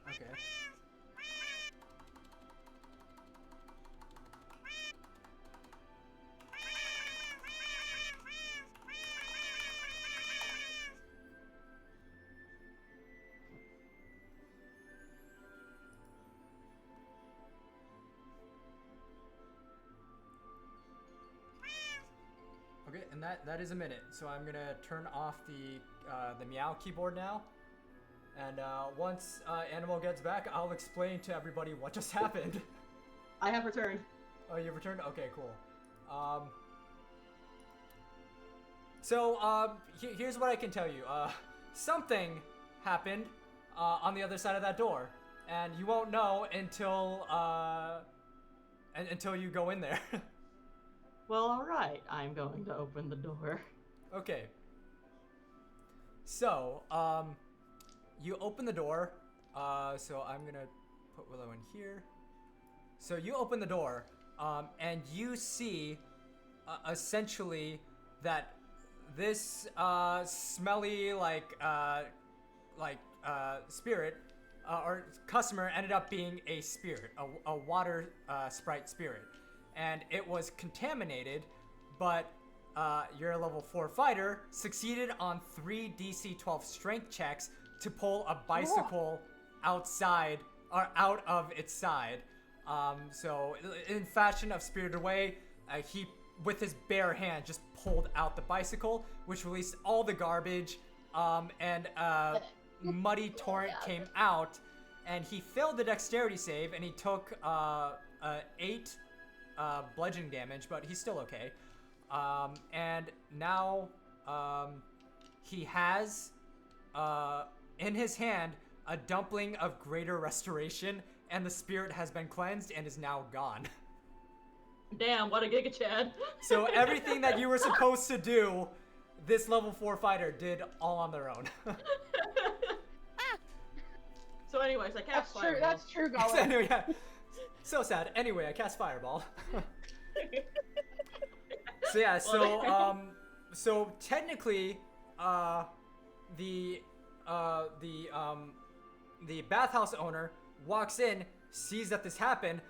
Speaker 4: Okay. Okay, and that is a minute. So I'm gonna turn off the meow keyboard now. And once Animal gets back, I'll explain to everybody what just happened.
Speaker 7: I have returned.
Speaker 4: Oh, you've returned? Okay, cool. Here's what I can tell you. Something happened on the other side of that door, and you won't know until you go in there.
Speaker 7: Well, alright, I'm going to open the door.
Speaker 4: Okay. So, you open the door. So I'm gonna put Willow in here. So you open the door, and you see, essentially, that this smelly spirit or customer ended up being a spirit, a water sprite spirit, and it was contaminated, but your level 4 fighter succeeded on 3 DC 12 strength checks to pull a bicycle outside or out of its side. So in fashion of Spirited Away, he with his bare hand just pulled out the bicycle, which released all the garbage, and muddy torrent came out, and he failed the dexterity save, and he took 8 bludgeoning damage, but he's still okay. And now he has in his hand a dumpling of greater restoration, and the spirit has been cleansed and is now gone.
Speaker 7: Damn, what a Giga Chad.
Speaker 4: So everything that you were supposed to do, this level 4 fighter did all on their own.
Speaker 7: So anyways, I cast Fireball.
Speaker 6: That's true,
Speaker 4: So
Speaker 6: Gollum.
Speaker 4: anyway, yeah. So sad. Anyway, I cast Fireball. So yeah, so technically, the the bathhouse owner walks in, sees that this happened,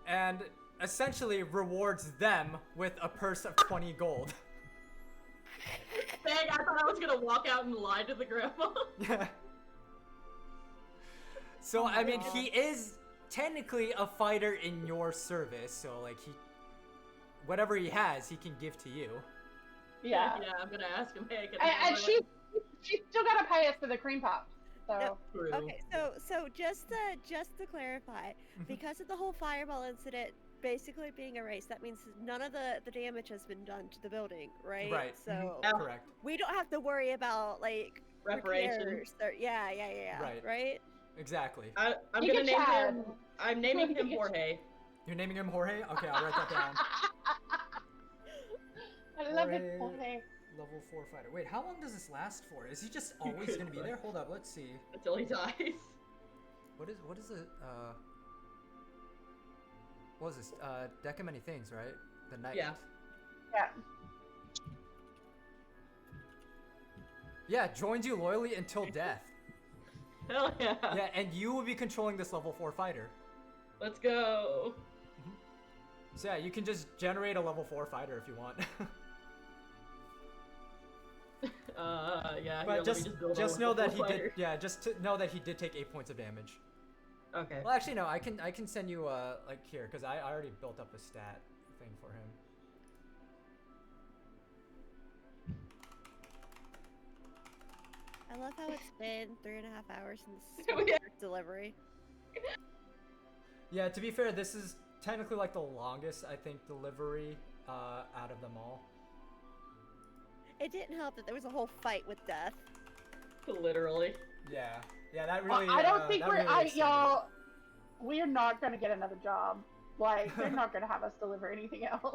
Speaker 4: and essentially rewards them with a purse of 20 gold.
Speaker 7: Dang, I thought I was gonna walk out and lie to the grandma.
Speaker 4: Yeah. So, I mean, he is technically a fighter in your service, so, like, whatever he has, he can give to you.
Speaker 6: Yeah.
Speaker 7: Yeah, I'm gonna ask him, hey,
Speaker 6: And she's still gotta pay us for the cream puff. So
Speaker 5: Yep.
Speaker 7: True.
Speaker 5: Okay, so just to clarify, because of the whole fireball incident basically being erased, that means none of the damage has been done to the building, right?
Speaker 4: Right.
Speaker 5: So
Speaker 7: Yeah.
Speaker 4: Correct.
Speaker 5: we don't have to worry about like
Speaker 7: Reparation.
Speaker 5: repairs or, yeah.
Speaker 4: Right. Exactly.
Speaker 7: I'm
Speaker 6: You
Speaker 7: gonna
Speaker 6: can
Speaker 7: name
Speaker 6: Chad.
Speaker 7: him. I'm naming him Jorge.
Speaker 4: You're naming him Jorge? Okay, I'll write that down.
Speaker 6: I love it.
Speaker 4: Jorge.
Speaker 6: Jorge.
Speaker 4: Level 4 fighter. Wait, how long does this last for? Is he just always gonna be there? Hold up, let's see.
Speaker 7: Until he dies.
Speaker 4: What is it? What is this? Deck of Many Things, right? The Knight.
Speaker 7: Yeah.
Speaker 6: Yeah.
Speaker 4: Yeah, joins you loyally until death.
Speaker 7: Hell yeah.
Speaker 4: Yeah, and you will be controlling this level 4 fighter.
Speaker 7: Let's go.
Speaker 4: So yeah, you can just generate a level 4 fighter if you want.
Speaker 7: Yeah.
Speaker 4: But
Speaker 7: here, let me build
Speaker 4: just
Speaker 7: a
Speaker 4: know that
Speaker 7: level
Speaker 4: he did.
Speaker 7: fighter.
Speaker 4: Yeah, just to know that he did take 8 points of damage.
Speaker 7: Okay.
Speaker 4: Well, actually, no. I can send you like here because I already built up a stat thing for him.
Speaker 5: I love how it's been 3.5 hours since
Speaker 7: Yeah.
Speaker 5: delivery.
Speaker 4: Yeah, to be fair, this is technically like the longest I think delivery out of them all.
Speaker 5: It didn't help that there was a whole fight with death.
Speaker 7: Literally.
Speaker 4: Yeah, that really.
Speaker 6: I don't think
Speaker 4: that
Speaker 6: we're
Speaker 4: really extended it.
Speaker 6: y'all. We're not gonna get another job. Like they're not gonna have us deliver anything else.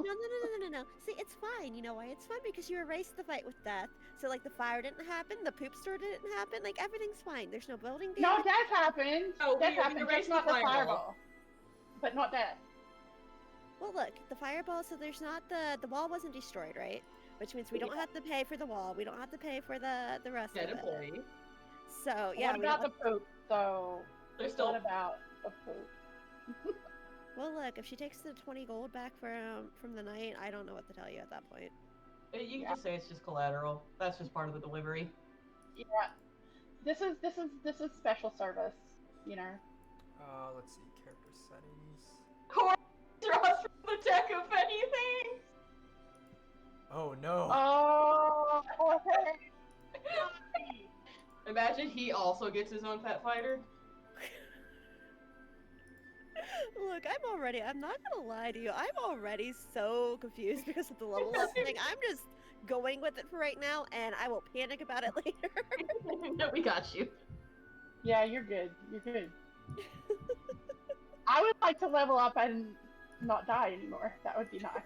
Speaker 5: No. See, it's fine. You know why it's fine? Because you erased the fight with death. So, like, the fire didn't happen, the poop store didn't happen. Like, everything's fine. There's no building damage.
Speaker 6: No, death happened.
Speaker 7: Oh,
Speaker 6: Death
Speaker 7: we
Speaker 6: happened,
Speaker 7: erased
Speaker 6: just not
Speaker 7: the
Speaker 6: the
Speaker 7: fireball.
Speaker 6: fireball. But not death.
Speaker 5: Well, look, the fireball. So there's not the wall wasn't destroyed, right? Which means we don't have to pay for the wall. We don't have to pay for the rest
Speaker 7: Dead
Speaker 5: of it.
Speaker 7: employee.
Speaker 5: So yeah.
Speaker 6: What
Speaker 5: we
Speaker 6: about
Speaker 5: don't
Speaker 6: the poop? So
Speaker 7: There's still.
Speaker 6: what about the poop?
Speaker 5: Well, look, if she takes the 20 gold back from the night, I don't know what to tell you at that point.
Speaker 7: You can just say it's just collateral. That's just part of the delivery.
Speaker 6: Yeah. This is special service, you know.
Speaker 4: Let's see, character settings.
Speaker 7: Draws from the deck of anything.
Speaker 4: Oh no.
Speaker 6: Oh, Jorge.
Speaker 7: Imagine he also gets his own pet fighter.
Speaker 5: Look, I'm not gonna lie to you. I'm already so confused because of the level up thing. I'm just going with it for right now, and I will panic about it later.
Speaker 7: No, we got you.
Speaker 6: Yeah, you're good. You're good. I would like to level up and not die anymore. That would be nice.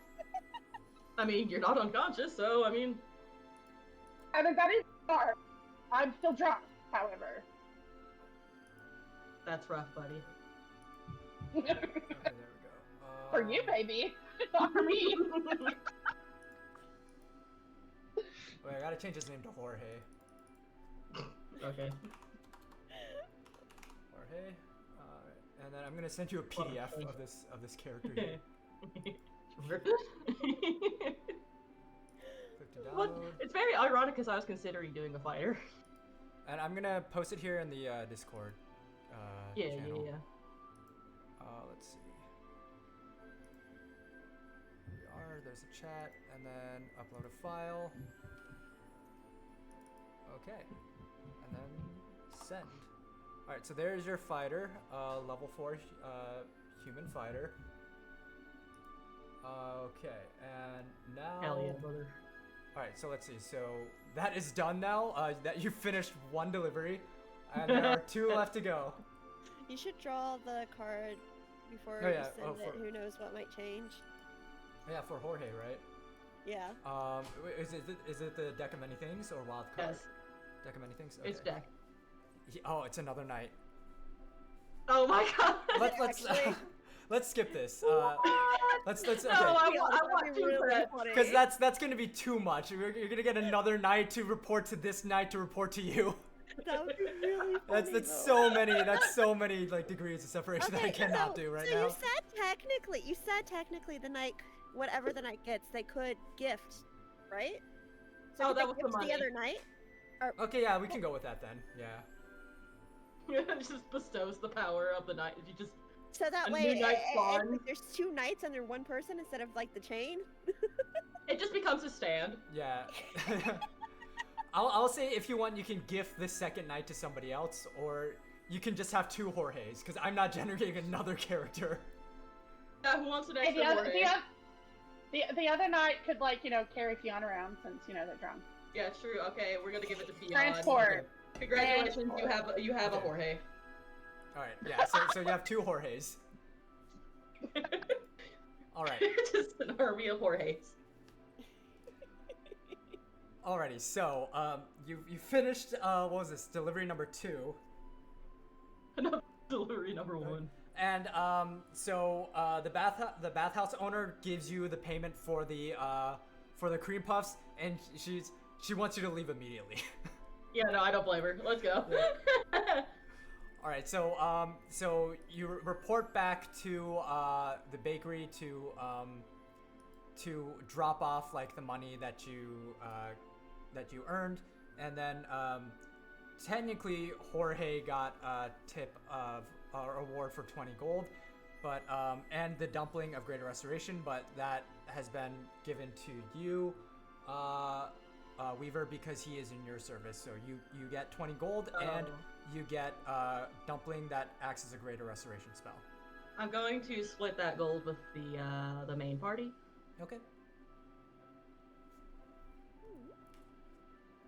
Speaker 7: I mean, you're not unconscious, so I mean.
Speaker 6: I mean, that is hard. I'm still drunk, however.
Speaker 7: That's rough, buddy.
Speaker 4: Okay, there we go.
Speaker 6: For you, baby. Not for me.
Speaker 4: Wait, I gotta change his name to Jorge.
Speaker 7: Okay.
Speaker 4: Jorge. And then I'm gonna send you a PDF of this character here.
Speaker 7: Sure.
Speaker 4: Click to
Speaker 7: Well,
Speaker 4: download.
Speaker 7: it's very ironic because I was considering doing a fighter.
Speaker 4: And I'm gonna post it here in the Discord channel.
Speaker 7: Yeah.
Speaker 4: Let's see. Here we are. There's a chat, and then upload a file. Okay, and then send. All right, so there's your fighter, level 4 human fighter. Okay, and now.
Speaker 7: Hell yeah, brother.
Speaker 4: All right, so let's see. So that is done now. That you finished 1 delivery, and there are 2 left to go.
Speaker 5: You should draw the card before
Speaker 4: Oh,
Speaker 5: you
Speaker 4: yeah.
Speaker 5: send
Speaker 4: Oh,
Speaker 5: it. Who knows what might change?
Speaker 4: Yeah, for Jorge, right?
Speaker 5: Yeah.
Speaker 4: Wait, is it the deck of many things or wild card?
Speaker 7: Yes.
Speaker 4: Deck of many things.
Speaker 7: It's
Speaker 4: Okay.
Speaker 7: deck.
Speaker 4: Oh, it's another night.
Speaker 7: Oh my god.
Speaker 4: Let's
Speaker 5: Actually-
Speaker 4: let's skip this. Let's
Speaker 7: No,
Speaker 4: okay.
Speaker 7: I
Speaker 5: Yeah,
Speaker 7: want
Speaker 5: that'd be
Speaker 7: 2
Speaker 5: really
Speaker 7: threads.
Speaker 5: funny.
Speaker 4: Because that's gonna be too much. You're gonna get another night to report to this night to report to you.
Speaker 5: That would be really funny.
Speaker 4: That's
Speaker 5: though.
Speaker 4: so many like degrees of separation that I cannot do right
Speaker 5: so
Speaker 4: now.
Speaker 5: you said technically the knight, whatever the knight gets, they could gift, right? So
Speaker 7: Oh,
Speaker 5: could
Speaker 7: that
Speaker 5: they
Speaker 7: was the
Speaker 5: gift
Speaker 7: money.
Speaker 5: the other knight?
Speaker 4: Okay, yeah, we can go with that then. Yeah.
Speaker 7: It just bestows the power of the knight. You just
Speaker 5: So that
Speaker 7: A
Speaker 5: way,
Speaker 7: new knight spawns.
Speaker 5: there's two knights under one person instead of like the chain.
Speaker 7: it just becomes a stand.
Speaker 4: Yeah. I'll say if you want, you can gift the second knight to somebody else, or you can just have two Jorges, because I'm not generating another character.
Speaker 7: Yeah, who wants an
Speaker 6: Hey,
Speaker 7: extra Jorge?
Speaker 6: the other knight could, like, carry Fionn around since, they're drunk.
Speaker 7: Yeah, true. Okay, we're gonna give it to Fionn.
Speaker 6: Transport.
Speaker 7: Okay. Congratulations,
Speaker 6: Transport.
Speaker 7: you have a
Speaker 4: Okay.
Speaker 7: Jorge.
Speaker 4: Alright, yeah, so you have two Jorges. Alright.
Speaker 7: Just an army of Jorges.
Speaker 4: Alrighty, so you finished what was this, delivery number 2.
Speaker 7: Delivery number 1.
Speaker 4: And so the bathhouse owner gives you the payment for the cream puffs, and she wants you to leave immediately.
Speaker 7: Yeah, no, I don't blame her. Let's go.
Speaker 4: All right, so you report back to the bakery to drop off like the money that you earned, and then technically Jorge got a tip of award for 20 gold, but and the dumpling of Greater Restoration, but that has been given to you, Weaver, because he is in your service. So you get 20 gold and you get dumpling that acts as a Greater Restoration spell.
Speaker 7: I'm going to split that gold with the main party.
Speaker 4: Okay.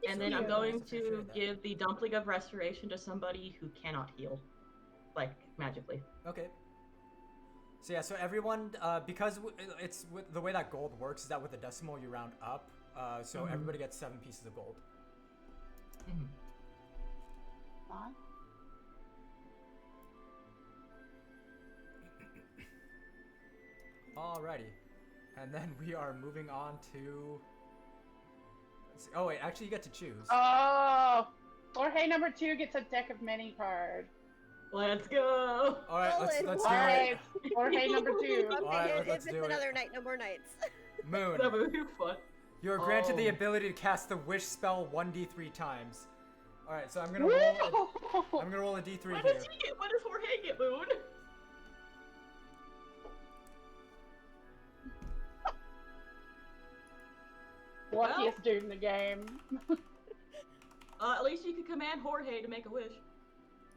Speaker 7: And then I'm going to give the dumpling of restoration to somebody who cannot heal, like magically.
Speaker 4: Okay. So yeah, so everyone, because it's the way that gold works is that with the decimal you round up, so everybody gets 7 pieces of gold. Alrighty, and then we are moving on to. Oh wait, actually you get to choose.
Speaker 6: Oh, Jorge number 2 gets a deck of many card.
Speaker 7: Let's go.
Speaker 4: All right, let's do
Speaker 6: Alright,
Speaker 4: it.
Speaker 6: Jorge number 2.
Speaker 5: Okay,
Speaker 4: Alright, let's
Speaker 5: if
Speaker 4: do
Speaker 5: it's
Speaker 4: it.
Speaker 5: another night, no more nights.
Speaker 4: Moon.
Speaker 7: That would be fun.
Speaker 4: You are granted the
Speaker 7: Oh.
Speaker 4: ability to cast the wish spell 1d3 times. All right, so I'm gonna roll a d3
Speaker 7: What
Speaker 4: here.
Speaker 7: does he get? What does Jorge get, Moon?
Speaker 6: Luckiest dude in the game.
Speaker 7: At least you could command Jorge to make a wish.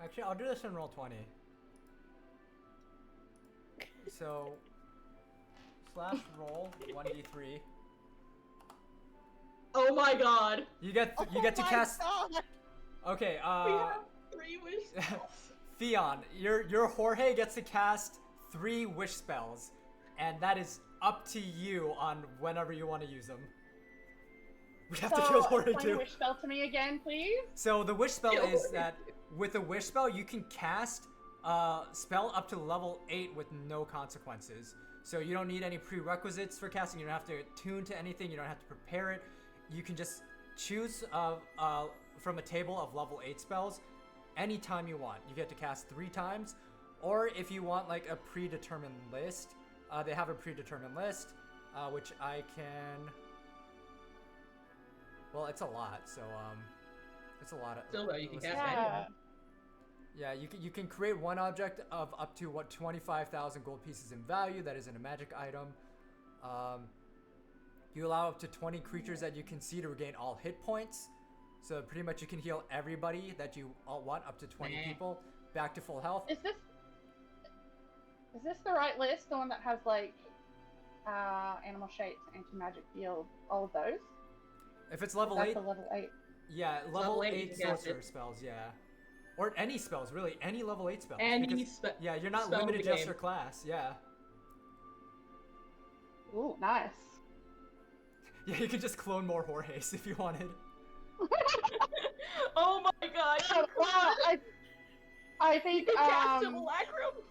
Speaker 4: Actually, I'll do this in roll 20. So, /roll 1d3.
Speaker 7: Oh my god.
Speaker 4: You get to
Speaker 5: my
Speaker 4: cast.
Speaker 5: God.
Speaker 4: Okay,
Speaker 7: We have 3 wish spells.
Speaker 4: Fionn, your Jorge gets to cast 3 wish spells, and that is up to you on whenever you want to use them. We have to kill Jorge
Speaker 6: explain
Speaker 4: too.
Speaker 6: wish spell to me again, please.
Speaker 4: So the wish spell
Speaker 7: Kill
Speaker 4: is
Speaker 7: Jorge.
Speaker 4: that with a wish spell you can cast a spell up to level 8 with no consequences. So you don't need any prerequisites for casting. You don't have to tune to anything. You don't have to prepare it. You can just choose from a table of level 8 spells anytime you want. You get to cast 3 times, or if you want like a predetermined list, they have a predetermined list, which I can. Well, it's a lot, so it's a lot of.
Speaker 7: Still though, you can cast
Speaker 6: Yeah.
Speaker 4: Yeah, you can create one object of up to 25,000 gold pieces in value. That is in a magic item. You allow up to 20 creatures that you can see to regain all hit points. So pretty much you can heal everybody that you all want, up to 20 people, back to full health.
Speaker 6: Is this the right list? The one that has like animal shapes, anti-magic field, all of those?
Speaker 4: If it's level
Speaker 6: That's
Speaker 4: 8,
Speaker 6: a level 8.
Speaker 4: yeah, level
Speaker 7: level 8 you
Speaker 4: 8
Speaker 7: can cast
Speaker 4: sorcerer
Speaker 7: it.
Speaker 4: spells, yeah. Or any spells, really, any level 8 spells.
Speaker 7: Any
Speaker 4: because- yeah, you're not
Speaker 7: spell in
Speaker 4: limited
Speaker 7: the
Speaker 4: just
Speaker 7: game.
Speaker 4: your class, yeah.
Speaker 6: Ooh, nice.
Speaker 4: Yeah, you can just clone more Jorges if you wanted.
Speaker 7: Oh my god.
Speaker 6: Oh, wow, I think
Speaker 7: You can cast Simulacrum.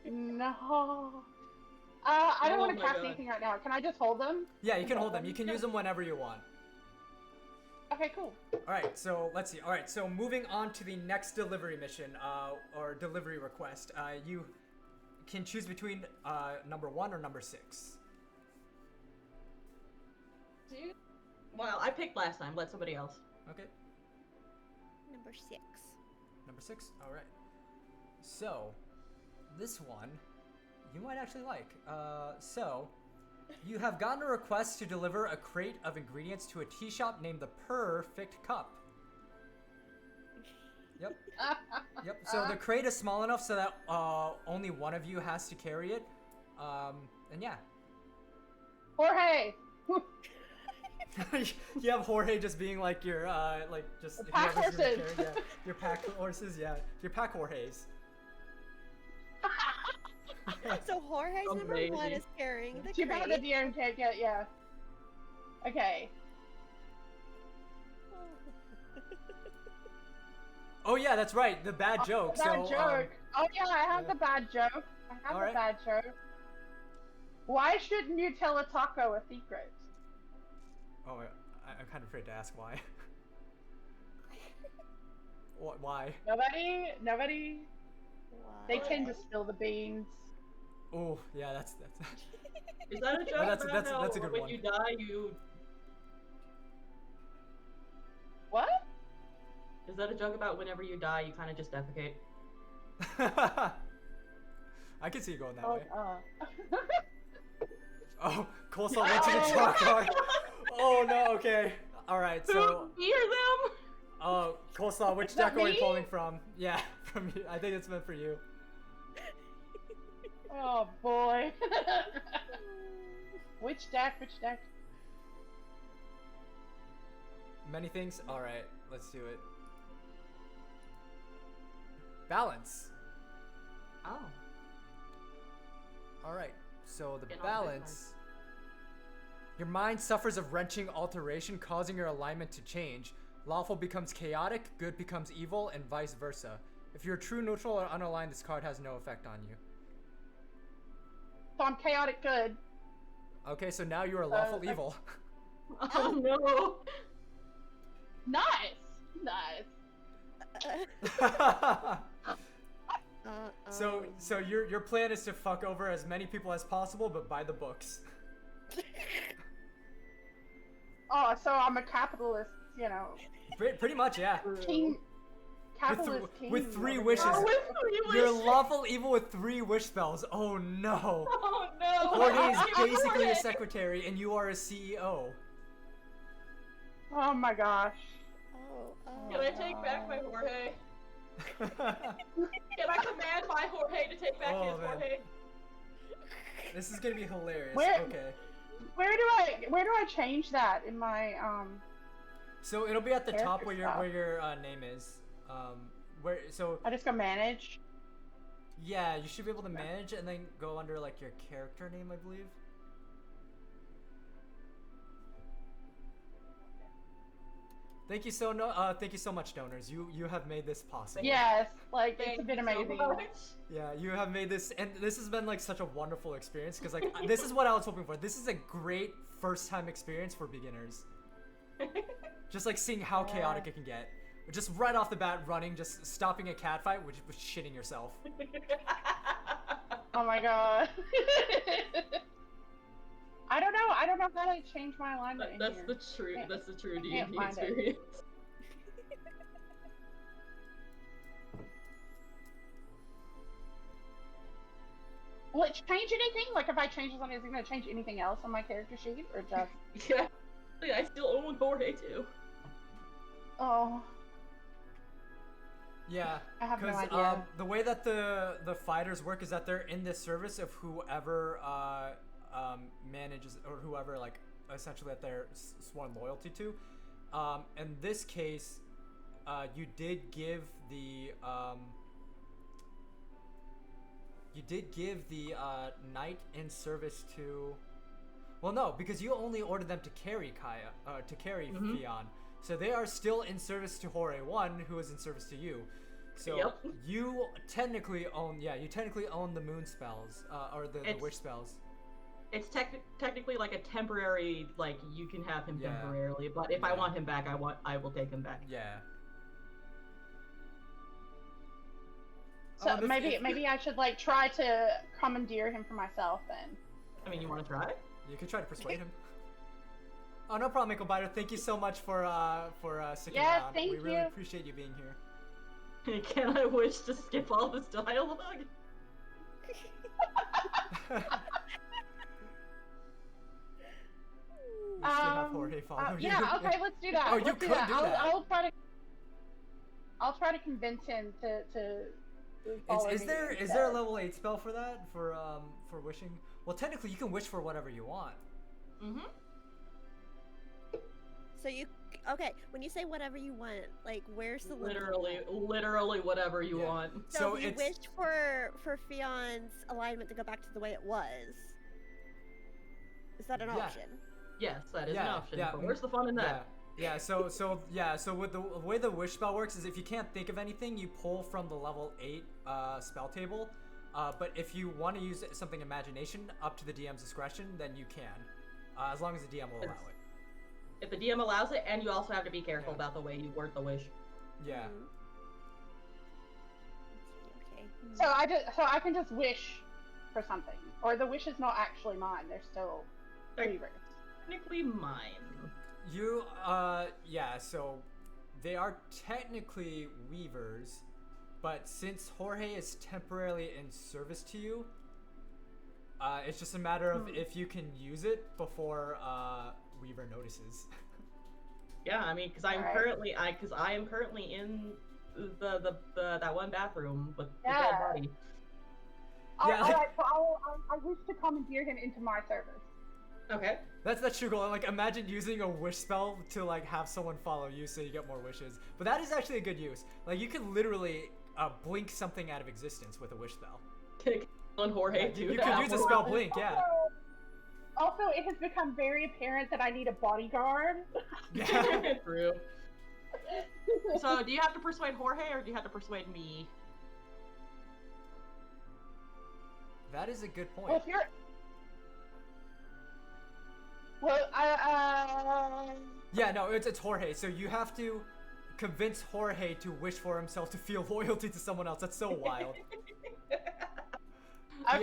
Speaker 6: no. I don't
Speaker 7: Oh
Speaker 6: want to
Speaker 7: my
Speaker 6: cast
Speaker 7: God.
Speaker 6: anything right now. Can I just hold them?
Speaker 4: Yeah, you can hold them. You can use them whenever you want.
Speaker 6: Okay, Okay, cool.
Speaker 4: All right, so let's see. All right, so moving on to the next delivery mission or delivery request. You can choose between number 1 or number 6.
Speaker 7: Dude. Well, I picked last time. Let somebody else.
Speaker 4: Okay.
Speaker 5: Number 6.
Speaker 4: Number 6. All right. So, this one you might actually like. So, you have gotten a request to deliver a crate of ingredients to a tea shop named the Perfect Cup. Yep. Yep. So the crate is small enough so that only one of you has to carry it. And yeah.
Speaker 6: Jorge.
Speaker 4: You have Jorge just being like your like just
Speaker 6: pack
Speaker 4: whoever's gonna
Speaker 6: horses.
Speaker 4: carry, yeah, your pack horses, yeah, your pack Jorges.
Speaker 5: So Jorge's number 1
Speaker 7: Amazing.
Speaker 5: is carrying the
Speaker 6: Too bad the
Speaker 5: crate.
Speaker 6: DM can't get, yeah. Okay.
Speaker 4: Oh yeah, that's right, the bad joke.
Speaker 6: Bad
Speaker 4: so
Speaker 6: joke. Oh yeah, I have
Speaker 4: yeah.
Speaker 6: the bad joke. I have
Speaker 4: Alright.
Speaker 6: the bad joke. Why shouldn't you tell a taco a secret?
Speaker 4: I'm kind of afraid to ask why. Why?
Speaker 6: Nobody. They tend to spill the beans.
Speaker 4: Oh yeah, that's.
Speaker 7: Is that a joke?
Speaker 4: No, that's-
Speaker 7: I don't
Speaker 4: that's-
Speaker 7: know.
Speaker 4: that's a good
Speaker 7: when
Speaker 4: one.
Speaker 7: you die, you.
Speaker 6: What?
Speaker 7: Is that a joke about whenever you die, you kind of just defecate?
Speaker 4: I can see you going that
Speaker 6: Oh,
Speaker 4: way. Oh, coleslaw went to the
Speaker 6: Oh.
Speaker 4: chalk card. Oh no, okay. Alright, so
Speaker 7: Hear them?
Speaker 4: oh, coleslaw, which
Speaker 6: Is that
Speaker 4: deck are we
Speaker 6: me?
Speaker 4: pulling from? Yeah, from you. I think it's meant for you.
Speaker 6: Oh boy. Which deck?
Speaker 4: Many things? Alright, let's do it. Balance.
Speaker 7: Oh.
Speaker 4: Alright, so the
Speaker 7: Get on the big
Speaker 4: balance. Your mind suffers of wrenching alteration, causing your alignment to change. Lawful becomes chaotic, good becomes evil, and vice versa. If you're true, neutral, or unaligned, this card has no effect on you.
Speaker 6: So I'm chaotic good.
Speaker 4: Okay, so now you are lawful
Speaker 6: okay.
Speaker 4: evil.
Speaker 7: Oh no.
Speaker 6: Nice.
Speaker 4: So your plan is to fuck over as many people as possible, but by the books.
Speaker 6: Oh, so I'm a capitalist, you know.
Speaker 4: Pretty much, yeah.
Speaker 6: King. Capitalist king.
Speaker 4: with 3
Speaker 6: over
Speaker 4: wishes.
Speaker 6: here.
Speaker 7: Oh, with 3
Speaker 4: You're
Speaker 7: wishes.
Speaker 4: lawful evil with 3 wish spells. Oh no.
Speaker 7: Oh no.
Speaker 4: Jorge is
Speaker 7: Give me
Speaker 4: basically a
Speaker 7: Jorge.
Speaker 4: secretary, and you are a CEO.
Speaker 6: Oh my gosh.
Speaker 7: Can I take back my Jorge? Can I command my Jorge to take back
Speaker 4: Oh,
Speaker 7: his
Speaker 4: man.
Speaker 7: Jorge?
Speaker 4: This is gonna be hilarious.
Speaker 6: Where-
Speaker 4: Okay.
Speaker 6: Where do I change that in my
Speaker 4: So it'll be at the top
Speaker 6: Character
Speaker 4: where
Speaker 6: stuff.
Speaker 4: your name is. So
Speaker 6: I just go manage.
Speaker 4: yeah, you should be able to manage and then go under like your character name, I believe. Thank you so much, donors. You have made this possible.
Speaker 6: Yes, like
Speaker 7: Thank
Speaker 6: it's been
Speaker 7: you so
Speaker 6: amazing.
Speaker 7: much.
Speaker 4: Yeah, you have made this, and this has been like such a wonderful experience because like this is what I was hoping for. This is a great first time experience for beginners. Just like seeing how chaotic it can get. Just right off the bat, running, just stopping a cat fight, which was shitting yourself.
Speaker 6: Oh my god. I don't know how to change my alignment.
Speaker 7: That's
Speaker 6: in
Speaker 7: the
Speaker 6: here.
Speaker 7: true.
Speaker 6: Can't-
Speaker 7: That's the true
Speaker 6: can't
Speaker 7: D&D
Speaker 6: find it.
Speaker 7: experience.
Speaker 6: Will it change anything? Like if I change something, is it gonna change anything else on my character sheet, or just?
Speaker 7: Yeah. I still own Jorge too.
Speaker 6: Oh,
Speaker 4: Yeah,
Speaker 6: I have no
Speaker 4: because
Speaker 6: idea.
Speaker 4: the way that the fighters work is that they're in the service of whoever manages or whoever like essentially that they're sworn loyalty to. In this case, you did give the knight in service to. Well, no, because you only ordered them to carry
Speaker 7: Mhm.
Speaker 4: Fion. So they are still in service to Hore 1, who is in service to you. So
Speaker 7: Yep.
Speaker 4: you technically own the moon spells, or the
Speaker 7: It's-
Speaker 4: wish spells.
Speaker 7: It's technically like a temporary, like you can have him
Speaker 4: Yeah.
Speaker 7: temporarily, but if I
Speaker 4: Yeah.
Speaker 7: want him back, I will take him back.
Speaker 4: Yeah.
Speaker 6: So
Speaker 4: this-
Speaker 6: maybe I should like try to commandeer him for myself then.
Speaker 7: I mean, you want to try?
Speaker 4: You could try to persuade him. Oh, no problem, Michael Biter. Thank you so much for sticking
Speaker 6: Yes,
Speaker 4: around.
Speaker 6: thank
Speaker 4: We really
Speaker 6: you.
Speaker 4: appreciate you being here.
Speaker 7: Can I wish to skip all this dialogue?
Speaker 4: We should have Jorge follow you.
Speaker 6: Yeah, okay, let's do that.
Speaker 4: Oh, you
Speaker 6: Let's do
Speaker 4: could
Speaker 6: that.
Speaker 4: do that.
Speaker 6: I'll try to convince him to follow
Speaker 4: Is
Speaker 6: me
Speaker 4: there
Speaker 6: instead.
Speaker 4: a level 8 spell for that? For wishing? Well, technically you can wish for whatever you want.
Speaker 7: Mm-hmm.
Speaker 5: So you okay? When you say whatever you want, like where's the limit?
Speaker 7: Literally whatever you
Speaker 4: Yeah.
Speaker 7: want.
Speaker 5: So if you
Speaker 4: it's
Speaker 5: wish for Fion's alignment to go back to the way it was, is that an
Speaker 4: Yeah.
Speaker 5: option?
Speaker 7: Yes, that is an
Speaker 4: Yeah,
Speaker 7: option.
Speaker 4: yeah,
Speaker 7: But where's the fun in that?
Speaker 4: Yeah, so with the way the wish spell works is if you can't think of anything, you pull from the level 8 spell table. But if you want to use something imagination up to the DM's discretion, then you can, as long as the DM will allow it.
Speaker 7: If the DM allows it, and you also have to be careful
Speaker 4: Yeah.
Speaker 7: about the way you word the wish.
Speaker 4: Yeah.
Speaker 5: Mhm. Okay.
Speaker 6: So I can just wish for something, or the wish is not actually mine. They're still
Speaker 7: They're
Speaker 6: Weaver's.
Speaker 7: technically mine.
Speaker 4: You, yeah, so they are technically weavers, but since Jorge is temporarily in service to you, it's just a matter of if you can use it before Weaver notices.
Speaker 7: Yeah, I mean, because I am currently in the that one bathroom with the dead
Speaker 6: Yeah.
Speaker 7: body.
Speaker 4: Yeah.
Speaker 6: Alright, so I wish to commandeer him into my service.
Speaker 7: Okay.
Speaker 4: That's true goal. Like, imagine using a wish spell to like have someone follow you so you get more wishes. But that is actually a good use. Like, you can literally blink something out of existence with a wish spell.
Speaker 7: On Jorge
Speaker 4: Yeah,
Speaker 7: too.
Speaker 4: you could use the spell blink, yeah.
Speaker 6: Also, it has become very apparent that I need a bodyguard.
Speaker 4: Yeah.
Speaker 7: True. So, do you have to persuade Jorge or do you have to persuade me?
Speaker 4: That is a good
Speaker 6: Well,
Speaker 4: point.
Speaker 6: if you're... Well,
Speaker 4: Yeah, no, it's Jorge. So you have to convince Jorge to wish for himself to feel loyalty to someone else. That's so wild. The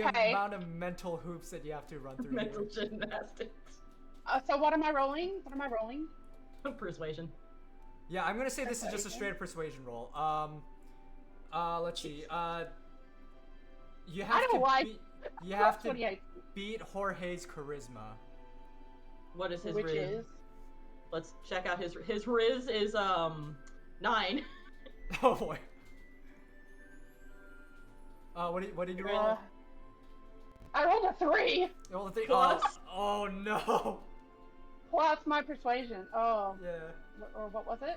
Speaker 6: Okay.
Speaker 4: amount of mental hoops that you have to run through.
Speaker 7: Mental
Speaker 4: here.
Speaker 7: gymnastics.
Speaker 6: So what am I rolling?
Speaker 7: Persuasion.
Speaker 4: Yeah, I'm gonna say this is just a straight up persuasion roll. Let's see. You have
Speaker 6: I don't
Speaker 4: to
Speaker 6: like-
Speaker 4: beat, you have to
Speaker 6: 28,
Speaker 4: beat Jorge's charisma.
Speaker 7: What is his
Speaker 6: which
Speaker 7: riz?
Speaker 6: is...
Speaker 7: Let's check out his riz is 9.
Speaker 4: Oh boy. What did you roll?
Speaker 6: I rolled a 3
Speaker 4: You rolled a 3.
Speaker 7: Plus?
Speaker 4: Oh no.
Speaker 6: plus my persuasion. Oh,
Speaker 4: Yeah.
Speaker 6: or what was it?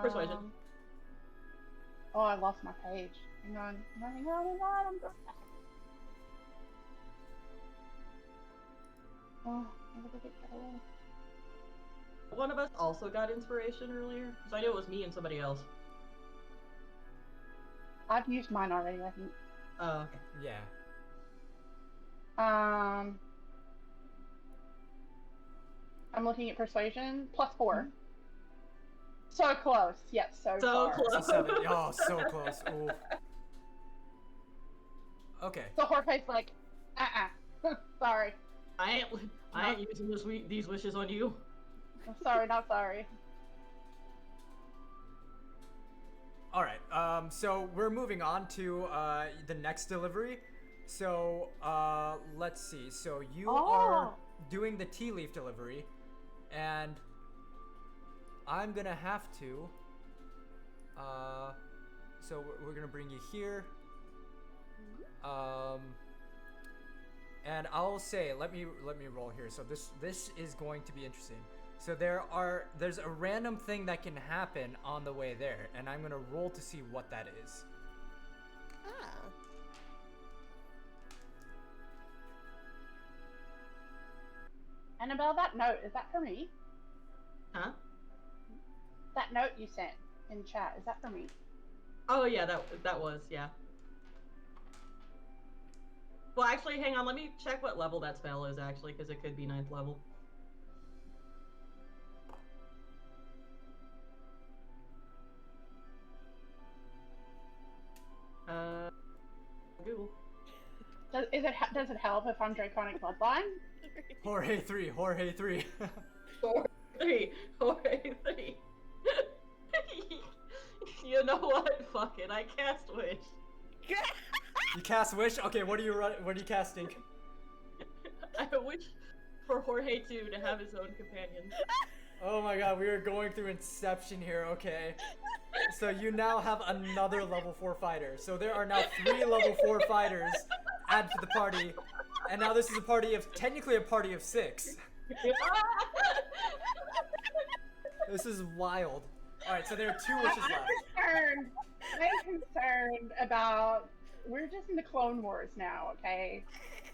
Speaker 7: Persuasion.
Speaker 6: Oh, I lost my page. Hang on. I'm going. Oh, where did it go?
Speaker 7: One of us also got inspiration earlier because I knew it was me and somebody else.
Speaker 6: I've used mine already, I think.
Speaker 7: Oh, okay.
Speaker 4: Yeah.
Speaker 6: I'm looking at persuasion plus 4. So close. Yes, so far.
Speaker 7: close.
Speaker 4: So 7. Oh, so close. Ooh. Okay.
Speaker 6: So Jorge's like, sorry.
Speaker 7: I ain't using these wishes on you.
Speaker 6: I'm sorry, not sorry.
Speaker 4: All right. So we're moving on to the next delivery. So let's see. So you are doing the tea leaf delivery, and I'm gonna have to. So we're gonna bring you here. And I'll say, let me roll here. So this is going to be interesting. So there's a random thing that can happen on the way there, and I'm gonna roll to see what that is.
Speaker 5: Ah.
Speaker 6: Annabelle, that note, is that for me?
Speaker 7: Huh?
Speaker 6: That note you sent in chat, is that for me?
Speaker 7: Oh yeah, that was yeah. Well, actually, hang on. Let me check what level that spell is, actually, because it could be 9th level. Google.
Speaker 6: Does it help if I'm Draconic Bloodline?
Speaker 4: Jorge 3, Jorge 3.
Speaker 7: 3. Jorge 3. You know what? Fuck it. I cast Wish.
Speaker 4: You cast Wish? Okay, what are you casting?
Speaker 7: I wish for Jorge 2 to have his own companion.
Speaker 4: Oh my god, we are going through Inception here, okay. So you now have another level 4 fighter. So there are now 3 level 4 fighters added to the party. And now this is technically a party of 6. This is wild. Alright, so there are 2 wishes left.
Speaker 6: I'm concerned about, we're just in the Clone Wars now, okay?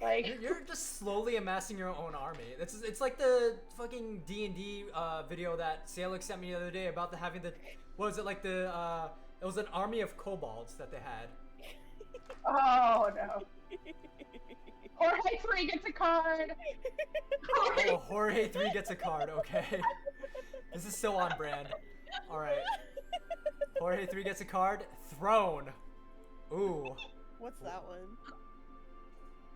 Speaker 6: Like,
Speaker 4: You're just slowly amassing your own army. It's like the fucking D&D video that Salix sent me the other day about having the, what was it, like the, it was an army of kobolds that they had.
Speaker 6: oh no. Jorge 3 gets a card!
Speaker 4: Oh, Jorge 3 gets a card, okay. This is so on brand. Alright. Jorge 3 gets a card. Throne. Ooh.
Speaker 5: What's that one?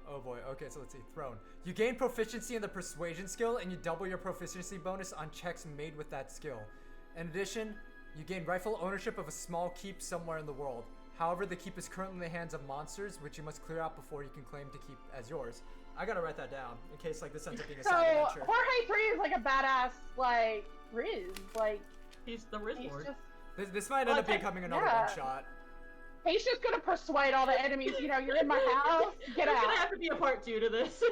Speaker 4: Oh boy, okay, so let's see. Throne. You gain proficiency in the persuasion skill and you double your proficiency bonus on checks made with that skill. In addition, you gain rightful ownership of a small keep somewhere in the world. However, the keep is currently in the hands of monsters, which you must clear out before you can claim to keep as yours. I gotta write that down, in case like this ends up being a
Speaker 6: So,
Speaker 4: side adventure.
Speaker 6: Jorge 3 is like a badass, like, Riz. Like,
Speaker 7: He's the Riz
Speaker 6: he's
Speaker 7: Lord.
Speaker 6: just,
Speaker 4: This might end up becoming another
Speaker 6: yeah.
Speaker 4: one-shot.
Speaker 6: he's just gonna persuade all the enemies, you know, you're in my house, get
Speaker 7: There's
Speaker 6: out.
Speaker 7: gonna have to be a part 2 to this.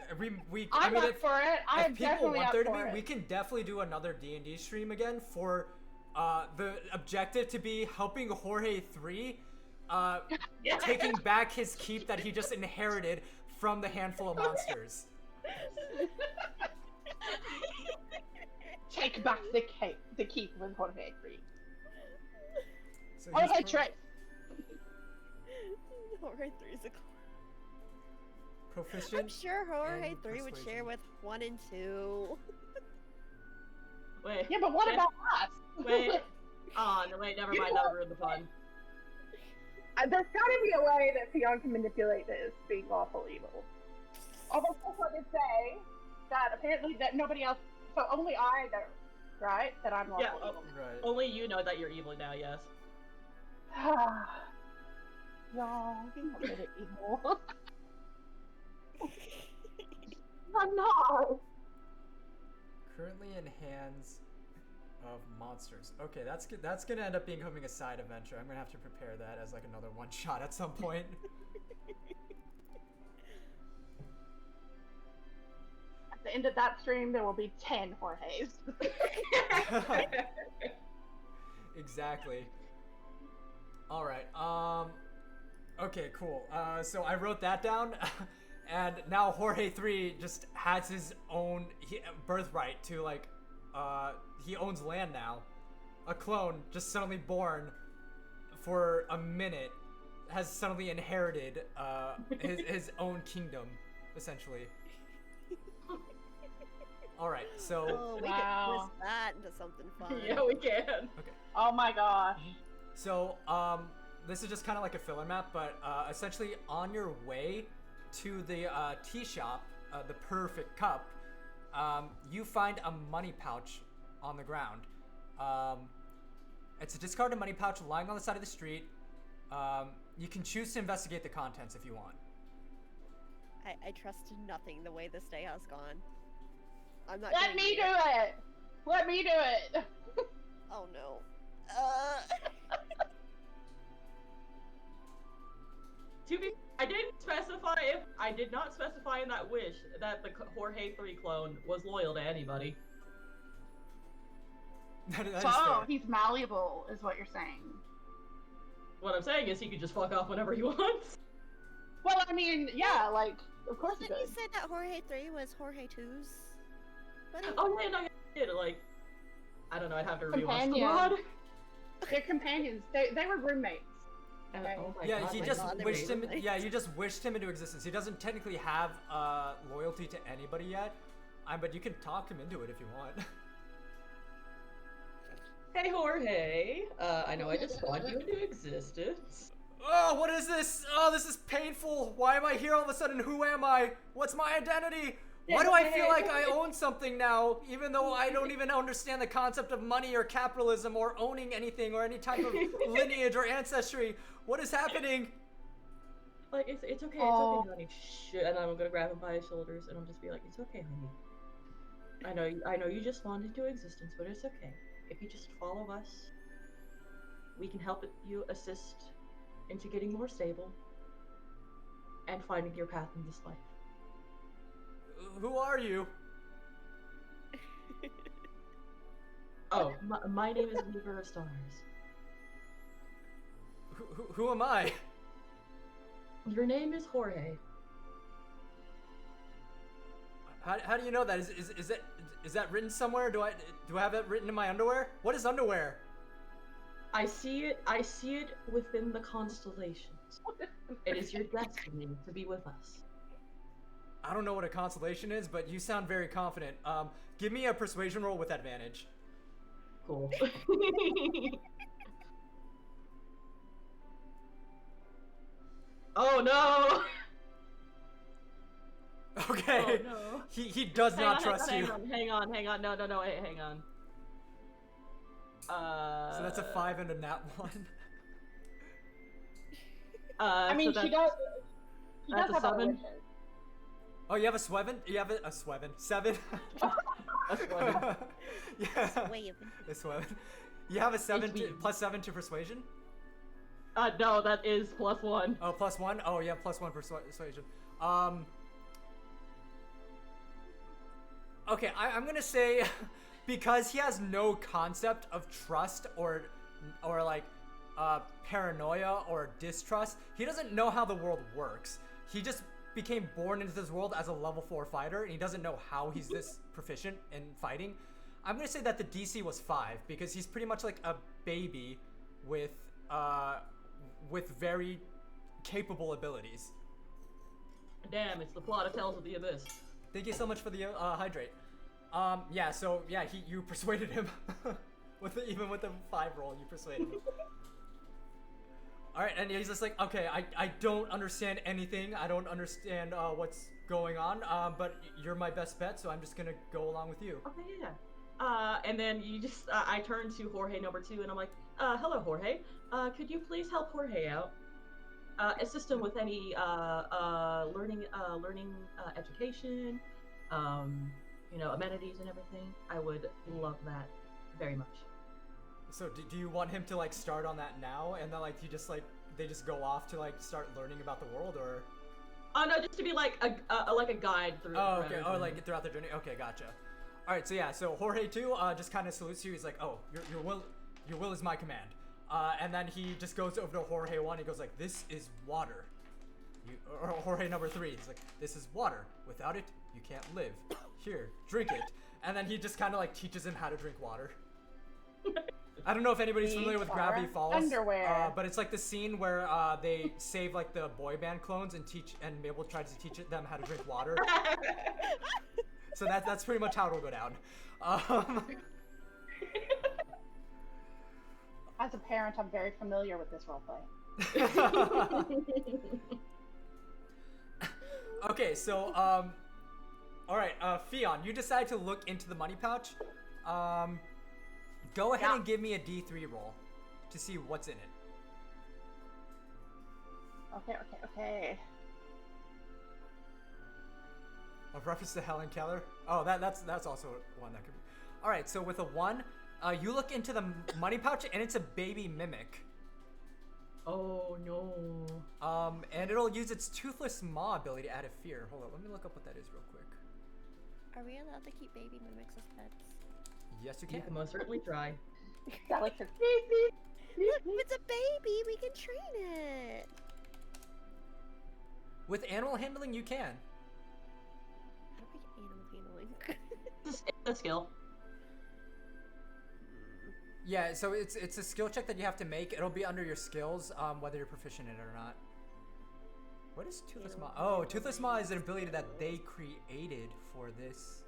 Speaker 4: I
Speaker 6: I'm
Speaker 4: mean,
Speaker 6: up for it. I'm
Speaker 4: if people
Speaker 6: definitely
Speaker 4: want
Speaker 6: up
Speaker 4: there to
Speaker 6: for
Speaker 4: be,
Speaker 6: it.
Speaker 4: we can definitely do another D&D stream again for the objective to be helping Jorge 3 taking back his keep that he just inherited from the handful of monsters.
Speaker 6: Take back the keep with Jorge 3.
Speaker 4: So
Speaker 6: Jorge
Speaker 4: he's
Speaker 6: 3.
Speaker 5: Jorge 3 is a
Speaker 4: proficient.
Speaker 5: I'm sure Jorge
Speaker 4: in
Speaker 5: 3 would share
Speaker 4: persuasion.
Speaker 5: with 1 and 2.
Speaker 7: Wait.
Speaker 6: Yeah, but what
Speaker 7: wait,
Speaker 6: about us?
Speaker 7: Wait. Oh, no, wait, never mind. That ruined the fun.
Speaker 6: There's gotta be a way that Theon can manipulate this being lawful evil. Although I did say that apparently that nobody else, so only I know, right? That I'm lawful
Speaker 7: Yeah,
Speaker 6: evil.
Speaker 4: Right.
Speaker 7: Only you know that you're evil now, yes.
Speaker 6: Y'all, I'm not good at evil. I'm not.
Speaker 4: Currently in hands of monsters. Okay, that's gonna end up becoming a side adventure. I'm gonna have to prepare that as like another one shot at some point.
Speaker 6: At the end of that stream, there will be 10 Jorges.
Speaker 4: Exactly. All right. Okay, cool. So I wrote that down, and now Jorge 3 just has his own birthright to like, he owns land now. A clone just suddenly born for a minute has suddenly inherited his own kingdom, essentially. All right, so
Speaker 5: Oh, we
Speaker 6: Wow.
Speaker 5: can twist that into something fun.
Speaker 7: Yeah, we can.
Speaker 6: Oh my gosh.
Speaker 4: So, this is just kind of like a filler map, but essentially on your way to the tea shop, the perfect cup, you find a money pouch on the ground. It's a discarded money pouch lying on the side of the street. You can choose to investigate the contents if you want.
Speaker 5: I trust nothing the way this day has gone. I'm not
Speaker 6: Let
Speaker 5: gonna
Speaker 6: me
Speaker 5: do
Speaker 6: do it! Let me do it!
Speaker 5: Oh no.
Speaker 7: To be, I did not specify in that wish that the Jorge 3 clone was loyal to anybody.
Speaker 4: That is
Speaker 6: So,
Speaker 4: fair.
Speaker 6: he's malleable, is what you're saying.
Speaker 7: What I'm saying is he could just fuck off whenever he wants.
Speaker 6: Well, I mean, yeah, like, of course he
Speaker 5: Didn't you
Speaker 6: could.
Speaker 5: say that Jorge 3 was Jorge 2's? Buddy?
Speaker 7: Oh yeah, no, yeah, like, I don't know, I'd have to rewatch the
Speaker 6: Companion.
Speaker 7: mod.
Speaker 6: They're companions. They were roommates.
Speaker 7: Oh my
Speaker 4: Yeah,
Speaker 7: god,
Speaker 4: he
Speaker 7: my
Speaker 4: just
Speaker 5: God, they
Speaker 4: wished
Speaker 5: were
Speaker 4: him.
Speaker 5: nice.
Speaker 4: Yeah, you just wished him into existence. He doesn't technically have loyalty to anybody yet, but you can talk him into it if you want.
Speaker 7: Hey Jorge, I know I just spawned you into existence.
Speaker 4: Oh, what is this? Oh, this is painful. Why am I here all of a sudden? Who am I? What's my identity? Why do I feel like I own something now, even though I don't even understand the concept of money or capitalism or owning anything or any type of lineage or ancestry? What is happening?
Speaker 7: Like, it's okay, honey. Shh. And I'm gonna grab him by his shoulders and I'll just be like, it's okay, honey. I know you just spawned into existence, but it's okay. If you just follow us, we can help you assist into getting more stable and finding your path in this life.
Speaker 4: Who are you?
Speaker 7: Oh, my name is Weaver of Stars.
Speaker 4: Who am I?
Speaker 7: Your name is Jorge.
Speaker 4: How do you know that? Is that written somewhere? Do I have it written in my underwear? What is underwear?
Speaker 7: I see it within the constellations. It is your destiny to be with us.
Speaker 4: I don't know what a constellation is, but you sound very confident. Give me a persuasion roll with advantage.
Speaker 7: Cool. Oh no!
Speaker 4: Okay.
Speaker 7: Oh, no.
Speaker 4: He does not trust you.
Speaker 7: Hang on. No, wait, hang on.
Speaker 4: So that's a 5 and a nat 1.
Speaker 6: I mean,
Speaker 7: so
Speaker 6: she does. She
Speaker 7: that's
Speaker 6: does
Speaker 7: a
Speaker 6: have other
Speaker 7: 7?
Speaker 6: wishes.
Speaker 4: Oh, you have a sweven? You have a sweven. 7?
Speaker 7: That's one.
Speaker 4: Yeah.
Speaker 5: Wave.
Speaker 4: A sweven. You have a 7
Speaker 7: It's
Speaker 4: plus 7 to persuasion?
Speaker 7: No, that is +1.
Speaker 4: Oh, +1? Oh, yeah, +1 persuasion. Okay, I'm gonna say, because he has no concept of trust or like paranoia or distrust, he doesn't know how the world works. He just became born into this world as a level 4 fighter, and he doesn't know how he's this proficient in fighting. I'm gonna say that the DC was 5 because he's pretty much like a baby with very capable abilities.
Speaker 7: Damn, it's the plot of Tales of the Abyss.
Speaker 4: Thank you so much for the hydrate. Yeah, so yeah, you persuaded him even with the 5 roll, you persuaded him. All right, and he's just like, okay, I don't understand anything. I don't understand what's going on. But you're my best bet, so I'm just gonna go along with you.
Speaker 7: Okay, yeah. And then you just, I turn to Jorge number 2, and I'm like, hello, Jorge. Could you please help Jorge out? Assist him with any learning education, amenities and everything. I would love that very much.
Speaker 4: So do you want him to like start on that now, and then like they just go off to like start learning about the world, or?
Speaker 7: Oh no, just to be like a guide through.
Speaker 4: Oh, okay. Oh, like throughout the journey. Okay, gotcha. All right, so yeah, so Jorge too just kind of salutes you. He's like, oh, your will is my command. And then he just goes over to Jorge 1. He goes like, this is water. Or Jorge number 3. He's like, this is water. Without it, you can't live. Here, drink it. And then he just kind of like teaches him how to drink water. I don't know if anybody's familiar with Gravity Falls.
Speaker 6: Underwear.
Speaker 4: But it's like the scene where they save like the boy band clones and Mabel tries to teach them how to drink water. So that's pretty much how it'll go down.
Speaker 6: As a parent, I'm very familiar with this roleplay.
Speaker 4: Okay, so all right, Fion, you decide to look into the money pouch. Go ahead and give me a D3 roll to see what's in it.
Speaker 6: Okay.
Speaker 4: A reference to Helen Keller. Oh, that's also one that could be. All right, so with a 1, you look into the money pouch and it's a baby mimic.
Speaker 7: Oh no.
Speaker 4: And it'll use its toothless maw ability to add a fear. Hold on, let me look up what that is real quick.
Speaker 5: Are we allowed to keep baby mimics as pets?
Speaker 4: Yes, you
Speaker 7: You
Speaker 4: can.
Speaker 7: can most certainly try.
Speaker 6: That like her.
Speaker 5: Look, it's a baby. We can train it.
Speaker 4: With animal handling, you can.
Speaker 5: How do we get animal handling?
Speaker 7: It's a skill.
Speaker 4: Yeah, so it's a skill check that you have to make. It'll be under your skills, whether you're proficient in it or not. What is Toothless Maw? Oh, Toothless Maw is an ability that they created for this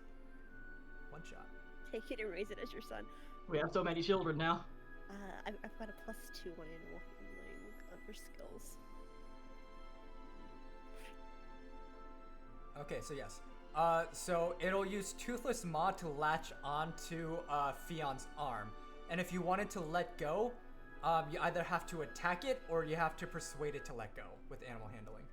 Speaker 4: one shot.
Speaker 5: Take it and raise it as your son.
Speaker 7: We have so many children now.
Speaker 5: I've got a +2 on animal handling under skills.
Speaker 4: Okay, so yes. So it'll use Toothless Maw to latch onto Fion's arm. And if you wanted to let go, you either have to attack it or you have to persuade it to let go with animal handling.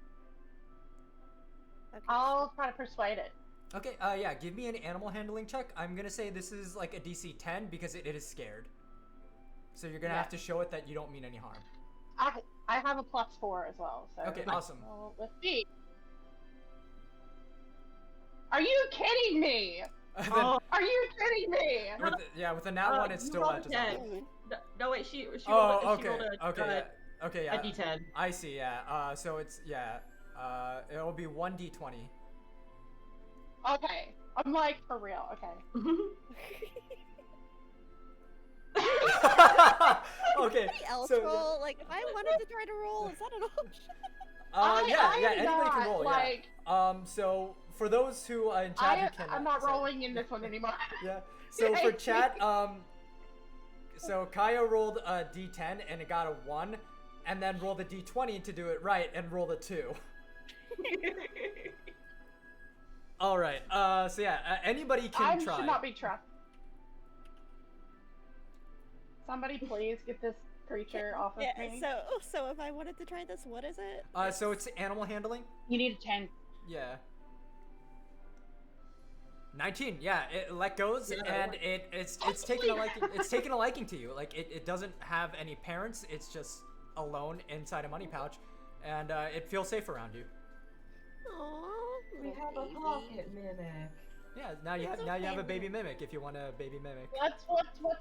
Speaker 5: Okay.
Speaker 6: I'll try to persuade it.
Speaker 4: Okay, yeah, give me an animal handling check. I'm gonna say this is like a DC 10 because it is scared. So you're gonna have to show it that you don't mean any harm.
Speaker 6: I have a +4 as well. So
Speaker 4: Okay, awesome.
Speaker 6: well, let's see. Are you kidding me?
Speaker 4: Then,
Speaker 6: Are you kidding me?
Speaker 4: with a nat 1, it
Speaker 7: you
Speaker 4: still
Speaker 7: rolled a
Speaker 4: latches
Speaker 7: 10.
Speaker 4: on.
Speaker 7: No, wait, she
Speaker 4: Oh,
Speaker 7: rolled, she rolled a,
Speaker 4: okay, yeah.
Speaker 7: a D10.
Speaker 4: I see, yeah. So it's, it'll be 1d20.
Speaker 6: Okay. I'm like, for real, okay.
Speaker 4: Okay,
Speaker 5: else
Speaker 4: so
Speaker 5: roll? Like, if I wanted to try to roll, is that an option?
Speaker 4: Anybody can roll,
Speaker 6: like,
Speaker 4: so for those who in chat who cannot,
Speaker 6: I'm not
Speaker 4: sorry.
Speaker 6: rolling in this one anymore.
Speaker 4: Yeah. So for chat, so Kaya rolled a d10 and it got a 1, and then rolled a d20 to do it right and rolled a 2. All right. So yeah, anybody can
Speaker 6: I
Speaker 4: try.
Speaker 6: should not be trusted. Somebody please get this creature off of me.
Speaker 5: So if I wanted to try this, what is it?
Speaker 4: So it's animal handling.
Speaker 6: You need a 10.
Speaker 4: Yeah. 19. Yeah, it let goes and it's taken a liking. It's taken a liking to you. Like it doesn't have any parents. It's just alone inside a money pouch, and it feels safe around you.
Speaker 5: Aww,
Speaker 7: We have a pocket mimic.
Speaker 4: Yeah. Now you have a baby mimic if you want a baby mimic.
Speaker 6: What's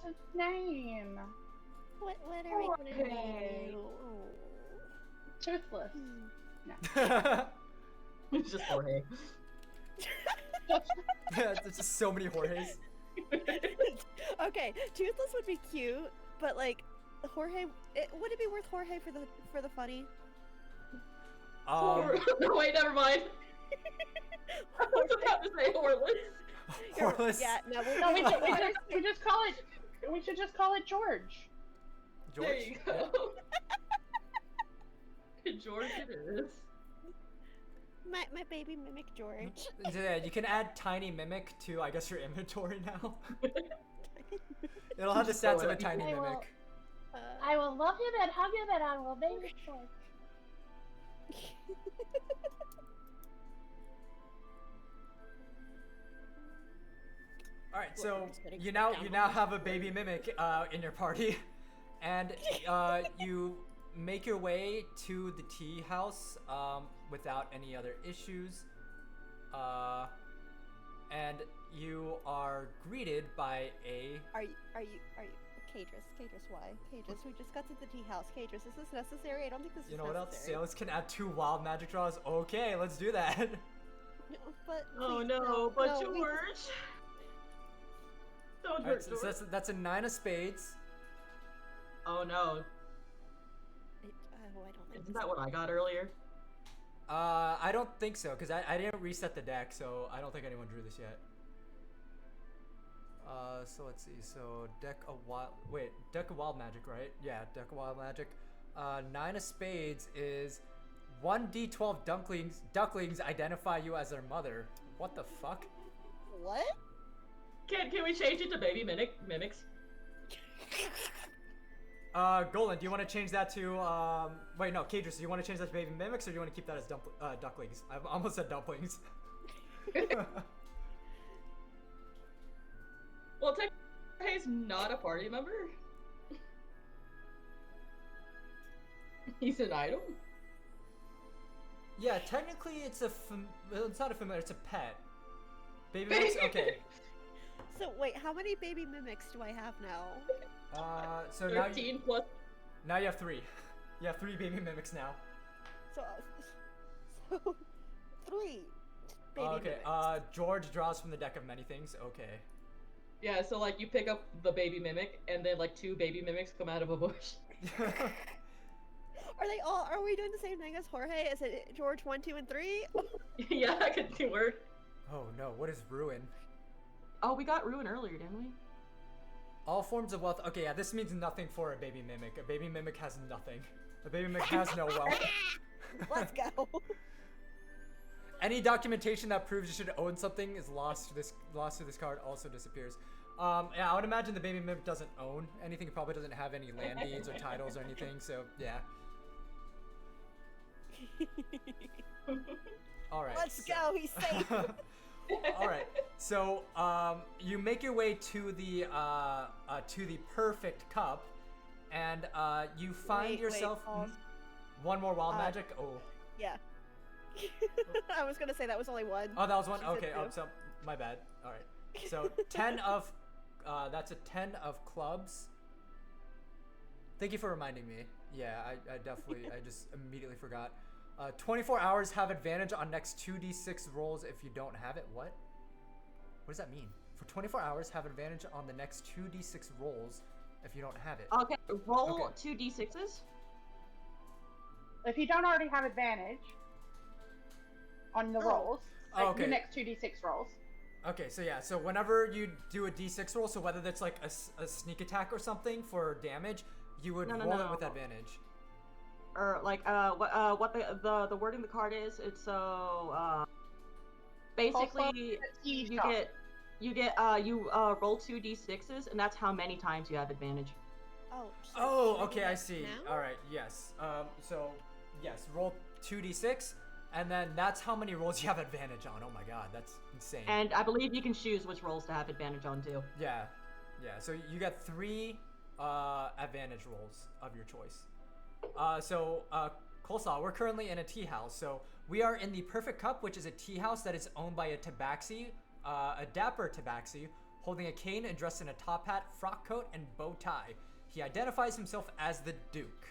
Speaker 6: its name?
Speaker 5: What are we gonna
Speaker 7: Okay.
Speaker 5: do?
Speaker 6: Toothless.
Speaker 7: It's just Jorge.
Speaker 4: Yeah, there's just so many Jorges.
Speaker 5: Okay, Toothless would be cute, but like Jorge, would it be worth Jorge for the funny?
Speaker 7: No, wait, never mind. I was about to say Horless.
Speaker 4: Horless.
Speaker 5: Yeah, no,
Speaker 6: No, we just call it. We should just call it George.
Speaker 4: George.
Speaker 7: There you go. George it is.
Speaker 5: My baby mimic George.
Speaker 4: Yeah, you can add tiny mimic to I guess your inventory now. It'll have the stats of a tiny
Speaker 6: I will-
Speaker 4: mimic.
Speaker 6: I will love him and hug him and I will name it George.
Speaker 4: All right, so you now have a baby mimic in your party, and you make your way to the tea house without any other issues, and you are greeted by a.
Speaker 5: Are you Cadris, why? Cadris, we just got to the tea house. Cadris, is this necessary? I don't think this is
Speaker 4: You know what else?
Speaker 5: necessary.
Speaker 4: Sailors can add 2 wild magic draws. Okay, let's do that.
Speaker 5: No, but
Speaker 7: Oh
Speaker 5: please,
Speaker 7: no, but
Speaker 5: no,
Speaker 7: George. Don't
Speaker 4: All right,
Speaker 7: hurt
Speaker 4: so
Speaker 7: George.
Speaker 4: that's a 9 of spades.
Speaker 7: Oh no,
Speaker 5: I don't think
Speaker 7: isn't that what I got earlier?
Speaker 4: I don't think so, because I didn't reset the deck, so I don't think anyone drew this yet. So let's see. So deck of wild magic, right? Yeah, deck of wild magic. 9 of spades is 1d12 ducklings identify you as their mother. What the fuck?
Speaker 5: What?
Speaker 7: Can we change it to baby mimics?
Speaker 4: Golan, do you want to change that to wait, no, Cadris, do you want to change that to baby mimics, or do you want to keep that as ducklings? I almost said dumplings.
Speaker 7: Well, technically, not a party member. He's an item.
Speaker 4: Yeah, technically it's it's not a familiar, it's a pet. Baby mimics, okay.
Speaker 5: So wait, how many baby mimics do I have now?
Speaker 4: So
Speaker 7: 13 plus.
Speaker 4: now you have 3. You have 3 baby mimics now.
Speaker 5: So 3 baby
Speaker 4: Okay,
Speaker 5: mimics.
Speaker 4: George draws from the deck of many things. Okay.
Speaker 7: Yeah, so like you pick up the baby mimic, and then like 2 baby mimics come out of a bush.
Speaker 5: Are they all? Are we doing the same thing as Jorge? Is it George 1, 2, and 3?
Speaker 7: Yeah, I could do word.
Speaker 4: Oh no, what is ruin?
Speaker 7: Oh, we got ruin earlier, didn't we?
Speaker 4: All forms of wealth. Okay, yeah, this means nothing for a baby mimic. A baby mimic has nothing. A baby mimic has no wealth.
Speaker 5: Let's go.
Speaker 4: Any documentation that proves you should own something is lost to this card. Also disappears. Yeah, I would imagine the baby mimic doesn't own anything. It probably doesn't have any land deeds or titles or anything. So yeah. All right.
Speaker 5: Let's go. He's safe.
Speaker 4: All right. So you make your way to the perfect cup, and you find yourself
Speaker 5: pause.
Speaker 4: one more wild magic. Oh.
Speaker 5: Yeah. I was gonna say that was only one.
Speaker 4: Oh, that was one.
Speaker 5: She said
Speaker 4: Okay. Oh,
Speaker 5: two.
Speaker 4: so my bad. All right. So 10 of that's a 10 of clubs. Thank you for reminding me. Yeah, I definitely I just immediately forgot. 24 hours have advantage on next 2d6 rolls if you don't have it. What? What does that mean? For 24 hours, have advantage on the next 2d6 rolls if you don't have it.
Speaker 7: Okay, roll
Speaker 4: Okay.
Speaker 7: 2 d6s.
Speaker 6: If you don't already have advantage on the
Speaker 5: Oh.
Speaker 6: rolls,
Speaker 4: Oh,
Speaker 6: like
Speaker 4: okay.
Speaker 6: the next 2d6 rolls.
Speaker 4: Okay, so yeah, so whenever you do a d6 roll, so whether that's like a sneak attack or something for damage, you would
Speaker 7: No.
Speaker 4: roll it with advantage.
Speaker 7: Or like what the word in the card is. It's so basically you roll 2 d6s, and that's how many times you have advantage.
Speaker 5: Oh. so
Speaker 4: Oh,
Speaker 5: should we
Speaker 4: okay,
Speaker 5: do
Speaker 4: I
Speaker 5: that
Speaker 4: see.
Speaker 5: now?
Speaker 4: All right, yes. So yes, roll 2d6, and then that's how many rolls you have advantage on. Oh my god, that's insane.
Speaker 7: And I believe you can choose which rolls to have advantage on too.
Speaker 4: Yeah. So you got 3 advantage rolls of your choice. Coleslaw, we're currently in a tea house. So we are in the Perfect Cup, which is a tea house that is owned by a tabaxi, a dapper tabaxi, holding a cane and dressed in a top hat, frock coat, and bow tie. He identifies himself as the Duke.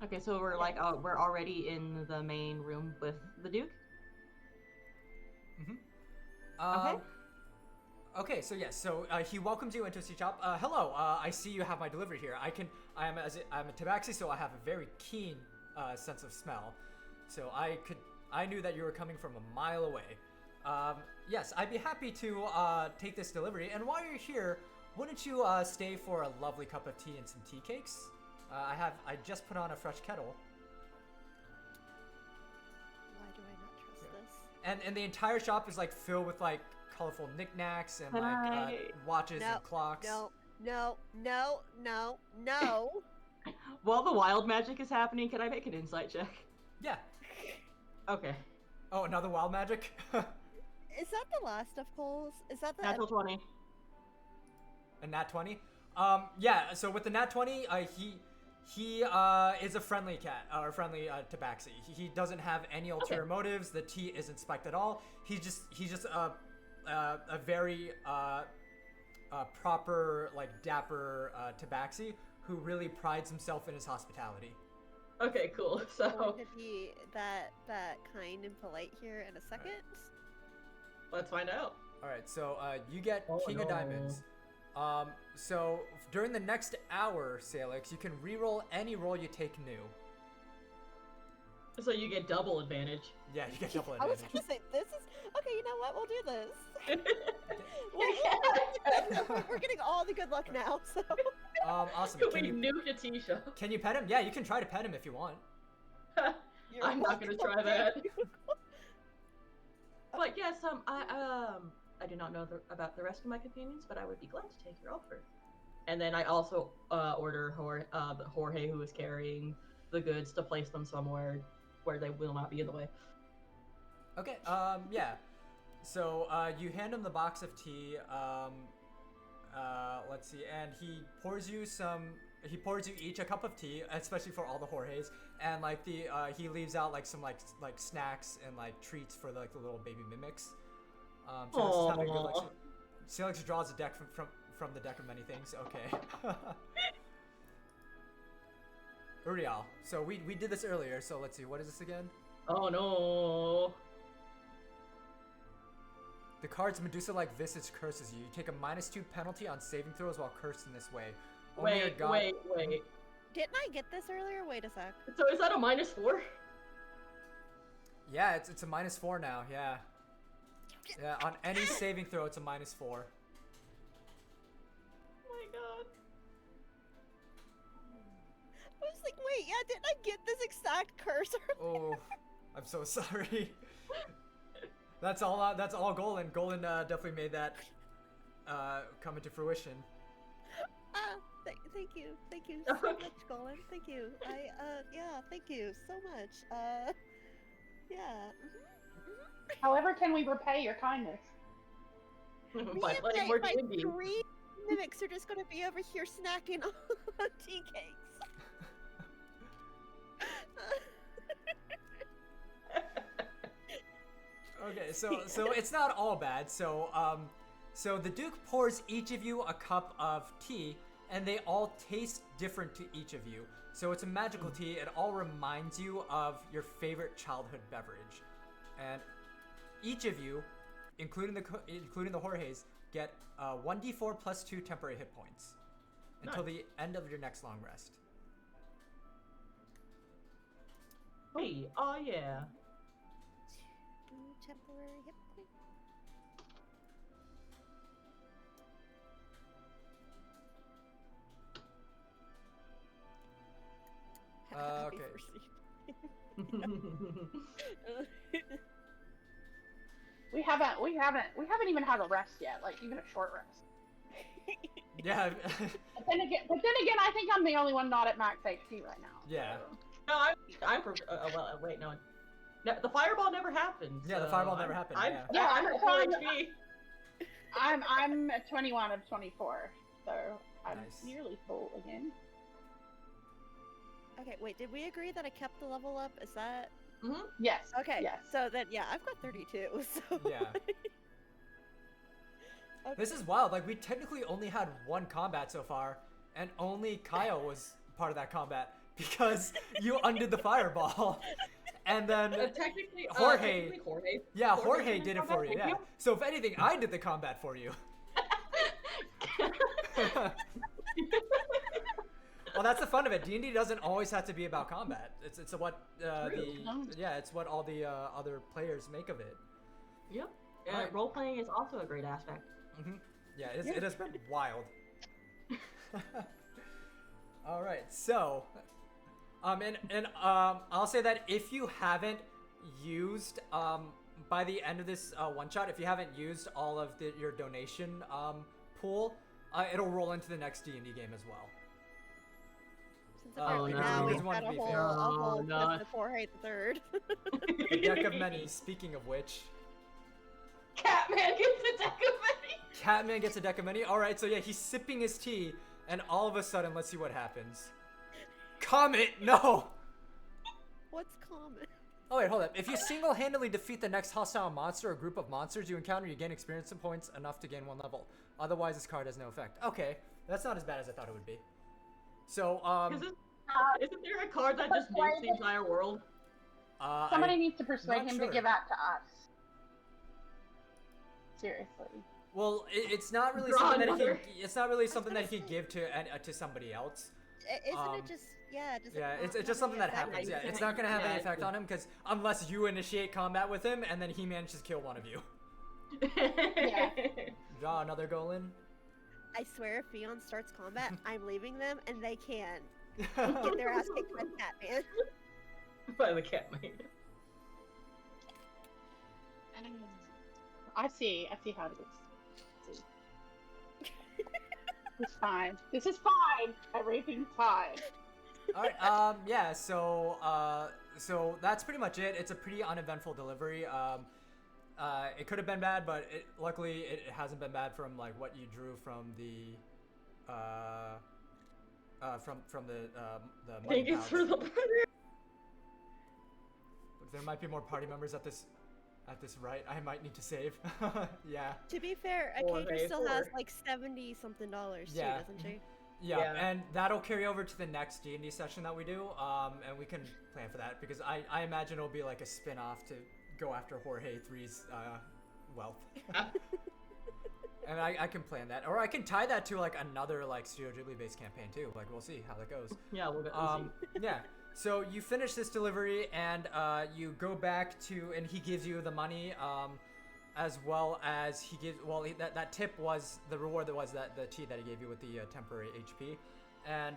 Speaker 7: Okay, so we're like we're already in the main room with the Duke. Okay.
Speaker 4: Okay, so yes, so he welcomes you into his tea shop. Hello, I see you have my delivery here. I'm a tabaxi, so I have a very keen sense of smell. So I knew that you were coming from a mile away. Yes, I'd be happy to take this delivery. And while you're here, wouldn't you stay for a lovely cup of tea and some tea cakes? I just put on a fresh kettle.
Speaker 5: Why do I not trust this?
Speaker 4: And the entire shop is like filled with like colorful knickknacks and
Speaker 7: Can I-
Speaker 4: like watches
Speaker 5: No,
Speaker 4: and clocks.
Speaker 5: No.
Speaker 7: While the wild magic is happening, can I make an insight check?
Speaker 4: Yeah.
Speaker 7: Okay.
Speaker 4: Oh, another wild magic?
Speaker 5: Is that the last of Cole's? Is that the
Speaker 7: Natural 20.
Speaker 4: A nat 20? Yeah, so with the nat 20, he is a friendly cat, or friendly tabaxi. He doesn't have any ulterior motives. The tea isn't spiked at all. He's just a very proper, like, dapper tabaxi who really prides himself in his hospitality.
Speaker 7: Okay, cool.
Speaker 5: going
Speaker 7: So
Speaker 5: to be that kind and polite here in a second?
Speaker 7: let's find out.
Speaker 4: All right, so you get
Speaker 7: Oh,
Speaker 4: King of
Speaker 7: no.
Speaker 4: Diamonds. So during the next hour, Salix, you can re-roll any roll you take new.
Speaker 7: So you get double advantage.
Speaker 4: Yeah, you get double
Speaker 5: I was
Speaker 4: advantage.
Speaker 5: gonna say this is okay. You know what? We'll do this. We're getting all the good luck now. So
Speaker 4: Awesome.
Speaker 7: We nuke a tea shop.
Speaker 4: Can you pet him? Yeah, you can try to pet him if you want.
Speaker 5: you're
Speaker 7: I'm not gonna
Speaker 5: welcome.
Speaker 7: try that. But yes, I do not know about the rest of my companions, but I would be glad to take your offer. And then I also order Jorge, who is carrying the goods, to place them somewhere where they will not be in the way.
Speaker 4: Okay. Yeah. So you hand him the box of tea. Let's see, and he pours you each a cup of tea, especially for all the Jorges, and like he leaves out like some like snacks and like treats for like the little baby mimics. Felix is having a good like. Felix draws a deck from the deck of many things. Okay. Uriel. So we did this earlier. So let's see. What is this again?
Speaker 7: Oh no.
Speaker 4: The card's Medusa-like visage curses you. You take a -2 penalty on saving throws while cursed in this way. Only a
Speaker 7: Wait,
Speaker 4: god-
Speaker 7: wait.
Speaker 5: Didn't I get this earlier? Wait a sec.
Speaker 7: So is that a -4?
Speaker 4: Yeah, it's a -4 now. Yeah. Yeah, on any saving throw, it's a -4.
Speaker 7: Oh my god.
Speaker 5: I was like, wait, yeah, didn't I get this exact curse earlier?
Speaker 4: Oh, I'm so sorry. That's all Golan. Golan definitely made that come into fruition.
Speaker 5: Thank you so much, Colin. Thank you. Thank you so much. Yeah.
Speaker 6: However, can we repay your kindness?
Speaker 7: By playing more D&D.
Speaker 5: 3 mimics are just gonna be over here snacking on tea cakes.
Speaker 4: Okay, so it's not all bad. So the Duke pours each of you a cup of tea, and they all taste different to each of you. So it's a magical tea. It all reminds you of your favorite childhood beverage, and each of you, including the Jorges, get 1d4 plus 2 temporary hit points until the end of your next long rest.
Speaker 7: Hey, oh yeah.
Speaker 5: Temporary hit point.
Speaker 4: Okay.
Speaker 6: We haven't even had a rest yet, like even a short rest.
Speaker 4: Yeah.
Speaker 6: But then again, I think I'm the only one not at max HP right now.
Speaker 4: Yeah.
Speaker 6: so-
Speaker 7: No, well, wait, no. No, the fireball never happened.
Speaker 4: Yeah, the
Speaker 7: so
Speaker 4: fireball never happened, yeah.
Speaker 6: Yeah,
Speaker 7: I'm at
Speaker 6: so
Speaker 7: 4
Speaker 6: I'm-
Speaker 7: HP.
Speaker 6: I'm at 21 of 24, so I'm
Speaker 4: Nice.
Speaker 6: nearly full again.
Speaker 5: Okay, wait, did we agree that I kept the level up? Is that...
Speaker 6: Yes.
Speaker 5: Okay,
Speaker 6: Yes.
Speaker 5: so then, yeah, I've got 32, so...
Speaker 4: Yeah.
Speaker 5: Okay.
Speaker 4: This is wild. Like, we technically only had one combat so far, and only Kyle was part of that combat because you undid the fireball. And then
Speaker 7: Technically,
Speaker 4: Jorge.
Speaker 7: Jorge.
Speaker 4: Yeah,
Speaker 7: Jorge
Speaker 4: Jorge
Speaker 7: did
Speaker 4: did it
Speaker 7: combat,
Speaker 4: for you.
Speaker 7: thank
Speaker 4: Yeah.
Speaker 7: you.
Speaker 4: So if anything, I did the combat for you. Well, that's the fun of it. D&D doesn't always have to be about combat. It's what it's what all the other players make of it.
Speaker 7: Yep.
Speaker 4: Alright.
Speaker 7: Role playing is also a great aspect.
Speaker 4: Yeah, it has been wild. All right, so I'll say that if you haven't used by the end of this one shot, if you haven't used all of your donation pool, it'll roll into the next D&D game as well.
Speaker 5: Since apparently
Speaker 7: no.
Speaker 5: now we've
Speaker 4: Just wanted
Speaker 5: got
Speaker 4: to
Speaker 5: a
Speaker 4: be
Speaker 5: whole,
Speaker 4: fair.
Speaker 5: a whole
Speaker 7: No.
Speaker 5: fifth of Jorge the Third.
Speaker 4: A deck of many. Speaking of which,
Speaker 7: Catman gets a deck of many.
Speaker 4: Catman gets a deck of many. All right, so yeah, he's sipping his tea, and all of a sudden, let's see what happens. Comet, no.
Speaker 5: What's common?
Speaker 4: Oh wait, hold up. If you single-handedly defeat the next hostile monster or group of monsters you encounter, you gain experience points enough to gain 1 level. Otherwise, this card has no effect. Okay, that's not as bad as I thought it would be. So,
Speaker 7: Isn't there a card that just makes the entire world?
Speaker 6: Somebody needs to persuade
Speaker 4: not
Speaker 6: him
Speaker 4: sure.
Speaker 6: to give out to us. Seriously.
Speaker 4: Well, it's not really
Speaker 7: Draw
Speaker 4: something that
Speaker 7: another.
Speaker 4: it's not really something that he can give to somebody else.
Speaker 5: Isn't it just, does it
Speaker 4: Yeah,
Speaker 5: not
Speaker 4: it's
Speaker 5: have
Speaker 4: just something
Speaker 5: any
Speaker 4: that
Speaker 5: effect?
Speaker 4: happens. Yeah, it's not gonna have any
Speaker 7: Yeah,
Speaker 4: effect on him because unless you initiate combat with him and then he manages to kill one of you.
Speaker 6: Yeah.
Speaker 4: Draw another Golan.
Speaker 5: I swear if Fion starts combat, I'm leaving them and they can get their ass kicked by Catman.
Speaker 7: By the Catman.
Speaker 6: I see how it is. It's fine. This is fine. Everything's fine.
Speaker 4: All right. Yeah. So that's pretty much it. It's a pretty uneventful delivery. It could have been bad, but luckily it hasn't been bad from like what you drew from the money
Speaker 7: Thank you
Speaker 4: pouch.
Speaker 7: for the
Speaker 4: There might be more party members at this rite. I might need to save. Yeah.
Speaker 5: To be fair,
Speaker 7: Or
Speaker 5: Akadra
Speaker 7: they-
Speaker 5: still has
Speaker 7: or-
Speaker 5: like $70-something too,
Speaker 4: Yeah.
Speaker 5: doesn't she?
Speaker 4: Yeah, and that'll carry over to the next D&D session that we do, and we can plan for that, because I imagine it'll be like a spin-off to go after Jorge 3's wealth. And I can plan that, or I can tie that to like another like Studio Ghibli based campaign too. Like we'll see how that goes.
Speaker 7: Yeah, we'll see.
Speaker 4: Yeah. So you finish this delivery and you go back to, and he gives you the money, as well as he gives. Well, that tip was the reward. That was the tea that he gave you with the temporary HP, and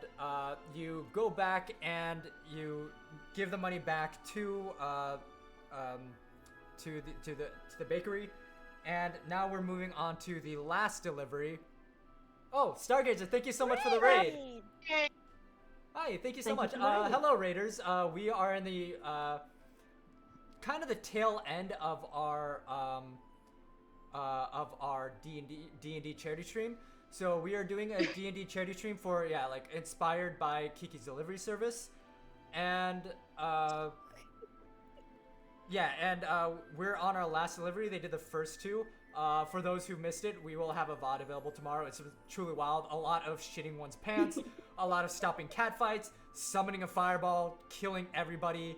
Speaker 4: you go back and you give the money back to the bakery. And now we're moving on to the last delivery. Oh, Stargazer, thank you so much for the raid. Hi, thank you so much. Hello, raiders. We are in the kind of the tail end of our D&D charity stream. So we are doing a D&D charity stream for like inspired by Kiki's delivery service, and we're on our last delivery. They did the first two. For those who missed it, we will have a VOD available tomorrow. It's truly wild. A lot of shitting one's pants, a lot of stopping cat fights, summoning a fireball, killing everybody,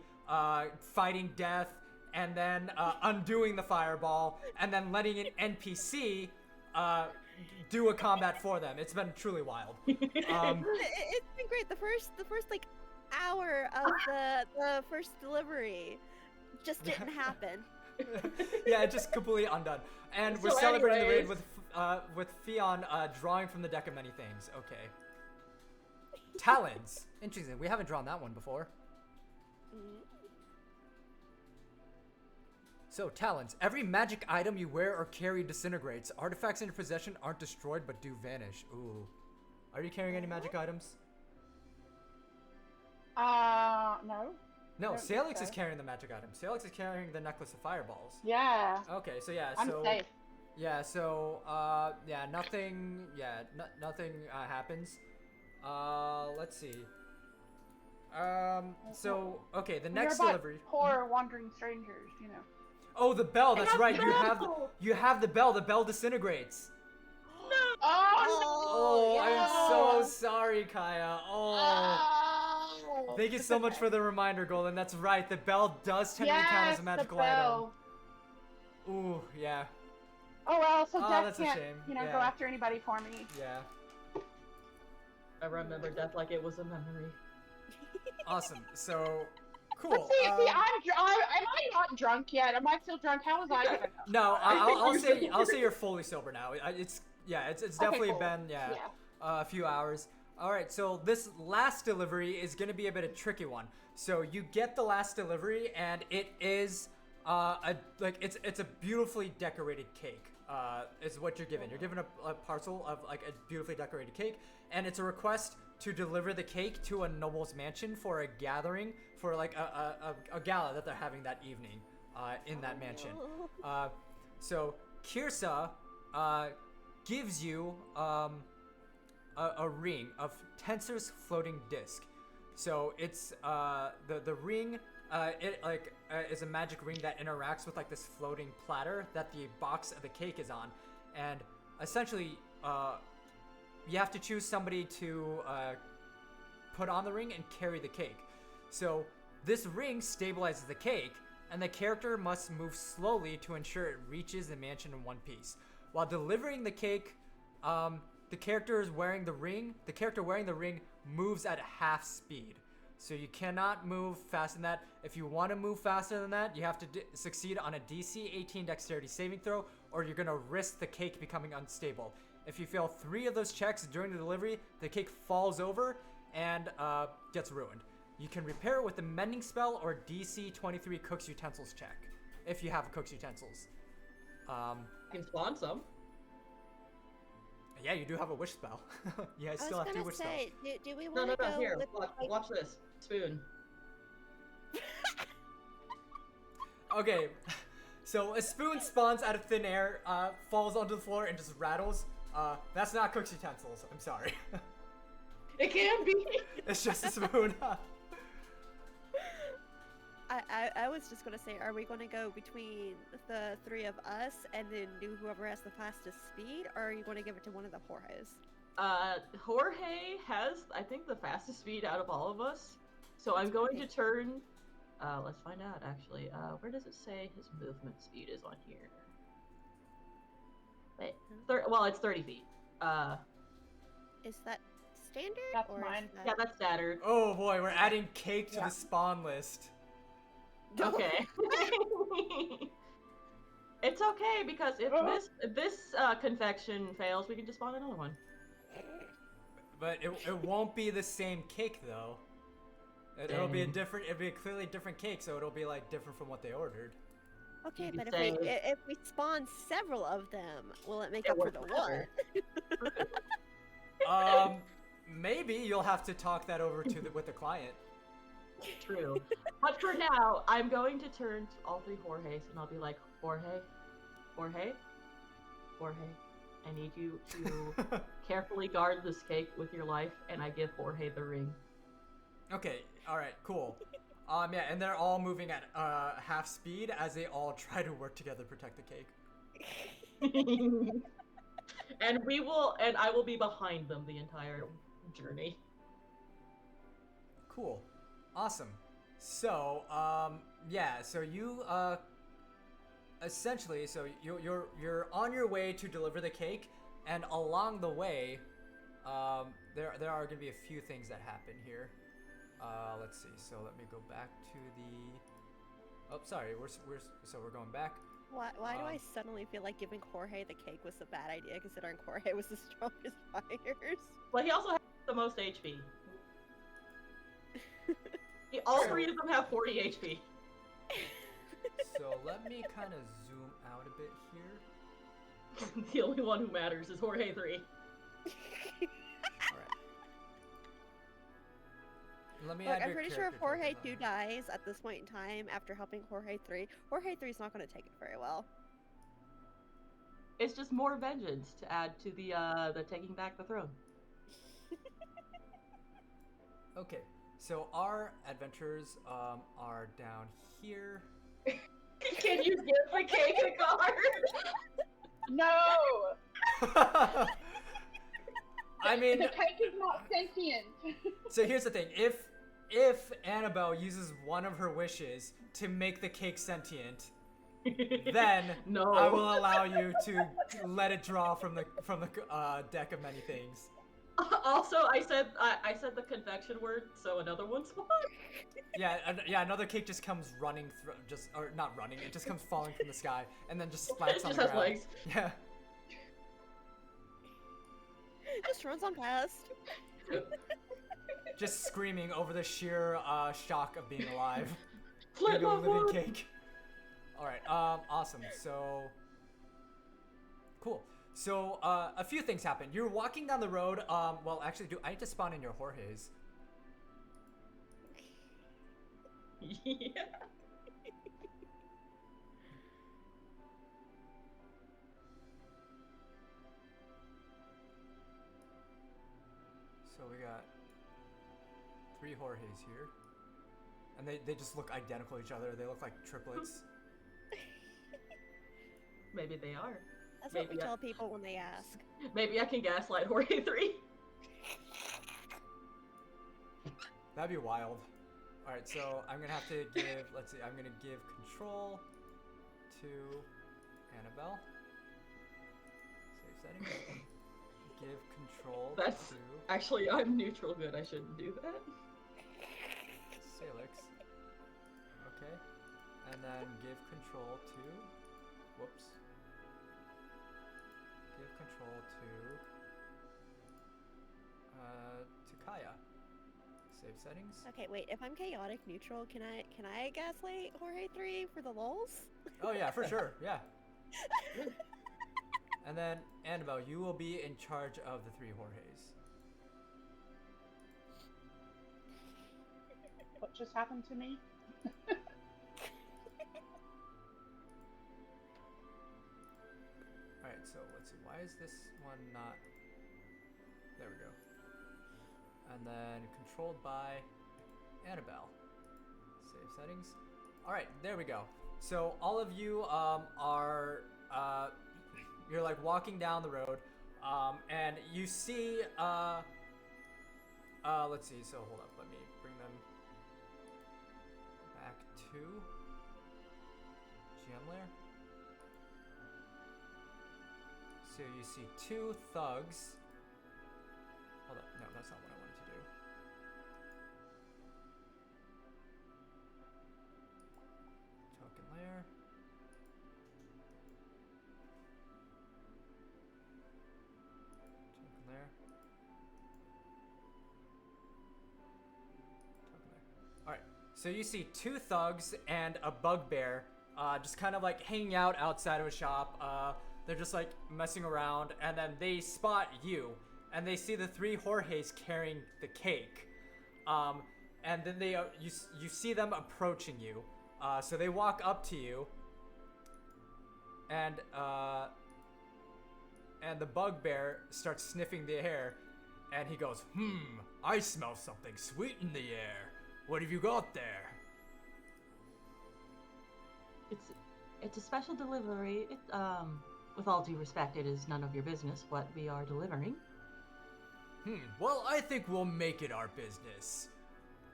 Speaker 4: fighting death, and then undoing the fireball, and then letting an NPC do a combat for them. It's been truly wild.
Speaker 5: It's been great. The first like hour of the first delivery just didn't happen.
Speaker 4: Yeah, it just completely undone. And we're celebrating the raid with Fion drawing from the deck of many things. Okay. Talons. Interesting. We haven't drawn that one before. So, talons. Every magic item you wear or carry disintegrates. Artifacts in your possession aren't destroyed but do vanish. Ooh. Are you carrying any magic items?
Speaker 6: No.
Speaker 4: No, Salix is carrying the magic item. Salix is carrying the necklace of fireballs.
Speaker 6: Yeah.
Speaker 4: Okay, so yeah,
Speaker 6: I'm safe.
Speaker 4: Yeah, so nothing. Yeah, nothing happens. Let's see. So okay, the next delivery.
Speaker 6: Poor wandering strangers, you know.
Speaker 4: Oh, the bell. That's right. You have the bell. The bell disintegrates.
Speaker 6: No.
Speaker 4: Oh, I'm so sorry, Kaya. Oh. Thank you so much for the reminder, Golden. That's right. The bell does technically count as a magical item. Ooh, yeah.
Speaker 6: Oh well, so Death
Speaker 4: that's
Speaker 6: can't,
Speaker 4: a shame.
Speaker 6: go after anybody for me.
Speaker 4: Yeah.
Speaker 7: I remember death like it was a memory.
Speaker 4: Awesome. So, cool.
Speaker 6: Let's see, am I not drunk yet? Am I still drunk? How was I gonna know?
Speaker 4: No, I'll say you're fully sober now. It's definitely
Speaker 6: cool.
Speaker 4: been a few hours. All right, so this last delivery is gonna be a bit of a tricky one. So you get the last delivery, and it is it's a beautifully decorated cake. Is what you're given. You're given a parcel of like a beautifully decorated cake, and it's a request to deliver the cake to a noble's mansion for a gathering, for like a gala that they're having that evening in that mansion. So Kirsa gives you a ring of Tensor's floating disc. So it's the ring. It is a magic ring that interacts with like this floating platter that the box of the cake is on, and essentially you have to choose somebody to put on the ring and carry the cake. So this ring stabilizes the cake, and the character must move slowly to ensure it reaches the mansion in one piece. While delivering the cake, the character wearing the ring moves at half speed. So you cannot move faster than that. If you want to move faster than that, you have to succeed on a DC 18 dexterity saving throw, or you're going to risk the cake becoming unstable. If you fail 3 of those checks during the delivery, the cake falls over and gets ruined. You can repair it with a mending spell or DC 23 cook's utensils check, if you have cook's utensils.
Speaker 7: I can spawn some.
Speaker 4: Yeah, you do have a wish spell. Yeah, I still have 2 wish spells.
Speaker 5: Do we want to go
Speaker 7: here,
Speaker 5: with,
Speaker 7: watch this. Spoon.
Speaker 4: Okay, so a spoon spawns out of thin air, falls onto the floor, and just rattles. That's not cook's utensils. I'm sorry.
Speaker 6: It can be.
Speaker 4: It's just a spoon.
Speaker 5: I was just gonna say, are we gonna go between the 3 of us and then do whoever has the fastest speed, or are you gonna give it to one of the Jorges?
Speaker 7: Jorge has, I think, the fastest speed out of all of us. So I'm going to turn. Let's find out, actually. Where does it say his movement speed is on here? Wait, well, it's 30 feet.
Speaker 5: Is that standard?
Speaker 6: That's
Speaker 5: or
Speaker 6: mine.
Speaker 5: Is that...
Speaker 7: Yeah, that's standard.
Speaker 4: Oh boy, we're adding cake to
Speaker 6: Yeah.
Speaker 4: the spawn list.
Speaker 7: Okay. It's okay, because if this confection fails, we can just spawn another one.
Speaker 4: But it won't be the same cake though. It'll be a clearly different cake, so it'll be like different from what they ordered.
Speaker 5: Okay,
Speaker 7: You
Speaker 5: but
Speaker 7: could say-
Speaker 5: if we spawn several of them, will it make up for the one?
Speaker 4: Maybe you'll have to talk that over with the client.
Speaker 7: True. But for now, I'm going to turn to all three Jorges and I'll be like, Jorge, I need you to carefully guard this cake with your life, and I give Jorge the ring.
Speaker 4: Okay, alright, cool. Yeah, and they're all moving at half speed as they all try to work together to protect the cake.
Speaker 7: And I will be behind them the entire journey.
Speaker 4: Cool. Awesome. So, yeah, so you, essentially, so you're on your way to deliver the cake, and along the way, there are going to be a few things that happen here. Let's see. So let me go back to the. Oh, sorry. We're going back.
Speaker 5: Why do I suddenly feel like giving Jorge the cake was a bad idea, considering Jorge was the strongest fighters?
Speaker 7: Well, he also has the most HP. All three of them have 40 HP.
Speaker 4: So let me kind of zoom out a bit here.
Speaker 7: The only one who matters is Jorge 3.
Speaker 4: All right. Let me
Speaker 5: Look,
Speaker 4: add
Speaker 5: I'm
Speaker 4: your
Speaker 5: pretty sure if
Speaker 4: character
Speaker 5: Jorge
Speaker 4: tokens
Speaker 5: 2
Speaker 4: on here.
Speaker 5: dies at this point in time after helping Jorge 3, Jorge 3 is not going to take it very well.
Speaker 7: It's just more vengeance to add to the taking back the throne.
Speaker 4: Okay, so our adventures are down here.
Speaker 7: Can you give the cake a card?
Speaker 6: No!
Speaker 4: I mean,
Speaker 6: The cake is not sentient.
Speaker 4: so here's the thing: if Annabelle uses one of her wishes to make the cake sentient, then
Speaker 7: No.
Speaker 4: I will allow you to let it draw from the deck of many things.
Speaker 7: Also, I said the confection word, so another one spawned.
Speaker 4: Yeah, another cake just comes running through, or not running, it just comes falling from the sky and then just splats on
Speaker 7: Just
Speaker 4: the
Speaker 7: has
Speaker 4: ground.
Speaker 7: legs.
Speaker 4: Yeah.
Speaker 5: Just runs on past.
Speaker 4: Just screaming over the sheer shock of being alive.
Speaker 7: Flip
Speaker 4: Being a
Speaker 7: my
Speaker 4: living
Speaker 7: wood.
Speaker 4: cake. Alright, awesome. So, cool. So, a few things happen. You're walking down the road, well, actually, I need to spawn in your Jorges.
Speaker 7: Yeah.
Speaker 4: So we got 3 Jorges here. And they just look identical to each other. They look like triplets.
Speaker 7: Maybe they are.
Speaker 5: That's what we
Speaker 7: Maybe I-
Speaker 5: tell people when they ask.
Speaker 7: Maybe I can gaslight Jorge 3.
Speaker 4: That'd be wild. Alright, so I'm gonna have to give, let's see, I'm gonna give control to Annabelle. Save settings. Give control
Speaker 7: That's-
Speaker 4: to
Speaker 7: Actually, I'm neutral good. I shouldn't do that.
Speaker 4: Salix. Okay. And then give control to, whoops. Give control to Kaya. Save settings.
Speaker 5: Okay, wait. If I'm chaotic neutral, can I gaslight Jorge 3 for the lulz?
Speaker 4: Oh yeah, for sure. Yeah. And then Annabelle, you will be in charge of the 3 Jorges.
Speaker 6: What just happened to me?
Speaker 4: Alright, so let's see. Why is this one not... There we go. And then controlled by Annabelle. Save settings. Alright, there we go. So all of you are... you're like walking down the road. And you see, let's see, so hold up, let me bring them back to GM layer. So you see two thugs. Hold up, no, that's not what I wanted to do. Token layer. Token layer. Token layer. Alright, so you see two thugs and a bugbear just kind of like hanging out outside of a shop. They're just like messing around, and then they spot you, and they see the three Jorges carrying the cake. And then they you see them approaching you. So they walk up to you, and the bugbear starts sniffing the air, and he goes, I smell something sweet in the air. What have you got there?
Speaker 7: It's a special delivery. With all due respect, it is none of your business what we are delivering.
Speaker 4: Well, I think we'll make it our business.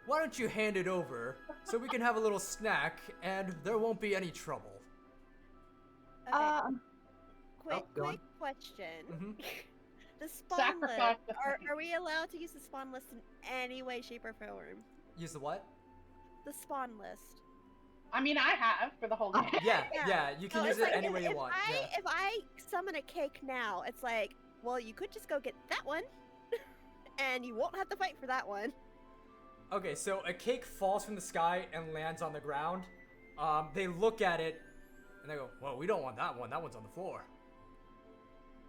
Speaker 4: Why don't you hand it over so we can have a little snack and there won't be any trouble?
Speaker 5: Okay.
Speaker 7: go
Speaker 5: Quick
Speaker 7: on.
Speaker 5: question. The spawn
Speaker 6: Sacrifice
Speaker 5: list.
Speaker 6: the
Speaker 5: Are we allowed to use the spawn list in any way, shape, or form?
Speaker 4: Use the what?
Speaker 5: The spawn list.
Speaker 6: I mean, I have for the whole game.
Speaker 4: Yeah, you can
Speaker 5: So
Speaker 4: use
Speaker 5: it's
Speaker 4: it
Speaker 5: like,
Speaker 4: any way you want.
Speaker 5: If I summon a cake now, it's like, well, you could just go get that one, and you won't have to fight for that one.
Speaker 4: Okay, so a cake falls from the sky and lands on the ground. They look at it and they go, well, we don't want that one. That one's on the floor.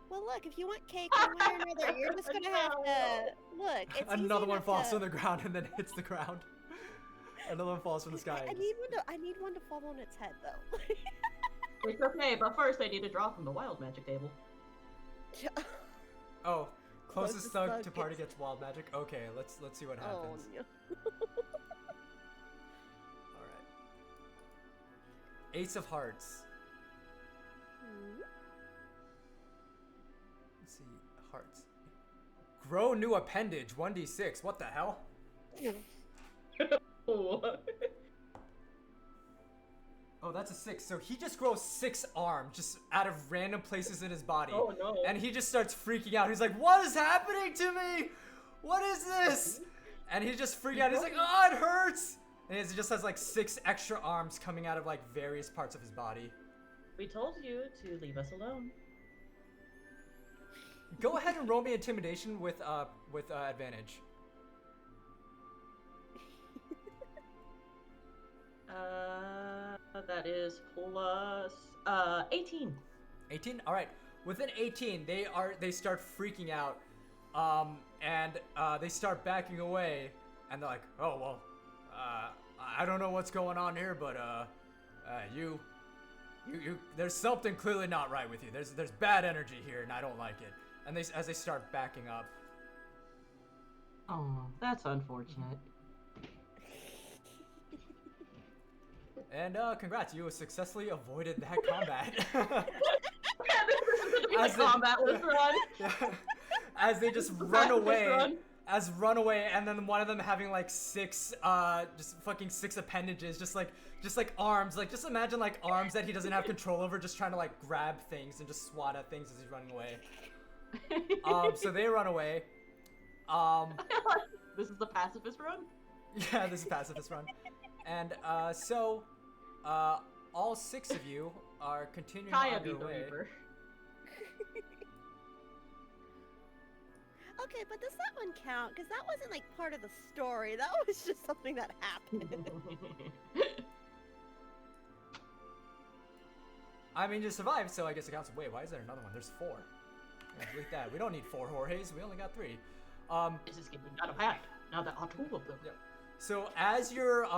Speaker 5: Well, look, if you want cake one way or another, you're just gonna have to look. It's
Speaker 4: Another
Speaker 5: easy
Speaker 4: one
Speaker 5: enough
Speaker 4: falls
Speaker 5: to...
Speaker 4: on the ground and then hits the ground. Another one falls from the sky.
Speaker 5: I need one to fall on its head, though.
Speaker 7: It's okay, but first I need to draw from the wild magic table.
Speaker 4: Oh, closest thug
Speaker 5: thug
Speaker 4: to party gets wild magic. Okay, let's see what
Speaker 5: Oh,
Speaker 4: happens.
Speaker 5: no.
Speaker 4: All right. Ace of Hearts. Let's see, hearts. Grow new appendage, 1d6. What the hell? Oh, that's a 6. So he just grows 6 arms just out of random places in his body.
Speaker 7: Oh no.
Speaker 4: And he just starts freaking out. He's like, what is happening to me? What is this? And he just freaked out. He's like, oh, it hurts. And he just has like 6 extra arms coming out of like various parts of his body.
Speaker 7: We told you to leave us alone.
Speaker 4: Go ahead and roll me intimidation with advantage.
Speaker 7: That is plus 18.
Speaker 4: 18? All right. Within 18, they start freaking out, and they start backing away, and they're like, oh well, I don't know what's going on here, but you, there's something clearly not right with you. There's bad energy here, and I don't like it. And as they start backing up.
Speaker 7: Oh, that's unfortunate.
Speaker 4: And congrats, you successfully avoided that combat.
Speaker 7: As combat was run.
Speaker 4: As they just run away. And then one of them having like 6 just fucking 6 appendages, just like arms, like just imagine like arms that he doesn't have control over, just trying to like grab things and just swat at things as he's running away. So they run away.
Speaker 7: This is the pacifist run?
Speaker 4: Yeah, this is pacifist run. And so all 6 of you are continuing
Speaker 7: Kaya
Speaker 4: on your
Speaker 7: beat the
Speaker 4: way.
Speaker 7: Reaper.
Speaker 5: Okay, but does that one count? Because that wasn't like part of the story. That was just something that happened.
Speaker 4: I mean, you survived, so I guess it counts. Wait, why is there another one? There's 4. Yeah, delete that. We don't need 4 Jorges. We only got 3.
Speaker 7: This is getting out of hand. Now there are 2 of them.
Speaker 4: Yep. So as you're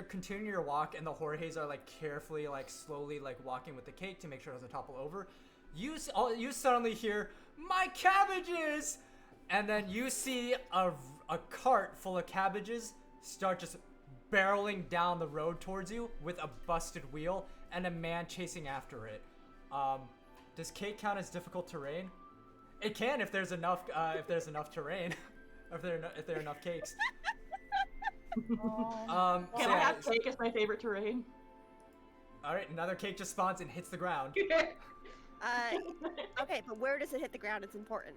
Speaker 4: continuing your walk and the Jorges are like carefully, like slowly, like walking with the cake to make sure it doesn't topple over, you suddenly hear my cabbages, and then you see a cart full of cabbages start just barreling down the road towards you with a busted wheel and a man chasing after it. Does cake count as difficult terrain? It can if there's enough terrain, if there are enough cakes. So
Speaker 7: Can I have cake as my favorite terrain?
Speaker 4: All right, another cake just spawns and hits the ground.
Speaker 5: Okay, but where does it hit the ground? It's important.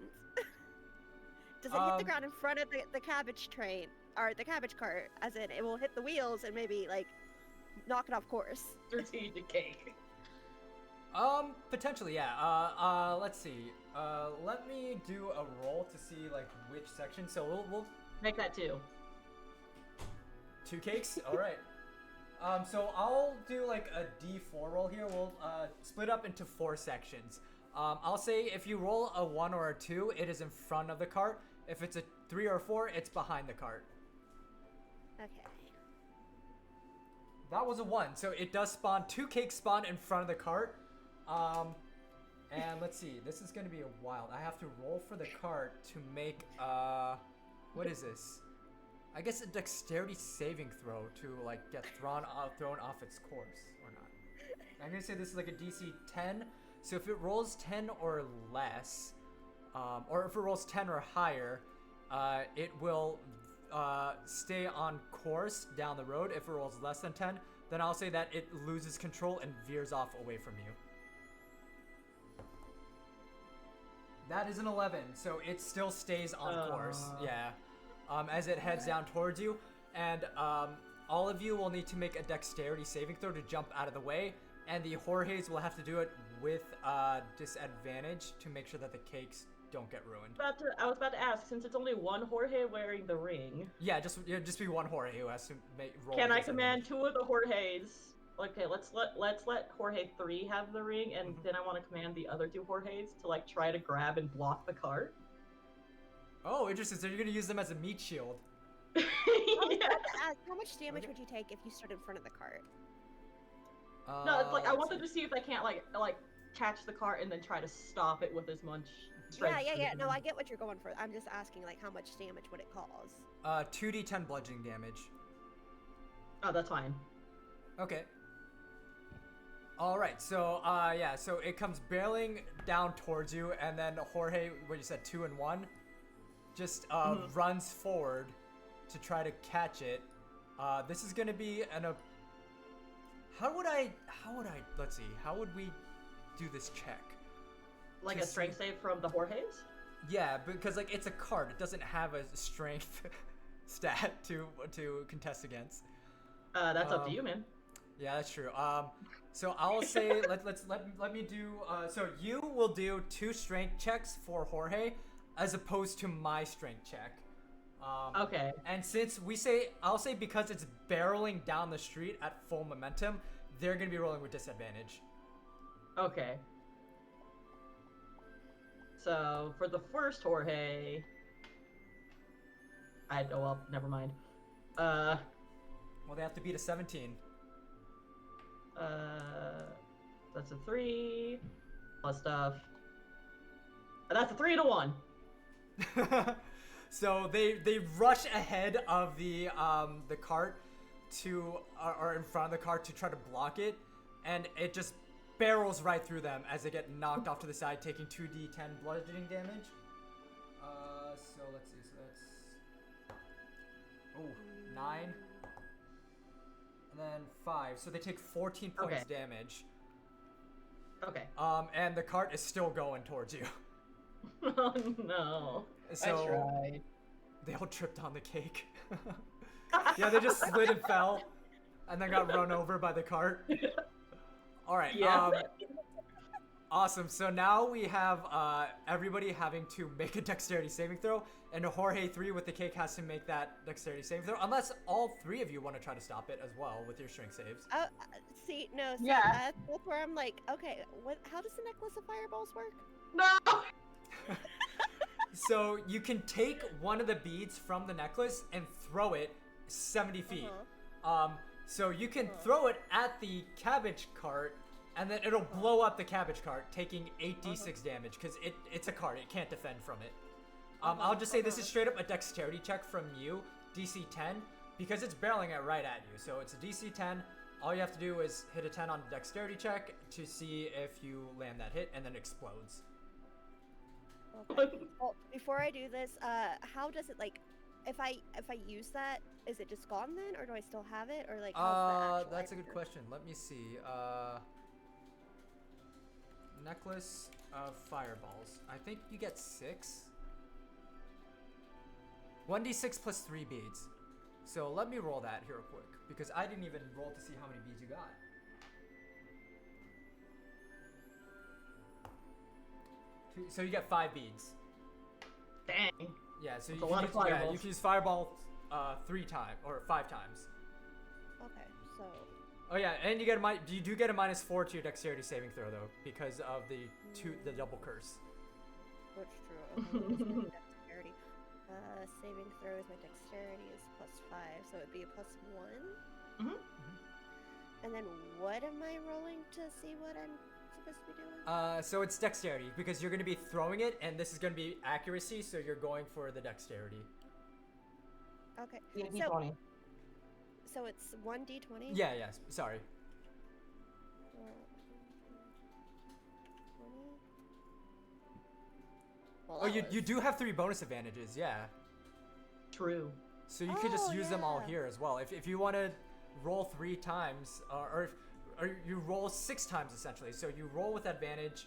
Speaker 5: Does it hit the ground in front of the cabbage train or the cabbage cart? As in, it will hit the wheels and maybe like knock it off course.
Speaker 7: Strategic cake.
Speaker 4: Potentially, yeah. Let's see. Let me do a roll to see like which section. So we'll
Speaker 7: make that 2.
Speaker 4: 2 cakes. All right. So I'll do like a D4 roll here. We'll split up into 4 sections. I'll say if you roll a 1 or a 2, it is in front of the cart. If it's a 3 or a 4, it's behind the cart.
Speaker 5: Okay.
Speaker 4: That was a 1, so it does spawn 2 cakes spawn in front of the cart. And let's see, this is gonna be a wild. I have to roll for the cart to make what is this? I guess a dexterity saving throw to like get thrown off its course or not. I'm gonna say this is like a DC 10. So if it rolls 10 or less, or if it rolls 10 or higher, it will stay on course down the road. If it rolls less than 10, then I'll say that it loses control and veers off away from you. That is an 11, so it still stays on course. Yeah. As it heads down towards you, and all of you will need to make a dexterity saving throw to jump out of the way, and the Jorges will have to do it with disadvantage to make sure that the cakes don't get ruined.
Speaker 7: I was about to ask, since it's only one Jorge wearing the ring.
Speaker 4: Yeah, just be one Jorge who has to roll.
Speaker 7: Can I command 2 of the Jorges? Okay, let's let Jorge 3 have the ring, and then I want to command the other 2 Jorges to like try to grab and block the cart.
Speaker 4: Oh, interesting. So you're gonna use them as a meat shield.
Speaker 5: I was about to ask, how much damage would you take if you stood in front of the cart?
Speaker 7: No, it's like I wanted to see if I can't like catch the cart and then try to stop it with as much strength.
Speaker 5: Yeah. No, I get what you're going for. I'm just asking, like, how much damage would it cause?
Speaker 4: 2d10 bludgeoning damage.
Speaker 7: Oh, that's fine.
Speaker 4: Okay. All right. So yeah. So it comes barreling down towards you, and then Jorge, what you said, 2 and 1, just runs forward to try to catch it. This is gonna be how would let's see, how would we do this check?
Speaker 7: Like a strength save from the Jorges?
Speaker 4: Yeah, because like it's a card, it doesn't have a strength stat to contest against.
Speaker 7: That's up to you, man.
Speaker 4: Yeah, that's true. So I'll say let me do. So you will do 2 strength checks for Jorge, as opposed to my strength check.
Speaker 7: Okay.
Speaker 4: And since I'll say because it's barreling down the street at full momentum, they're gonna be rolling with disadvantage.
Speaker 7: Okay. So for the first Jorge, never mind.
Speaker 4: Well, they have to beat a 17.
Speaker 7: That's a 3 plus stuff. That's a 3 and a 1.
Speaker 4: So they rush ahead of the cart or in front of the cart to try to block it, and it just barrels right through them as they get knocked off to the side, taking 2d10 bludgeoning damage. So let's see. So that's 9, and then 5. So they take 14 points damage.
Speaker 7: Okay.
Speaker 4: And the cart is still going towards you.
Speaker 7: Oh no.
Speaker 4: So
Speaker 7: I tried.
Speaker 4: They all tripped on the cake. Yeah, they just slid and fell, and then got run over by the cart. All right.
Speaker 7: Yeah.
Speaker 4: Awesome. So now we have everybody having to make a dexterity saving throw, and Jorge 3 with the cake has to make that dexterity saving throw, unless all 3 of you want to try to stop it as well with your strength saves.
Speaker 5: That's where I'm like, okay, how does the necklace of fireballs work?
Speaker 7: No.
Speaker 4: So you can take one of the beads from the necklace and throw it 70 feet. So you can throw it at the cabbage cart, and then it'll blow up the cabbage cart, taking 8d6 damage, because it's a cart. It can't defend from it. I'll just say this is straight up a dexterity check from you, DC 10, because it's barreling it right at you. So it's a DC 10. All you have to do is hit a 10 on the dexterity check to see if you land that hit, and then it explodes.
Speaker 5: Okay. Well, before I do this, how does it like, if I use that, is it just gone then, or do I still have it, or like how's the actual?
Speaker 4: That's a
Speaker 5: item
Speaker 4: good
Speaker 5: work?
Speaker 4: question. Let me see. Necklace of fireballs. I think you get 6. 1d6 plus 3 beads. So let me roll that here real quick, because I didn't even roll to see how many beads you got. So you get 5 beads.
Speaker 7: Dang.
Speaker 4: Yeah, so
Speaker 7: That's a lot of
Speaker 4: you
Speaker 7: fireballs.
Speaker 4: can use fireball 3 times or 5 times.
Speaker 5: Okay, so
Speaker 4: Oh yeah, and you do get a -4 to your dexterity saving throw though, because of the double curse.
Speaker 5: that's true. Okay, what is my dexterity? Saving throws. My dexterity is +5, so it'd be a +1.
Speaker 7: Mhm.
Speaker 5: And then what am I rolling to see what I'm supposed to be doing?
Speaker 4: So it's dexterity because you're going to be throwing it, and this is going to be accuracy, so you're going for the dexterity.
Speaker 5: Okay.
Speaker 7: Yeah,
Speaker 5: So,
Speaker 7: D20.
Speaker 5: so it's 1d20?
Speaker 4: Yeah, yes. Sorry.
Speaker 5: 20?
Speaker 4: Oh, you do have 3 bonus advantages, yeah.
Speaker 7: True.
Speaker 4: So you could just
Speaker 5: Oh,
Speaker 4: use them all
Speaker 5: yeah.
Speaker 4: here as well. If you want to roll 3 times, or you roll 6 times essentially. So you roll with advantage.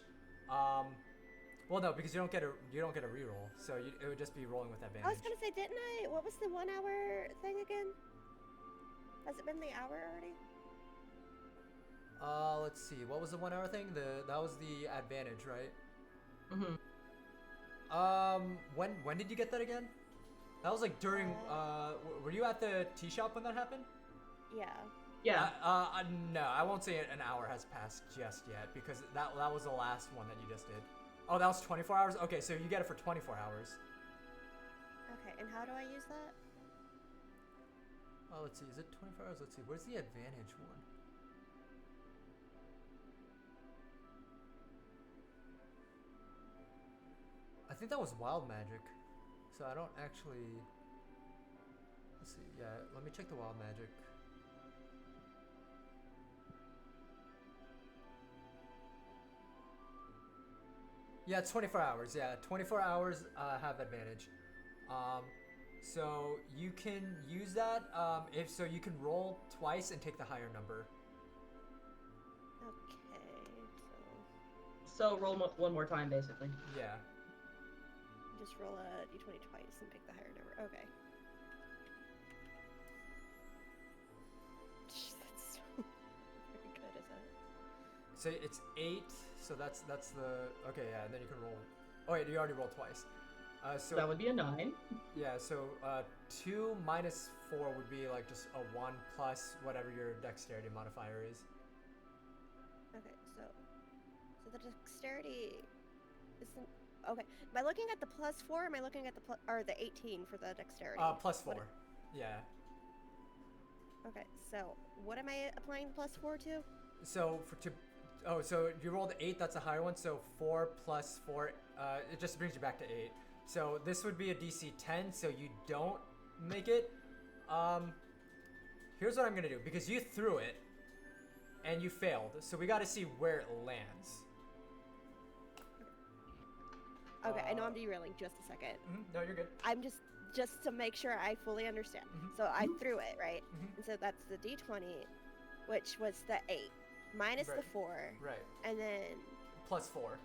Speaker 4: Well, no, because you don't get a reroll. So it would just be rolling with advantage.
Speaker 5: I was gonna say, didn't I? What was the 1 hour thing again? Has it been the hour already?
Speaker 4: Let's see. What was the 1 hour thing? That was the advantage, right?
Speaker 7: Mhm.
Speaker 4: When did you get that again? That was like during. Were you at the tea shop when that happened?
Speaker 5: Yeah.
Speaker 7: Yeah.
Speaker 4: No, I won't say an hour has passed just yet because that was the last one that you just did. Oh, that was 24 hours? Okay, so you get it for 24 hours.
Speaker 5: Okay, and how do I use that?
Speaker 4: Oh, let's see. Is it 24 hours? Let's see. Where's the advantage one? I think that was wild magic. So I don't actually. Let's see. Yeah, let me check the wild magic. Yeah, it's 24 hours. Yeah, 24 hours have advantage. So you can use that if so you can roll twice and take the higher number.
Speaker 5: Okay,
Speaker 7: So roll one more time, basically.
Speaker 4: Yeah.
Speaker 5: just roll a d20 twice and pick the higher number. Okay. Jeez, that's so very good, is it?
Speaker 4: So it's 8. So that's the okay. Yeah, and then you can roll. Oh wait, you already rolled twice. So
Speaker 7: That would be a 9.
Speaker 4: yeah. So 2 minus 4 would be like just a 1 plus whatever your dexterity modifier is.
Speaker 5: Okay, so the dexterity isn't okay. Am I looking at the +4? Or am I looking at the or the 18 for the dexterity?
Speaker 4: Plus 4.
Speaker 5: What-
Speaker 4: Yeah.
Speaker 5: Okay, so what am I applying the +4 to?
Speaker 4: So so you rolled 8. That's a higher one. So 4 plus 4, it just brings you back to 8. So this would be a DC 10. So you don't make it. Here's what I'm gonna do because you threw it and you failed. So we got to see where it lands.
Speaker 5: Okay, I know I'm derailing just a second.
Speaker 4: No, you're good.
Speaker 5: I'm just to make sure I fully understand.
Speaker 4: Mhm.
Speaker 5: So I threw it, right?
Speaker 4: Mhm.
Speaker 5: And so that's the d20, which was the 8 minus the
Speaker 4: Right.
Speaker 5: 4,
Speaker 4: Right.
Speaker 5: and then
Speaker 4: Plus 4.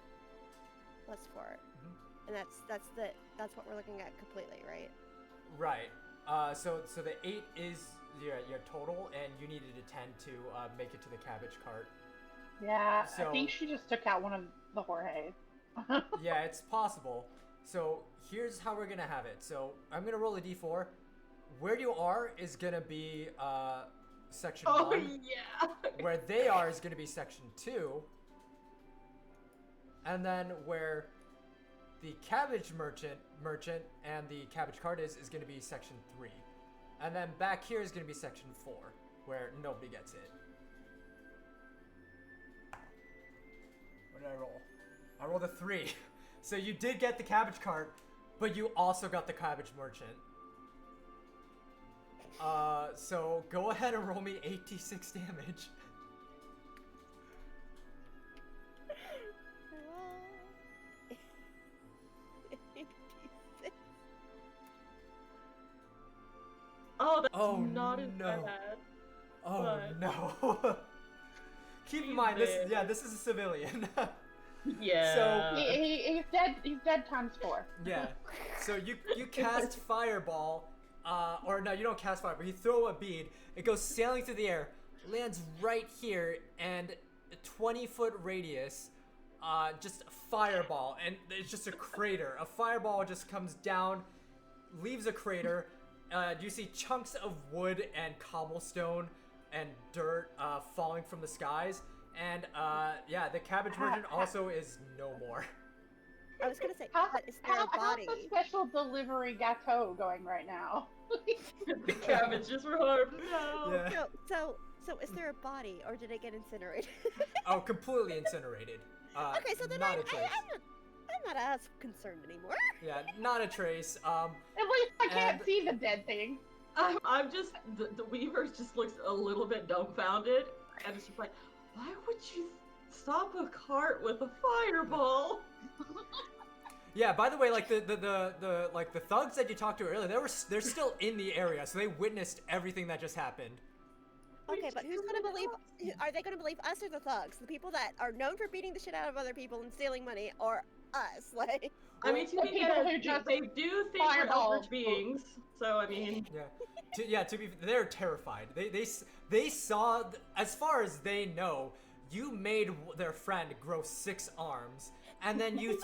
Speaker 5: +4,
Speaker 4: Mhm.
Speaker 5: and that's what we're looking at completely, right?
Speaker 4: Right. So the 8 is your total, and you needed a 10 to make it to the cabbage cart.
Speaker 6: Yeah,
Speaker 4: So-
Speaker 6: I think she just took out one of the Jorge's.
Speaker 4: Yeah, it's possible. So here's how we're gonna have it. So I'm gonna roll a d4. Where you are is gonna be section
Speaker 7: Oh
Speaker 4: 1.
Speaker 7: yeah.
Speaker 4: Where they are is gonna be section 2. And then where the cabbage merchant and the cabbage cart is gonna be section 3. And then back here is gonna be section 4, where nobody gets it. What did I roll? I rolled a 3. So you did get the cabbage cart, but you also got the cabbage merchant. So go ahead and roll me 8d6 damage.
Speaker 7: Oh, that's
Speaker 4: Oh,
Speaker 7: not as
Speaker 4: no.
Speaker 7: bad.
Speaker 4: Oh
Speaker 7: But-
Speaker 4: no. Keep in
Speaker 7: He's
Speaker 4: mind,
Speaker 7: dead.
Speaker 4: this is a civilian.
Speaker 7: Yeah.
Speaker 6: He's dead. He's dead times 4.
Speaker 4: Yeah. So you cast fireball, or no, you don't cast fireball. You throw a bead. It goes sailing through the air, lands right here, and a 20-foot radius. Just a fireball, and it's just a crater. A fireball just comes down, leaves a crater. You see chunks of wood and cobblestone and dirt falling from the skies. And yeah, the cabbage merchant also is no more.
Speaker 5: I was gonna say,
Speaker 6: How,
Speaker 5: but is there a
Speaker 6: how's
Speaker 5: body?
Speaker 6: the special delivery gâteau going right now?
Speaker 7: The cabbages were harmed. No.
Speaker 4: Yeah.
Speaker 5: So is there a body, or did it get incinerated?
Speaker 4: Oh, completely incinerated.
Speaker 5: Okay, so then
Speaker 4: not
Speaker 5: I'm
Speaker 4: a trace.
Speaker 5: not as concerned anymore.
Speaker 4: Yeah, not a trace.
Speaker 6: At least I can't
Speaker 4: And-
Speaker 6: see the dead thing.
Speaker 7: I'm just the Weaver just looks a little bit dumbfounded, and it's just like, why would you stop a cart with a fireball?
Speaker 4: Yeah. By the way, like the like the thugs that you talked to earlier, they're still in the area, so they witnessed everything that just happened.
Speaker 5: Okay, but who's gonna believe? Are they gonna believe us or the thugs? The people that are known for beating the shit out of other people and stealing money, or us? Like,
Speaker 7: I mean, to
Speaker 6: The
Speaker 7: be
Speaker 6: people
Speaker 7: fair,
Speaker 6: who just
Speaker 7: they do think we're
Speaker 6: fireball
Speaker 7: eldritch beings, so I mean,
Speaker 4: Yeah. To be, they're terrified. They saw, as far as they know, you made their friend grow 6 arms, and then you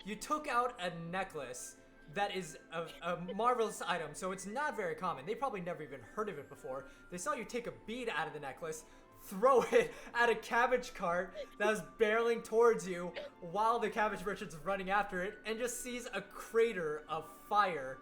Speaker 4: you took out a necklace that is a marvelous item. So it's not very common. They probably never even heard of it before. They saw you take a bead out of the necklace, throw it at a cabbage cart that was barreling towards you while the cabbage merchant's running after it, and just sees a crater of fire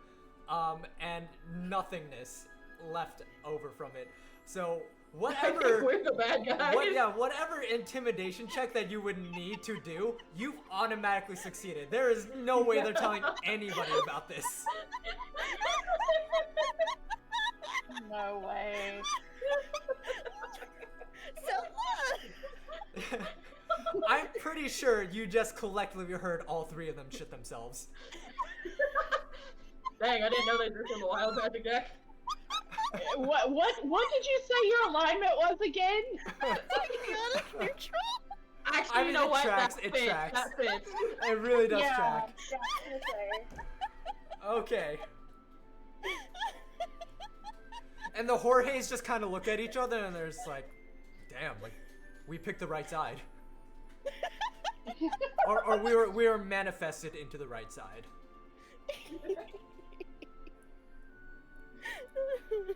Speaker 4: and nothingness left over from it. So whatever
Speaker 7: we're the bad guys.
Speaker 4: whatever intimidation check that you would need to do, you've automatically succeeded. There is no way they're telling anybody about this.
Speaker 6: No way.
Speaker 5: so
Speaker 4: I'm pretty sure you just collectively heard all 3 of them shit themselves.
Speaker 7: Dang, I didn't know they drew from a wild magic deck.
Speaker 6: What did you say your alignment was again?
Speaker 5: chaotic neutral.
Speaker 7: Actually,
Speaker 4: I mean,
Speaker 7: you know
Speaker 4: it
Speaker 7: what?
Speaker 4: tracks,
Speaker 7: That
Speaker 4: it
Speaker 7: fits.
Speaker 4: tracks.
Speaker 7: That fits.
Speaker 4: It really does
Speaker 6: yeah,
Speaker 4: track.
Speaker 6: yeah, I was gonna say.
Speaker 4: Okay. And the Jorges just kind of look at each other and they're just like, damn, like, we picked the right side. or we were manifested into the right side.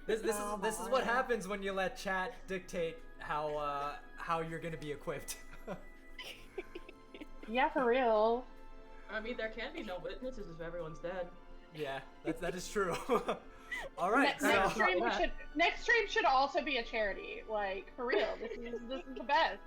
Speaker 4: This is what happens when you let chat dictate how you're gonna be equipped.
Speaker 6: Yeah, for real.
Speaker 7: I mean, there can be no witnesses if everyone's dead.
Speaker 4: Yeah, that is true. All right,
Speaker 6: Next
Speaker 4: so
Speaker 6: stream should also be a charity. Like, for real, this is the best.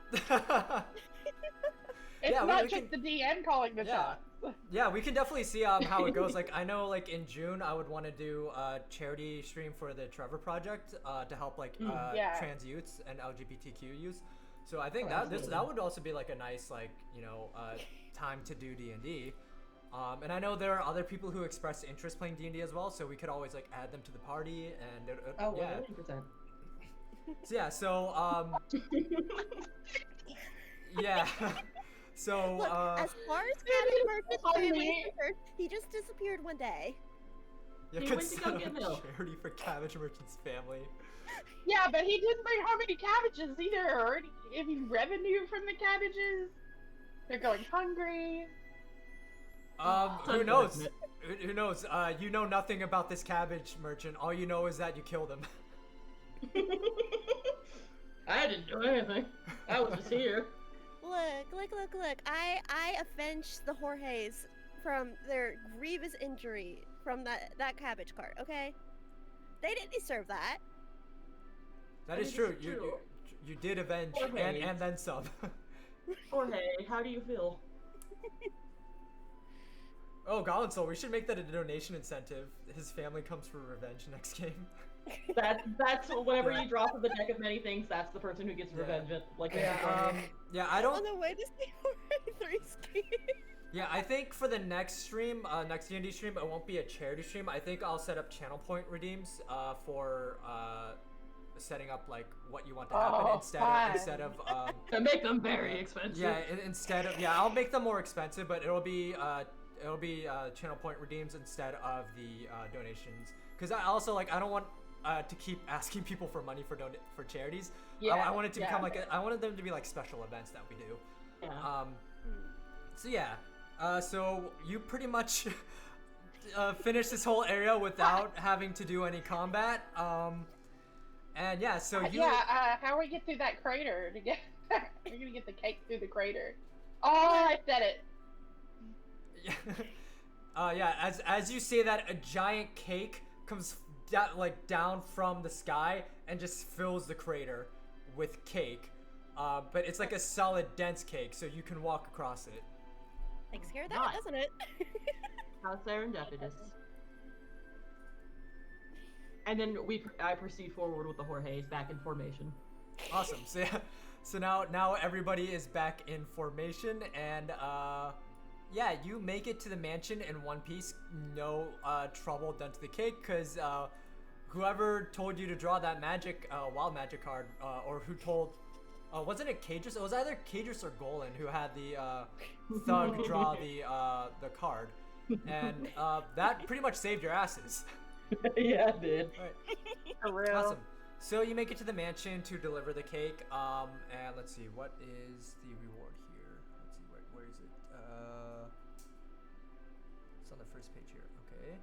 Speaker 6: It's
Speaker 4: Yeah,
Speaker 6: not
Speaker 4: we
Speaker 6: just
Speaker 4: can-
Speaker 6: the DM calling the
Speaker 4: Yeah.
Speaker 6: shots.
Speaker 4: yeah, we can definitely see how it goes. Like, I know, like in June, I would want to do a charity stream for the Trevor Project to help like
Speaker 6: Yeah.
Speaker 4: trans youths and LGBTQ youths. So I think
Speaker 7: Oh,
Speaker 4: that
Speaker 7: absolutely.
Speaker 4: would also be like a nice time to do D&D. And I know there are other people who express interest playing D&D as well, so we could always like add them to the party and
Speaker 7: Oh,
Speaker 4: yeah.
Speaker 7: 100%.
Speaker 4: So, yeah, so yeah. So
Speaker 5: Look, as far as Cabbage Merchant's family is concerned, he just disappeared one day.
Speaker 4: you
Speaker 7: He
Speaker 4: could
Speaker 7: went to
Speaker 4: set
Speaker 7: go
Speaker 4: up
Speaker 7: get
Speaker 4: a
Speaker 7: milk.
Speaker 4: charity for Cabbage Merchant's family.
Speaker 6: Yeah, but he didn't bring home any cabbages either, or any revenue from the cabbages. They're going hungry.
Speaker 4: Who knows? Who knows? You know nothing about this cabbage merchant. All you know is that you killed him.
Speaker 7: I didn't do anything. I was just here.
Speaker 5: Look. I avenged the Jorges from their grievous injury from that cabbage cart, okay? They didn't deserve that.
Speaker 4: That
Speaker 7: I
Speaker 4: is
Speaker 7: mean,
Speaker 4: true.
Speaker 7: this is true.
Speaker 4: You did avenge
Speaker 7: Okay.
Speaker 4: and then some.
Speaker 7: Jorge, how do you feel?
Speaker 4: Oh, Goblin Soul, we should make that a donation incentive. His family comes for revenge next game.
Speaker 7: That's whenever
Speaker 4: Yeah.
Speaker 7: you draw from the deck of many things, that's the person who gets
Speaker 4: Yeah.
Speaker 7: revenge. Like,
Speaker 4: Yeah, I
Speaker 5: On
Speaker 4: don't.
Speaker 5: the way to see Jorge 3 ski.
Speaker 4: Yeah, I think for the next stream, next D&D stream, it won't be a charity stream. I think I'll set up channel point redeems for setting up like what you want to happen instead of
Speaker 7: To make them very expensive.
Speaker 4: yeah, instead of I'll make them more expensive, but it'll be channel point redeems instead of the donations. Because I also I don't want to keep asking people for money for charities.
Speaker 6: Yeah,
Speaker 4: I want it to become I wanted them to be like special events that we do.
Speaker 7: Yeah.
Speaker 4: So yeah, so you pretty much finished this whole area without having to do any combat. And yeah, so you.
Speaker 6: How do we get through that crater to get? We're gonna get the cake through the crater. Oh, I said it.
Speaker 4: Yeah. As you say that, a giant cake comes down from the sky and just fills the crater with cake. But it's like a solid, dense cake, so you can walk across it.
Speaker 5: Takes care of that,
Speaker 7: Nice.
Speaker 5: doesn't it?
Speaker 7: How serendipitous. And then I proceed forward with the Jorge's back in formation.
Speaker 4: Awesome. So yeah, so now everybody is back in formation, and yeah, you make it to the mansion in one piece. No trouble done to the cake, because whoever told you to draw that wild magic card, or who told, wasn't it Cadris? It was either Cadris or Golan who had the thug draw the card, and that pretty much saved your asses.
Speaker 7: Yeah, it did.
Speaker 4: Right.
Speaker 6: For real.
Speaker 4: Awesome. So you make it to the mansion to deliver the cake. And let's see, what is the reward here? Let's see, where is it? It's on the first page here. Okay.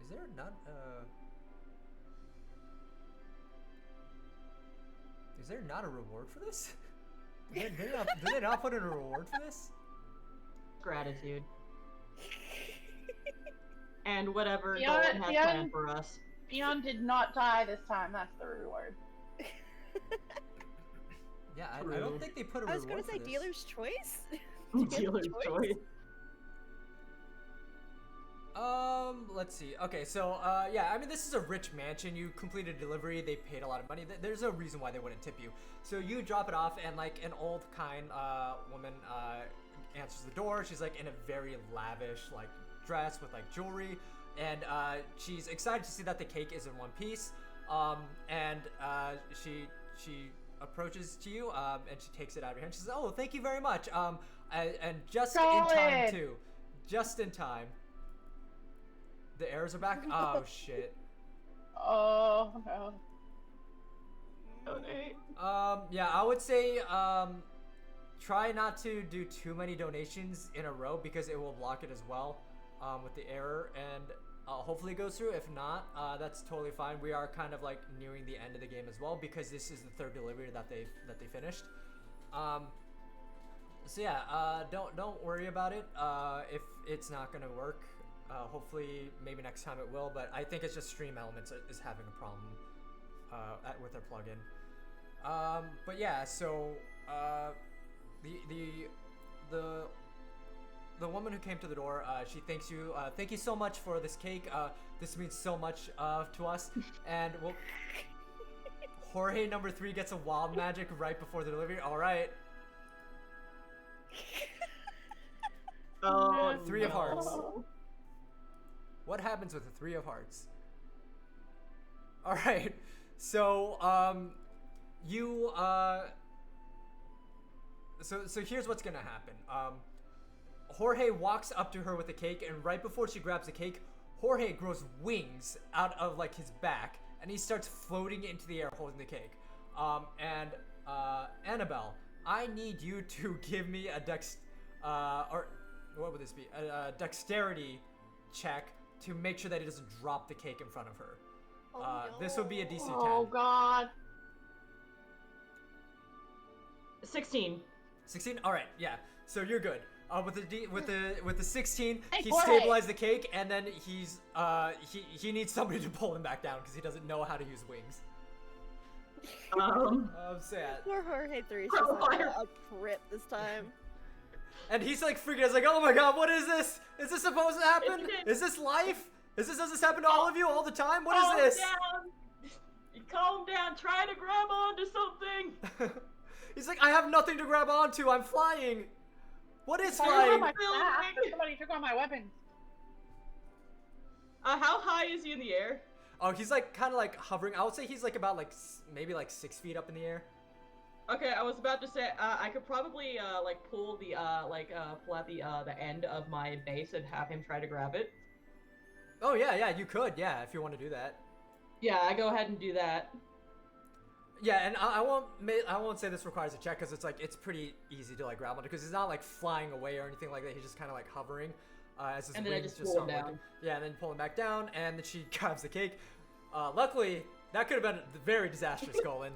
Speaker 4: Is there not Is there not a reward for this? Did they not put in a reward for this?
Speaker 7: Gratitude. And whatever
Speaker 6: Beyond-
Speaker 7: Golan has
Speaker 6: beyond-
Speaker 7: planned for us.
Speaker 6: Fion did not die this time. That's the reward.
Speaker 4: Yeah, I
Speaker 7: True.
Speaker 4: don't think they put a
Speaker 5: I
Speaker 4: reward
Speaker 5: was gonna
Speaker 4: for
Speaker 5: say
Speaker 4: this.
Speaker 5: dealer's choice.
Speaker 7: Dealer's choice.
Speaker 4: Let's see. Okay, so, yeah, I mean, this is a rich mansion. You completed delivery. They paid a lot of money. There's no reason why they wouldn't tip you. So you drop it off, and, like, an old, kind, woman, answers the door. She's, like, in a very lavish, like, dress with, like, jewelry. And, she's excited to see that the cake is in one piece. And, she approaches to you, and she takes it out of your hand. She says, "Oh, thank you very much. And just in time,
Speaker 6: Solid.
Speaker 4: too. Just in time." The errors are back? Oh, shit.
Speaker 6: Oh no.
Speaker 7: Donate.
Speaker 4: Yeah, I would say, try not to do too many donations in a row because it will block it as well, with the error, and hopefully it goes through. If not, that's totally fine. We are kind of like nearing the end of the game as well because this is the third delivery that they finished. So yeah, don't worry about it. If it's not gonna work, hopefully maybe next time it will. But I think it's just Stream Elements is having a problem with their plugin. But yeah, so the woman who came to the door, she thanks you. Thank you so much for this cake. This means so much to us. And well, Jorge number 3 gets a wild magic right before the delivery. All right.
Speaker 7: Oh,
Speaker 4: 3 of hearts.
Speaker 7: no.
Speaker 4: What happens with the 3 of hearts? All right. So you so here's what's gonna happen. Jorge walks up to her with the cake, and right before she grabs the cake, Jorge grows wings out of like his back, and he starts floating into the air holding the cake. And Annabelle, I need you to give me a or what would this be? A dexterity check to make sure that he doesn't drop the cake in front of her. This would be a DC 10.
Speaker 6: Oh god.
Speaker 7: 16.
Speaker 4: 16. All right, yeah. So you're good. With the 16,
Speaker 6: Hey,
Speaker 4: he
Speaker 6: Jorge.
Speaker 4: stabilized the cake, and then he's he needs somebody to pull him back down because he doesn't know how to use wings. Sad.
Speaker 5: Poor Jorge 3 is
Speaker 7: Oh,
Speaker 5: just like
Speaker 7: fire.
Speaker 5: a trip this time.
Speaker 4: And he's like freaking out. He's like, "Oh my god, what is this? Is this supposed to happen? Is this life? Does this happen to all of you all the time? What is this?"
Speaker 7: Down. Calm down, try to grab onto something!
Speaker 4: He's like, I have nothing to grab onto, I'm flying! What is
Speaker 6: I
Speaker 4: flying?
Speaker 6: have my staff, but somebody took all my weapons.
Speaker 7: How high is he in the air?
Speaker 4: Oh, he's like kind of like hovering. I would say he's like about like maybe like 6 feet up in the air.
Speaker 7: Okay, I was about to say I could probably like pull the pull out the end of my base and have him try to grab it.
Speaker 4: Oh yeah, you could, yeah, if you want to do that.
Speaker 7: Yeah, I go ahead and do that.
Speaker 4: Yeah, and I won't say this requires a check because it's pretty easy to like grab onto because he's not like flying away or anything like that. He's just kind of like hovering. As his
Speaker 7: And then I
Speaker 4: wings
Speaker 7: just pull him down.
Speaker 4: working. Yeah, and then pull him back down, and then she grabs the cake. Luckily, that could have been very disastrous, Colin.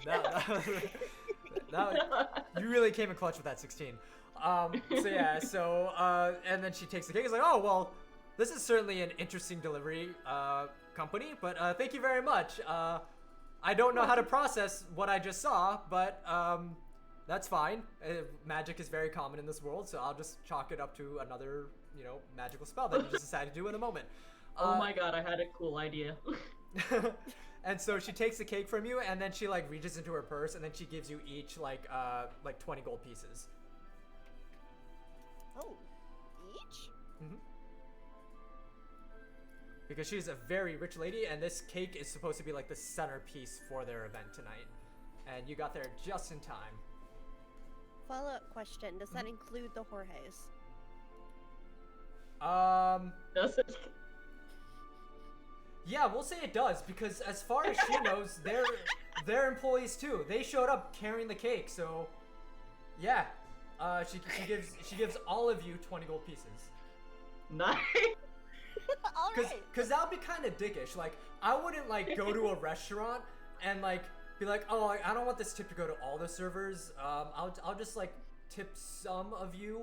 Speaker 4: You really came in clutch with that 16. And then she takes the cake. It's like, oh well, this is certainly an interesting delivery company, but thank you very much. I don't know how to process what I just saw, but that's fine. Magic is very common in this world, so I'll just chalk it up to another, magical spell that you just decided to do in the moment.
Speaker 7: Oh my god, I had a cool idea.
Speaker 4: And so she takes the cake from you, and then she like reaches into her purse, and then she gives you each like 20 gold pieces.
Speaker 5: Oh, each?
Speaker 4: Mm-hmm. Because she's a very rich lady, and this cake is supposed to be like the centerpiece for their event tonight. And you got there just in time.
Speaker 5: Follow-up question, does that include the Jorges?
Speaker 7: Does it?
Speaker 4: Yeah, we'll say it does, because as far as she knows, they're employees too. They showed up carrying the cake, so yeah. She gives all of you 20 gold pieces.
Speaker 7: Nice.
Speaker 4: Cause that would be kind of dickish. Like, I wouldn't like go to a restaurant and like be like, oh, like, I don't want this tip to go to all the servers. I'll just like tip some of you,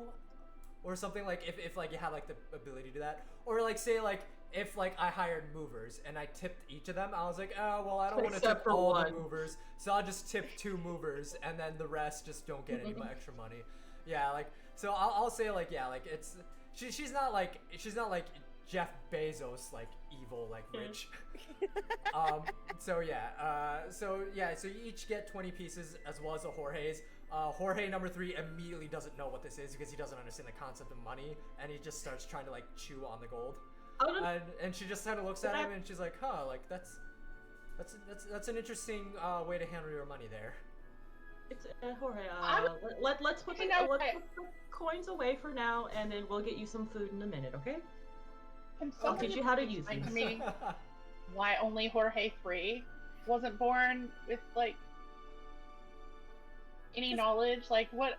Speaker 4: or something, like if like you have like the ability to do that, or like say like if like I hired movers and I tipped each of them, I was like, oh well, I don't want to tip all the movers, so I'll just tip 2 movers, and then the rest just don't get any extra money. Yeah, like so I'll say like yeah, like it's she's not like Jeff Bezos, like evil, like rich. So you each get 20 pieces as well as the Jorge's. Jorge number 3 immediately doesn't know what this is because he doesn't understand the concept of money, and he just starts trying to like chew on the gold. And she just kind of looks at him and she's like, huh, like that's an interesting way to handle your money there.
Speaker 7: It's Jorge. Let's put the coins away for now, and then we'll get you some food in a minute, okay? I'll teach you how to use them.
Speaker 6: To me, why only Jorge 3 wasn't born with like any knowledge? Like what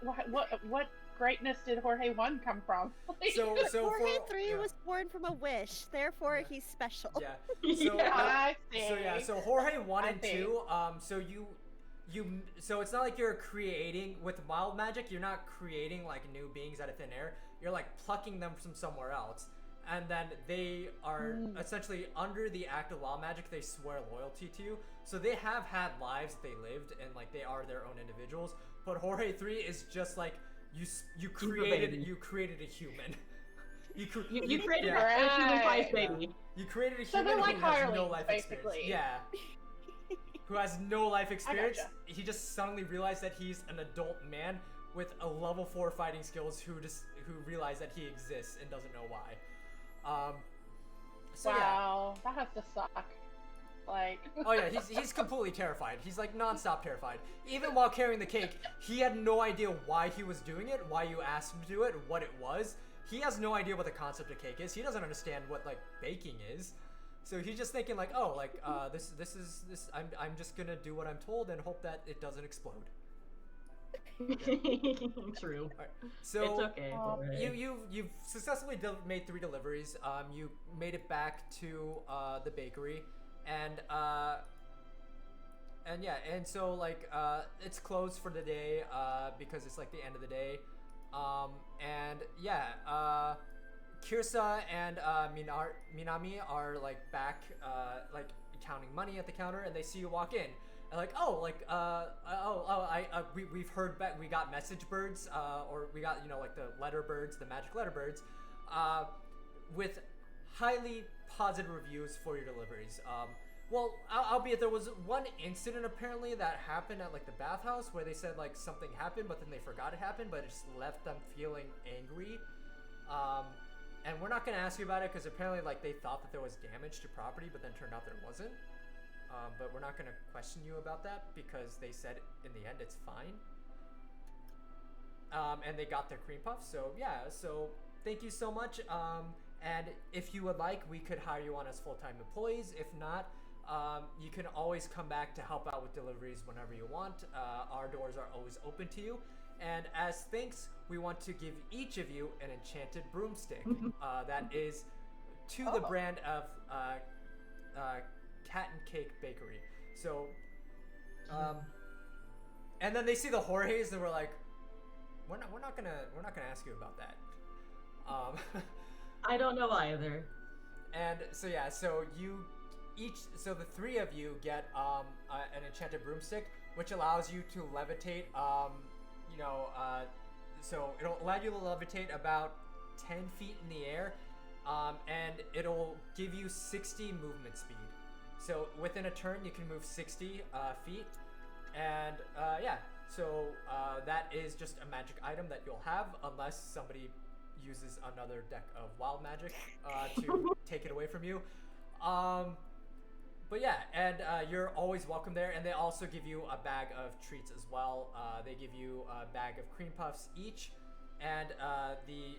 Speaker 6: greatness did Jorge 1 come from?
Speaker 4: So
Speaker 5: Jorge 3 was born from a wish, therefore he's special.
Speaker 4: Yeah.
Speaker 6: I see.
Speaker 4: So Jorge 1 and 2. So it's not like you're creating with wild magic. You're not creating like new beings out of thin air. You're like plucking them from somewhere else. And then they are essentially under the act of wild magic. They swear loyalty to you, so they have had lives that they lived, and like they are their own individuals. But Jorge 3 is just like you created a human. You
Speaker 7: created a human-sized baby.
Speaker 4: You created a
Speaker 6: So
Speaker 4: human
Speaker 6: they're like
Speaker 4: who has no
Speaker 6: hirelings,
Speaker 4: life
Speaker 6: basically.
Speaker 4: experience. Yeah. Who has no life experience.
Speaker 6: gotcha.
Speaker 4: He just suddenly realized that he's an adult man with a level 4 fighting skills who realized that he exists and doesn't know why.
Speaker 6: Wow, that has to suck. Like.
Speaker 4: Oh yeah, he's completely terrified. He's like non-stop terrified. Even while carrying the cake, he had no idea why he was doing it, why you asked him to do it, what it was. He has no idea what the concept of cake is. He doesn't understand what like baking is. So he's just thinking like, oh, like this. I'm just gonna do what I'm told and hope that it doesn't explode.
Speaker 7: True.
Speaker 4: Right. So
Speaker 7: it's okay.
Speaker 4: you've successfully made 3 deliveries. You made it back to the bakery, and so like it's closed for the day because it's like the end of the day. Kirsa and Minami are like back like counting money at the counter, and they see you walk in. And like, we've heard back. We got message birds, or we got like the letter birds, the magic letter birds, with highly positive reviews for your deliveries. Well, albeit there was one incident apparently that happened at like the bathhouse where they said like something happened, but then they forgot it happened, but it just left them feeling angry. And we're not gonna ask you about it because apparently like they thought that there was damage to property, but then turned out there wasn't. But we're not gonna question you about that because they said in the end it's fine. And they got their cream puffs, so yeah. So thank you so much. And if you would like, we could hire you on as full-time employees. If not, you can always come back to help out with deliveries whenever you want. Our doors are always open to you. And as thanks, we want to give each of you an enchanted broomstick that is to the brand of Cat and Cake Bakery. So, and then they see the Jorge's and we're like, we're not gonna ask you about that.
Speaker 7: I don't know either.
Speaker 4: And so yeah, so the three of you get an enchanted broomstick, which allows you to levitate. So it'll allow you to levitate about 10 feet in the air, and it'll give you 60 movement speed. So within a turn, you can move 60 feet, and so that is just a magic item that you'll have unless somebody uses another deck of wild magic to take it away from you. But yeah, and you're always welcome there, and they also give you a bag of treats as well. They give you a bag of cream puffs each, and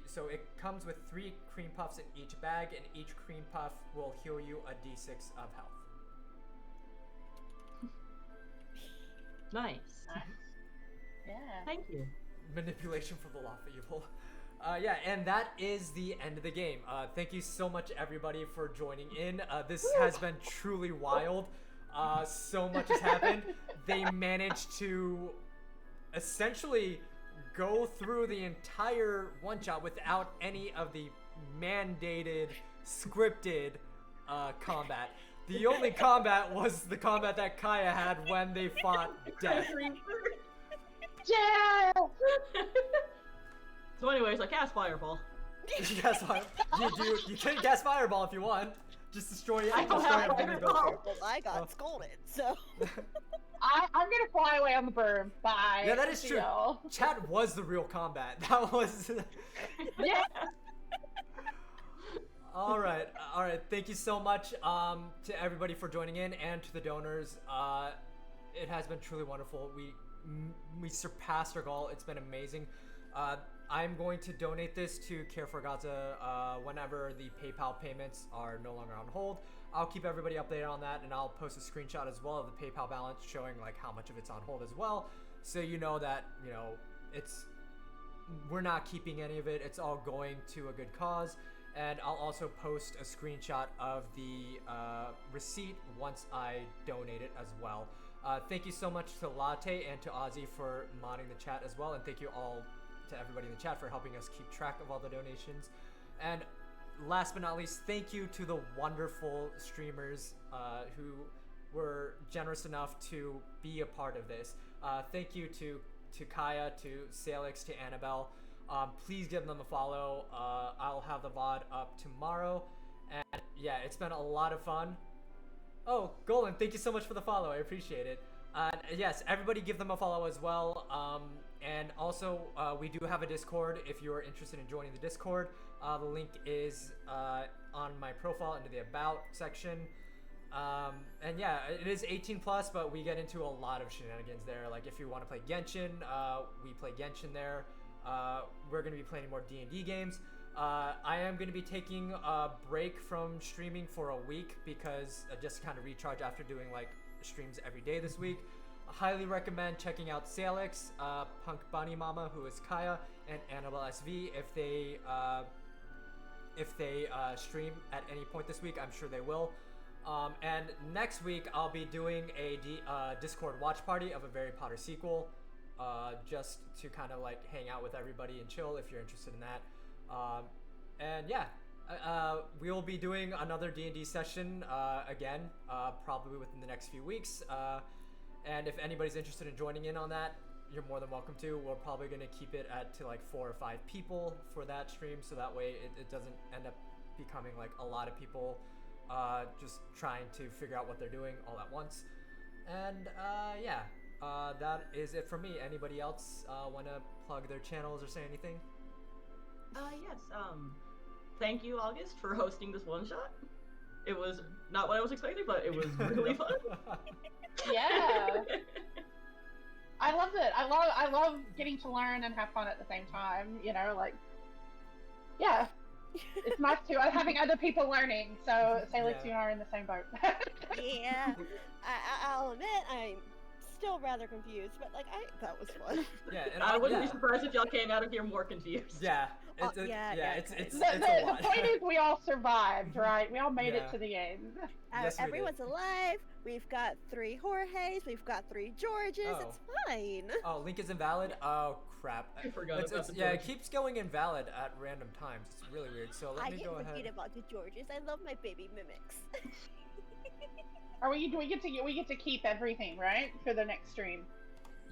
Speaker 4: so it comes with 3 cream puffs in each bag, and each cream puff will heal you a d6 of health.
Speaker 7: Nice.
Speaker 6: Yeah.
Speaker 7: Thank you.
Speaker 4: Manipulation for the lawful evil. And that is the end of the game. Thank you so much, everybody, for joining in. This has been truly wild. So much has happened. They managed to essentially go through the entire one-shot without any of the mandated, scripted combat. The only combat was the combat that Kaya had when they fought death.
Speaker 6: Yeah!
Speaker 7: So anyways, I cast Fireball.
Speaker 4: You cast you can cast Fireball if you want. Just destroy it.
Speaker 7: I don't have Fireball.
Speaker 5: Well, I got scolded, so.
Speaker 6: I'm gonna fly away on the bird. Bye.
Speaker 4: Yeah, that is true.
Speaker 6: Theo.
Speaker 4: Chat was the real combat. That was.
Speaker 6: Yeah.
Speaker 4: All right. Thank you so much to everybody for joining in and to the donors. It has been truly wonderful. We surpassed our goal. It's been amazing. I'm going to donate this to CareForGaza whenever the PayPal payments are no longer on hold. I'll keep everybody updated on that, and I'll post a screenshot as well of the PayPal balance showing like how much of it's on hold as well, so you know that we're not keeping any of it. It's all going to a good cause, and I'll also post a screenshot of the receipt once I donate it as well. Thank you so much to Latte and to Ozzy for modding the chat as well, and thank you all to everybody in the chat for helping us keep track of all the donations. And last but not least, thank you to the wonderful streamers who were generous enough to be a part of this. Thank you to Kaya, to Salix, to Annabelle. Please give them a follow. I'll have the VOD up tomorrow. And yeah, it's been a lot of fun. Oh, Golan, thank you so much for the follow. I appreciate it. Yes, everybody give them a follow as well. And also, we do have a Discord if you're interested in joining the Discord. The link is on my profile under the About section. And yeah, it is 18 plus, but we get into a lot of shenanigans there. Like if you want to play Genshin, we play Genshin there. We're going to be playing more D&D games. I am going to be taking a break from streaming for a week because just to kind of recharge after doing like streams every day this week. I highly recommend checking out Salix, punkbunnymama, who is Kaya, and AnnabelSV if they stream at any point this week. I'm sure they will. And next week I'll be doing a Discord watch party of a Harry Potter sequel, just to kind of like hang out with everybody and chill if you're interested in that. And yeah, we'll be doing another D&D session again, probably within the next few weeks. And if anybody's interested in joining in on that, you're more than welcome to. We're probably going to keep it to like 4 or 5 people for that stream, so that way it doesn't end up becoming like a lot of people just trying to figure out what they're doing all at once. And yeah, that is it for me. Anybody else want to plug their channels or say anything?
Speaker 7: Yes. Thank you, August, for hosting this one shot. It was not what I was expecting, but it was really fun.
Speaker 6: Yeah. I loved it. I love getting to learn and have fun at the same time. You know, like, yeah, it's nice too. Having other people learning. So, Salix, you and I are in the same boat.
Speaker 5: Yeah, I'll admit I'm still rather confused, but like that was fun.
Speaker 4: Yeah, and
Speaker 7: I wouldn't be surprised if y'all came out of here more confused.
Speaker 4: Yeah, it's
Speaker 6: The
Speaker 4: a lot.
Speaker 6: point is, we all survived, right? We all made it to the end.
Speaker 4: Yes, we
Speaker 5: Everyone's alive. We've got 3 Jorges. We've got 3 Georges.
Speaker 4: Oh.
Speaker 5: It's fine.
Speaker 4: Oh, link is invalid? Oh, crap.
Speaker 7: I forgot about the
Speaker 4: Yeah, it
Speaker 7: George.
Speaker 4: keeps going invalid at random times. It's really weird. So let
Speaker 5: I
Speaker 4: me
Speaker 5: get
Speaker 4: go ahead.
Speaker 5: confused about the Georges. I love my baby mimics.
Speaker 6: Or we get to keep everything, right, for the next stream.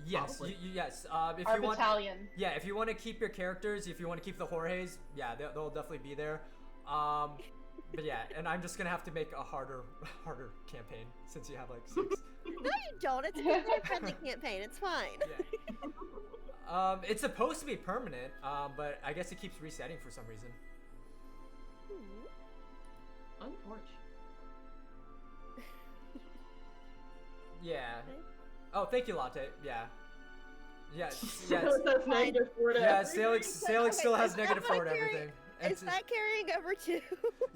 Speaker 4: Yes,
Speaker 7: Probably.
Speaker 4: yes. If
Speaker 6: Our
Speaker 4: you want,
Speaker 6: battalion.
Speaker 4: yeah, if you want to keep your characters, if you want to keep the Jorges, yeah, they'll definitely be there. But yeah, and I'm just gonna have to make a harder campaign since you have like 6.
Speaker 5: No, you don't. It's a friendly campaign. It's fine.
Speaker 4: Yeah. It's supposed to be permanent, but I guess it keeps resetting for some reason.
Speaker 7: Unfortunate.
Speaker 4: Yeah. Oh, thank you, Latte. Yeah. Yeah.
Speaker 7: That's negative 4 to
Speaker 4: Yeah,
Speaker 7: everything.
Speaker 4: Salix still has negative
Speaker 5: am I
Speaker 4: 4 to
Speaker 5: carrying-
Speaker 4: everything.
Speaker 5: Is that carrying over too?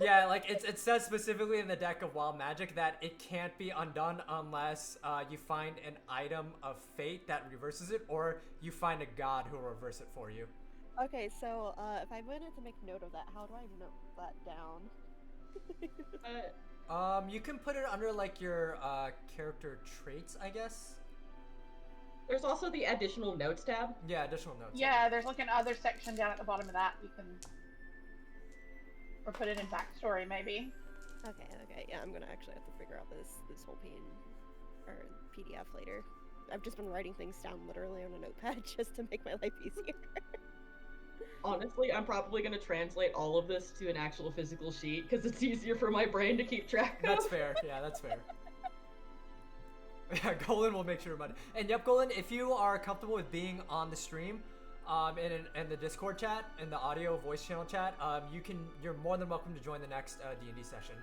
Speaker 4: Yeah, like it says specifically in the deck of Wild Magic that it can't be undone unless you find an item of fate that reverses it, or you find a god who will reverse it for you.
Speaker 5: Okay, so if I wanted to make note of that, how do I note that down?
Speaker 4: You can put it under like your character traits, I guess.
Speaker 7: There's also the additional notes tab.
Speaker 4: Yeah, additional notes.
Speaker 6: Yeah, there's like an other section down at the bottom of that. You can, or put it in backstory maybe.
Speaker 5: Okay, yeah, I'm gonna actually have to figure out this whole PDF later. I've just been writing things down literally on a notepad just to make my life easier.
Speaker 7: Honestly, I'm probably going to translate all of this to an actual physical sheet because it's easier for my brain to keep track of.
Speaker 4: That's fair. Yeah, that's fair. Yeah, Golan will make sure about it. And yep, Golan, if you are comfortable with being on the stream, in the Discord chat, in the audio voice channel chat, you're more than welcome to join the next D&D session.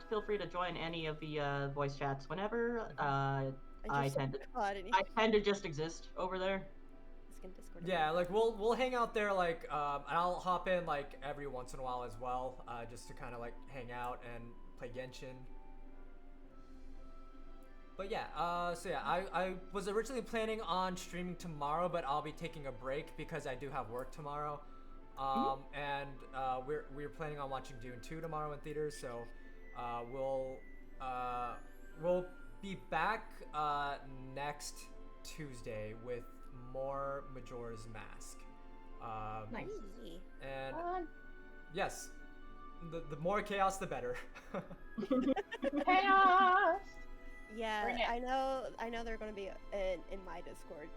Speaker 7: Feel free to join any of the voice chats whenever. I tend to just exist over there.
Speaker 5: Discord.
Speaker 4: Yeah, like we'll hang out there, like and I'll hop in like every once in a while as well, just to kind of like hang out and play Genshin. But yeah, so yeah, I was originally planning on streaming tomorrow, but I'll be taking a break because I do have work tomorrow. And we're planning on watching Dune 2 tomorrow in theaters, so we'll be back next Tuesday with more Majora's Mask.
Speaker 7: Nice.
Speaker 4: And yes, the more chaos, the better.
Speaker 6: Chaos.
Speaker 5: Yeah,
Speaker 6: Bring it.
Speaker 5: I know they're gonna be in my Discord,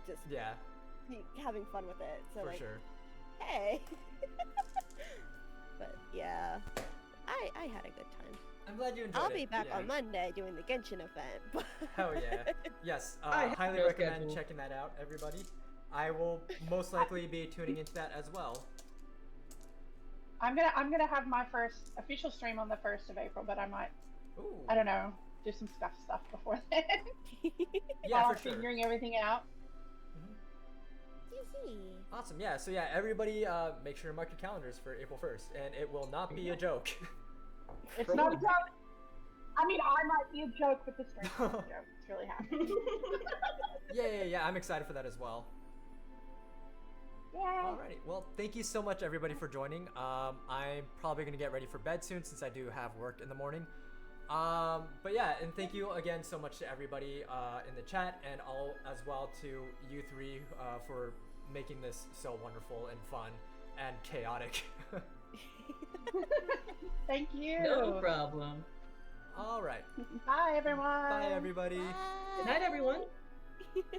Speaker 5: just
Speaker 4: Yeah,
Speaker 5: having fun with it. So
Speaker 4: for
Speaker 5: like,
Speaker 4: sure.
Speaker 5: hey. But yeah, I had a good time.
Speaker 4: I'm glad you enjoyed it.
Speaker 5: I'll be back
Speaker 4: yeah.
Speaker 5: on Monday doing the Genshin event. But
Speaker 4: Hell yeah. Yes,
Speaker 7: I have
Speaker 4: highly
Speaker 7: no
Speaker 4: recommend
Speaker 7: schedule.
Speaker 4: checking that out, everybody. I will most likely be tuning into that as well.
Speaker 6: I'm gonna have my first official stream on the 1st of April, but I might,
Speaker 4: Ooh.
Speaker 6: I don't know, do some stuff before then.
Speaker 4: Yeah,
Speaker 6: While
Speaker 4: for sure.
Speaker 6: figuring everything out.
Speaker 5: easy.
Speaker 4: Awesome, yeah, so yeah, everybody make sure to mark your calendars for April 1st, and it will not be a joke.
Speaker 6: It's not a joke. I mean, I might be a joke, but the stream is a joke. It's really happening.
Speaker 4: Yeah, I'm excited for that as well.
Speaker 6: Yeah.
Speaker 4: Alrighty, well, thank you so much, everybody, for joining. I'm probably going to get ready for bed soon since I do have work in the morning. But yeah, and thank you again so much to everybody in the chat, and all as well to you three for making this so wonderful and fun and chaotic.
Speaker 6: Thank you.
Speaker 7: No problem.
Speaker 4: All right.
Speaker 6: Bye, everyone.
Speaker 4: Bye, everybody.
Speaker 7: Good night, everyone.
Speaker 5: Bye.